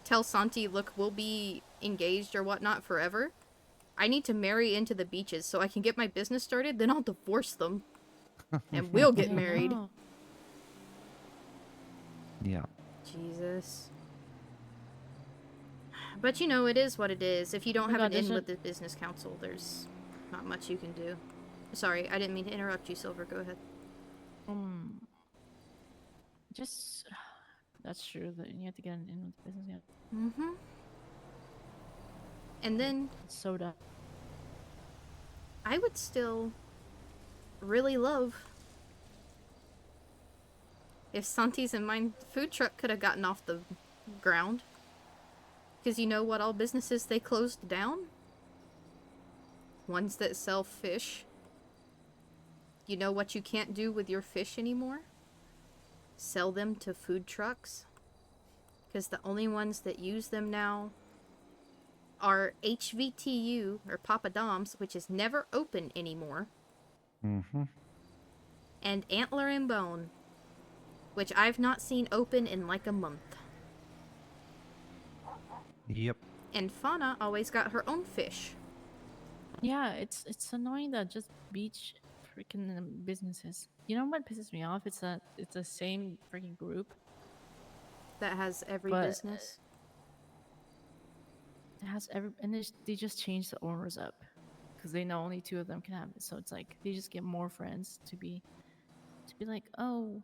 tell Santi, look, we'll be engaged or whatnot forever. I need to marry into the beaches so I can get my business started, then I'll divorce them. And we'll get I married. know. Yeah. Jesus. But you know, it is what it is. If you don't my have God, an there's in a- with the business council, there's not much you can do. Sorry, I didn't mean to interrupt you, Silver. Go ahead. Just that's true that you have to get in with the business. Yeah. Mm-hmm. And then Soda. I would still really love if Santi's and mine food truck could have gotten off the ground. Because you know what all businesses they closed down? Ones that sell fish. You know what you can't do with your fish anymore? Sell them to food trucks. Because the only ones that use them now are HVTU, or Papa Dom's, which is never open anymore. Mm-hmm. And Antler and Bone, which I've not seen open in like a month. Yep. And Fauna always got her own fish. Yeah, it's annoying that just beach freaking businesses. You know what pisses me off? It's the same freaking group That has every But- business. It has and they just change the owners up because they know only 2 of them can have it. So it's like they just get more friends to be like, oh,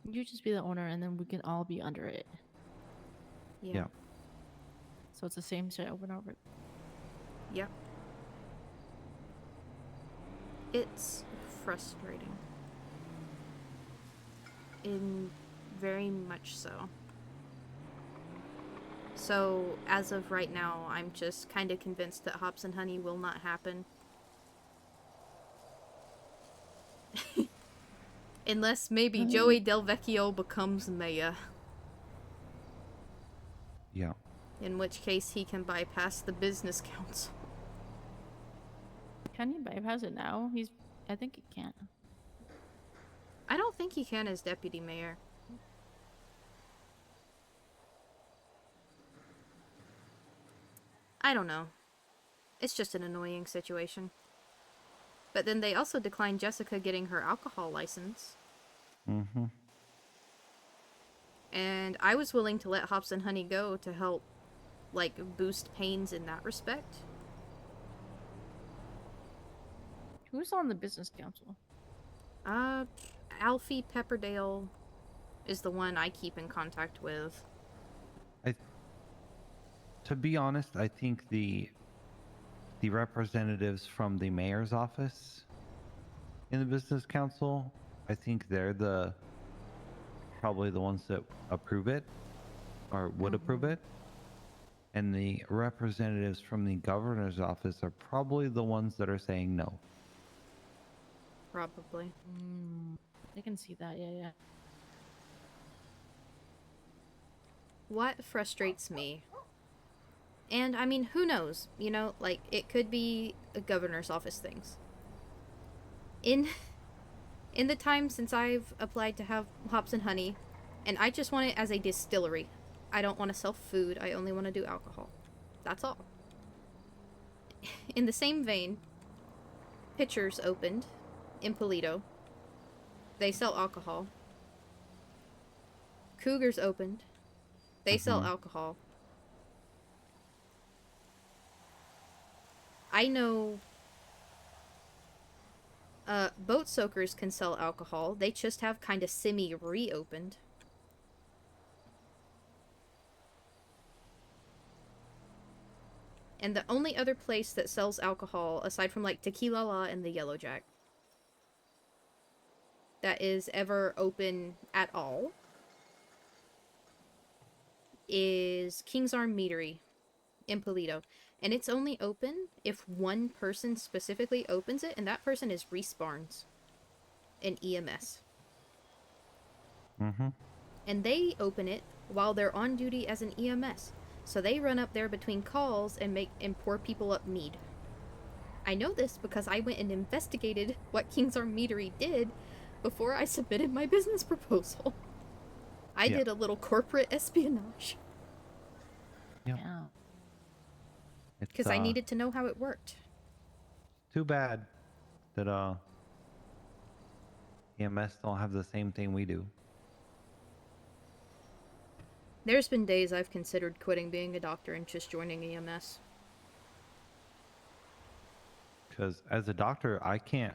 you just be the owner, and then we can all be under it. Yeah. So it's the same shit over and over. Yep. It's frustrating. In very much so. So, as of right now, I'm just kind of convinced that Hops and Honey will not happen. Unless maybe Joey Del Vecchio becomes mayor. Yeah. In which case he can bypass the business council. Can he bypass it now? I think he can. I don't think he can as deputy mayor. I don't know. It's just an annoying situation. But then they also declined Jessica getting her alcohol license. Mm-hmm. And I was willing to let Hops and Honey go to help, like, boost pains in that respect. Who's on the business council? Alfie Pepperdale is the one I keep in contact with. To be honest, I think the representatives from the mayor's office in the business council, I think they're probably the ones that approve it or would approve it. And the representatives from the governor's office are probably the ones that are saying no. Probably. I can see that, yeah. What frustrates me, and I mean, who knows? You know, like, it could be a governor's office things. In the time since I've applied to have Hops and Honey, and I just want it as a distillery. I don't want to sell food, I only want to do alcohol. That's all. In the same vein, Pitchers opened in Polito. They sell alcohol. Cougars opened. They sell alcohol. I know Boat Soakers can sell alcohol. They just have kind of semi-reopened. And the only other place that sells alcohol, aside from like Tequila La and the Yellow Jack, that is ever open at all, is King's Arm Meadery in Polito. And it's only open if one person specifically opens it, and that person is Reese Barnes in EMS. Mm-hmm. And they open it while they're on duty as an EMS. So they run up there between calls and pour people up mead. I know this because I went and investigated what King's Arm Meadery did before I submitted my business proposal. I Yeah. did a little corporate espionage. Yep. Yeah. It's Because I needed to know how it worked. too bad that EMS don't have the same thing we do. There's been days I've considered quitting being a doctor and just joining EMS. Because as a doctor, I can't.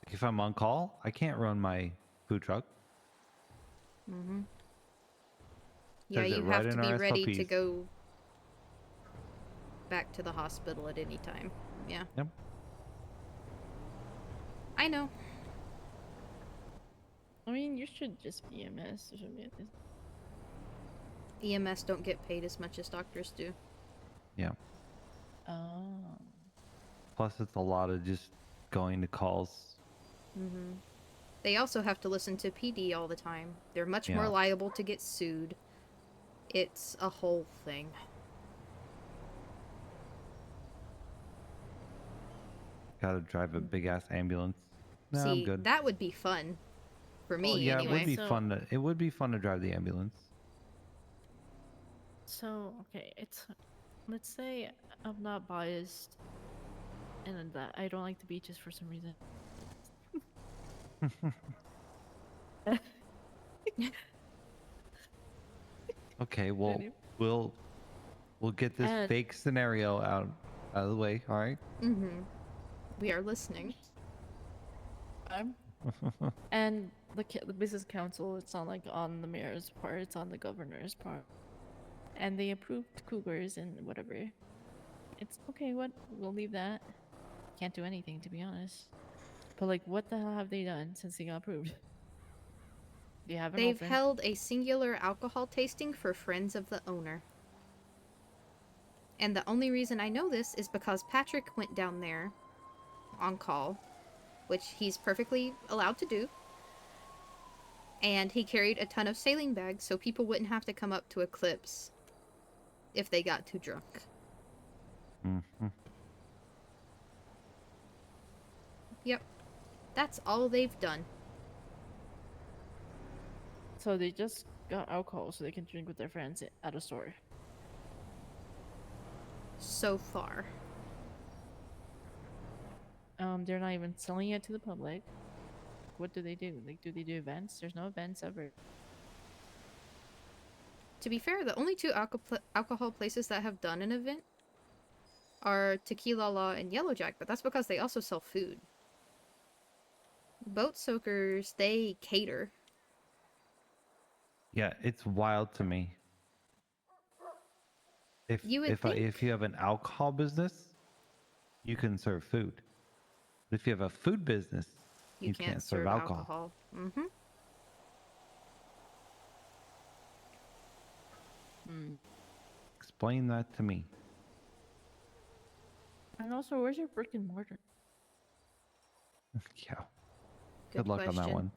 Like if I'm on call, I can't run my food truck. Mm-hmm. Yeah, Says it you right have to in be our ready to SOPs. go back to the hospital at any time. Yeah. Yep. I know. I mean, you should just be EMS. There should be EMS don't get paid as much as doctors do. Yeah. Oh. Plus, it's a lot of just going to calls. Mm-hmm. They also have to listen to PD all the time. They're much more Yeah. liable to get sued. It's a whole thing. Gotta drive a big ass ambulance. No, I'm See, good. that would be fun. For me, Well, yeah, anyway. it would be So- fun to. It would be fun to drive the ambulance. So, okay, it's. Let's say I'm not biased and that I don't like the beaches for some reason. Okay, well, Anyway. we'll get this And- fake scenario out of the way. All right. Mm-hmm. We are listening. And the business council, it's not like on the mayor's part, it's on the governor's part. And they approved cougars and whatever. It's okay, what? We'll leave that. Can't do anything, to be honest. But, like, what the hell have they done since they got approved? They haven't They've opened. held a singular alcohol tasting for friends of the owner. And the only reason I know this is because Patrick went down there on call, which he's perfectly allowed to do. And he carried a ton of sailing bags so people wouldn't have to come up to Eclipse if they got too drunk. Mm-hmm. Yep. That's all they've done. So they just got alcohol so they can drink with their friends at a store. So far. They're not even selling it to the public. What do they do? Like, do they do events? There's no events ever. To be fair, the only two alcohol places that have done an event are Tequila Law and Yellow Jack, but that's because they also sell food. Boat Soakers, they cater. Yeah, it's wild to me. If You would if you have an alcohol business, you can serve food. But if you have a food business, You can't serve alcohol. Mm-hmm. Explain that to me. And also, where's your brick and mortar? Yeah. Good Good luck on that question. one.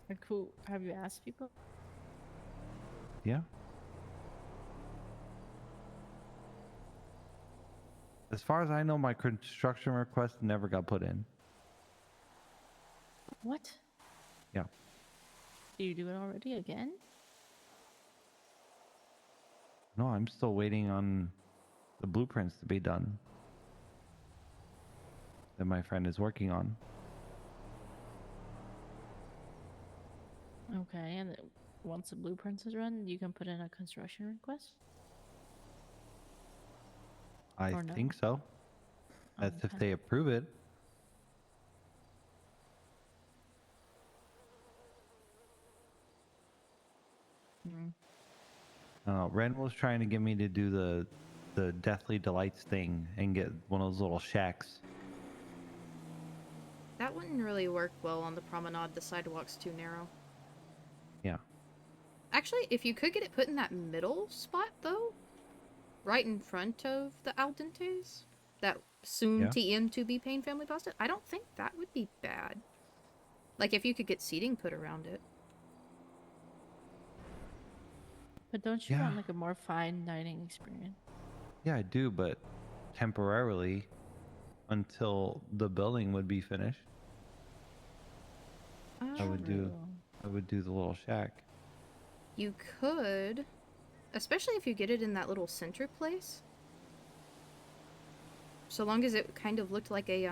Like, who have you asked people? Yeah. As far as I know, my construction request never got put in. What? Yeah. Do you do it already again? No, I'm still waiting on the blueprints to be done that my friend is working on. Okay, and once the blueprints is run, you can put in a construction request? I Or no? think so. That's if Okay. they approve it. Mm. Ren was trying to get me to do the Deathly Delights thing and get one of those little shacks. That wouldn't really work well on the promenade. The sidewalk's too narrow. Yeah. Actually, if you could get it put in that middle spot, though, right in front of the Al Dentes, that soon Yeah. TM to be Pain Family Pasta, I don't think that would be bad. Like, if you could get seating put around it. But don't you Yeah. want like a more fine dining experience? Yeah, I do, but temporarily until the building would be finished. I would do the little shack. You could, especially if you get it in that little center place. So long as it kind of looked like a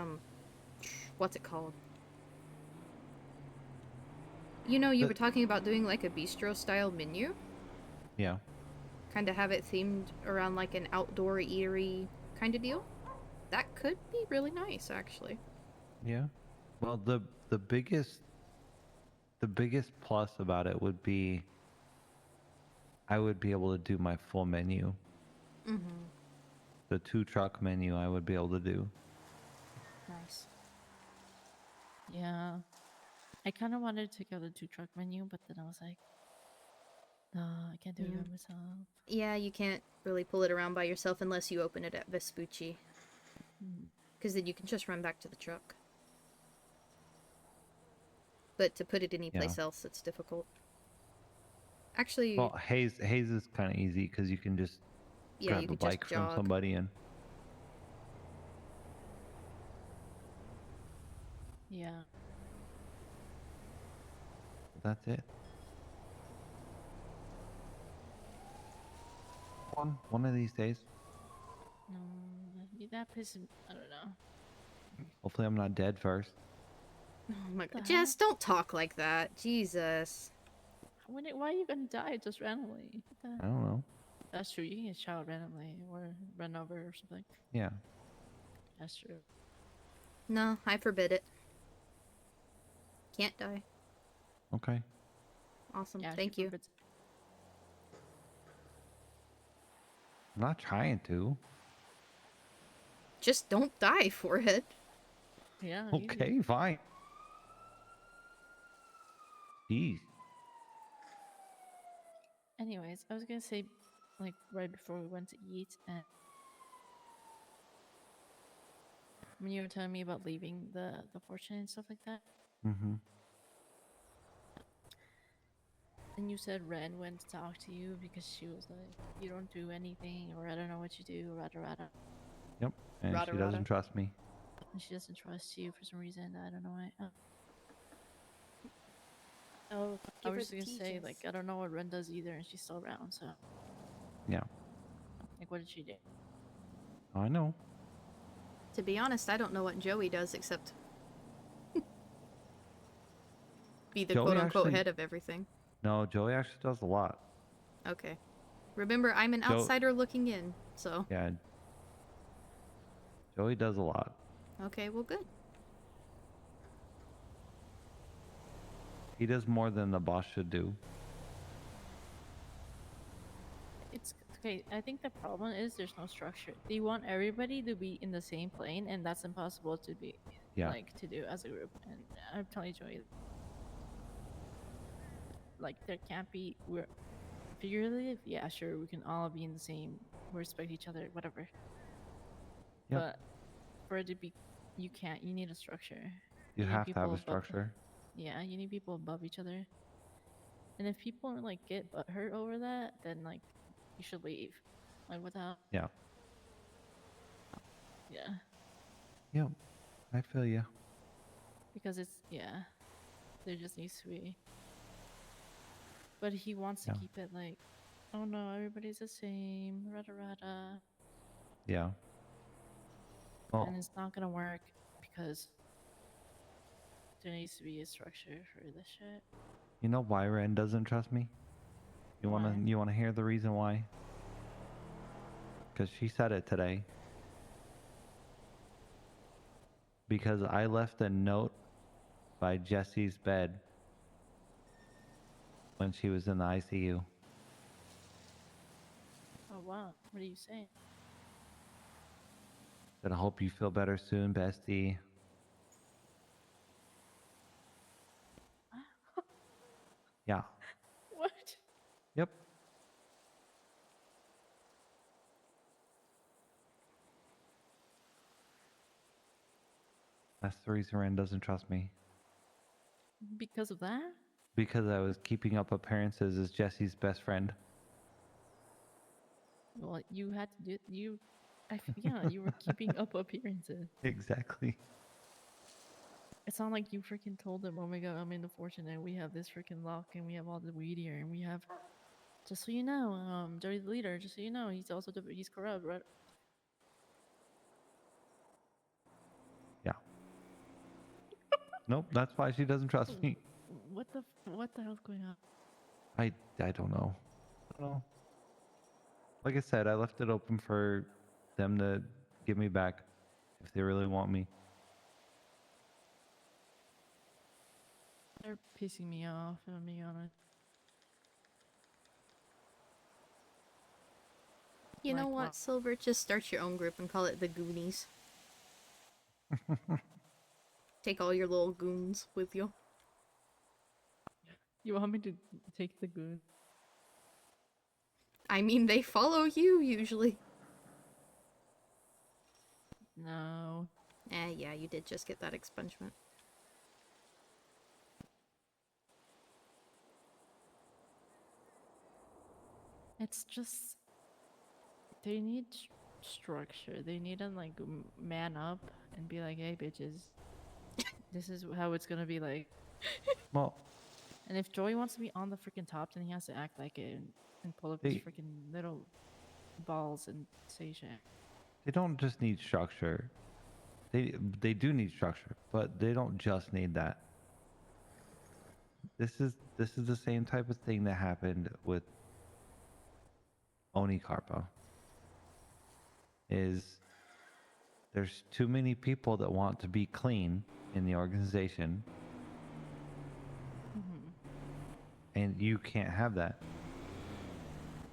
what's it called? You know, you were talking about doing like a bistro style menu. Yeah. Kind of have it themed around like an outdoor eatery kind of deal. That could be really nice, actually. Yeah. Well, the biggest plus about it would be I would be able to do my full menu. Mm-hmm. The 2-truck menu I would be able to do. Nice. Yeah. I kind of wanted to take out the 2-truck menu, but then I was like, no, I can't do it by myself. Yeah, you can't really pull it around by yourself unless you open it at Vespucci. Because then you can just run back to the truck. But to put it anyplace else, it's difficult. Actually... Well, Hayes is kind of easy because you can just grab a bike from somebody and... Yeah. That's it. One of these days. That pisses. I don't know. Hopefully I'm not dead first. Oh my god. Jess, don't talk like that. Jesus. Why are you gonna die just randomly? I don't know. That's true. You can get shot randomly or run over or something. Yeah. That's true. No, I forbid it. Can't die. Okay. Awesome. Yeah, thank you. I'm not trying to. Just don't die for it. Yeah. Okay, fine. Jeez. Anyways, I was gonna say, like, right before we went to eat, and when you were telling me about leaving the fortune and stuff like that, Mm-hmm. and you said Ren went to talk to you because she was like, you don't do anything, or I don't know what you do, rada. Yep. And she doesn't trust me. And she doesn't trust you for some reason. I don't know why. I was just gonna say, like, I don't know what Ren does either, and she's still around, so. Yeah. Like, what did she do? I know. To be honest, I don't know what Joey does except be the quote-unquote head of everything. No, Joey actually does a lot. Okay. Remember, I'm an outsider looking in, so... Yeah. Joey does a lot. Okay, well, good. He does more than the boss should do. It's okay. I think the problem is there's no structure. They want everybody to be in the same plane, and that's impossible to be, like, to do as a group. And I'm telling you, Joey, like, there can't be. We're figuratively, yeah, sure, we can all be in the same. We respect each other, whatever. Yep. But for it to be, you can't. You need a structure. You need have to have people a structure. Yeah, you need people above each other. And if people like get butthurt over that, then like you should leave. Like what the hell? Yeah. Yeah. Yep. I feel you. Because there just needs to be. But he wants to keep it like, oh no, everybody's the same, rada. Yeah. Well, and it's not gonna work because there needs to be a structure for this shit. you know why Ren doesn't trust me? You wanna hear the reason why? Because she said it today. Because I left a note by Jesse's bed when she was in the ICU. Oh wow, what are you saying? That I hope you feel better soon, bestie. Yeah. What? Yep. That's the reason Ren doesn't trust me. Because of that? Because I was keeping up appearances as Jesse's best friend. Well, you had to do you. Yeah, you were keeping up appearances. Exactly. It's not like you freaking told them, "Oh my god, I'm in the fortune and we have this freaking lock and we have all the weed here and we have." Just so you know, Dirty the leader. Just so you know, he's also he's corrupt, right? Yeah. Nope. That's why she doesn't trust me. What the hell's going on? I don't know. I don't know. Like I said, I left it open for them to give me back if they really want me. They're pissing me off, if I'm being honest. You know Like, what, Silver? Just start your own group and call it the Goonies. Take all your little goons with you. You want me to take the goon? I mean, they follow you usually. No. Yeah, you did just get that expungement. It's just they need structure. They need to like man up and be like, "Hey, bitches, this is how it's gonna be like." Well, and if Joey wants to be on the freaking top, then he has to act like it and pull up his They- freaking little balls and say shit. They don't just need structure. They do need structure, but they don't just need that. This is the same type of thing that happened with Oni Carpa. Is there's too many people that want to be clean in the organization, and you can't have that.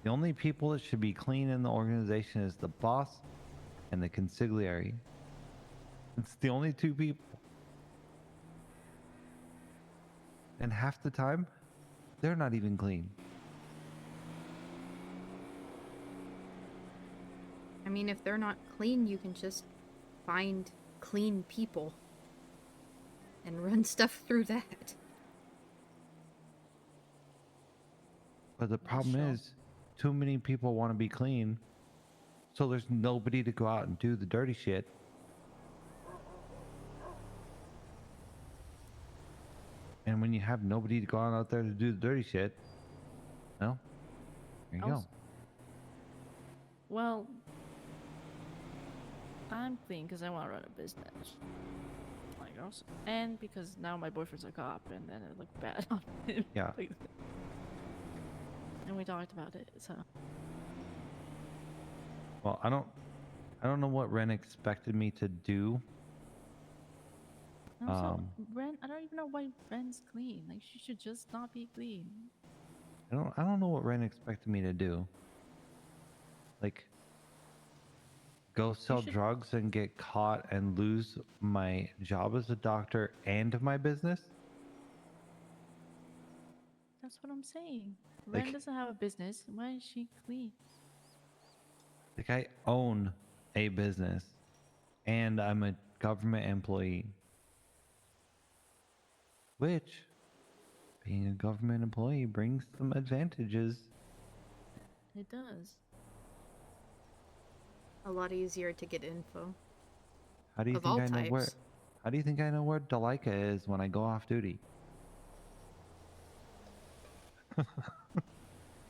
The only people that should be clean in the organization is the boss and the consigliere. It's the only two people. And half the time, they're not even clean. I mean, if they're not clean, you can just find clean people and run stuff through that. But the problem is, too many people want to be clean, so there's nobody to go out and do the dirty shit. And when you have nobody to go out there to do the dirty shit, well, there you go. Well, I'm clean because I want to run a business. Like also, and because now my boyfriend's a cop, and then it looked bad on him. Yeah. And we talked about it, so. Well, I don't know what Ren expected me to do. Also, Ren, I don't even know why Ren's clean. Like, she should just not be clean. I don't know what Ren expected me to do. Like, go sell drugs and get caught and lose my job as a doctor and my business? That's what I'm saying. Ren Like- doesn't have a business. Why is she clean? Like, I own a business and I'm a government employee. Which, being a government employee brings some advantages. It does. A lot easier to get info. How do you Of think all I know where? types. How do you think I know where Dalika is when I go off duty?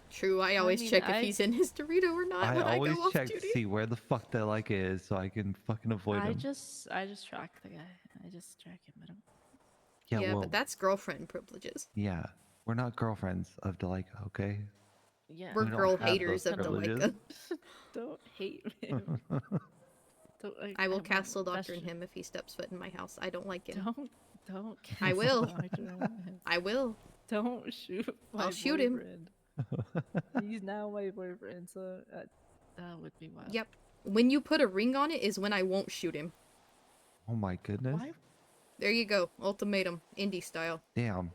True, I always check if he's in his Dorito or not when I always go off check duty. to see where the fuck Dalika is so I can fucking avoid I him. just track the guy. I just track him. I don't. Yeah, well, but that's girlfriend privileges. yeah, we're not girlfriends of Dalika, okay? Yeah. We're We don't girl have haters those of privileges. Dalika. Don't hate him. I will won't. castle That's doctor him if he steps foot in my house. I don't like him. Don't. I will. Doctor him. I will. Don't shoot my I'll shoot him. boyfriend. He's now my boyfriend, so that would be wild. Yep. When you put a ring on it is when I won't shoot him. Oh my goodness. Why? There you go. Ultimatum. Indie style. Damn.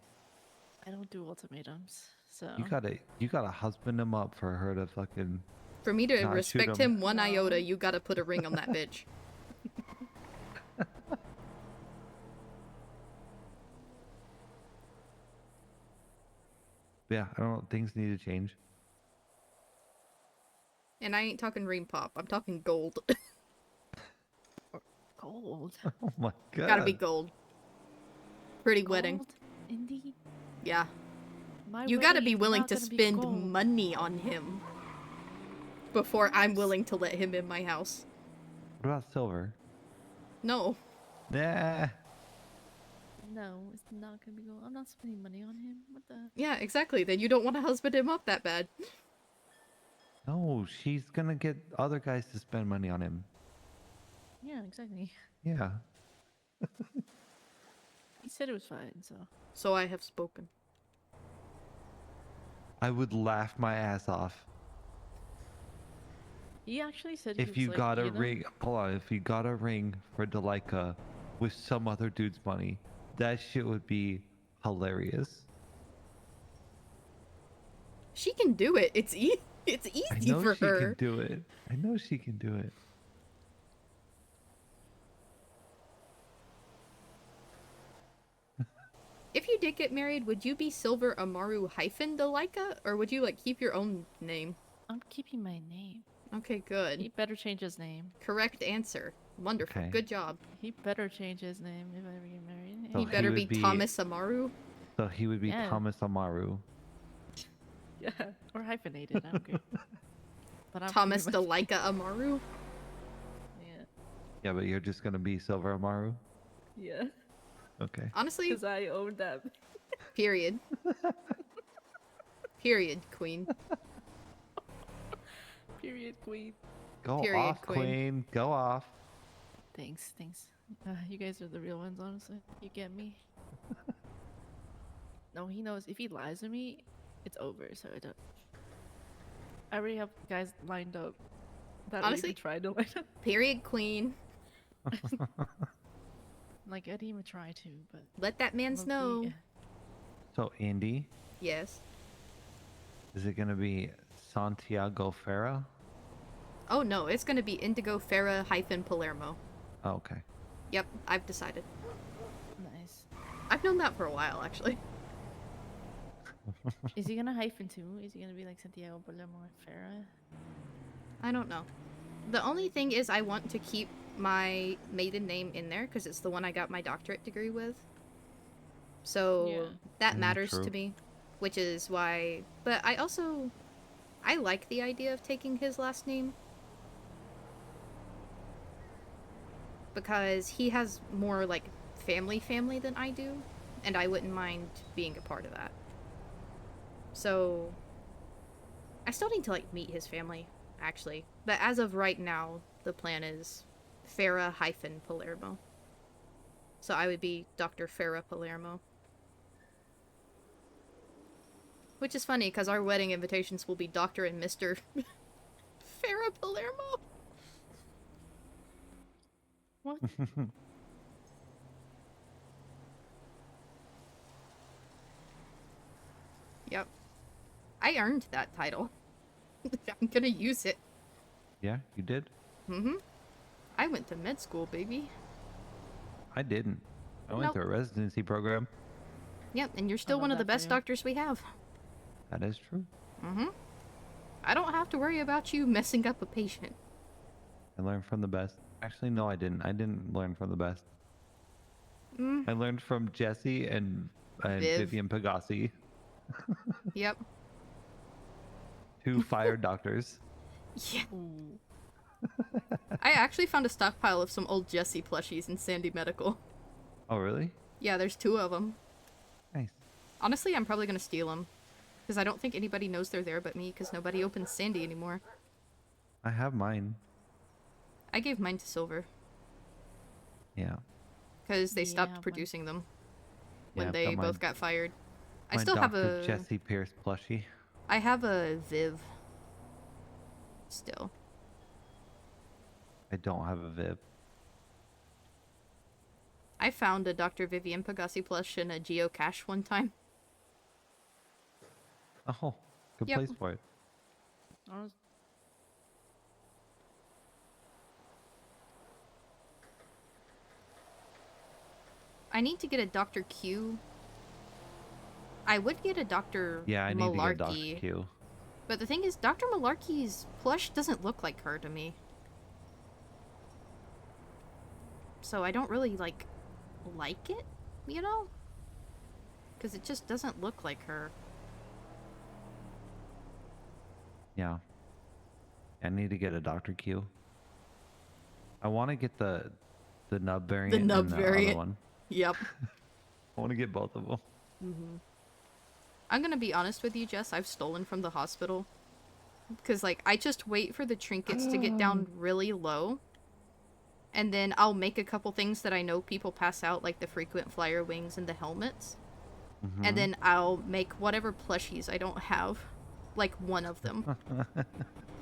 I don't do ultimatums, so. You gotta husband him up for her to fucking. For me to not shoot respect him one iota, you gotta put a ring on that bitch. Yeah, I don't know. Things need to change. And I ain't talking ream pop. I'm talking gold. Gold. Oh my god. Gotta be gold. Pretty wedding. Gold? Indy? Yeah. My You gotta wedding be is willing not to gonna be spend gold. money on him before I'm willing to let him in my house. What about silver? No. Nah. No, it's not gonna be gold. I'm not spending money on him. What the? Yeah, exactly. Then you don't want to husband him up that bad. No, she's gonna get other guys to spend money on him. Yeah, exactly. Yeah. He said it was fine, so. So I have spoken. I would laugh my ass off. He actually said he If was you like, got a you know, ring, hold on, if you got a ring for Delica with some other dude's money, that shit would be hilarious. She can do it. It's I easy know for she her. can do it. I know she can do it. If you did get married, would you be Silver Amaru hyphen Delica, or would you like keep your own name? I'm keeping my name. Okay, good. He better change his name. Correct answer. Wonderful. Okay. Good job. He better change his name if I ever get married. So He better would be Thomas Amaru. So he would be Yeah. Thomas Amaru. Yeah, or hyphenated. I don't care. But I'm Thomas keeping my- Delica Amaru. Yeah. Yeah, but you're just gonna be Silver Amaru? Yeah. Okay. Honestly, Because I own that. period. Period, queen. Period, queen. Go Period, off, queen. Go off. Thanks, thanks. You guys are the real ones, honestly. You get me. No, he knows if he lies to me, it's over. So I don't. I already have guys lined up. That Honestly, even tried to line up. Period, queen. Like I didn't even try to, but Let that man low-key, know. So Indy, Yes. is it gonna be Santiago Fera? Oh no, it's gonna be Indigo Fera hyphen Palermo. Oh, okay. Yep, I've decided. Nice. I've known that for a while, actually. Is he gonna hyphen too? Is he gonna be like Santiago Palermo and Fera? I don't know. The only thing is I want to keep my maiden name in there because it's the one I got my doctorate degree with. So Yeah. that matters true. to me, which is why... But I like the idea of taking his last name. Because he has more, like, family than I do, and I wouldn't mind being a part of that. So, I still need to, like, meet his family, actually. But as of right now, the plan is Fera hyphen Palermo. So I would be Dr. Fera Palermo. Which is funny, because our wedding invitations will be Dr. and Mr. Fera Palermo. What? Yep. I earned that title. I'm gonna use it. Yeah, you did? Mm-hmm. I went to med school, baby. I didn't. I went Nope. to a residency program. Yep, and you're still love one of the that for best you. doctors we have. That is true. Mm-hmm. I don't have to worry about you messing up a patient. I learned from the best. Actually, no, I didn't. I didn't learn from the best. Mm, I learned from Jesse and Viv. Vivian Pagasi, yep. 2 fire doctors. Yeah. Ooh. I actually found a stockpile of some old Jesse plushies in Sandy Medical. Oh, really? Yeah, there's 2 of them. Nice. Honestly, I'm probably gonna steal them. Because I don't think anybody knows they're there but me, because nobody opens Sandy anymore. I have mine. I gave mine to Silver. Yeah. Because they Yeah, stopped one- producing them. Yeah, When I've they got both got fired. I my still have Dr. a... Jesse Pierce plushie. I have a Viv. Still. I don't have a Viv. I found a Dr. Vivian Pagasi plush in a geocache one time. Oh, good Yep. place for it. Honest- I need to get a Dr. Q. I would get a Dr. Yeah, I need to get a Dr. Malarkey, Q. But the thing is, Dr. Malarkey's plush doesn't look like her to me. So I don't really, like it, you know? Because it just doesn't look like her. Yeah. I need to get a Dr. Q. I want to get the nub variant nub and the variant. other one. Yep. I want to get both of them. Mm-hmm. I'm gonna be honest with you, Jess. I've stolen from the hospital. Because, like, I just wait for the trinkets to get down really low. And then I'll make a couple things that I know people pass out, like the frequent flyer wings and the helmets. Mm-hmm. And then I'll make whatever plushies I don't have, like, one of them.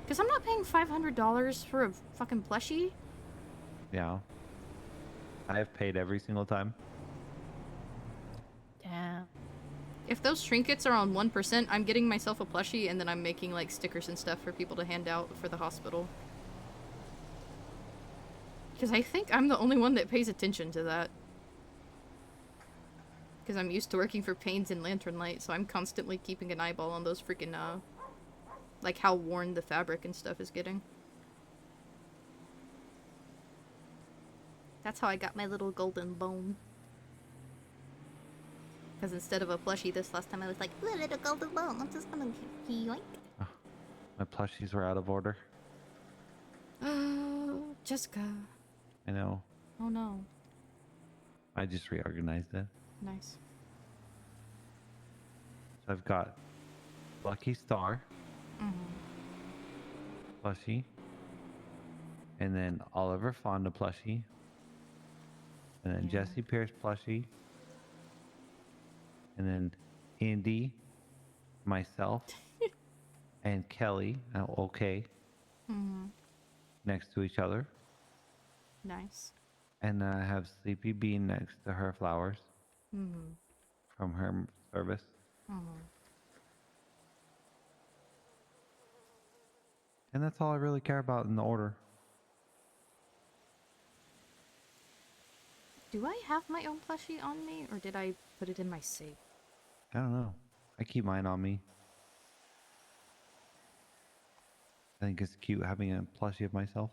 Because I'm not paying $500 for a fucking plushie. Yeah. I have paid every single time. Damn. If those trinkets are on 1%, I'm getting myself a plushie, and then I'm making, like, stickers and stuff for people to hand out for the hospital. Because I think I'm the only one that pays attention to that. Because I'm used to working for Pains and Lantern Light, so I'm constantly keeping an eyeball on those freaking, like, how worn the fabric and stuff is getting. That's how I got my little golden bone. Because instead of a plushie this last time, I was like, "Ooh, a little golden bone, I'm just gonna yoink." Oh, my plushies were out of order. Oh, Jessica. I know. Oh no. I just reorganized it. Nice. So I've got Lucky Star plushie, and then Oliver Fonda plushie, and then Jesse Pierce plushie, and then Indy, myself, and Kelly, okay, next to each other. Nice. And then I have Sleepy Bean next to her flowers from her service. And that's all I really care about in the order. Do I have my own plushie on me, or did I put it in my safe? I don't know. I keep mine on me. I think it's cute having a plushie of myself.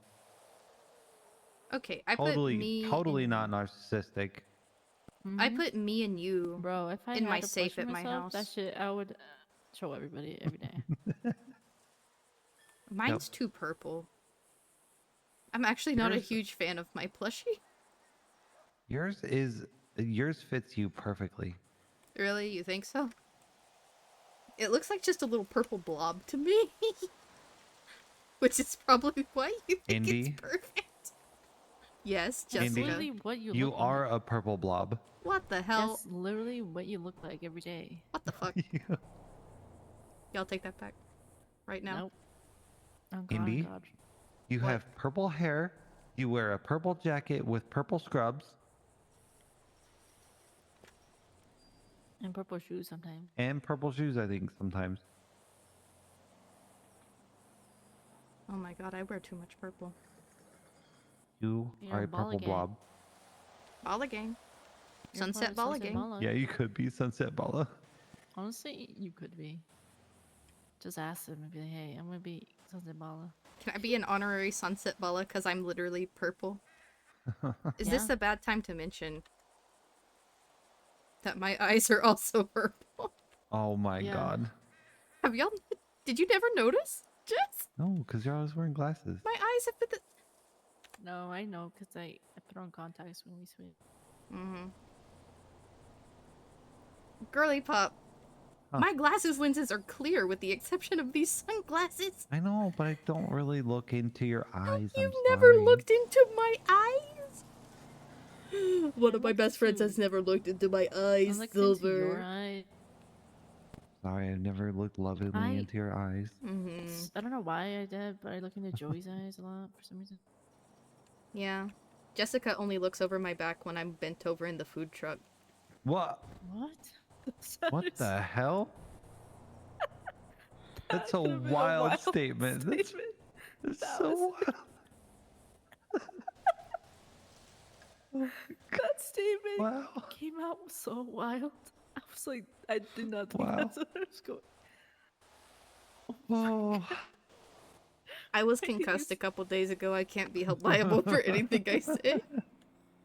Okay, I Totally, put me totally and not narcissistic. I put me and you Bro, if I in had my a safe plushie at my myself, that house. shit I would show everybody every day. Mine's too purple. I'm actually not a huge fan of my plushie. Yours fits you perfectly. Really? You think so? It looks like just a little purple blob to me. Which is probably why you think Indy? it's perfect. Yes, That's Jessica. literally what you You look are like. a purple blob. What the hell? That's literally what you look like every day. What the fuck? Y'all take that back. Right now. Nope. Oh god, Indy, oh god. you What? have purple hair. You wear a purple jacket with purple scrubs. And purple shoes sometimes. And purple shoes, I think, sometimes. Oh my god, I wear too much purple. You You're are a a purple Bala blob. Bala gang. You're part Sunset of Bala Sunset gang. Bala. Yeah, you could be Sunset Bala. Honestly, you could be. Just ask them and be like, hey, I'm gonna be Sunset Bala. Can I be an honorary Sunset Bala because I'm literally purple? Is this Yeah. a bad time to mention that my eyes are also purple? Oh my Yeah. god. Have y'all... Did you never notice? Jess? No, because you're always wearing glasses. My eyes have been... No, I know, because I put on contacts when we swim. Girly pop. Huh. My glasses lenses are clear with the exception of these sunglasses. I know, but I don't really look into your eyes. You've I'm never sorry. looked into my eyes? One of my looked best friends into- has never looked into my I eyes, looked into your Silver. eye. Sorry, I've never looked lovingly I- into your eyes. I don't know why I did, but I look into Joey's eyes a lot for some reason. Yeah. Jessica only looks over my back when I'm bent over in the food truck. What? What? What the hell? That's a could've been a wild wild statement. That's That so was- wild. That statement Wow. came out so wild. I was like, I did not think Wow. that's what I was going. Oh. I was Why did you concussed a s- couple days ago. I can't be held liable for anything I say.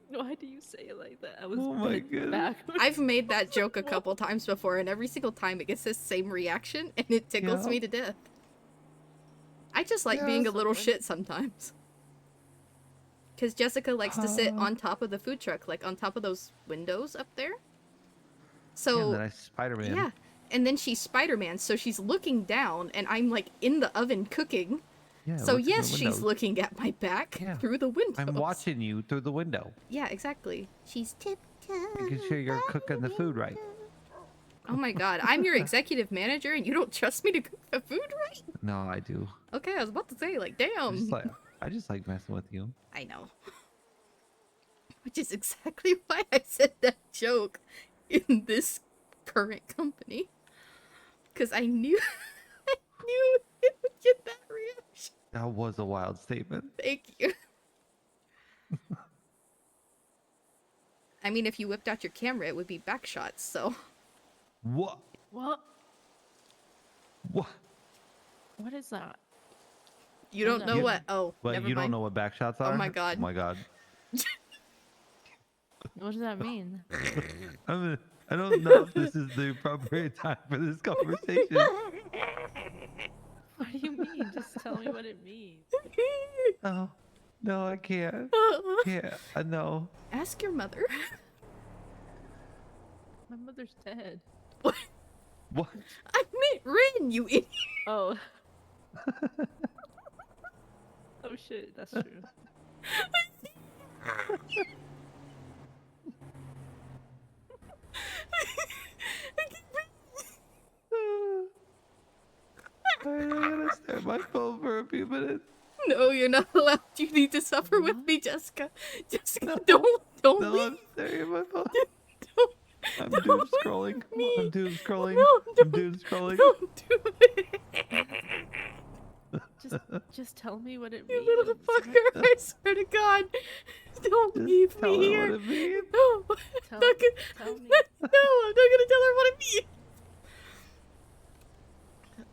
Why do you say it like that? I was Oh my bent goodness. backwards. I've made that joke a Whoa. couple times before, and every single time it gets this same reaction, and it tickles Yeah. me to death. I just like Yeah. being a So little funny. shit sometimes. Because Jessica likes to sit Oh. on top of the food truck, like on top of those windows up there. Yeah, So, and then I Spider-Man. yeah. And then she's Spider-Man, so she's looking down, and I'm like in the oven cooking. Yeah, So look in the yes, she's windows. looking at my back Yeah. through the windows. I'm watching you through the window, Yeah, exactly. She's tiptoeing. making sure you're by cooking the food right. Oh my god, I'm your executive manager and you don't trust me to cook the food right? No, I do. Okay, I was about to say, like, I damn. just like messing with you. I know. Which is exactly why I said that joke in this current company. Because I knew I knew it would get that reaction. That was a wild statement. Thank you. I mean, if you whipped out your camera, it would be back shots, so. What? What? What? What is that? You don't know You- what? Oh, But never you mind. don't know what back shots are? Oh my god. Oh my god. What does that mean? I don't know if this is the appropriate time for this conversation. What do you mean? Just tell me what it means. Oh, no, I can't. Can't. No. Ask your mother. My mother's dead. What? What? I meant Rin, you idiot. Oh. Oh shit, that's true. Alright, I gotta stare at my phone for a few minutes. No, you're not allowed. You need to suffer with me, Jessica. Jessica, No. don't No, leave. I'm staring at my phone. Don't, I'm don't doom leave scrolling. me. I'm doom scrolling. No, I'm don't, doom scrolling. don't do it. Just tell me what it You means. little fucker, I swear to God. Don't Just leave tell me her here. what it means. No, Tell- I'm not gonna, tell me. No, I'm not gonna tell her what it means.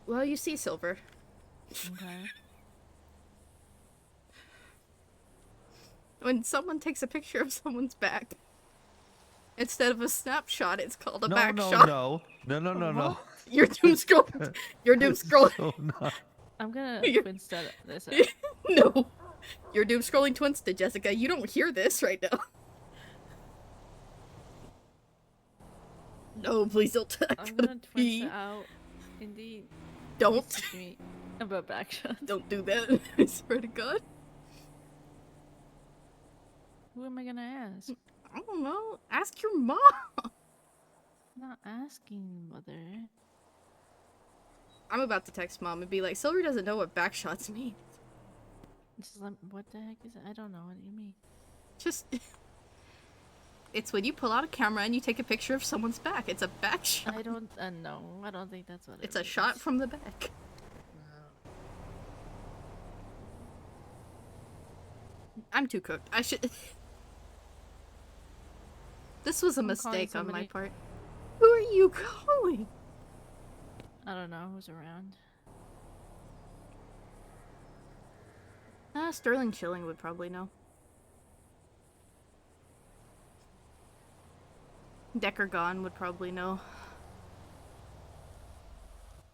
Well, you see, Silver. Okay. When someone takes a picture of someone's back, instead of a snapshot, it's called a No, back no, shot. no. No, no, no, no. You're doom scrolling. You're doom This is scrolling. so not. I'm gonna You're- Twinstead this out. No. You're doom scrolling Twinsta, Jessica. You don't hear this right now. No, please don't. I'm gonna Twinsta out. Indy. Don't. Message me about backshots. Don't do that. I swear to God. Who am I gonna ask? I don't know. Ask your mom. I'm not asking, mother. I'm about to text mom and be like, Silver doesn't know what backshots mean. Just let, what the heck is it? I don't know what you mean. Just. It's when you pull out a camera and you take a picture of someone's back. It's a back shot. I don't no, I don't think that's what It's it a means. shot from the back. I'm too cooked. I should. This was a I'm calling mistake on my somebody. part. Who are you calling? I don't know who's around. Sterling Chilling would probably know. Decker Gone would probably know.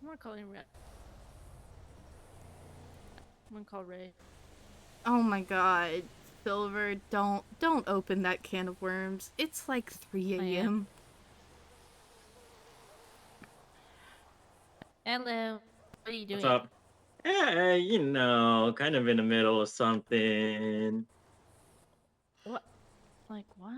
I'm gonna call him Ray. I'm gonna call Ray. Oh my god. Silver, don't open that can of worms. It's like 3 I a.m. Hello. What are you doing? What's up? Yeah, you know, kind of in the middle of something. What? Like what?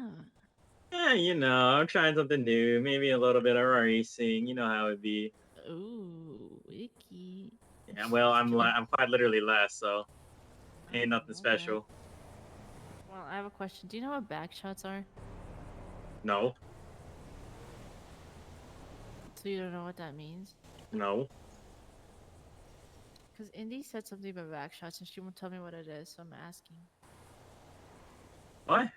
Yeah, you know, I'm trying something new. Maybe a little bit of racing. You know how it be. Ooh, icky. Yeah, well, I'm quite literally last, so ain't nothing special. Well, I have a question. Do you know what backshots are? No, So you don't know what that means? no. Because Indy said something about backshots and she won't tell me what it is, so I'm asking. What?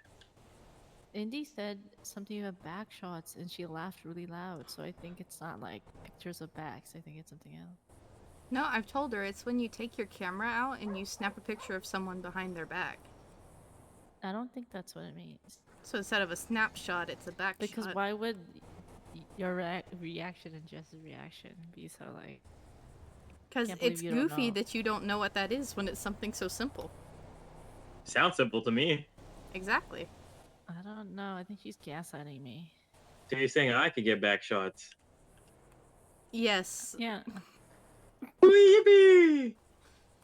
Indy said something about backshots and she laughed really loud, so I think it's not like pictures of backs. I think it's something else. No, I've told her it's when you take your camera out and you snap a picture of someone behind their back. I don't think that's what it means. So instead of a snapshot, it's a back Because shot. why would your reaction and Jess's reaction be so like? Because Can't believe it's you don't goofy know. that you don't know what that is when it's something so simple. Sounds simple to me. Exactly. I don't know. I think she's gaslighting me. So you're saying I could get back shots? Yes. Yeah. Yippee!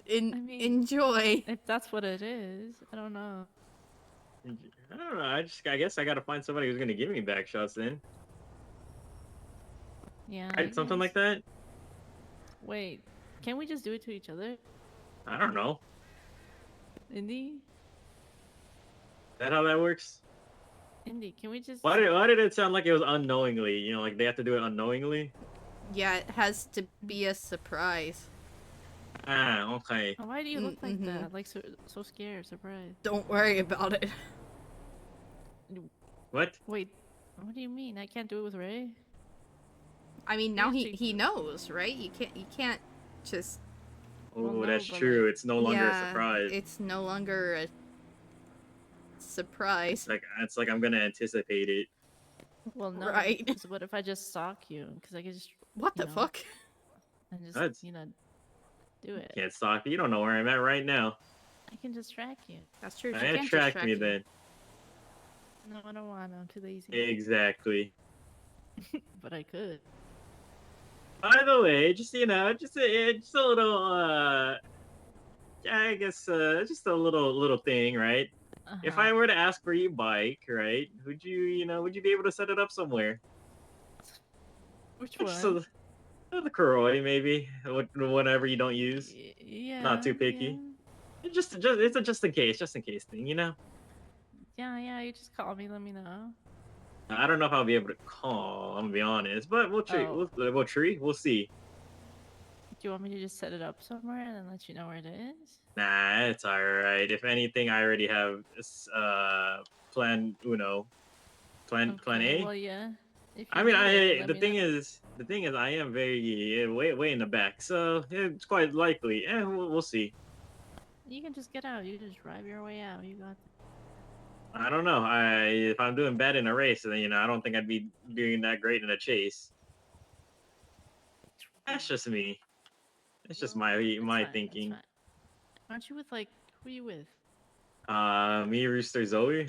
I mean, Enjoy. If that's what it is, I don't know. I don't know. I guess I gotta find somebody who's gonna give me back shots then. Yeah. Right? Something like that. Wait, can we just do it to each other? I don't know. Indy? Is that how that works? Indy, can we just... Why did it sound like it was unknowingly? You know, like they have to do it unknowingly? Yeah, it has to be a surprise. Ah, okay. Why do you look like that? Like so scared, surprised. Don't worry about it. What? Wait, what do you mean? I can't do it with Ray? I mean, now he knows, right? You can't just... Oh, Well, no, that's but, true. like- It's no longer a Yeah, surprise. it's no longer a surprise. It's like I'm gonna anticipate it. Well, no. Right. 'Cause what if I just stalk you? Because I can just... What you the know, fuck? And just, That's- do it. Can't stalk you. You don't know where I'm at right now. I can just track you. That's true. Track me then. No, I don't want to. I'm too lazy. Exactly. But I could. By the way, just just a little I guess just a little thing, right? If I were to ask for your bike, right, would you be able to set it up somewhere? Which Just one? the Kuroi, maybe, whatever you don't use. Yeah. Not too picky. It's it's a just in case thing, you know. Yeah. You just call me. Let me know. I don't know if I'll be able to call. I'm gonna be honest, but we'll treat. Oh. We'll see. Do you want me to just set it up somewhere and then let you know where it is? Nah, it's all right. If anything, I already have plan uno, plan A. Well, yeah. If I you mean, need it, let the me thing know. is, I am very way in the back, so it's quite likely. We'll see. You can just get out. You can just drive your way out. You got. I don't know. If I'm doing bad in a race, then I don't think I'd be doing that great in a chase. That's just me. It's just my thinking. Fine. Aren't you with who are you with? Me, Rooster, Zoe,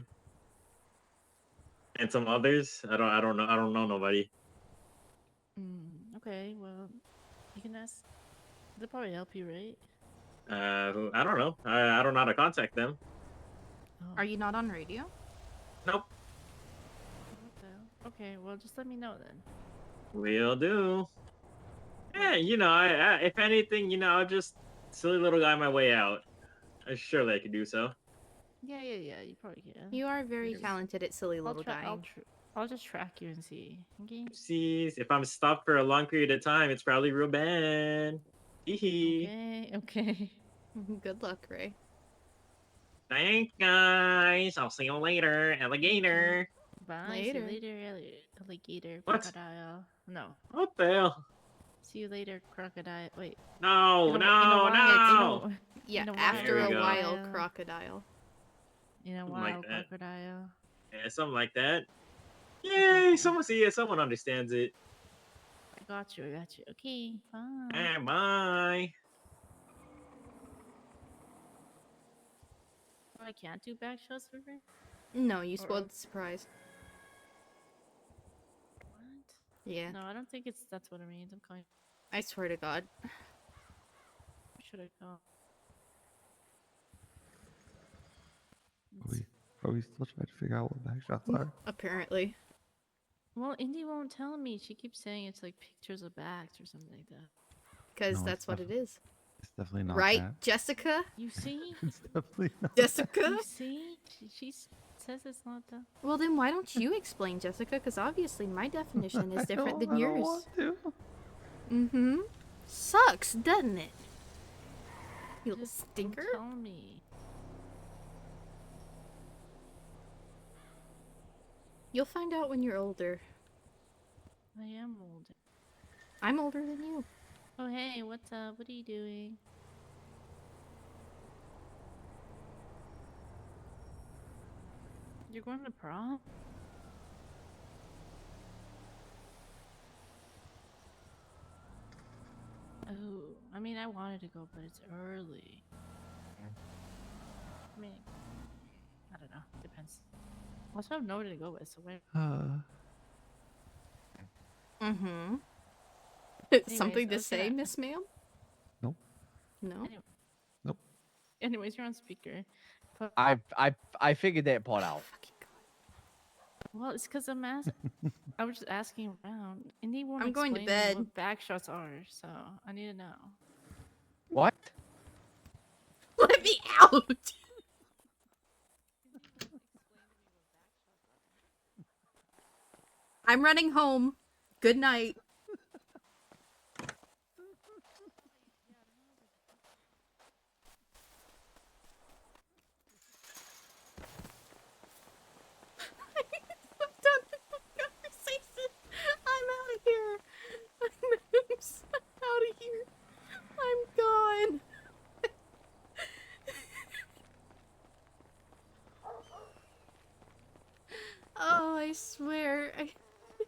and some others. I don't know nobody. Okay. Well, you can ask. They'll probably help you, right? I don't know. I don't know how to contact them. Are you not on radio? Nope. What the hell? Okay. Well, just let me know then. Will do. Yeah, I if anything, I'll just silly little guy my way out. Surely I could do so. Yeah. You probably can. You are very talented at silly little guy. I'll just track you and see. Okay. See, if I'm stopped for a long period of time, it's probably real bad. Okay. Good luck, Ray. Thanks, guys. I'll see you later, alligator. Bye. Later. See you later, alligator, What? crocodile. No. What the hell? See you later, crocodile. Wait. No, You know why? no. Yeah, In a after There a we go. while, crocodile. In a Something while, like that. crocodile. Yeah, something like that. Yay! Someone understands it. I got you. Okay, bye. Bye. Oh, I can't do back shots for her? No, you spoiled the surprise. What? Yeah. No, I don't think that's what it means. I'm calling. I swear to God. Should I call? Are we still trying to figure out what back shots are? Apparently. Well, Indy won't tell me. She keeps saying it's like pictures of backs or something like that. Because No, that's what it is. It's definitely not Right, that. Jessica? You see? It's definitely not. Jessica? You see? She says it's not that. Well, then why don't you explain, Jessica? Because obviously my definition is different than I don't yours. want to. Mm-hmm. Sucks, doesn't it? You little Just stinker. Tell me. You'll find out when you're older. I am older. I'm older than you. Oh, hey, what's up? What are you doing? You're going to prom? Oh, I mean, I wanted to go, but it's early. I mean, I don't know. Depends. Also, I have nowhere to go with, so where? Mm-hmm. Anyways, Something I to was say, gonna- Miss Ma'am? Nope. No? Nope. Anyways, you're on speaker. But, I figured that part out. well, it's because I was just asking around. Indy won't I'm going to explain bed. what back shots are, so I need to know. What? Let me out! I'm running home. Good night. I'm done with the conversation. I'm out of here. I'm out of here. I'm gone. Oh, I swear. I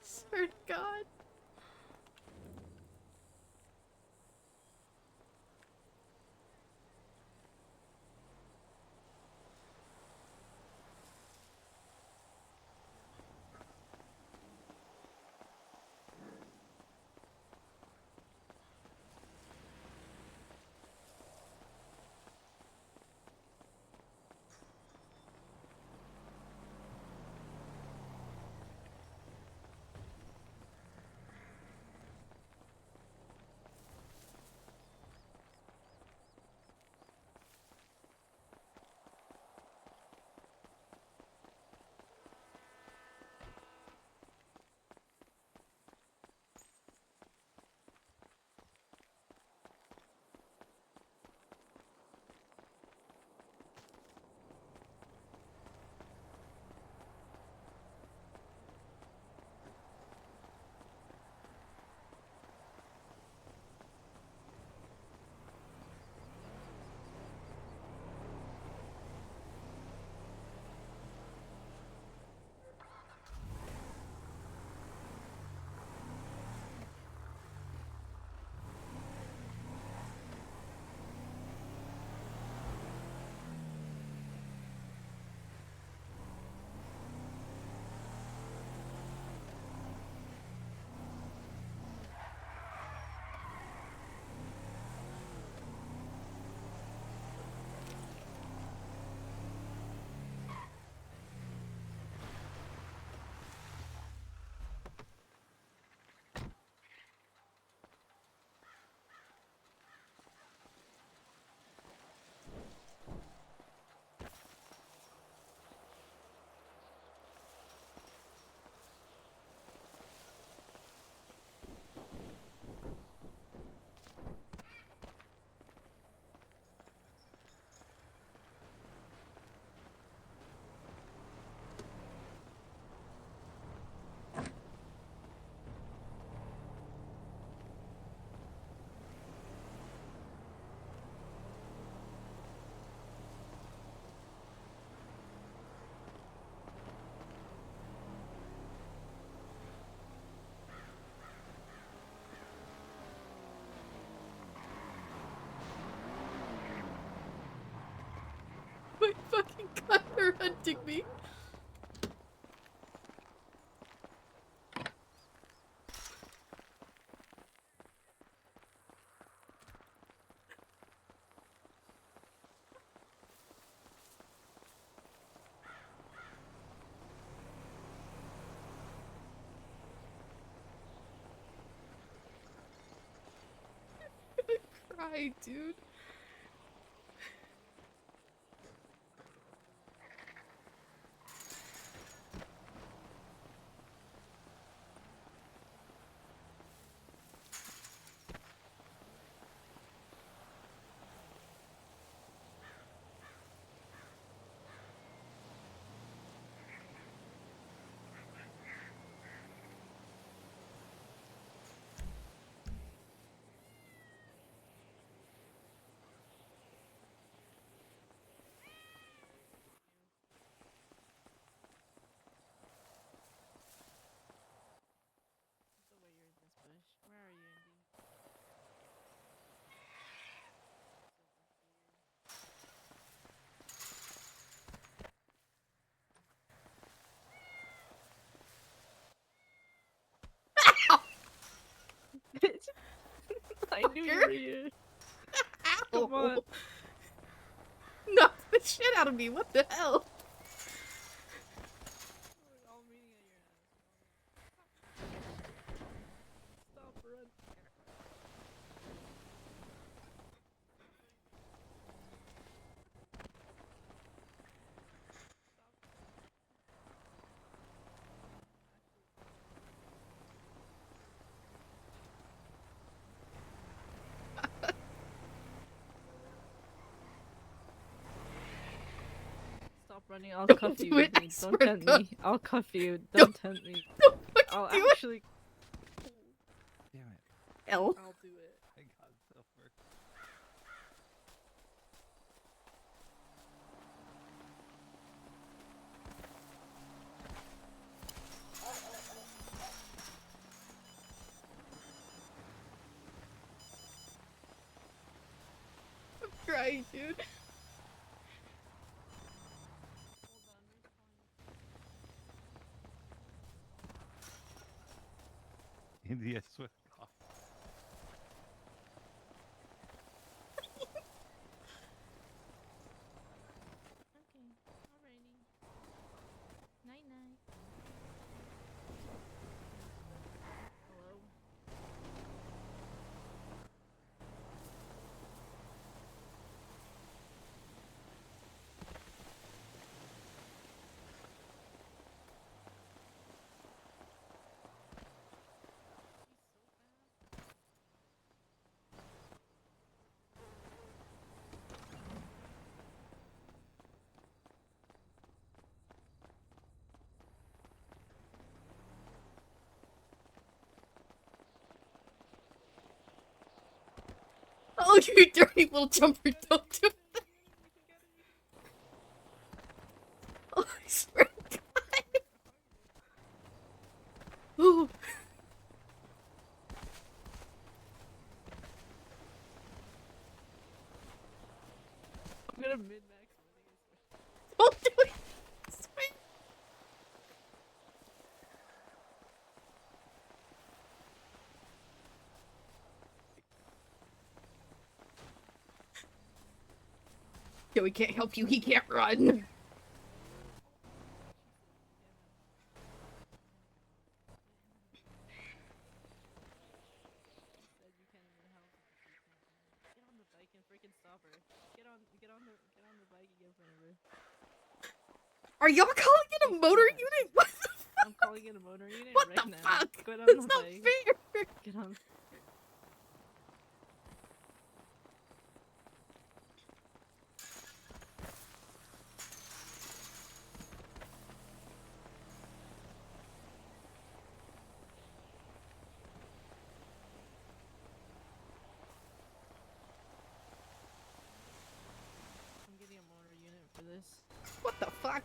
swear to God. My fucking God, they're hunting me. I'm gonna cry, dude. I knew you were here. Ow! Come on. Knock the shit out of me. What the hell? Stop, run. Stop running, I'll Don't cuff do you. it, I Don't swear to tempt God. me. I'll cuff you. Don't Don't tempt me. Don't fucking I'll do actually. Damn it. L. I'll do it. I got silver. I'm crying, dude. Indy, I swear to God. Okay, alrighty. Night night. Hello? Oh, you dirty little jumper, don't do that. Oh, I swear to God. Oh. I'm gonna min-max money. Don't do it. I swear. Yeah, we can't help you. He can't run. Said you can't even help her. Get on the bike and freaking stop her. Get on the bike and get in front of her. Are y'all calling in a motor unit? What the fuck? I'm calling in a motor unit What right the now. fuck? Get on That's the not bike. fair. Get on. I'm getting a motor unit for this. What the fuck?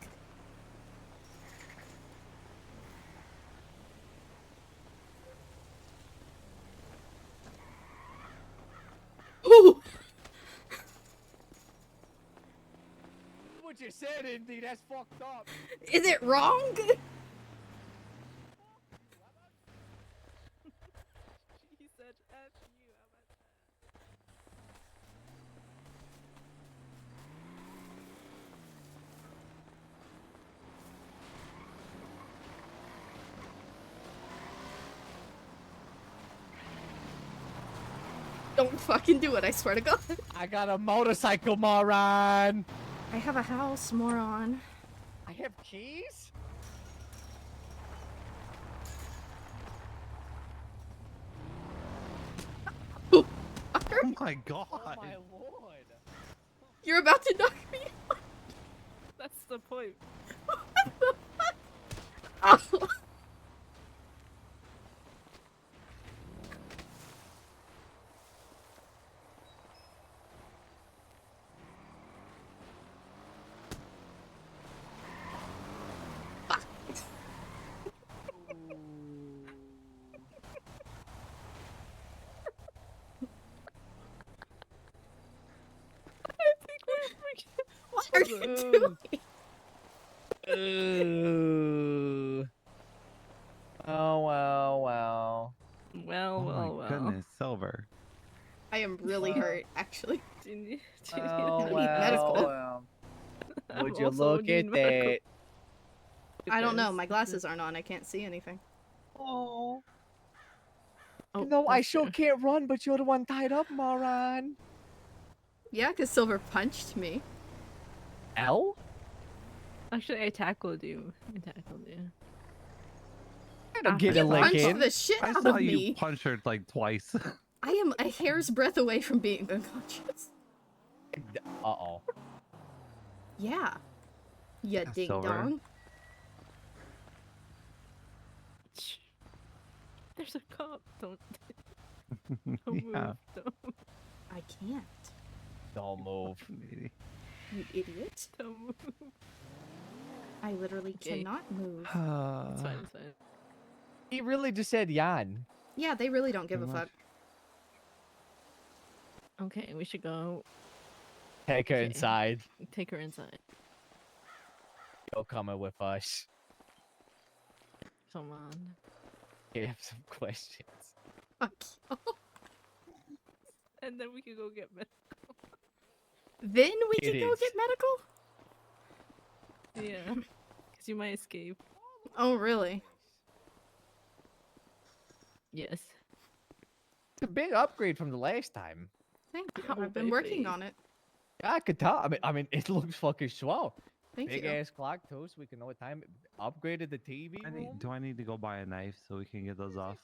Ooh. What you said, Indy, that's fucked up. Is it wrong? She said F you. How about that? Don't fucking do it, I swear to God. I got a motorcycle, moron. I have a house, moron. I have keys? Oh my God. Oh my lord. You're about to knock me out. That's the point. Oh. What are you doing? Ooh. Oh, well, well. Well, Oh my well, well. goodness, silver. am really hurt, actually. Do you need, Oh, I need medical. I'm Would you also look need at medical. that? I don't know. Because My glasses aren't on. I can't see anything. Oh. Oh, No, I that's sure true. can't run, but you're the one tied up, moron. Yeah, because Silver punched me. L? Actually, I tackled you. I tackled you. I don't get You a lick punched in. the shit I out saw of you me. punch her like twice. I am a hair's breadth away from being unconscious. Uh-oh. Yeah. Ya ding Silver. dong. There's a cop. Don't move. Yeah. Don't, I can't. Don't move. You idiot. don't move. I literally Okay. cannot move. It's fine. It's fine. He really just said Jan. Yeah, they really don't give a Pretty much. fuck. Okay, we should go Take her Okay. inside. take her inside. You're coming with us. Come on. We have some questions. Fuck you. And then we can go get medical. Then we It can go is. get medical? Yeah. Because you might escape. Oh, really? Yes. It's a big upgrade from the last time. Thank you. Ow, I've been my working face. on it. I could tell. I mean, it looks fucking swell. Thank Big you. ass clock too, so we can know what time. Upgraded the TV room. Do I need to go buy a knife so we can get those off?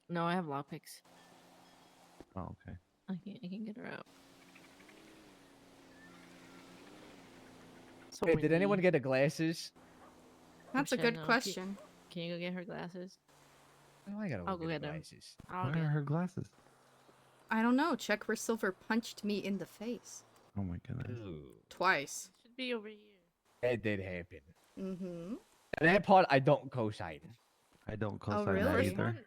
No, I have lockpicks. Oh, okay. I can get her out. So Hey, did anyone windy. get the glasses? That's a Actually, good no. question. Can you go get her glasses? Oh, I gotta I'll go go get get the them. glasses. I'll Where get are her glasses? I don't know. Check where Silver punched me in the face. Oh my goodness. Twice. Should be over here. That did happen. Mm-hmm. And that part I don't co-sign. I don't co-sign that really? either.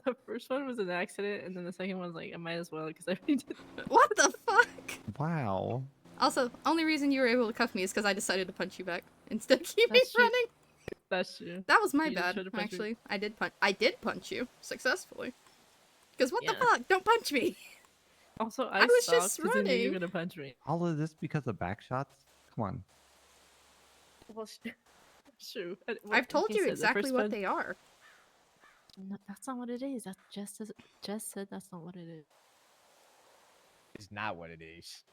The first one was an accident, and then the second one was like, I might as well, because I already did. What the fuck? Wow. Also, only reason you were able to cuff me is because I decided to punch you back instead of keeping That's true. running. That's true. That was my You did bad, try to punch me. actually. I did punch you successfully. Because what the Yeah. fuck? Don't punch me. Also, I was stopped just 'cause I knew you were running. gonna punch me. All of this because of back shots? Come on. Well, true. I've told you exactly what they are. No, that's not what it is. That's Jess said that's not what it is. It's not what it is.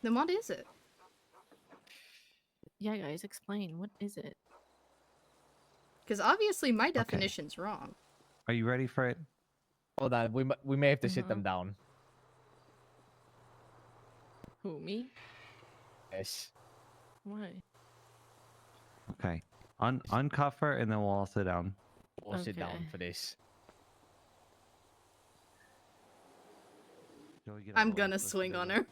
Then what is it? Yeah, guys, explain. What is it? Because obviously my definition's wrong. Are you ready for it? Hold on, we may have to sit them down. Who, me? Yes. Why? Okay. Uncuff her and then we'll all sit down. We'll sit down Okay. for this. Joey, get out I'm of the way. gonna Let's swing do on it. her.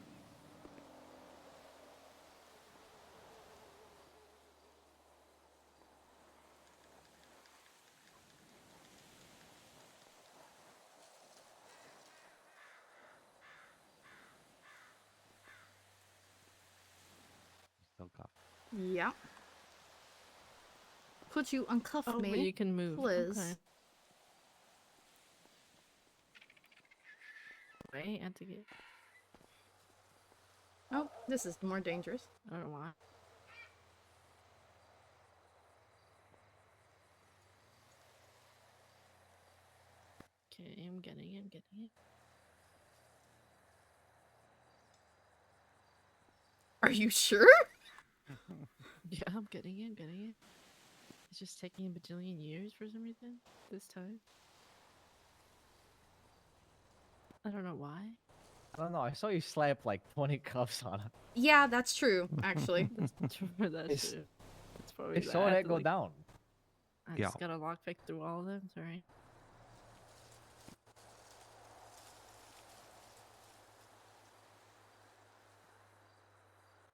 Still cuffed. Yeah. Could you uncuff Oh, me? but you can move. Please. Okay. Wait, I have to get. Oh, this is more dangerous. I don't know why. Okay, I'm getting it. I'm getting it. Are you sure? Yeah, I'm getting it. I'm getting it. It's just taking a bajillion years for some reason this time. I don't know why. I don't know. I saw you slap like 20 cuffs on her. Yeah, that's true, actually. That's true. That's It's- true. It's probably I saw have that to, go like- down. I Yeah. just gotta lockpick through all of them. Sorry.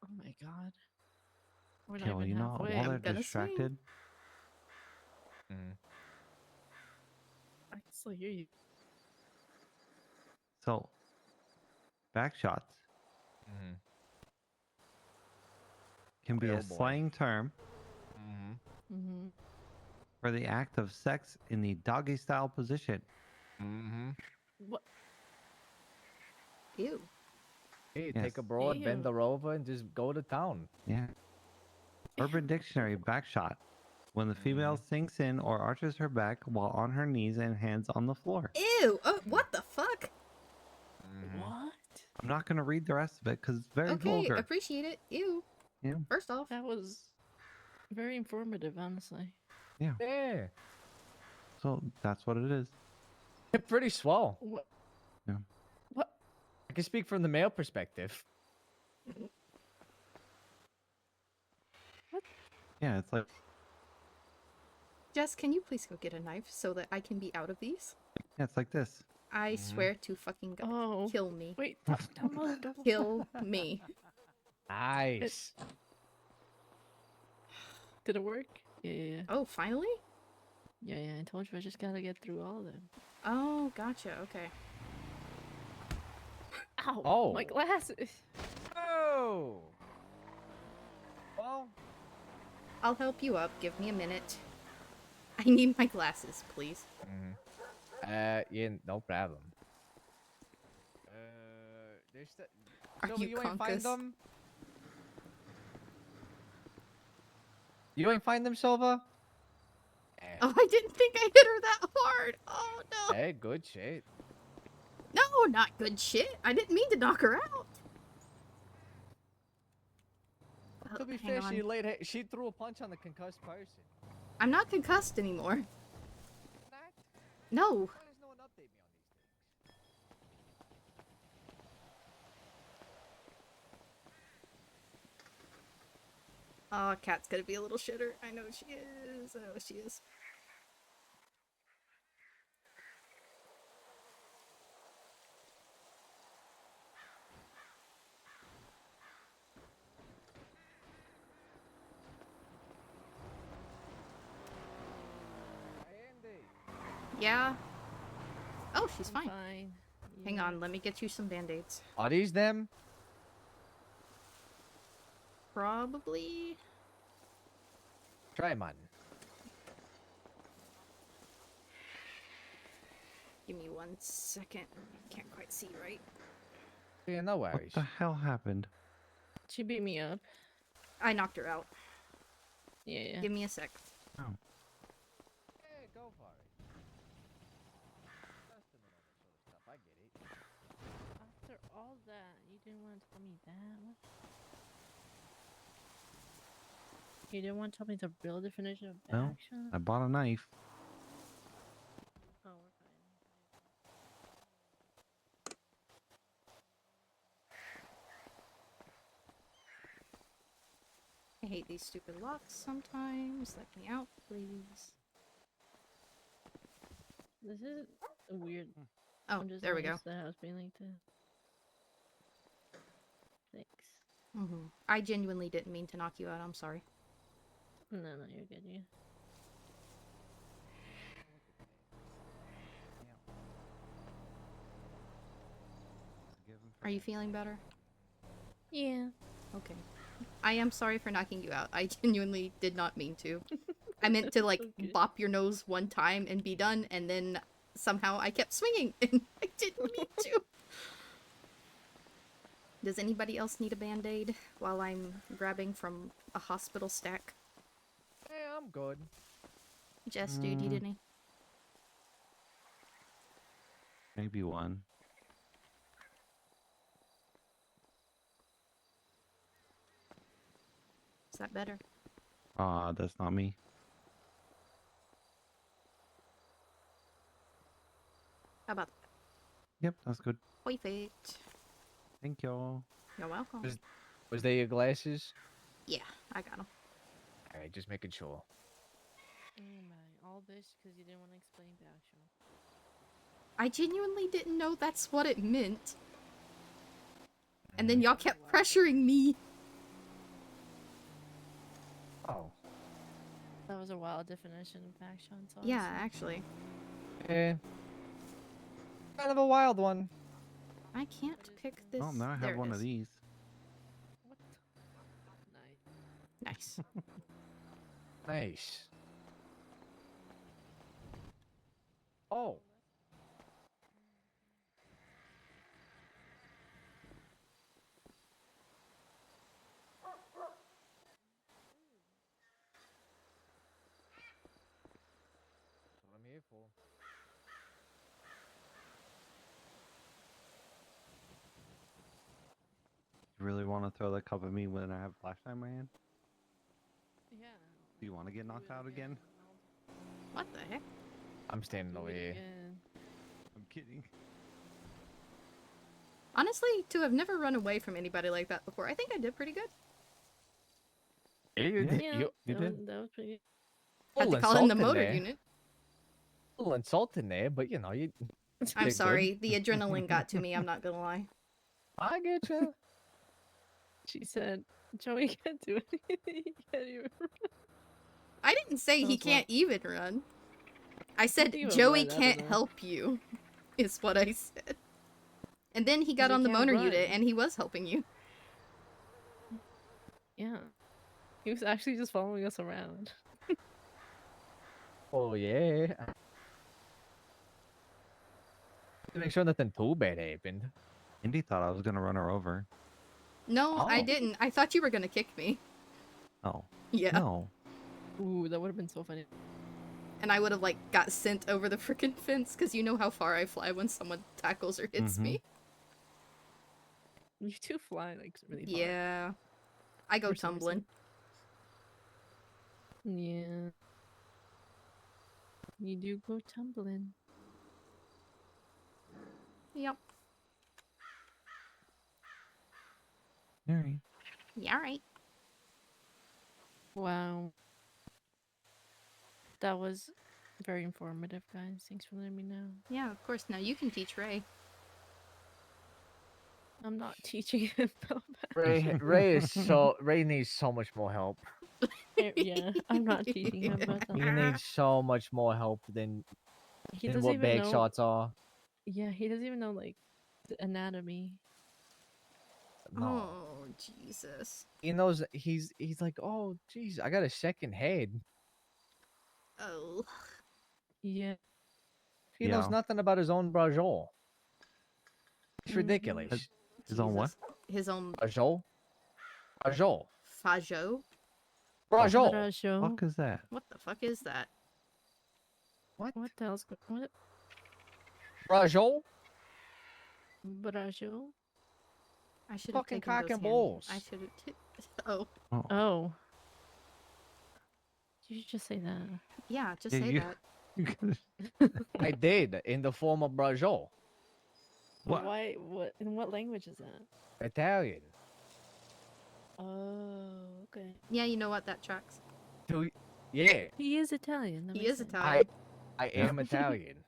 Oh my god. We're not Okay, well, even you know, halfway. while I'm they're gonna swing. distracted, I can still hear you. so back shots Mm-hmm. can be Oh, a boy. slang term Mm-hmm. Mm-hmm. for the act of sex in the doggy style position. Mm-hmm. What? Ew. Hey, Yes. take a broad, bend Ew. her over, and just go to town. Yeah. Urban Dictionary back shot. When the female sinks in or arches her back while on her knees and hands on the floor. Ew. Oh, what the fuck? What? I'm not going to read the rest of it because it's very Okay, vulgar. appreciate it. Ew. Yeah. First off, That was very informative, honestly. Yeah. Yeah. So that's what it is. Pretty swell. What? Yeah. What? I can speak from the male perspective. Yeah, it's like, Jess, can you please go get a knife so that I can be out of these? yeah, it's like this. I swear to fucking God. Oh. Kill me. Wait, don't move, don't move. Kill me. Nice. Did it work? Yeah. Oh, finally? Yeah, I told you I just gotta get through all of them. Oh, gotcha. Okay. Ow! Oh. My glasses! Oh. Well, I'll help you up. Give me a minute. I need my glasses, please. yeah, no problem. There's the. Are Silva, you ain't find conkus? them? You ain't find them, Silva? Oh, I didn't think I hit her that hard. Oh, no. Hey, good shit. No, not good shit. I didn't mean to knock her out. To be hang fair, on. she threw a punch on the concussed person. I'm not concussed anymore. No. Why does no one update me on these things? Oh, Kat's gonna be a little shitter. I know she is. I know she is. Yeah. Oh, she's I'm fine. fine. Hang Yeah. on, let me get you some band-aids. Are these them? Probably. Try 'em on. Give me 1 second. Can't quite see right. Yeah, no What worries. the hell happened? She beat me up. I knocked her out. Yeah. Give me a sec. Oh. Yeah, go for it. Custom and all that sort of stuff. I get it. After all that, you didn't want to tell me that? What? You didn't want to tell me the real definition of No, action? I bought a knife. Oh, we're fine. I hate these stupid locks sometimes. Let me out, please. This is a weird. Oh, I'm just there we not go. used to the house being like this. Thanks. I genuinely didn't mean to knock you out. I'm sorry. No, you're good. Yeah. Are you feeling better? Yeah. Okay. I am sorry for knocking you out. I genuinely did not mean to. I meant to, like, Okay. bop your nose one time and be done, and then somehow I kept swinging, and I didn't mean to. Does anybody else need a band-aid while I'm grabbing from a hospital stack? Yeah, I'm good. Jess, dude, you did any? Maybe one. Is that better? That's not me. How about Yep, that's good. perfect? Thank you. You're welcome. Was they your glasses? Yeah, I got them. Alright, just making sure. Oh my! All this because you didn't want to explain the action. I genuinely didn't know that's what it meant. And then y'all kept pressuring me. Oh. That was a wild definition of actions. Yeah, honestly. actually. Yeah. Kind of a wild one. I can't pick this. Oh, now I there have it one of is. these. Nice. Nice. Oh. That's what I'm here for. You really want to throw that cup at me when I have a flashlight in my hand? Yeah. Do you want to get knocked out again? What the heck? I'm standing over here. I'm kidding. Honestly, to have never run away from anybody like that before, I think I did pretty good. Yeah, you did. Yeah, You that did. was pretty Had to Little call in the insulting motor there. unit. A little insulting there, but you know, you. I'm did good. sorry, the adrenaline got to me, I'm not gonna lie. I get you. She said, Joey can't do anything. He can't even I didn't say That he was can't even run. I said think about Joey run, I don't can't know. help you, is what I said. And then he got he on the can't motor run. unit and he was helping you. Yeah. He was actually just following us around. Oh yeah. To make sure nothing too bad happened. Indy thought I was gonna run her over. No, I Oh. didn't. I thought you were gonna kick me. Oh. Yeah. No. Ooh, that would have been so funny. And I would have, like, got sent over the freaking fence, because you know how far I fly when someone tackles or hits me. You two fly like really far. Yeah. I go For some reason. tumbling. Yeah. You do go tumbling. Yep. Alright. Yeah, right. Wow. That was very informative, guys. Thanks for letting me know. Yeah, of course. Now you can teach Ray. I'm not teaching him though. Ray needs so much more help. Yeah, I'm not teaching him about that. He needs so much more help than He than doesn't what even bag know. shots are. Yeah, he doesn't even know like the anatomy. No. Oh, Jesus. He knows he's like, oh jeez, I got a second head. Oh. Yeah. He knows nothing about his own brajol. It's Mhm. ridiculous. His own what? His own Brajol? Brajol. Fajo? Brajol. Fuck is that? What the fuck is that? What the hell's what? Brajol? Brajo? I should have Fucking taken cock those and hand- balls. I should have. Oh. Oh. Did you just say that? Yeah, just Yeah, say you- that. I did in the form of brajol. What? Why? What? In what language is that? Italian. Oh, okay. Yeah, you know what? That tracks. Yeah. He is Italian. that He makes is sense. Italian. I am Italian.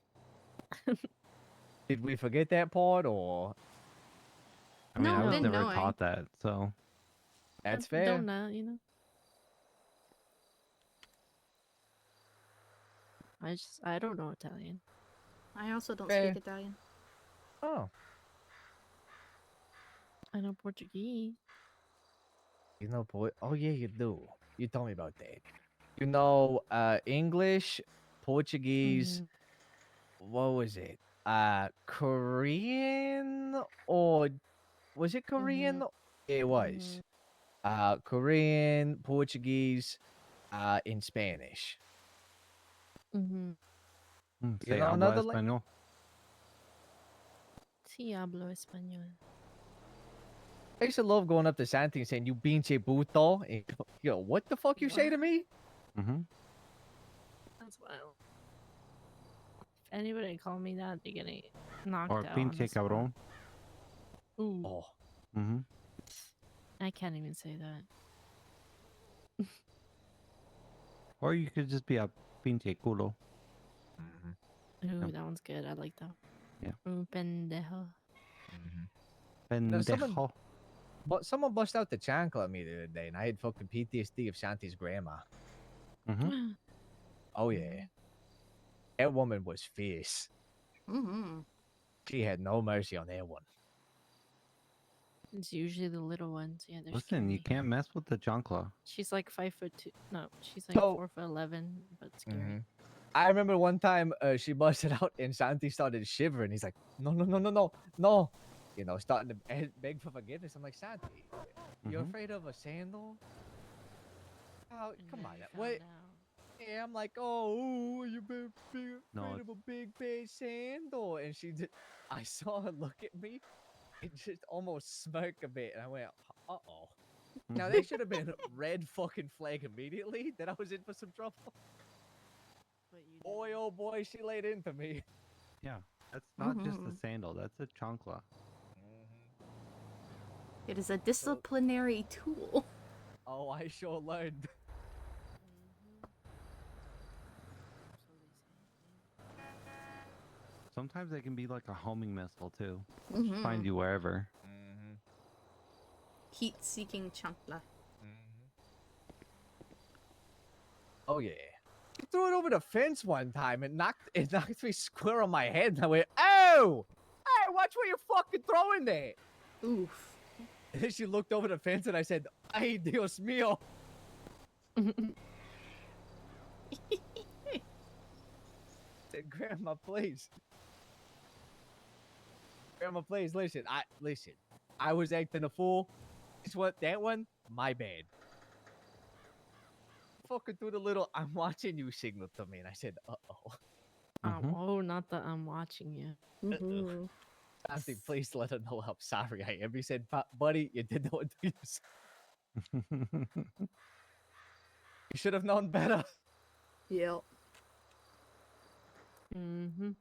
Did we forget that part or? I mean, No, I was been never knowing. taught that, so. That's I fair. don't know, you know. I don't know Italian. I also don't Eh. speak Italian. Oh. I know Portuguese. You know, oh yeah, you do. You told me about that. You know, English, Portuguese. What was it? Korean or was it Korean? It was. Korean, Portuguese, in Spanish. Mm-hmm. Say know habla another español. Sí hablo español. I used to love going up to Santi and saying, "You pinche puto." And, yo, what the fuck you say to me? Mm-hmm. That's wild. If anybody call me that, they're getting knocked Or out. on the pinche spot. cabrón. Ooh. Oh. Mm-hmm. I can't even say that. Or you could just be a pinche culo. Ooh, that one's good. I like that. Yeah. Ooh, pendejo. No, Pendejo. someone bust out the chancla at me the other day, and I had fucking PTSD of Santi's grandma. Mm-hmm. Oh yeah, that woman was fierce. Mm-hmm. She had no mercy on that one. It's usually the little ones. Yeah, they're Listen, you scary. can't mess with the chancla. She's like 5'2". No, she's like So- 4'11", but scary. Mhm. I remember one time she busted out and Santi started shivering. He's like, no, no, no, no, no, no. You know, starting to beg for forgiveness. I'm like, Santi, you're Mhm. afraid of a sandal? Oh, And come then on. you What? found out. Yeah, I'm like, oh, you've been afraid No, of a big beige sandal. And she did. I saw her look at me and just almost smirk a bit. And I went, uh-oh. Now, they should have been red fucking flag immediately that I was in for some trouble. But you Boy, oh boy, she laid into me. Yeah, that's not just a Mhm. sandal. That's a chancla. It is a disciplinary tool. Oh, I sure learned. Sometimes they can be like a homing missile too. Mhm. Find you wherever. Heat-seeking chancla. Oh yeah. I threw it over the fence one time and it knocked me square on my head. And I went, oh! Hey, watch what you're fucking throwing there. Oof. And then she looked over the fence and I said, ay, Dios mío. Said, Grandma, please. Grandma, please, listen. I was acting a fool. That one, my bad. Fucking threw the little I'm watching you signal to me, and I said, uh-oh. Oh, not that I'm watching you. Mhm. Santi, please let her know how sorry I am. He said, buddy, you did not do yourself. You should have known better. Yep. Mm-hmm.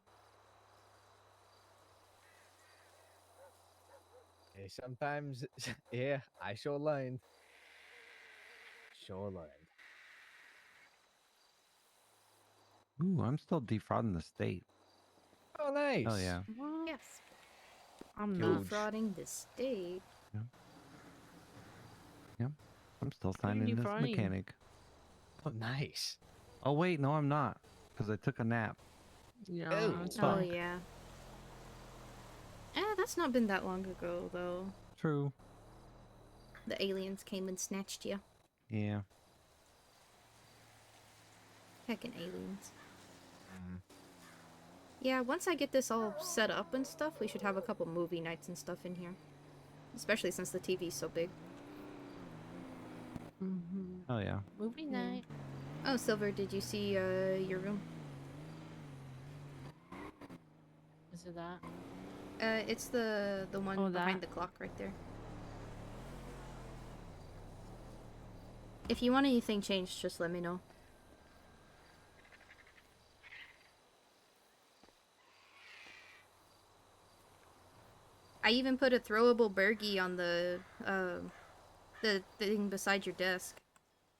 Yeah, sometimes, yeah, I sure learned. Sure learned. Ooh, I'm still defrauding the state. Oh, nice. Hell yeah. Yes. I'm not. Defrauding the state. Yep. I'm still Who are you signing this defrauding? mechanic. Oh, nice. Oh wait, no, I'm not, because I took a nap. Yeah, Oh. it's Oh fine. yeah. That's not been that long ago though. True. The aliens came and snatched you. Yeah. Heckin' aliens. Yeah, once I get this all set up and stuff, we should have a couple movie nights and stuff in here. Especially since the TV's so big. Mm-hmm. Oh yeah. Movie Yeah. night. Oh, Silver, did you see your room? Is it that? It's the one Oh, behind that? the clock right there. If you want anything changed, just let me know. I even put a throwable burgie on the thing beside your desk.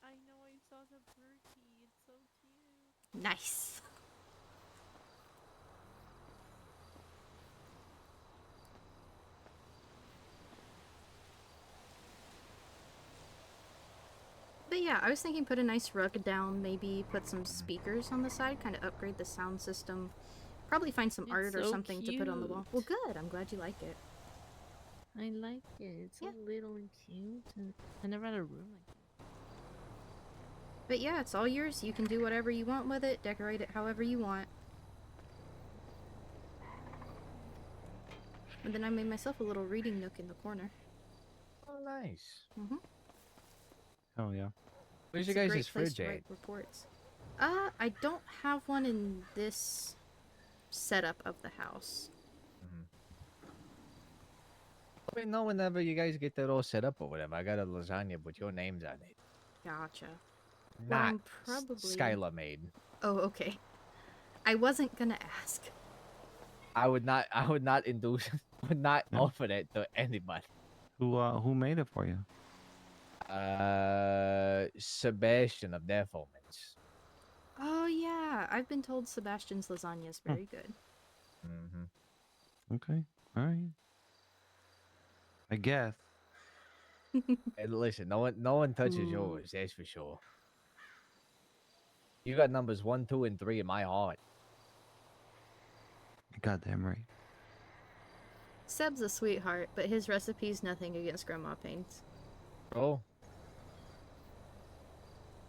I know, I saw the Berkey. It's so cute. Nice. But yeah, I was thinking put a nice rug down, maybe put some speakers on the side, kind of upgrade the sound system. Probably find some It's art or so something to put on the wall. Well, cute. good. I'm glad you like it. I like it. It's so little and cute. And I never had a room like that. But yeah, it's all yours. You can do whatever you want with it, decorate it however you want. And then I made myself a little reading nook in the corner. Oh, nice. Mm-hmm. Oh yeah. Where's It's your a great guys' place fridge to at? write reports. I don't have one in this setup of the house. Let me know whenever you guys get that all set up or whatever. I got a lasagna with your names on it. Gotcha. Well, Not I'm probably... Skylar made. Oh, okay. I wasn't gonna ask. I would not induce would not Yeah. offer that to anybody. Who made it for you? Sebastian of Death Omens. Oh yeah, I've been told Sebastian's lasagna is very good. Mm-hmm. Okay. All right. I guess. And listen, no one touches Ooh. yours. That's for sure. You got numbers 1, 2, and 3 in my heart. Goddamn right. Seb's a sweetheart, but his recipe's nothing against Grandma Payne's. Oh.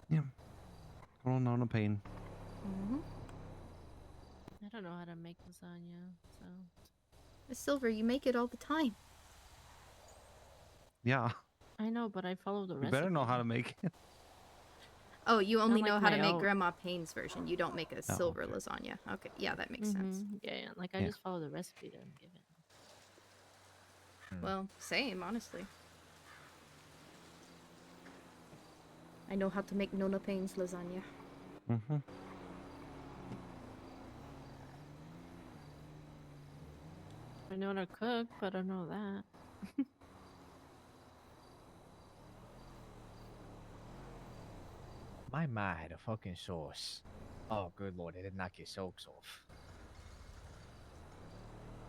Yeah. Oh, no pain. Mm-hmm. I don't know how to make lasagna, so. Miss Silver, you make it all the time. Yeah. I know, but I follow the You recipe. better know how to make it. Oh, you only like know how to my make own. Grandma Payne's version. You don't make a Oh, silver okay. lasagna. Okay, yeah, that makes sense. Yeah, like I Yeah. just follow the recipe that I'm given. Well, same, honestly. I know how to make Nona Payne's lasagna. Mm-hmm. I know how to cook, but I don't know that. My ma had a fucking sauce. Oh, good lord, it'd knock your socks off.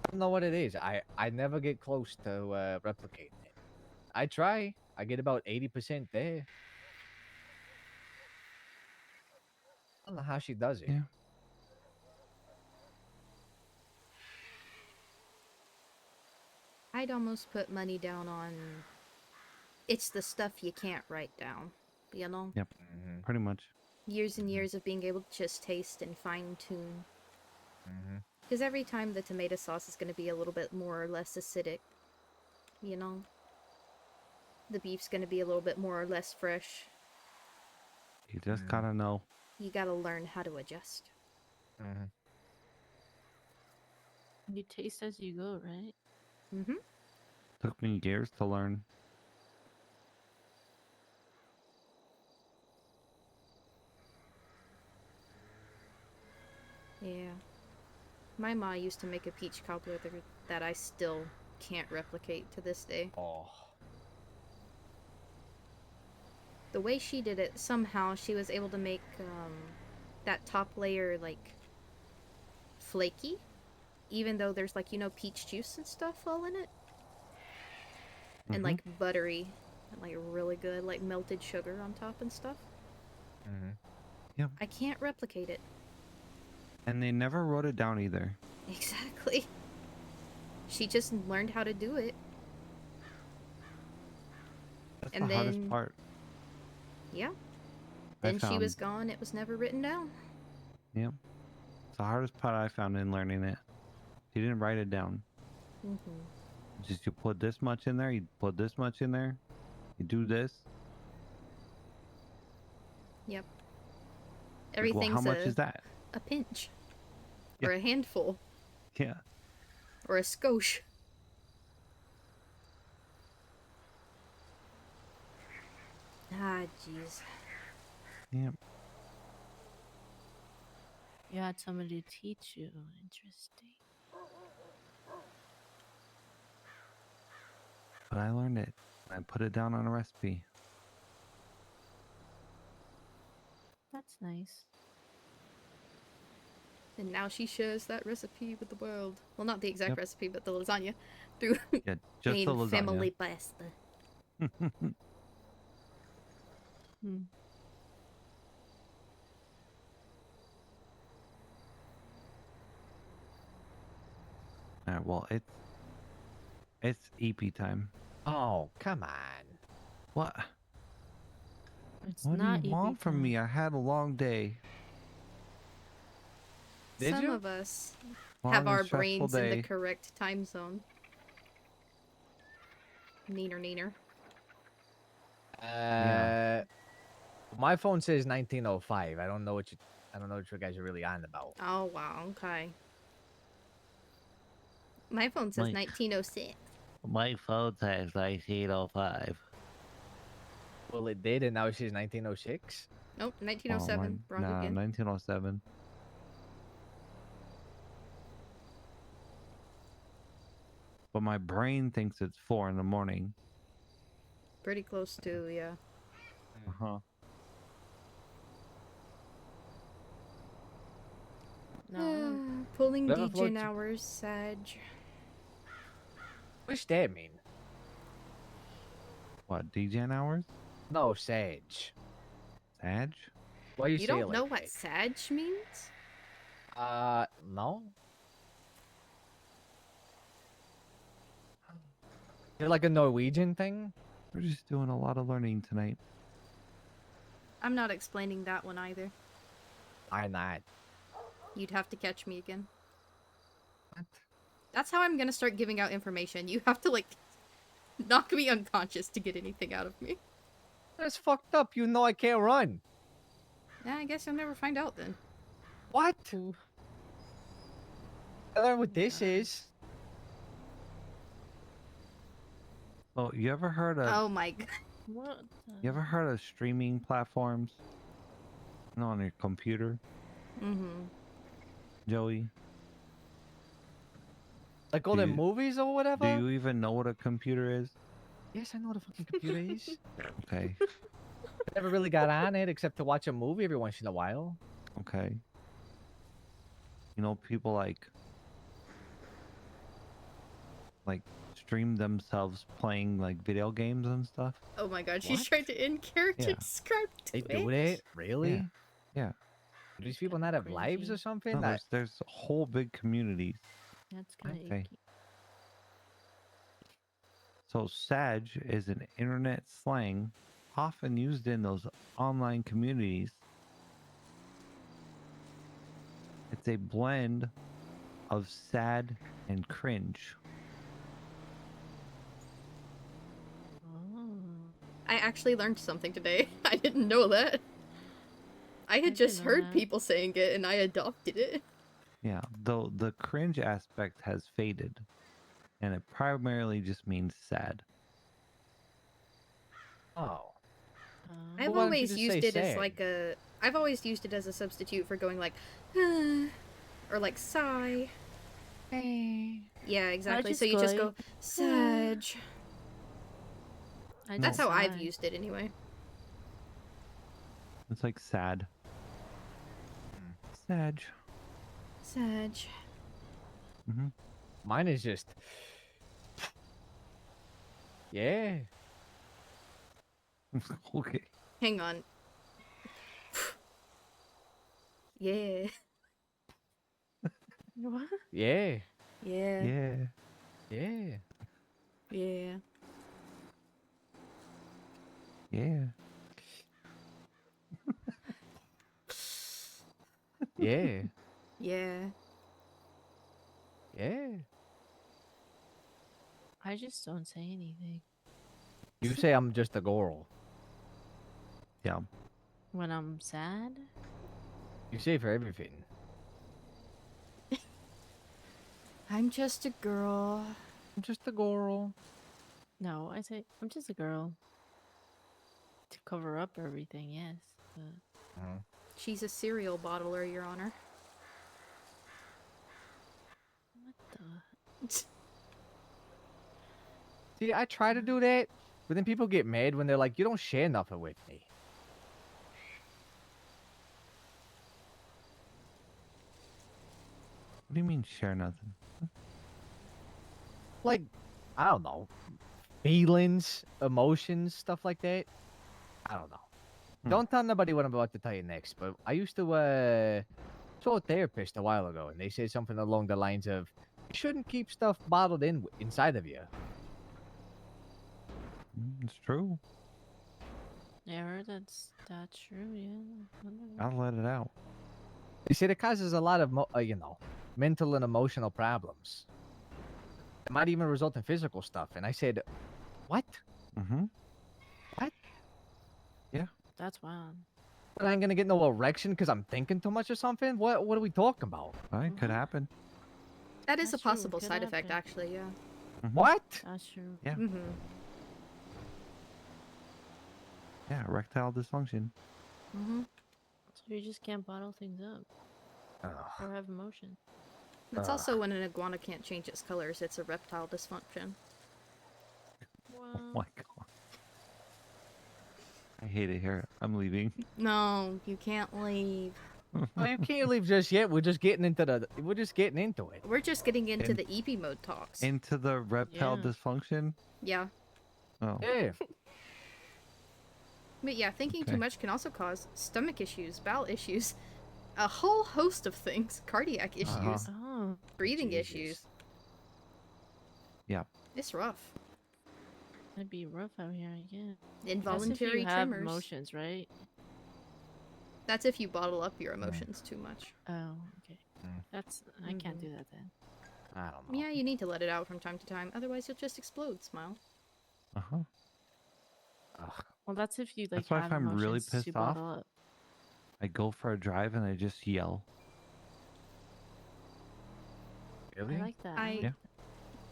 I don't know what it is. I never get close to replicating it. I try. I get about 80% there. I don't know how she does it. Yeah. I'd almost put money down on... It's the stuff you can't write down, you know? Yep. Mm-hmm. Pretty much. Years and years of being able to just taste and fine-tune. Mm-hmm. Because every time the tomato sauce is going to be a little bit more or less acidic, you know? The beef's going to be a little bit more or less fresh. You just gotta know. You gotta learn how to adjust. Mm-hmm. You taste as you go, right? Mm-hmm. Took me years to learn. Yeah. My ma used to make a peach cobbler that I still can't replicate to this day. Oh. The way she did it, somehow she was able to make that top layer, like, flaky. Even though there's, like, you know, peach juice and stuff all in it. And, like, buttery. And, like, really good, like, melted sugar on top and stuff. Mm-hmm. Yep. I can't replicate it. And they never wrote it down either. Exactly. She just learned how to do it. That's And the hardest part. Yeah. I Then she was found. gone, it was never written down. Yep. It's the hardest part I found in learning it. You didn't write it down. Mm-hmm. Just you put this much in there, you put this much in there, you do this. Yep. Like, Everything's well, how much is that? a pinch. Or a handful. Yeah. Or a skosh. Ah, jeez. Yep. You had somebody to teach you. Interesting. But I learned it. I put it down on a recipe. That's nice. And now she shares that recipe with the world. Well, not the exact recipe, but the lasagna. Through Yeah, just the lasagna. family pasta. Hmm. Alright, well, it's EP time. Oh, come on. What? It's What not do you want from time. me? I had a long day. Did Some you? of us Long have and our stressful brains in the day. correct time zone. Neener. Yeah. My phone says 1905. I don't know what you guys are really on about. Oh, wow, okay. My phone says 1906. My phone says 1905. Well, it did, and now it says 1906. Nope, 1907. Wrong again. 1907. But my brain thinks it's 4 in the morning. Pretty close to, yeah. Uh-huh. No. Pulling Whatever DJ floats- hours, Sag. What's that mean? What, DGen hours? No, Sage. Sag? Why you You say don't it know like what Sag means? No. Is it like a Norwegian thing? We're just doing a lot of learning tonight. I'm not explaining that one either. Why not? You'd have to catch me again. What? That's how I'm gonna start giving out information. You have to, like, knock me unconscious to get anything out of me. That's fucked up. You know I can't run. Yeah, I guess you'll never find out then. What? I learn what this is. Oh, you ever heard of? Oh my god. What? You ever heard of streaming platforms? You know, on your computer, Mm-hmm. Joey. Like all Do the you- movies or whatever? Do you even know what a computer is? Yes, I know what a fucking computer is. Okay. I never really got on it except to watch a movie every once in a while. Okay. You know, people like stream themselves playing like video games and stuff. Oh my god, she's What? trying to in character Yeah. describe They Twitch. do that? Really? Yeah. Do these people not have lives or Cringy. something? No, That- there's whole big communities. That's kind of Okay. icky. So Sag is an internet slang often used in those online communities. It's a blend of sad and cringe. Oh. I actually learned something today. I didn't know that. I had just didn't know heard that. people saying it and I adopted it. Yeah, though the cringe aspect has faded, and it primarily just means sad. Oh. I've why don't you always just used say it as sad? like a. I've always used it as a substitute for going like, or like sigh. Yeah, exactly. So you just go Sag. That's how I've used it anyway. It's like sad. Sag. Sag. Mm-hmm. Mine is just. Yeah. Okay. Hang on. Yeah. What? Yeah. Yeah. Yeah. Yeah. Yeah. Yeah. Yeah. Yeah. Yeah. I just don't say anything. You say I'm just a girl. Yeah. When I'm sad? You say for everything. I'm just a girl. I'm just a girl. No, I say I'm just a girl. To cover up everything, yes. But She's a cereal bottler, Your Honor. what the? See, I try to do that, but then people get mad when they're like, you don't share nothing with me. What do you mean share nothing? Like, I don't know. Feelings, emotions, stuff like that. I don't know. Don't tell nobody what I'm about to tell you next, but I used to saw a therapist a while ago, and they said something along the lines of, you shouldn't keep stuff bottled inside of you. It's true. Yeah, I heard that's true. Yeah. I'll let it out. They said it causes a lot of, mental and emotional problems. It might even result in physical stuff. And I said, what? Mm-hmm. What? Yeah. That's wild. But I ain't gonna get no erection because I'm thinking too much or something? What are we talking about? It could happen. That is That's a true, possible could side effect, happen. actually, yeah. What? That's true. Yeah. Mm-hmm. Yeah, erectile dysfunction. Mm-hmm. So you just can't bottle things up or have emotion. It's also when an iguana can't change its colors, it's a reptile dysfunction. Oh my god. I hate it here. I'm leaving. No, you can't leave. Well, you can't leave just yet. We're just getting into it. We're just getting into In- the EP mode talks. Into the reptile Yeah. dysfunction? Yeah. Oh. Yeah. But yeah, thinking Okay. too much can also cause stomach issues, bowel issues, a whole host of things, cardiac issues, Oh. breathing Jesus. issues. Yeah. It's rough. It'd be rough out here, I guess. Involuntary That's if you have tremors. emotions, right? That's if you bottle up your emotions too much. Oh, okay. Mm. That's I can't do that then. I don't know. Yeah, you need to let it out from time to time, otherwise you'll just explode, Smile. Uh-huh. Well, that's if you like That's why if have I'm really emotions to pissed off, bottle up. I go for a drive and I just yell. Really? I like that. Yeah.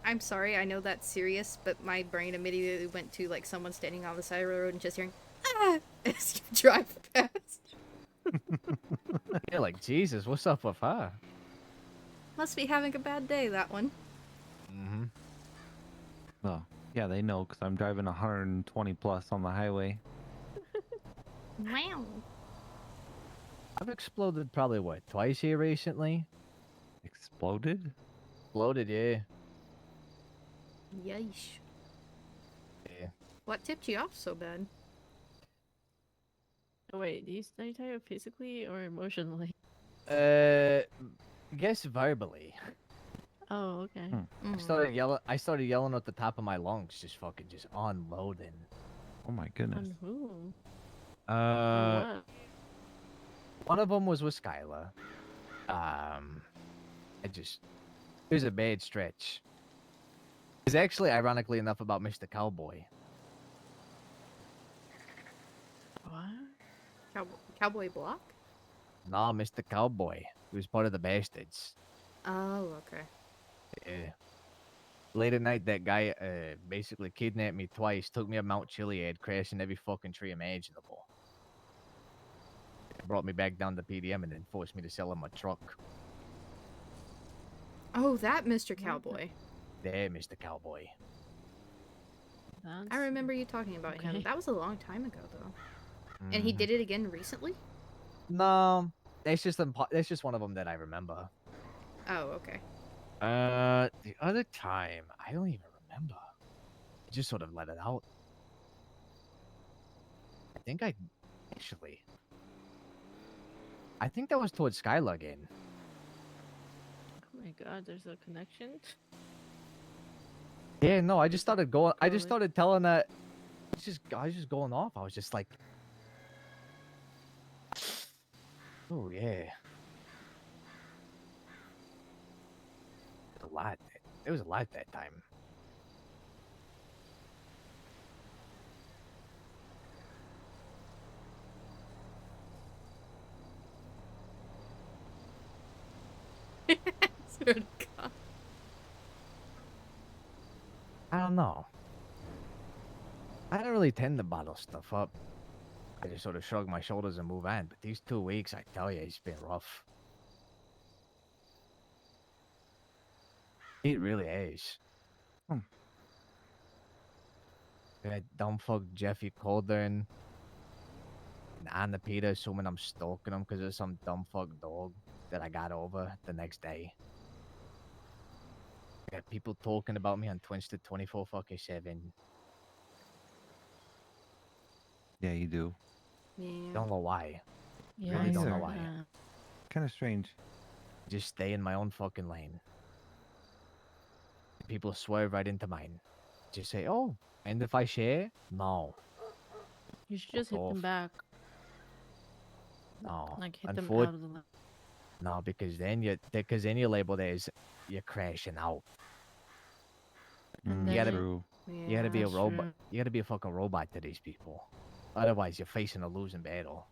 I'm sorry, I know that's serious, but my brain immediately went to like someone standing on the side of the road and just hearing ah as you drive past. Yeah, like Jesus, what's up with her? Must be having a bad day, that one. Mm-hmm. Well, yeah, they know because I'm driving 120 plus on the highway. Wow. I've exploded probably what, twice here recently? Exploded? Exploded, yeah. Yeesh. Yeah. What tipped you off so bad? Oh, wait, are you talking about physically or emotionally? I guess verbally. Oh, okay. I started yelling at the top of my lungs, just unloading. Oh my goodness. On who? Uh, What? one of them was with Skylar. It was a bad stretch. It's actually, ironically enough, about Mr. Cowboy. What? Cowboy Block? Nah, Mr. Cowboy. He was part of the Bastards. Oh, okay. Yeah. Late at night, that guy basically kidnapped me twice, took me up Mount Chiliad, crashing every fucking tree imaginable. Brought me back down to PDM and then forced me to sell him a truck. Oh, that Mr. Cowboy. There, Mr. Cowboy. I remember you talking about him. okay. That was a long time ago, though. And he Mhm. did it again recently? No, that's just one of them that I remember. Oh, okay. The other time, I don't even remember. I just sort of let it out. I think that was towards Skylar again. Oh my god, there's a connection? Yeah, no, I just started going. I just Really? started telling that. I was just going off. I was just like, oh yeah. A lot. It was a lot that time. Swear to God. I don't know. I don't really tend to bottle stuff up. I just sort of shrug my shoulders and move on. But these 2 weeks, I tell you, it's been rough. It really is. That dumb fuck Jeffy Colden and Anna Peter assuming I'm stalking him because of some dumb fuck dog that I got over the next day. I got people talking about me on Twinsted 24 fucking 7. Yeah, you do. Yeah. Don't know why. Yeah, Really I don't know saw why. that. Kind of strange. Just stay in my own fucking lane. People swerve right into mine. Just say, oh, and if I share? No. You should just Fuck hit them off. back. No. Like, hit them out of the line. No, because then you're labeled as you're crashing out. And You gotta, True. you gotta be a that's robot. true. You gotta be a fucking robot to these people. Otherwise, you're facing a losing battle.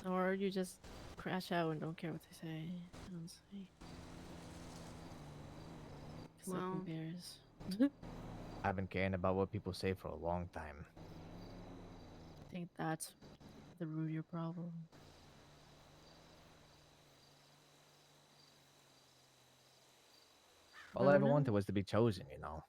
Or you just crash out and don't care what they say. Honestly. 'Cause that Well. compares. I've been caring about what people say for a long time. I think that's the root of your problem. All I ever no. wanted was to be chosen, you know.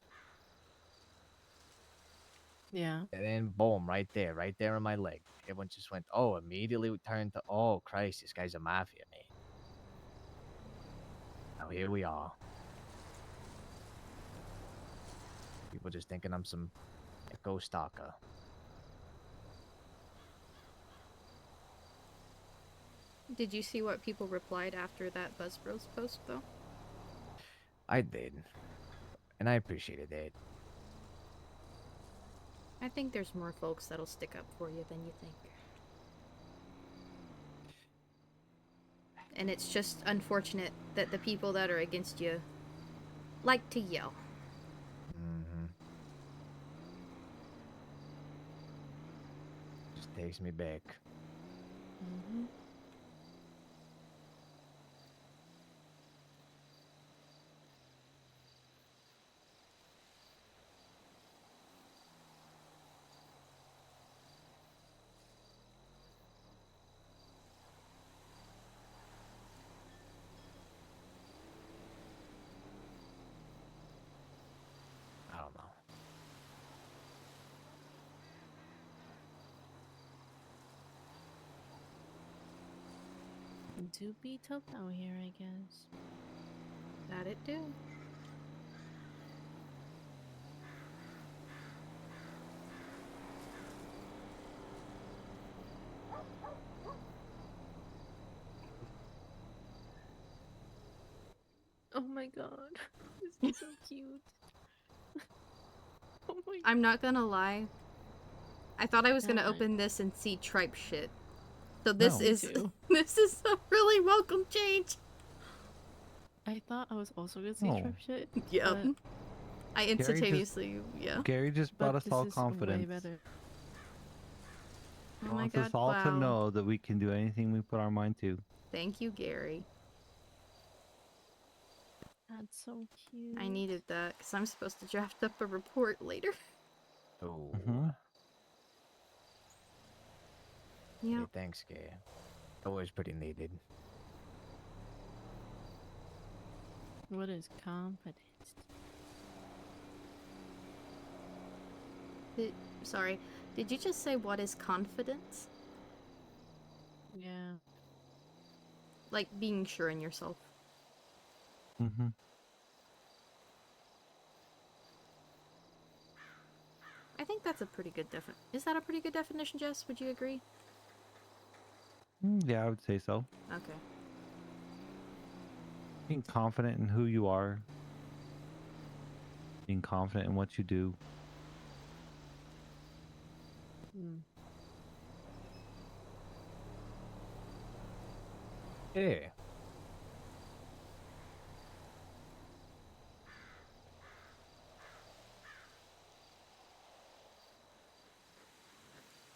Yeah. And then boom, right there on my leg. Everyone just went, oh, immediately turned to, oh Christ, this guy's a mafia man. Now here we are. People just thinking I'm some echo stalker. Did you see what people replied after that Buzz Bros post, though? I did. And I appreciated it. I think there's more folks that'll stick up for you than you think. And it's just unfortunate that the people that are against you like to yell. Mm-hmm. Just takes me back. Mm-hmm. I don't know. Do be tough out here, I guess. That it do. Oh my god. This is so cute. Oh my I'm not gonna lie. I thought I was gonna God. open this and see tripe shit. So this Me is too. this is a really welcome change. I thought I was also gonna see Oh. tripe shit. Yep. But, I instantaneously, yeah. Gary just brought but us this all is confidence. way better. Oh He my wants god, us all to wow. know that we can do anything we put our mind to. Thank you, Gary. That's so cute. I needed that because I'm supposed to draft up a report later. Oh. Yeah. Hey, thanks, Gay. Always pretty needed. What is confidence? Sorry. Did you just say what is confidence? Yeah. Like being sure in yourself. Mm-hmm. I think that's a pretty good Is that a pretty good definition, Jess? Would you agree? Yeah, I would say so. Okay. Being confident in who you are. Being confident in what you do. Yeah.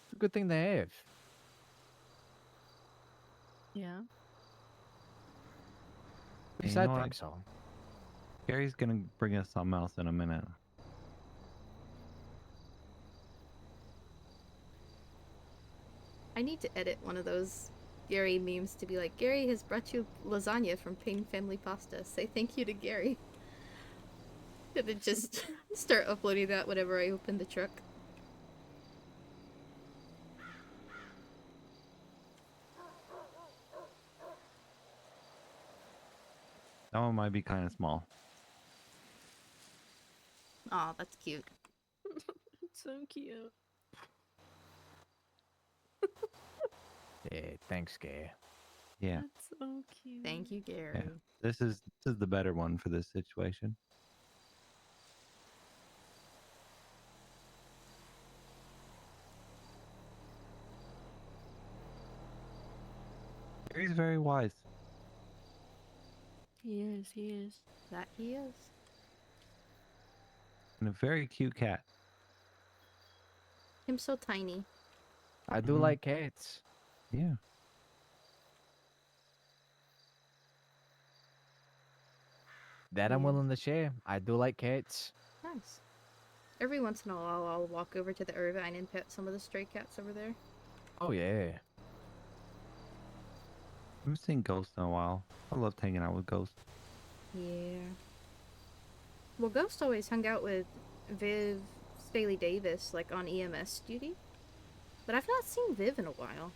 It's a good thing to have. Yeah. At least You I know what? think so. Gary's gonna bring us something else in a minute. I need to edit one of those Gary memes to be like, Gary has brought you lasagna from Payne Family Pasta. Say thank you to Gary. And then just start uploading that whenever I open the truck. That one might be kind of small. Aw, that's cute. It's so cute. Yeah, thanks, Gay. Yeah. That's so cute. Thank you, Gary. Yeah. This is the better one for this situation. Gary's very wise. He is, he is. That he is. And a very cute cat. Him so tiny. I do like cats. Yeah. That I'm willing to share. I do like cats. Nice. Every once in a while, I'll walk over to the Irvine and pet some of the stray cats over there. Oh, yeah. I haven't seen Ghost in a while. I loved hanging out with Ghost. Yeah. Well, Ghost always hung out with Viv Staley Davis, like on EMS duty. But I've not seen Viv in a while.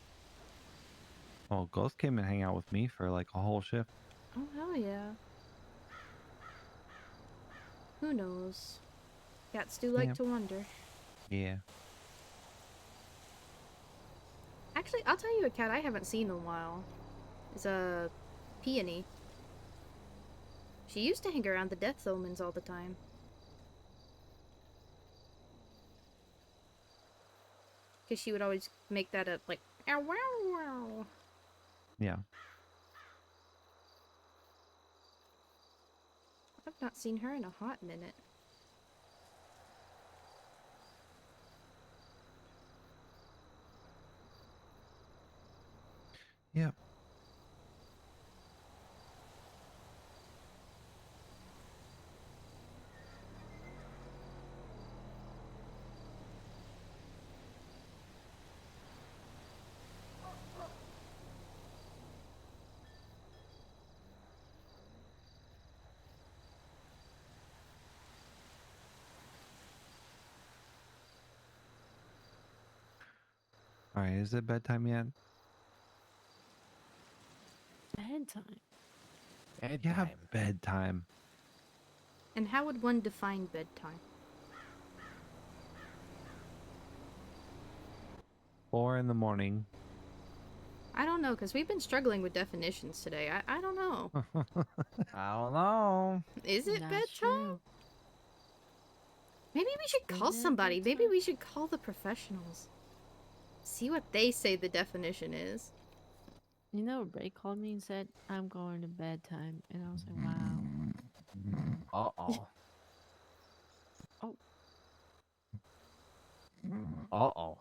Oh, Ghost came and hang out with me for like a whole shift. Oh, hell yeah. Who knows? Cats do like Yeah. to wonder. Yeah. Actually, I'll tell you a cat I haven't seen in a while. It's a peony. She used to hang around the Death Omens all the time. Because she would always make that up, like, ow, wow, wow. Yeah. I've not seen her in a hot minute. Yeah. All right, is it bedtime yet? Bedtime. Yeah, bedtime. And how would one define bedtime? 4 in the morning. I don't know, because we've been struggling with definitions today. I don't know. I don't know. Is it That's bedtime? true. Maybe we should call Is it somebody. Maybe bedtime? we should call the professionals. See what they say the definition is. You know, Ray called me and said, I'm going to bedtime. And I was like, wow. Uh-oh. Oh. Uh-oh.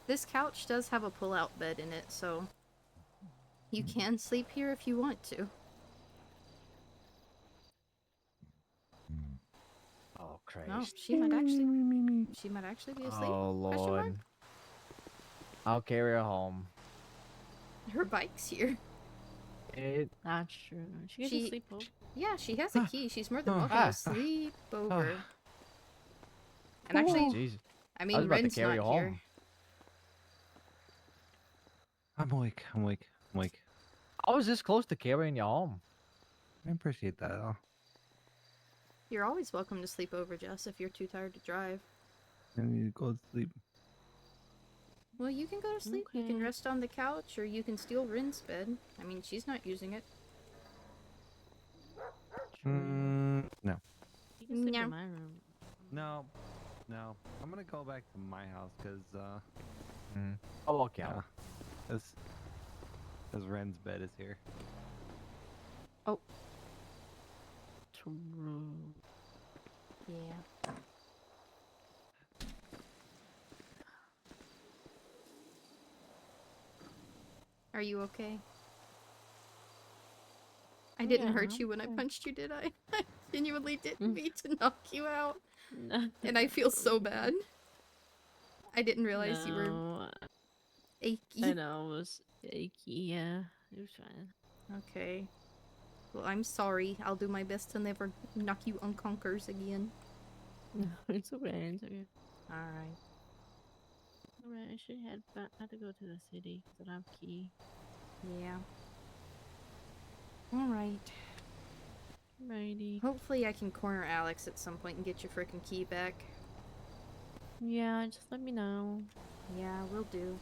This couch does have a pull-out bed in it, so you can sleep here if you want to. Oh, Christ. No, she might actually be asleep. Oh, Question mark? Lord. I'll carry her home. Her bike's here. That's true. She gets to sleep over. Yeah, she has a key. She's more than welcome Ah. to sleep over. And actually, Jeez. I I was mean, about to Ren's carry not you here. home. I'm awake. I was this close to carrying you home. I appreciate that. You're always welcome to sleep over, Jess, if you're too tired to drive. I need to go to sleep. Well, you can go to sleep. You can rest on the couch, or you can steal Ren's bed. I mean, she's not using it. No. You can sleep No. in my room. No. I'm gonna go back to my house because I'll walk out. Because Ren's bed is here. Oh. True. Yeah. Are you okay? I didn't Yeah, hurt you when I punched you, did I? I genuinely didn't mean to knock you out. And I feel so bad. I didn't realize you were No. achy. I know, it was achy, yeah. It was fine. Okay. Well, I'm sorry. I'll do my best to never knock you unconkers again. No, it's okay, it's okay. Alright. Alright, I should head back. I have to go to the city because I don't have key. Yeah. Alright. Righty. Hopefully I can corner Alex at some point and get your frickin' key back. Yeah, just let me know. Yeah, will do.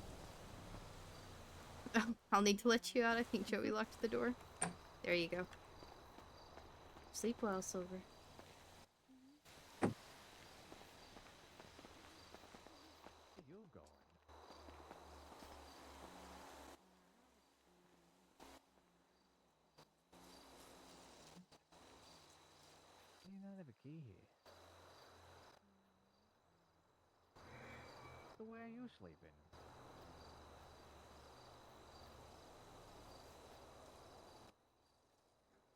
I'll need to let you out. I think Joey locked the door. There you go. Sleep well, Silver. Where you going? You don't have a key here. So where are you sleeping?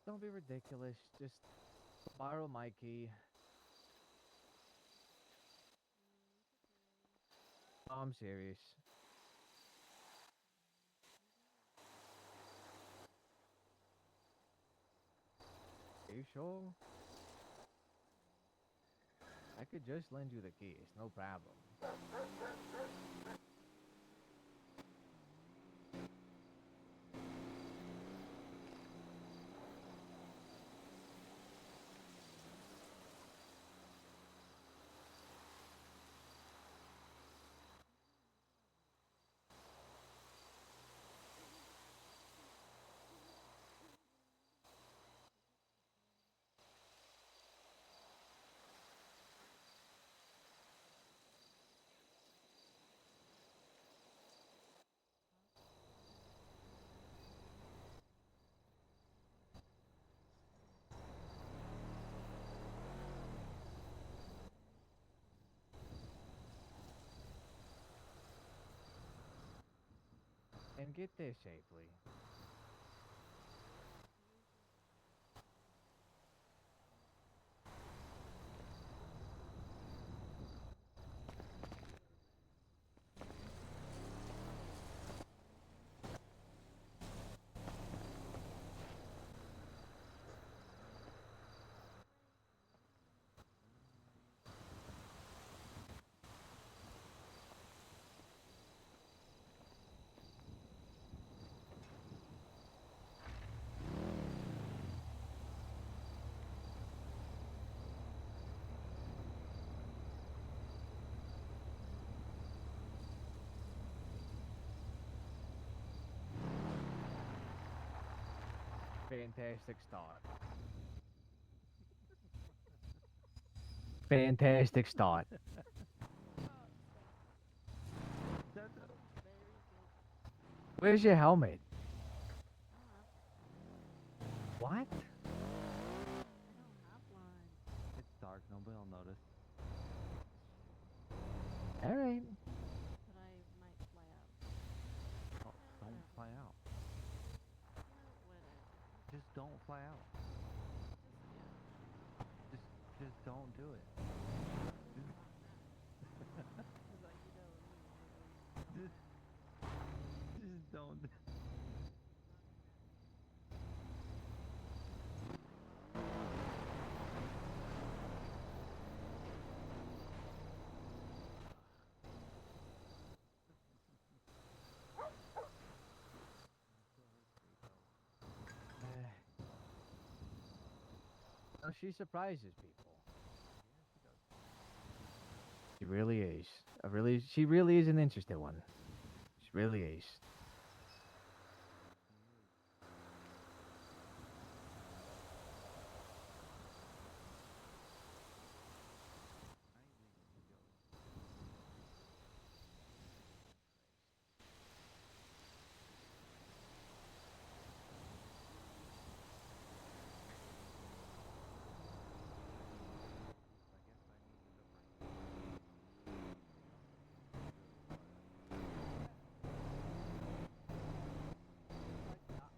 Don't be ridiculous. Just borrow my key. Oh, I'm serious. Are you sure? I could just lend you the key. It's no problem. and get there safely. Fantastic start. Fantastic start. Where's your helmet? What? It's dark. Nobody will notice. All right. But I might fly out. Oh, don't fly out. Whatever. Just don't fly out. Just don't do it. Just don't. Oh, she surprises people. She really is. She really is an interesting one. She really is.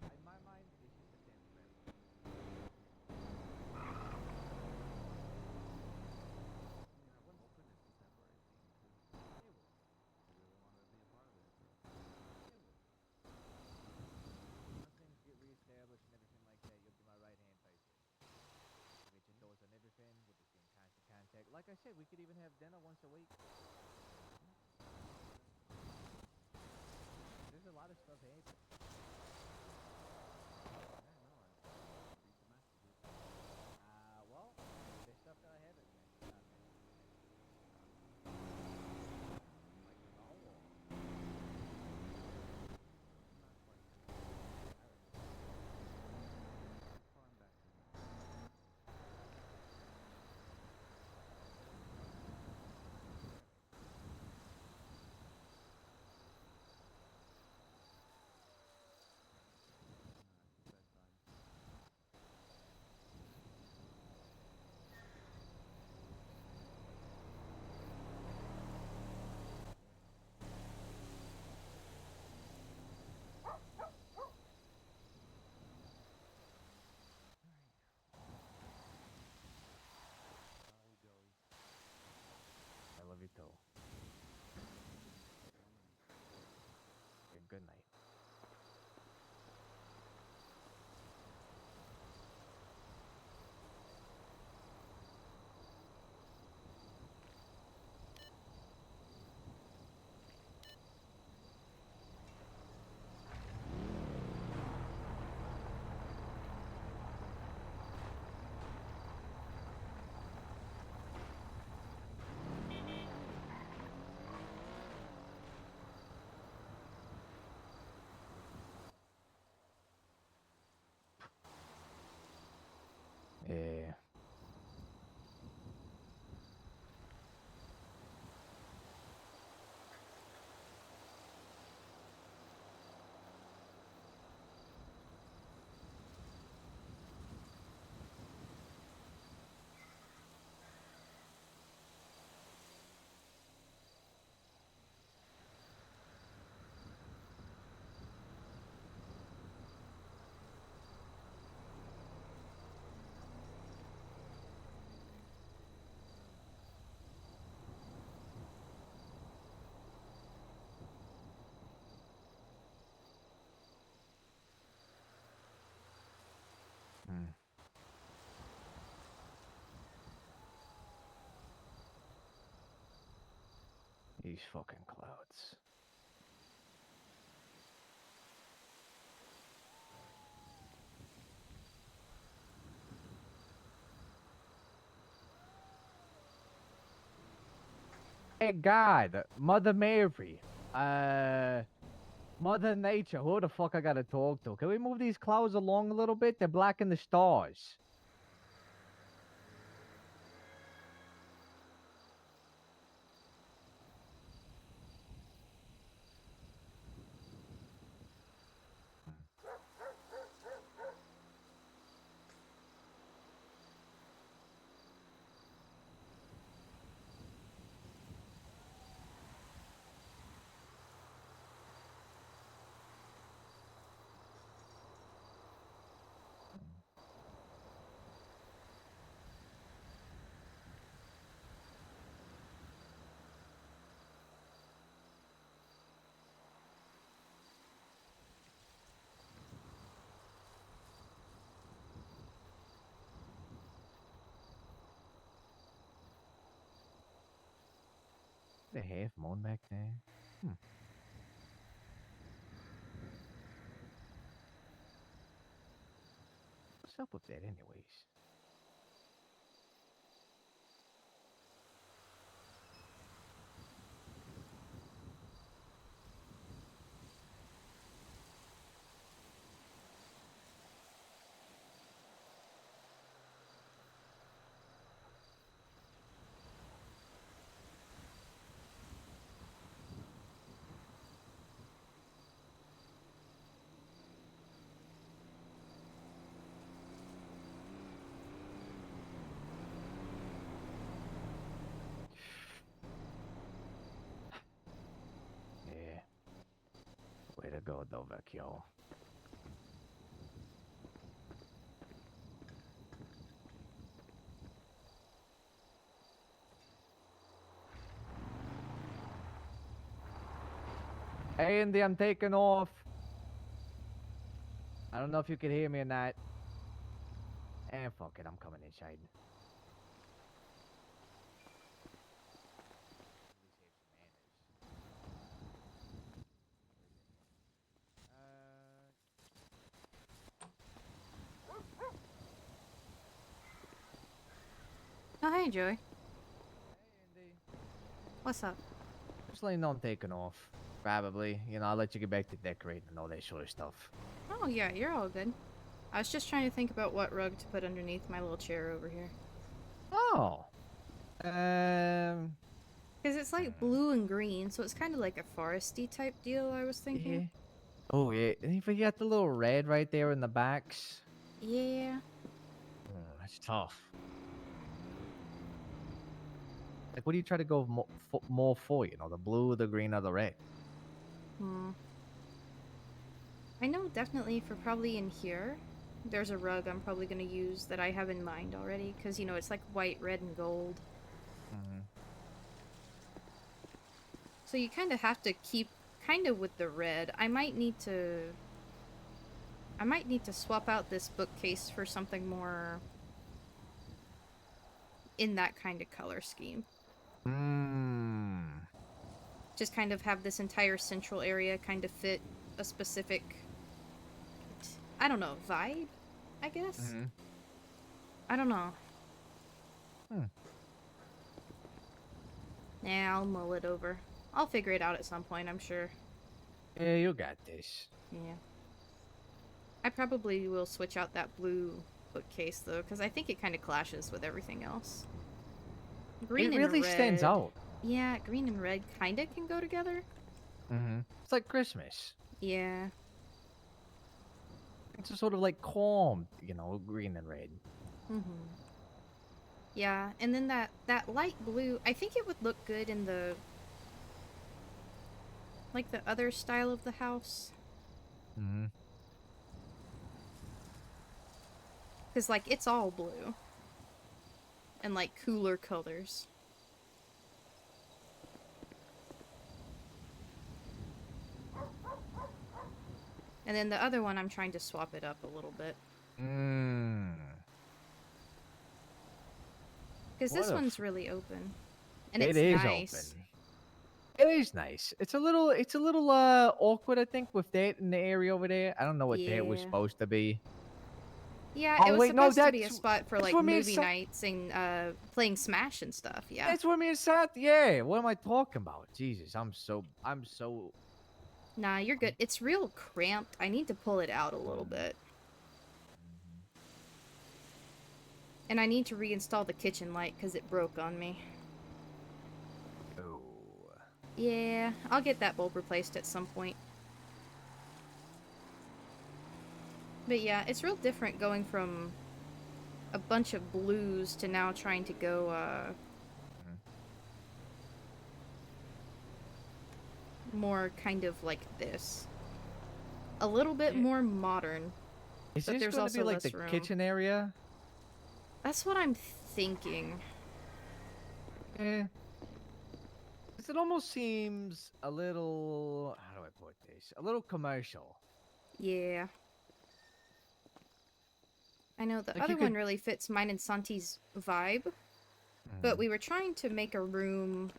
In my mind, it's just a temporary. Once things get reestablished and everything like that, you'll be my right hand person. I'll get your thoughts on everything. We'll just be in constant contact. Like I said, we could even have dinner once a week. There's a lot of stuff happening. Well, there's stuff that I haven't mentioned. Like the doll wall. I love you too. And good night. Yeah. these fucking clouds. Hey God, Mother Mary, Mother Nature, who the fuck I gotta talk to? Can we move these clouds along a little bit? They're blocking the stars. The half moon back there. What's up with that, anyways? Yeah. Way to go, though, Vecchio. Hey, Indy, I'm taking off. I don't know if you can hear me or not. And fuck it, I'm coming inside. Oh, hey, Joey. What's up? Just letting you know I'm taking off. Probably. You know, I'll let you get back to decorating and all that sort of stuff. Oh, yeah, you're all good. I was just trying to think about what rug to put underneath my little chair over here. Oh. Because it's like blue and green, so it's kind of like a foresty type deal, I was thinking. Yeah. Oh, yeah. And you forget the little red right there in the backs. Yeah. That's tough. Like, what do you try to go more for? You know, the blue, the green, or the red? I know definitely for probably in here, there's a rug I'm probably going to use that I have in mind already. Because, you know, it's like white, red, and gold. So you kind of have to keep kind of with the red. I might need to swap out this bookcase for something more in that kind of color scheme. Just kind of have this entire central area kind of fit a specific, I don't know, vibe, I guess? I don't know. Yeah, I'll mull it over. I'll figure it out at some point, I'm sure. Yeah, you got this. Yeah. I probably will switch out that blue bookcase, though, because I think it kind of clashes with everything else. Green it really and red, stands out. Yeah, green and red kind of can go together. It's like Christmas. Yeah. It's a sort of like calm, you know, green and red. Yeah, and then that light blue, I think it would look good in the, like, the other style of the house. Because, like, it's all blue. And, like, cooler colors. And then the other one, I'm trying to swap it up a little bit. Because this one's really open. And it's nice. Open. It is nice. It's a little awkward, I think, with that in the area over there. I don't know what that was Yeah. supposed to be. Yeah, it Oh was wait, no, supposed to be a that's spot for like what me and movie nights and playing Smash and stuff. Yeah. That's what me and Sat. Yeah, what am I talking about? Jesus, I'm so. Nah, you're good. It's real cramped. I need to pull it out a little bit. And I need to reinstall the kitchen light because it broke on me. Oh. Yeah, I'll get that bulb replaced at some point. But yeah, it's real different going from a bunch of blues to now trying to go, more kind of like this. A little bit more modern. Is but this there's going to also be like less the room. kitchen area? That's what I'm thinking. Eh. 'Cause it almost seems a little. How do I put this? A little commercial. Yeah. I know the Like other you one could- really fits mine and Santi's vibe. But we were trying to make a room...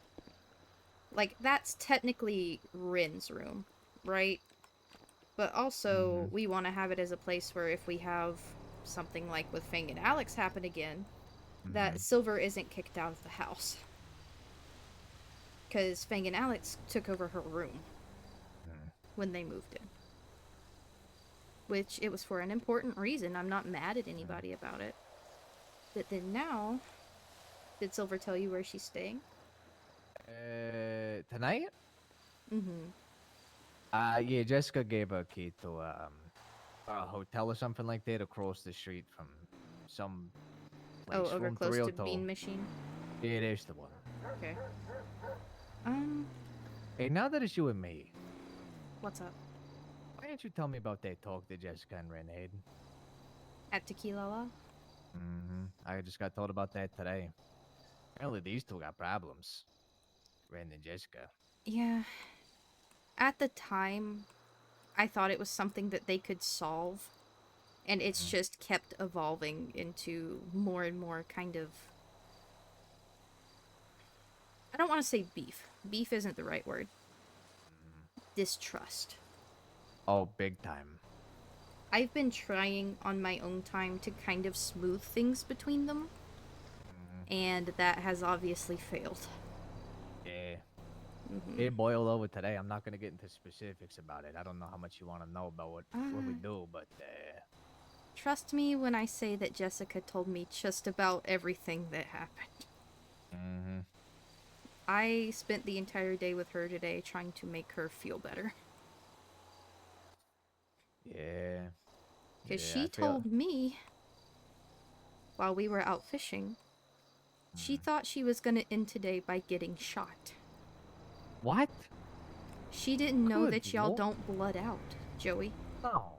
Like, that's technically Rin's room, right? But also, we want to have it as a place where if we have something like with Fang and Alex happen again, that Silver isn't kicked out of the house. Because Fang and Alex took over her room when they moved in. Which, it was for an important reason. I'm not mad at anybody about it. But then now... Did Silver tell you where she's staying? Tonight? Mm-hmm. Yeah, Jessica gave a key to a hotel or something like that across the street from some place. Oh, over room close to 302. Bean Machine? Yeah, there's the one. Okay. Hey, now that it's you and me, What's up? why didn't you tell me about that talk that Jessica and Ren had? At Tequila La? I just got told about that today. Apparently these two got problems. Ren and Jessica. Yeah. At the time, I thought it was something that they could solve. And it's just kept evolving into more and more kind of... I don't want to say beef. Beef isn't the right word. Distrust. Oh, big time. I've been trying on my own time to kind of smooth things between them. And that has obviously failed. Yeah. It boiled over today. I'm not gonna get into specifics about it. I don't know how much you want to know about what we do, but Trust me when I say that Jessica told me just about everything that happened. I spent the entire day with her today trying to make her feel better. yeah. Because Yeah, she I feel- told me, while we were out fishing, she thought she was going to end today by getting shot. What? She didn't know Good that y'all lord. don't blood out, Joey. No.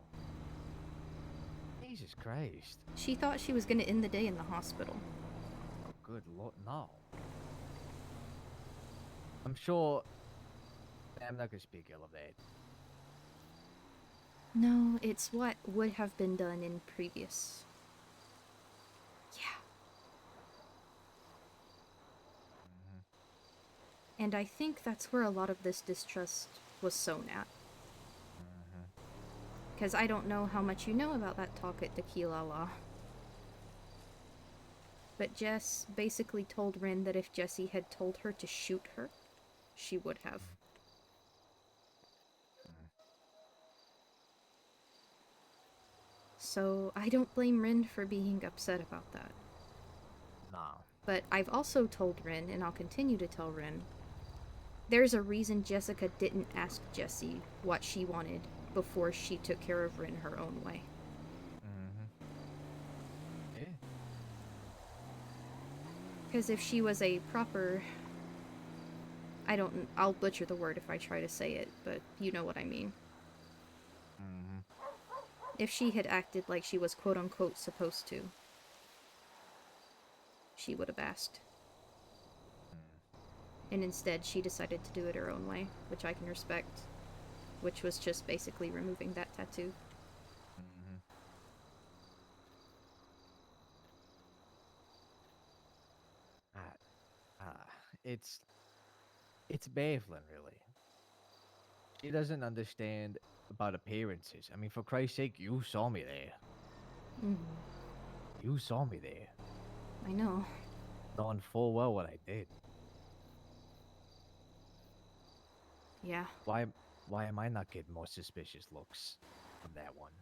Jesus Christ. She thought she was going to end the day in the hospital. Oh, good lord, no. I'm sure. I'm not gonna speak ill of that. No, it's what would have been done in previous. Yeah. And I think that's where a lot of this distrust was sown at. Because I don't know how much you know about that talk at Tequila La. But Jess basically told Rin that if Jessie had told her to shoot her, she would have. So I don't blame Rin for being upset about that. No. But I've also told Rin, and I'll continue to tell Rin, there's a reason Jessica didn't ask Jessie what she wanted before she took care of Rin her own way. Yeah. Because if she was a proper... I'll butcher the word if I try to say it, but you know what I mean. If she had acted like she was quote-unquote supposed to, she would have asked. And instead, she decided to do it her own way, which I can respect. Which was just basically removing that tattoo. It's It's baffling, really. She doesn't understand about appearances. I mean, for Christ's sake, you saw me there. Mhm. You saw me there, I know. knowing full well what I did. Yeah. Why am I not getting more suspicious looks from that one?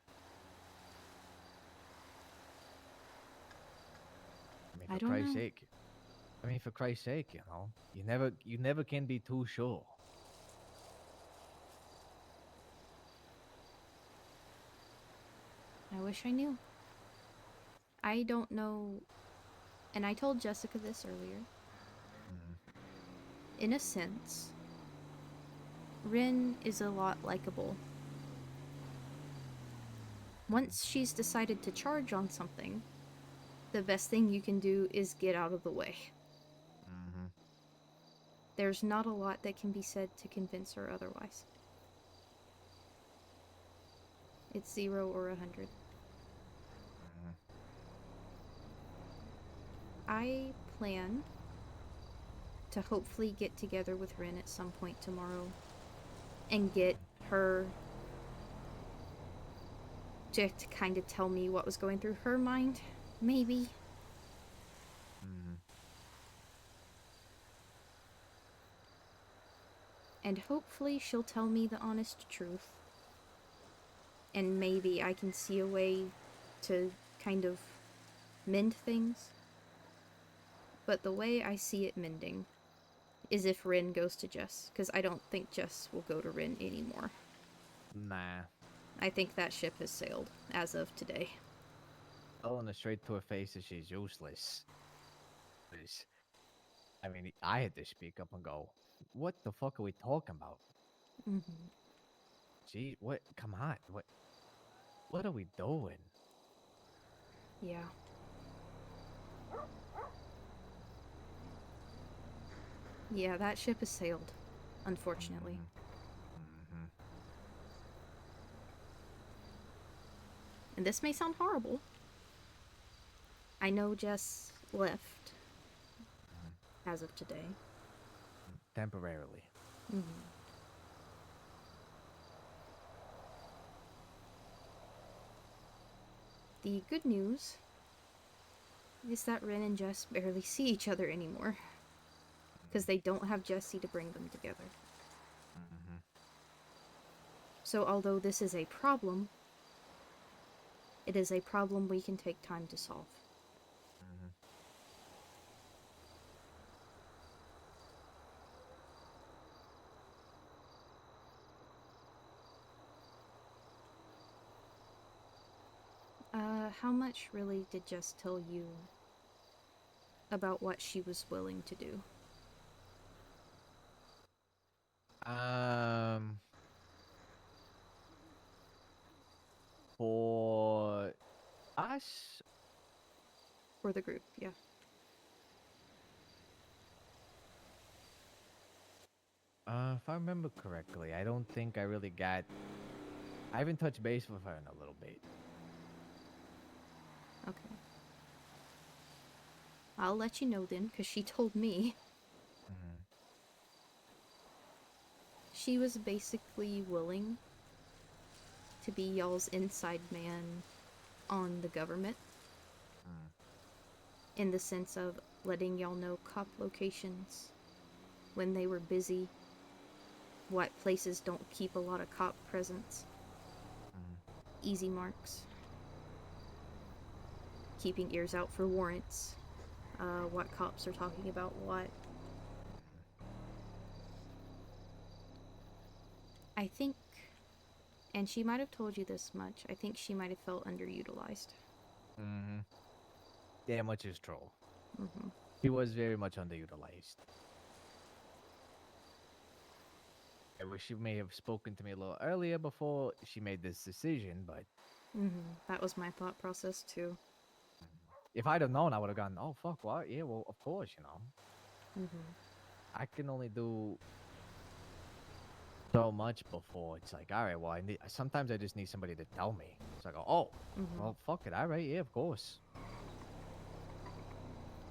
I mean, I for don't Christ's know. sake. I mean, for Christ's sake, you know, you never can be too sure. I wish I knew. I don't know, and I told Jessica this earlier. In a sense, Rin is a lot likable. Once she's decided to charge on something, the best thing you can do is get out of the way. There's not a lot that can be said to convince her otherwise. It's 0 or 100. I plan to hopefully get together with Rin at some point tomorrow and get her to kind of tell me what was going through her mind, maybe. And hopefully she'll tell me the honest truth. And maybe I can see a way to kind of mend things. But the way I see it mending is if Rin goes to Jess, because I don't think Jess will go to Rin anymore. Nah. I think that ship has sailed, as of today. Telling her straight to her face that she's useless. I mean, I had to speak up and go, what the fuck are we talking about? Mm-hmm. Gee, what? Come on. What are we doing? Yeah. Yeah, that ship has sailed, unfortunately. And this may sound horrible. I know Jess left as of today. Temporarily. Mm-hmm. The good news is that Rin and Jess barely see each other anymore. Because they don't have Jessie to bring them together. So although this is a problem, it is a problem we can take time to solve. How much really did Jess tell you about what she was willing to do? For us? For the group, yeah. If I remember correctly, I don't think I really got... I haven't touched base with her in a little bit. Okay. I'll let you know then, because she told me. She was basically willing to be y'all's inside man on the government. In the sense of letting y'all know cop locations when they were busy, what places don't keep a lot of cop presence, easy marks, keeping ears out for warrants, what cops are talking about what. I think, and she might have told you this much, I think she might have felt underutilized. Yeah, much is true. Mm-hmm. He was very much underutilized. I wish she may have spoken to me a little earlier before she made this decision, but Mm-hmm. That was my thought process too. if I'd have known, I would have gone, oh, fuck, what? Yeah, well, of course, you know. Mm-hmm. I can only do so much before it's like, all right, well, sometimes I just need somebody to tell me. It's like, oh, well, fuck it, all right, yeah, of course.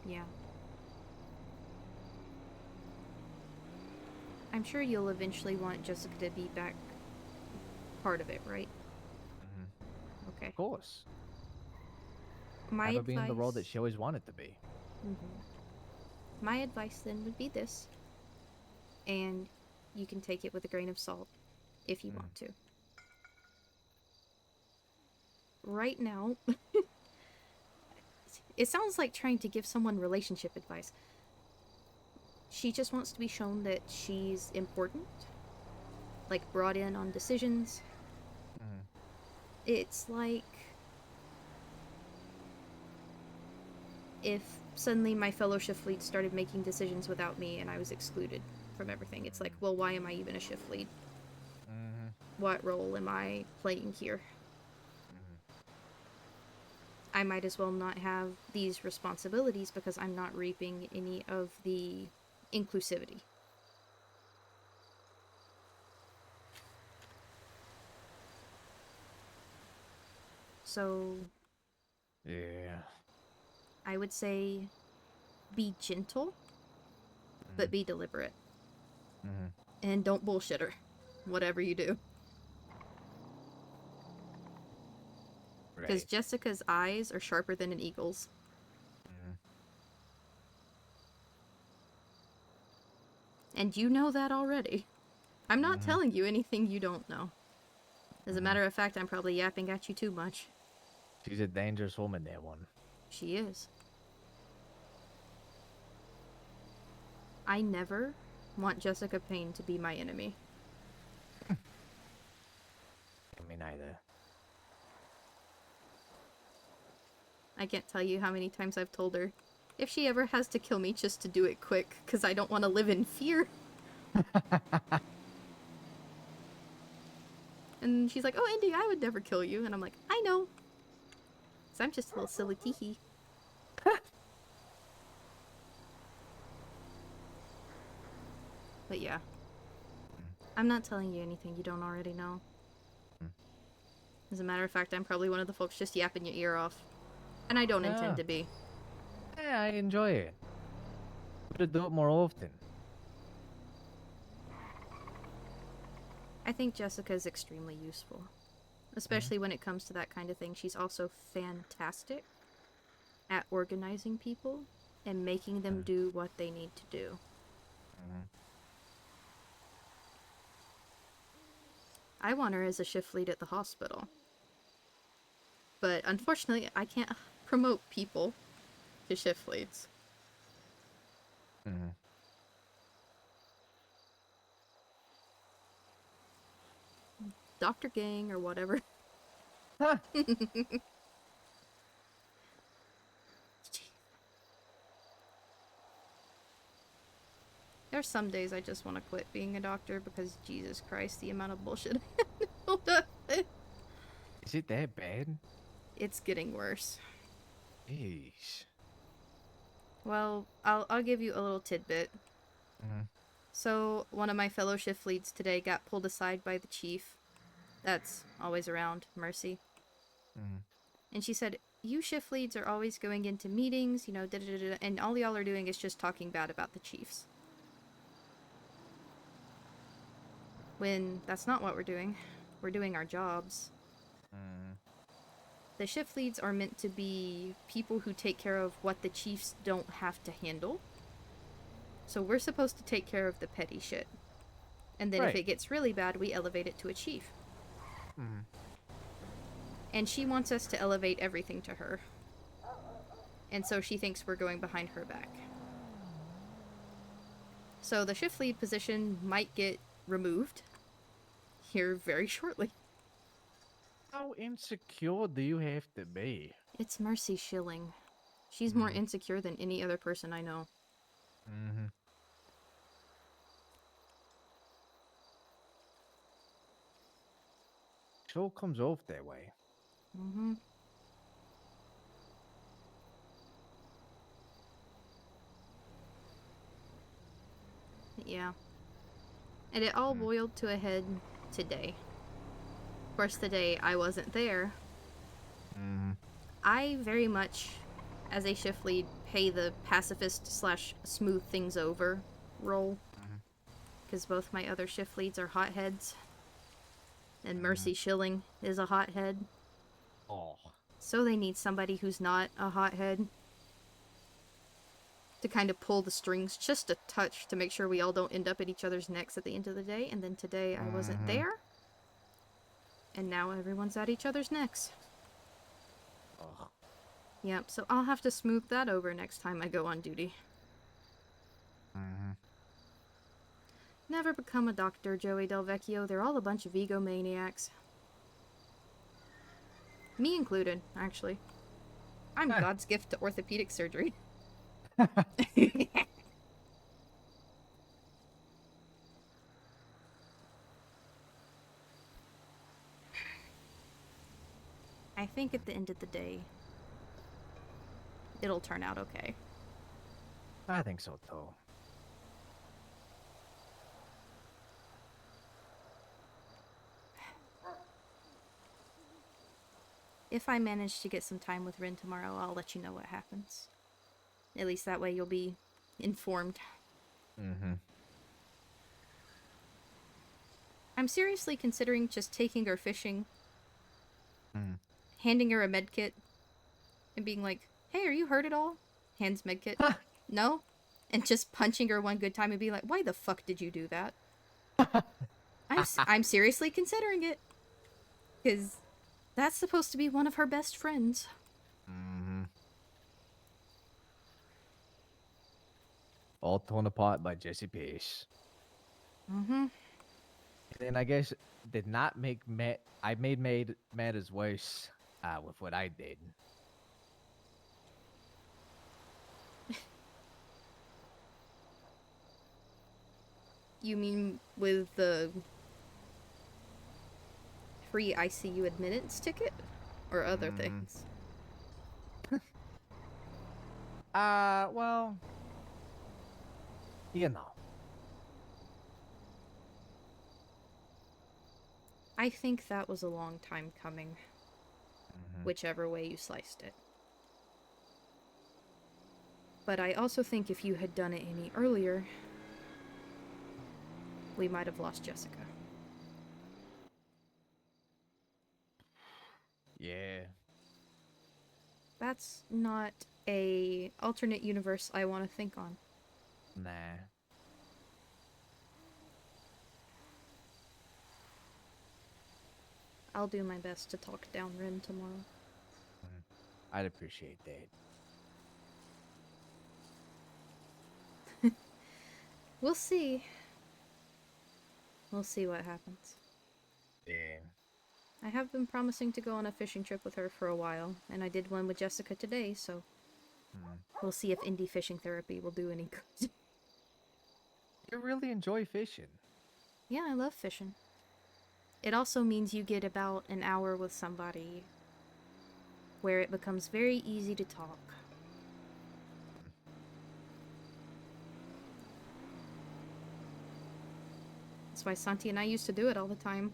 Yeah. I'm sure you'll eventually want Jessica to be back part of it, right? Okay. Of course. My Have her be in the role that advice- she always wanted to be. My advice then would be this, and you can take it with a grain of salt if you want to. Right now, it sounds like trying to give someone relationship advice. She just wants to be shown that she's important, like brought in on decisions. It's like if suddenly my fellow shift lead started making decisions without me and I was excluded from everything. It's like, well, why am I even a shift lead? What role am I playing here? I might as well not have these responsibilities because I'm not reaping any of the inclusivity. So, Yeah. I would say be gentle, but be deliberate. And don't bullshit her, whatever you do. Because Jessica's eyes are sharper than an eagle's. And you know that already. I'm not telling you anything you don't know. As a matter of fact, I'm probably yapping at you too much. She's a dangerous woman, that one. She is. I never want Jessica Payne to be my enemy. Me neither. I can't tell you how many times I've told her, if she ever has to kill me, just to do it quick, because I don't want to live in fear. And she's like, oh, Indy, I would never kill you. And I'm like, I know. Because I'm just a little silly teehee. But yeah. I'm not telling you anything you don't already know. As a matter of fact, I'm probably one of the folks just yapping your ear off. And I don't intend to be. Yeah, I enjoy it. Better do it more often. I think Jessica is extremely useful. Especially when it comes to that kind of thing. She's also fantastic at organizing people and making them do what they need to do. I want her as a shift lead at the hospital. But unfortunately, I can't promote people to shift leads. Dr. Gang or whatever. There's some days I just want to quit being a doctor because Jesus Christ, the amount of bullshit I handled up. Is it that bad? It's getting worse. Jeez. Well, I'll give you a little tidbit. So, one of my fellow shift leads today got pulled aside by the chief. That's always around, Mercy. And she said, you shift leads are always going into meetings, you know, da-da-da-da, and all y'all are doing is just talking bad about the chiefs. When that's not what we're doing. We're doing our jobs. The shift leads are meant to be people who take care of what the chiefs don't have to handle. So we're supposed to take care of the petty shit. And then if it gets really bad, we elevate it to a chief. And she wants us to elevate everything to her. And so she thinks we're going behind her back. So the shift lead position might get removed here very shortly. How insecure do you have to be? It's Mercy Schilling. She's more insecure than any other person I know. It all comes off that way. Yeah. And it all boiled to a head today. Of course, the day I wasn't there, I very much, as a shift lead, pay the pacifist / smooth things over role. because both my other shift leads are hotheads. And Mercy Schilling is a hothead. Oh. So they need somebody who's not a hothead to kind of pull the strings just a touch to make sure we all don't end up at each other's necks at the end of the day. And then today I wasn't there. And now everyone's at each other's necks. Ugh. Yep, so I'll have to smooth that over next time I go on duty. Never become a doctor, Joey Del Vecchio. They're all a bunch of egomaniacs. Me included, actually. I'm God's gift to orthopedic surgery. I think at the end of the day, it'll turn out okay. I think so too. If I manage to get some time with Rin tomorrow, I'll let you know what happens. At least that way you'll be informed. I'm seriously considering just taking her fishing, handing her a med kit, and being like, hey, are you hurt at all? Hands med kit. No? And just punching her one good time and be like, why the fuck did you do that? I'm seriously considering it. Because that's supposed to be one of her best friends. All Torn Apart by Jesse Pace. And then I guess did not make I made matters worse with what I did. You mean with the free ICU admittance ticket? Or other things? Well, you know. I think that was a long time coming. Whichever way you sliced it. But I also think if you had done it any earlier, we might have lost Jessica. Yeah. That's not a alternate universe I want to think on. Nah. I'll do my best to talk down Rin tomorrow. I'd appreciate that. We'll see. We'll see what happens. Yeah. I have been promising to go on a fishing trip with her for a while, and I did one with Jessica today, so we'll see if Indy fishing therapy will do any good. You really enjoy fishing. Yeah, I love fishing. It also means you get about an hour with somebody where it becomes very easy to talk. That's why Santi and I used to do it all the time.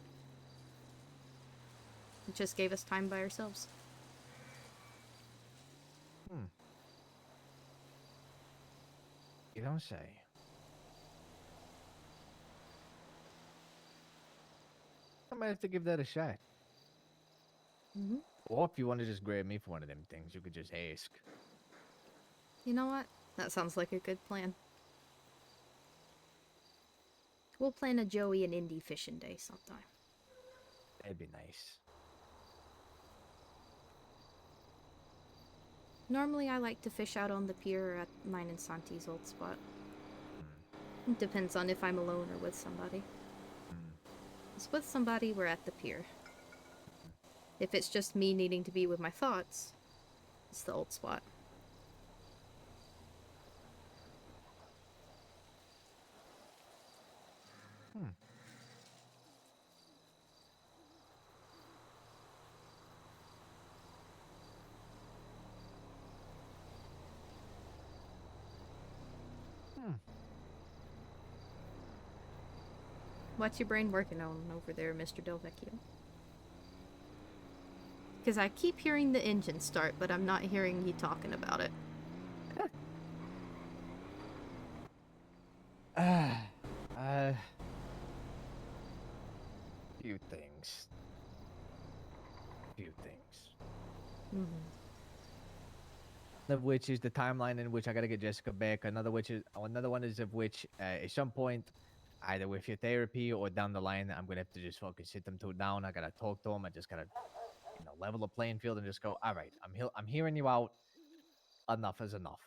It just gave us time by ourselves. You don't say. I might have to give that a shot. Or if you want to just grab me for one of them things, you could just ask. You know what? That sounds like a good plan. We'll plan a Joey and Indy fishing day sometime. That'd be nice. Normally I like to fish out on the pier at mine and Santi's old spot. It depends on if I'm alone or with somebody. If it's with somebody, we're at the pier. If it's just me needing to be with my thoughts, it's the old spot. What's your brain working on over there, Mr. Del Vecchio? Because I keep hearing the engine start, but I'm not hearing you talking about it. few things. Few things. Mm-hmm. One of which is the timeline in which I gotta get Jessica back. Another one is of which at some point, either with your therapy or down the line, I'm gonna have to just fucking sit them two down. I gotta talk to them. I just gotta, level the playing field and just go, all right, I'm hearing you out. Enough is enough.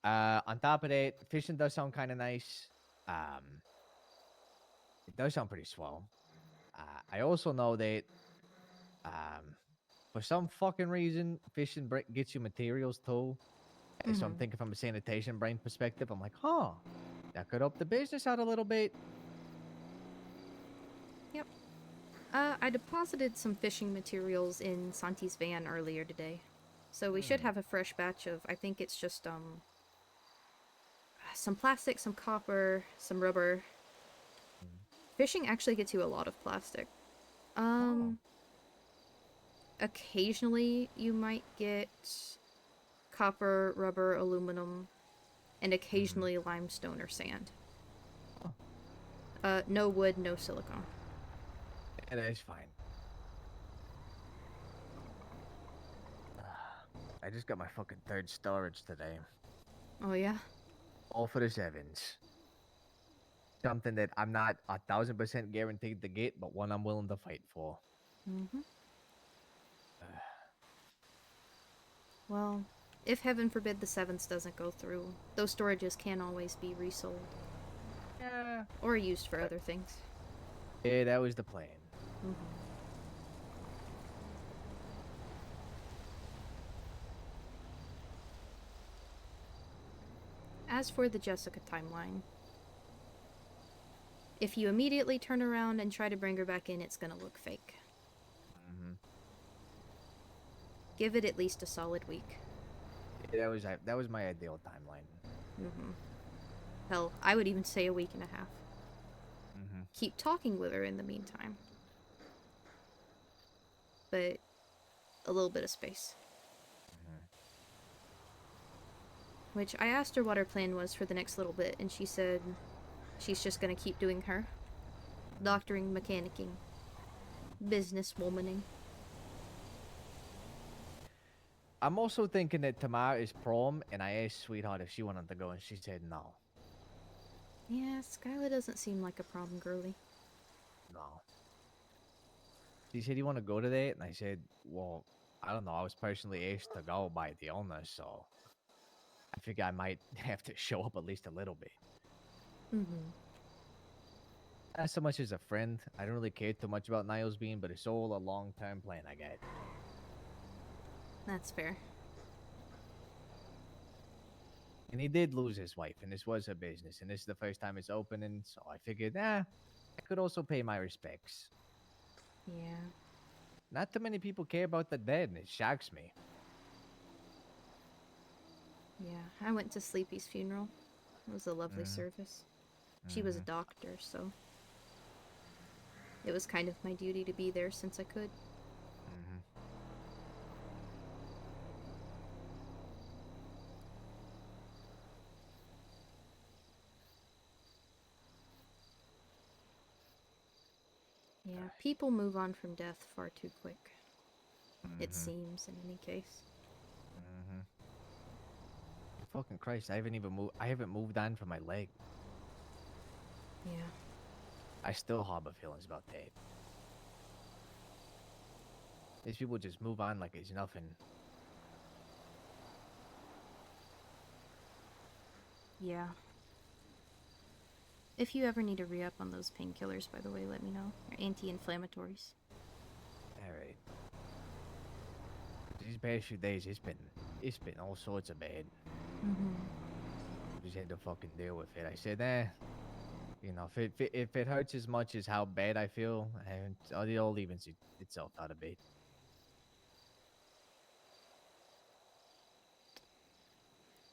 On top of that, fishing does sound kind of nice. It does sound pretty swell. I also know that for some fucking reason, fishing gets you materials too. And so I'm thinking from a sanitation brain perspective, I'm like, huh, that could help the business out a little bit. Yep. I deposited some fishing materials in Santi's van earlier today. So we should have a fresh batch of, I think it's just, some plastic, some copper, some rubber. Fishing actually gets you a lot of plastic. Occasionally you might get copper, rubber, aluminum, and occasionally limestone or sand. No wood, no silicone. And it's fine. I just got my fucking third storage today. Oh, yeah? All for the sevens. Something that I'm not 1,000% guaranteed to get, but one I'm willing to fight for. Mm-hmm. Well, if heaven forbid the sevens doesn't go through, those storages can always be resold. Yeah. Or used for other things. Yeah, that was the plan. As for the Jessica timeline, if you immediately turn around and try to bring her back in, it's gonna look fake. Give it at least a solid week. Yeah, that was my ideal timeline. Hell, I would even say a week and a half. Mm-hmm. Keep talking with her in the meantime. But a little bit of space. Which I asked her what her plan was for the next little bit, and she said she's just gonna keep doing her. Doctoring, mechanicking, businesswomaning. I'm also thinking that tomorrow is prom, and I asked Sweetheart if she wanted to go, and she said no. Yeah, Skyla doesn't seem like a prom girly. No. She said, you want to go to that? And I said, well, I don't know. I was personally asked to go by the owner, so I figure I might have to show up at least a little bit. Not so much as a friend. I don't really care too much about Niles being, but it's all a long-term plan I got. That's fair. And he did lose his wife, and this was a business, and this is the first time it's opening, so I figured, I could also pay my respects. Yeah. Not too many people care about the dead, and it shocks me. Yeah, I went to Sleepy's funeral. It was a lovely service. She was a doctor, so it was kind of my duty to be there since I could. Yeah, people move on from death far too quick. It seems, in any case. Fucking Christ, I haven't moved on from my leg. Yeah. I still harbor feelings about that. These people just move on like it's nothing. Yeah. If you ever need a re-up on those painkillers, by the way, let me know. Or anti-inflammatories. Alright. These past few days, it's been all sorts of bad. Just had to fucking deal with it. I said, if it hurts as much as how bad I feel, it all evens itself out a bit.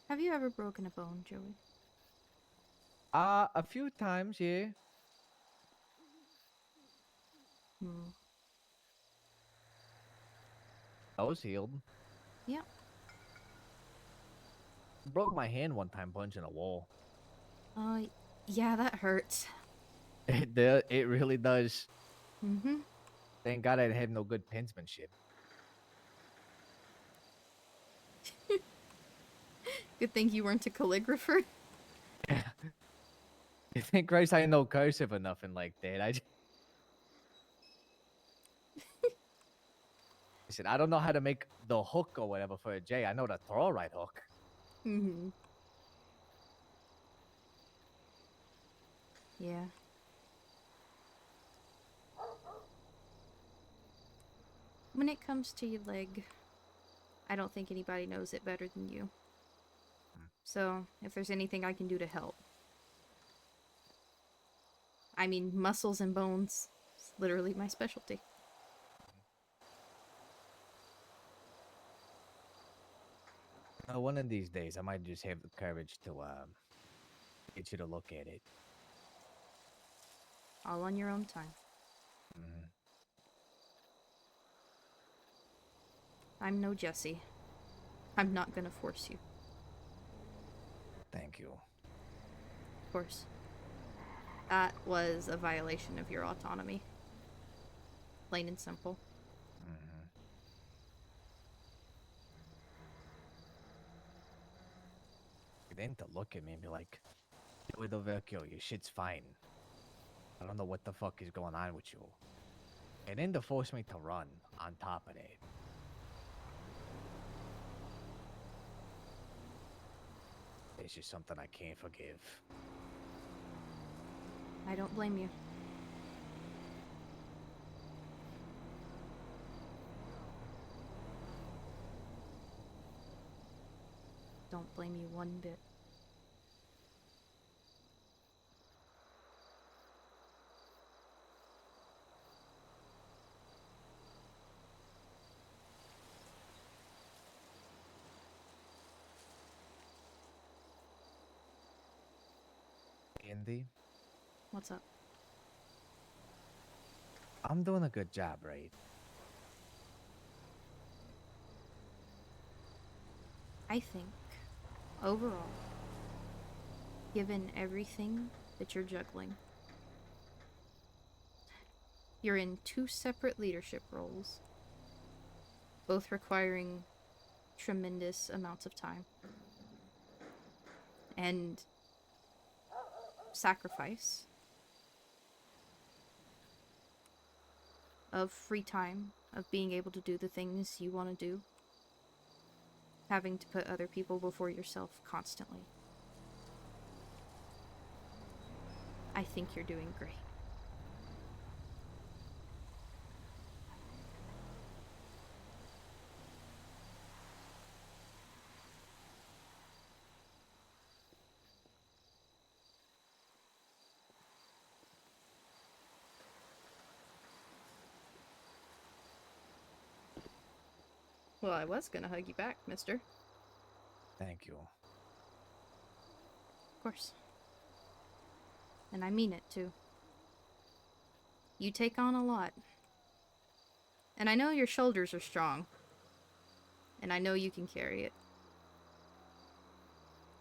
Have you ever broken a bone, Joey? A few times, yeah. I was healed. Yep. Broke my hand one time punching a wall. Yeah, that hurts. It really does. Mm-hmm. Thank God I didn't have no good pensmanship. Good thing you weren't a calligrapher. Thank Christ I ain't no cursive or nothing like that. Listen, I don't know how to make the hook or whatever for a J. I know to throw a right hook. Mm-hmm. Yeah. When it comes to your leg, I don't think anybody knows it better than you. So, if there's anything I can do to help. I mean, muscles and bones. It's literally my specialty. One of these days, I might just have the courage to get you to look at it. All on your own time. Mhm. I'm no Jesse. I'm not gonna force you. Thank you. Of course. That was a violation of your autonomy. Plain and simple. Mhm. Then to look at me and be like, "With Overkill, your shit's fine. I don't know what the fuck is going on with you." And then to force me to run on top of that. It's just something I can't forgive. I don't blame you. Don't blame you one bit. Indy, What's up? I'm doing a good job, right? I think, overall, given everything that you're juggling, you're in 2 separate leadership roles, both requiring tremendous amounts of time and sacrifice of free time, of being able to do the things you want to do, having to put other people before yourself constantly. I think you're doing great. Well, I was gonna hug you back, mister. Thank you. Of course. And I mean it, too. You take on a lot. And I know your shoulders are strong. And I know you can carry it.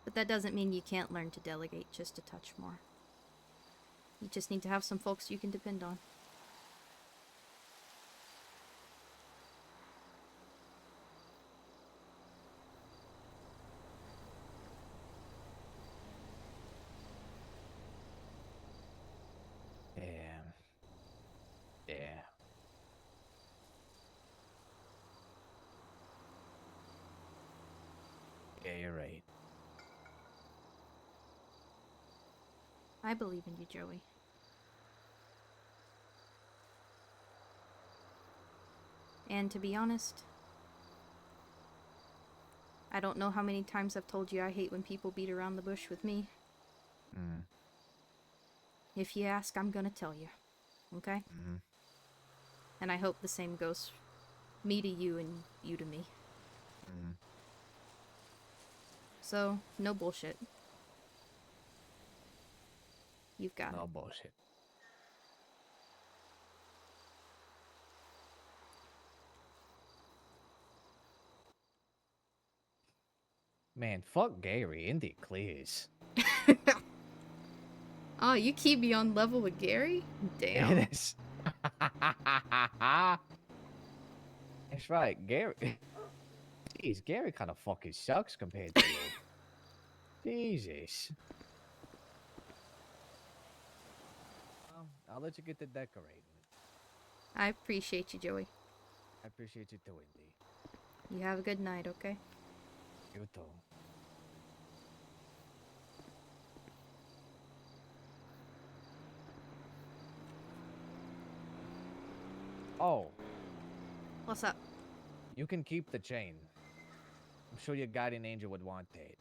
But that doesn't mean you can't learn to delegate just a touch more. You just need to have some folks you can depend on. Yeah. Yeah. Yeah, you're right. I believe in you, Joey. And to be honest, I don't know how many times I've told you I hate when people beat around the bush with me. Mm. If you ask, I'm gonna tell you. Okay? Mm-hmm. And I hope the same goes me to you and you to me. Mm-hmm. So, no bullshit. You've got No it. bullshit. Man, fuck Gary. Indy clears. Oh, you keep me on level with Gary? Damn. It is. That's right, Gary. Jeez, Gary kind of fucking sucks compared to you. Jesus. I'll let you get to decorating. I appreciate you, Joey. I appreciate you too, Indy. You have a good night, okay? You too. Oh, What's up? you can keep the chain. I'm sure your guardian angel would want it.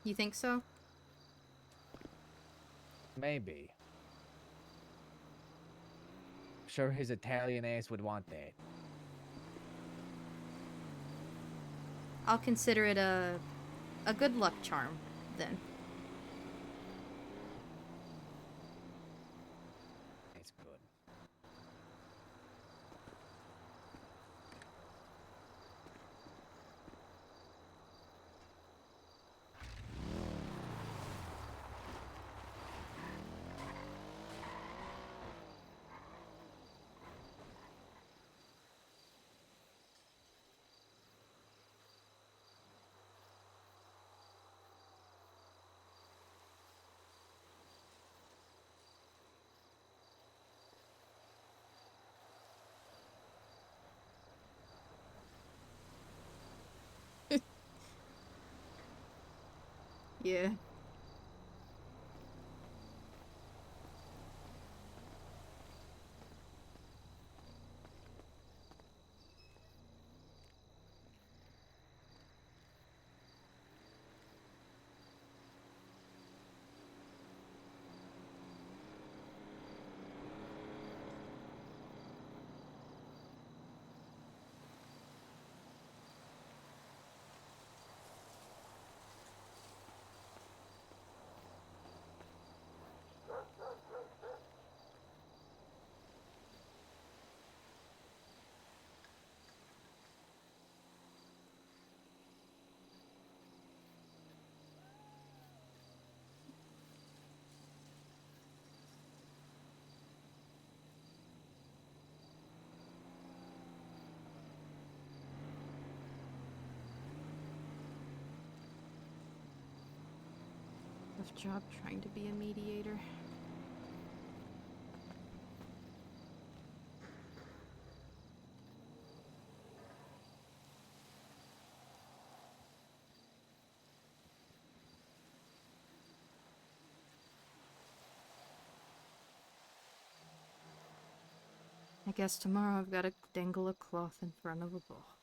You think so? Maybe. I'm sure his Italian ass would want that. I'll consider it a good luck charm, then. That's good. Yeah. Tough job trying to be a mediator. I guess tomorrow I've got to dangle a cloth in front of a boss.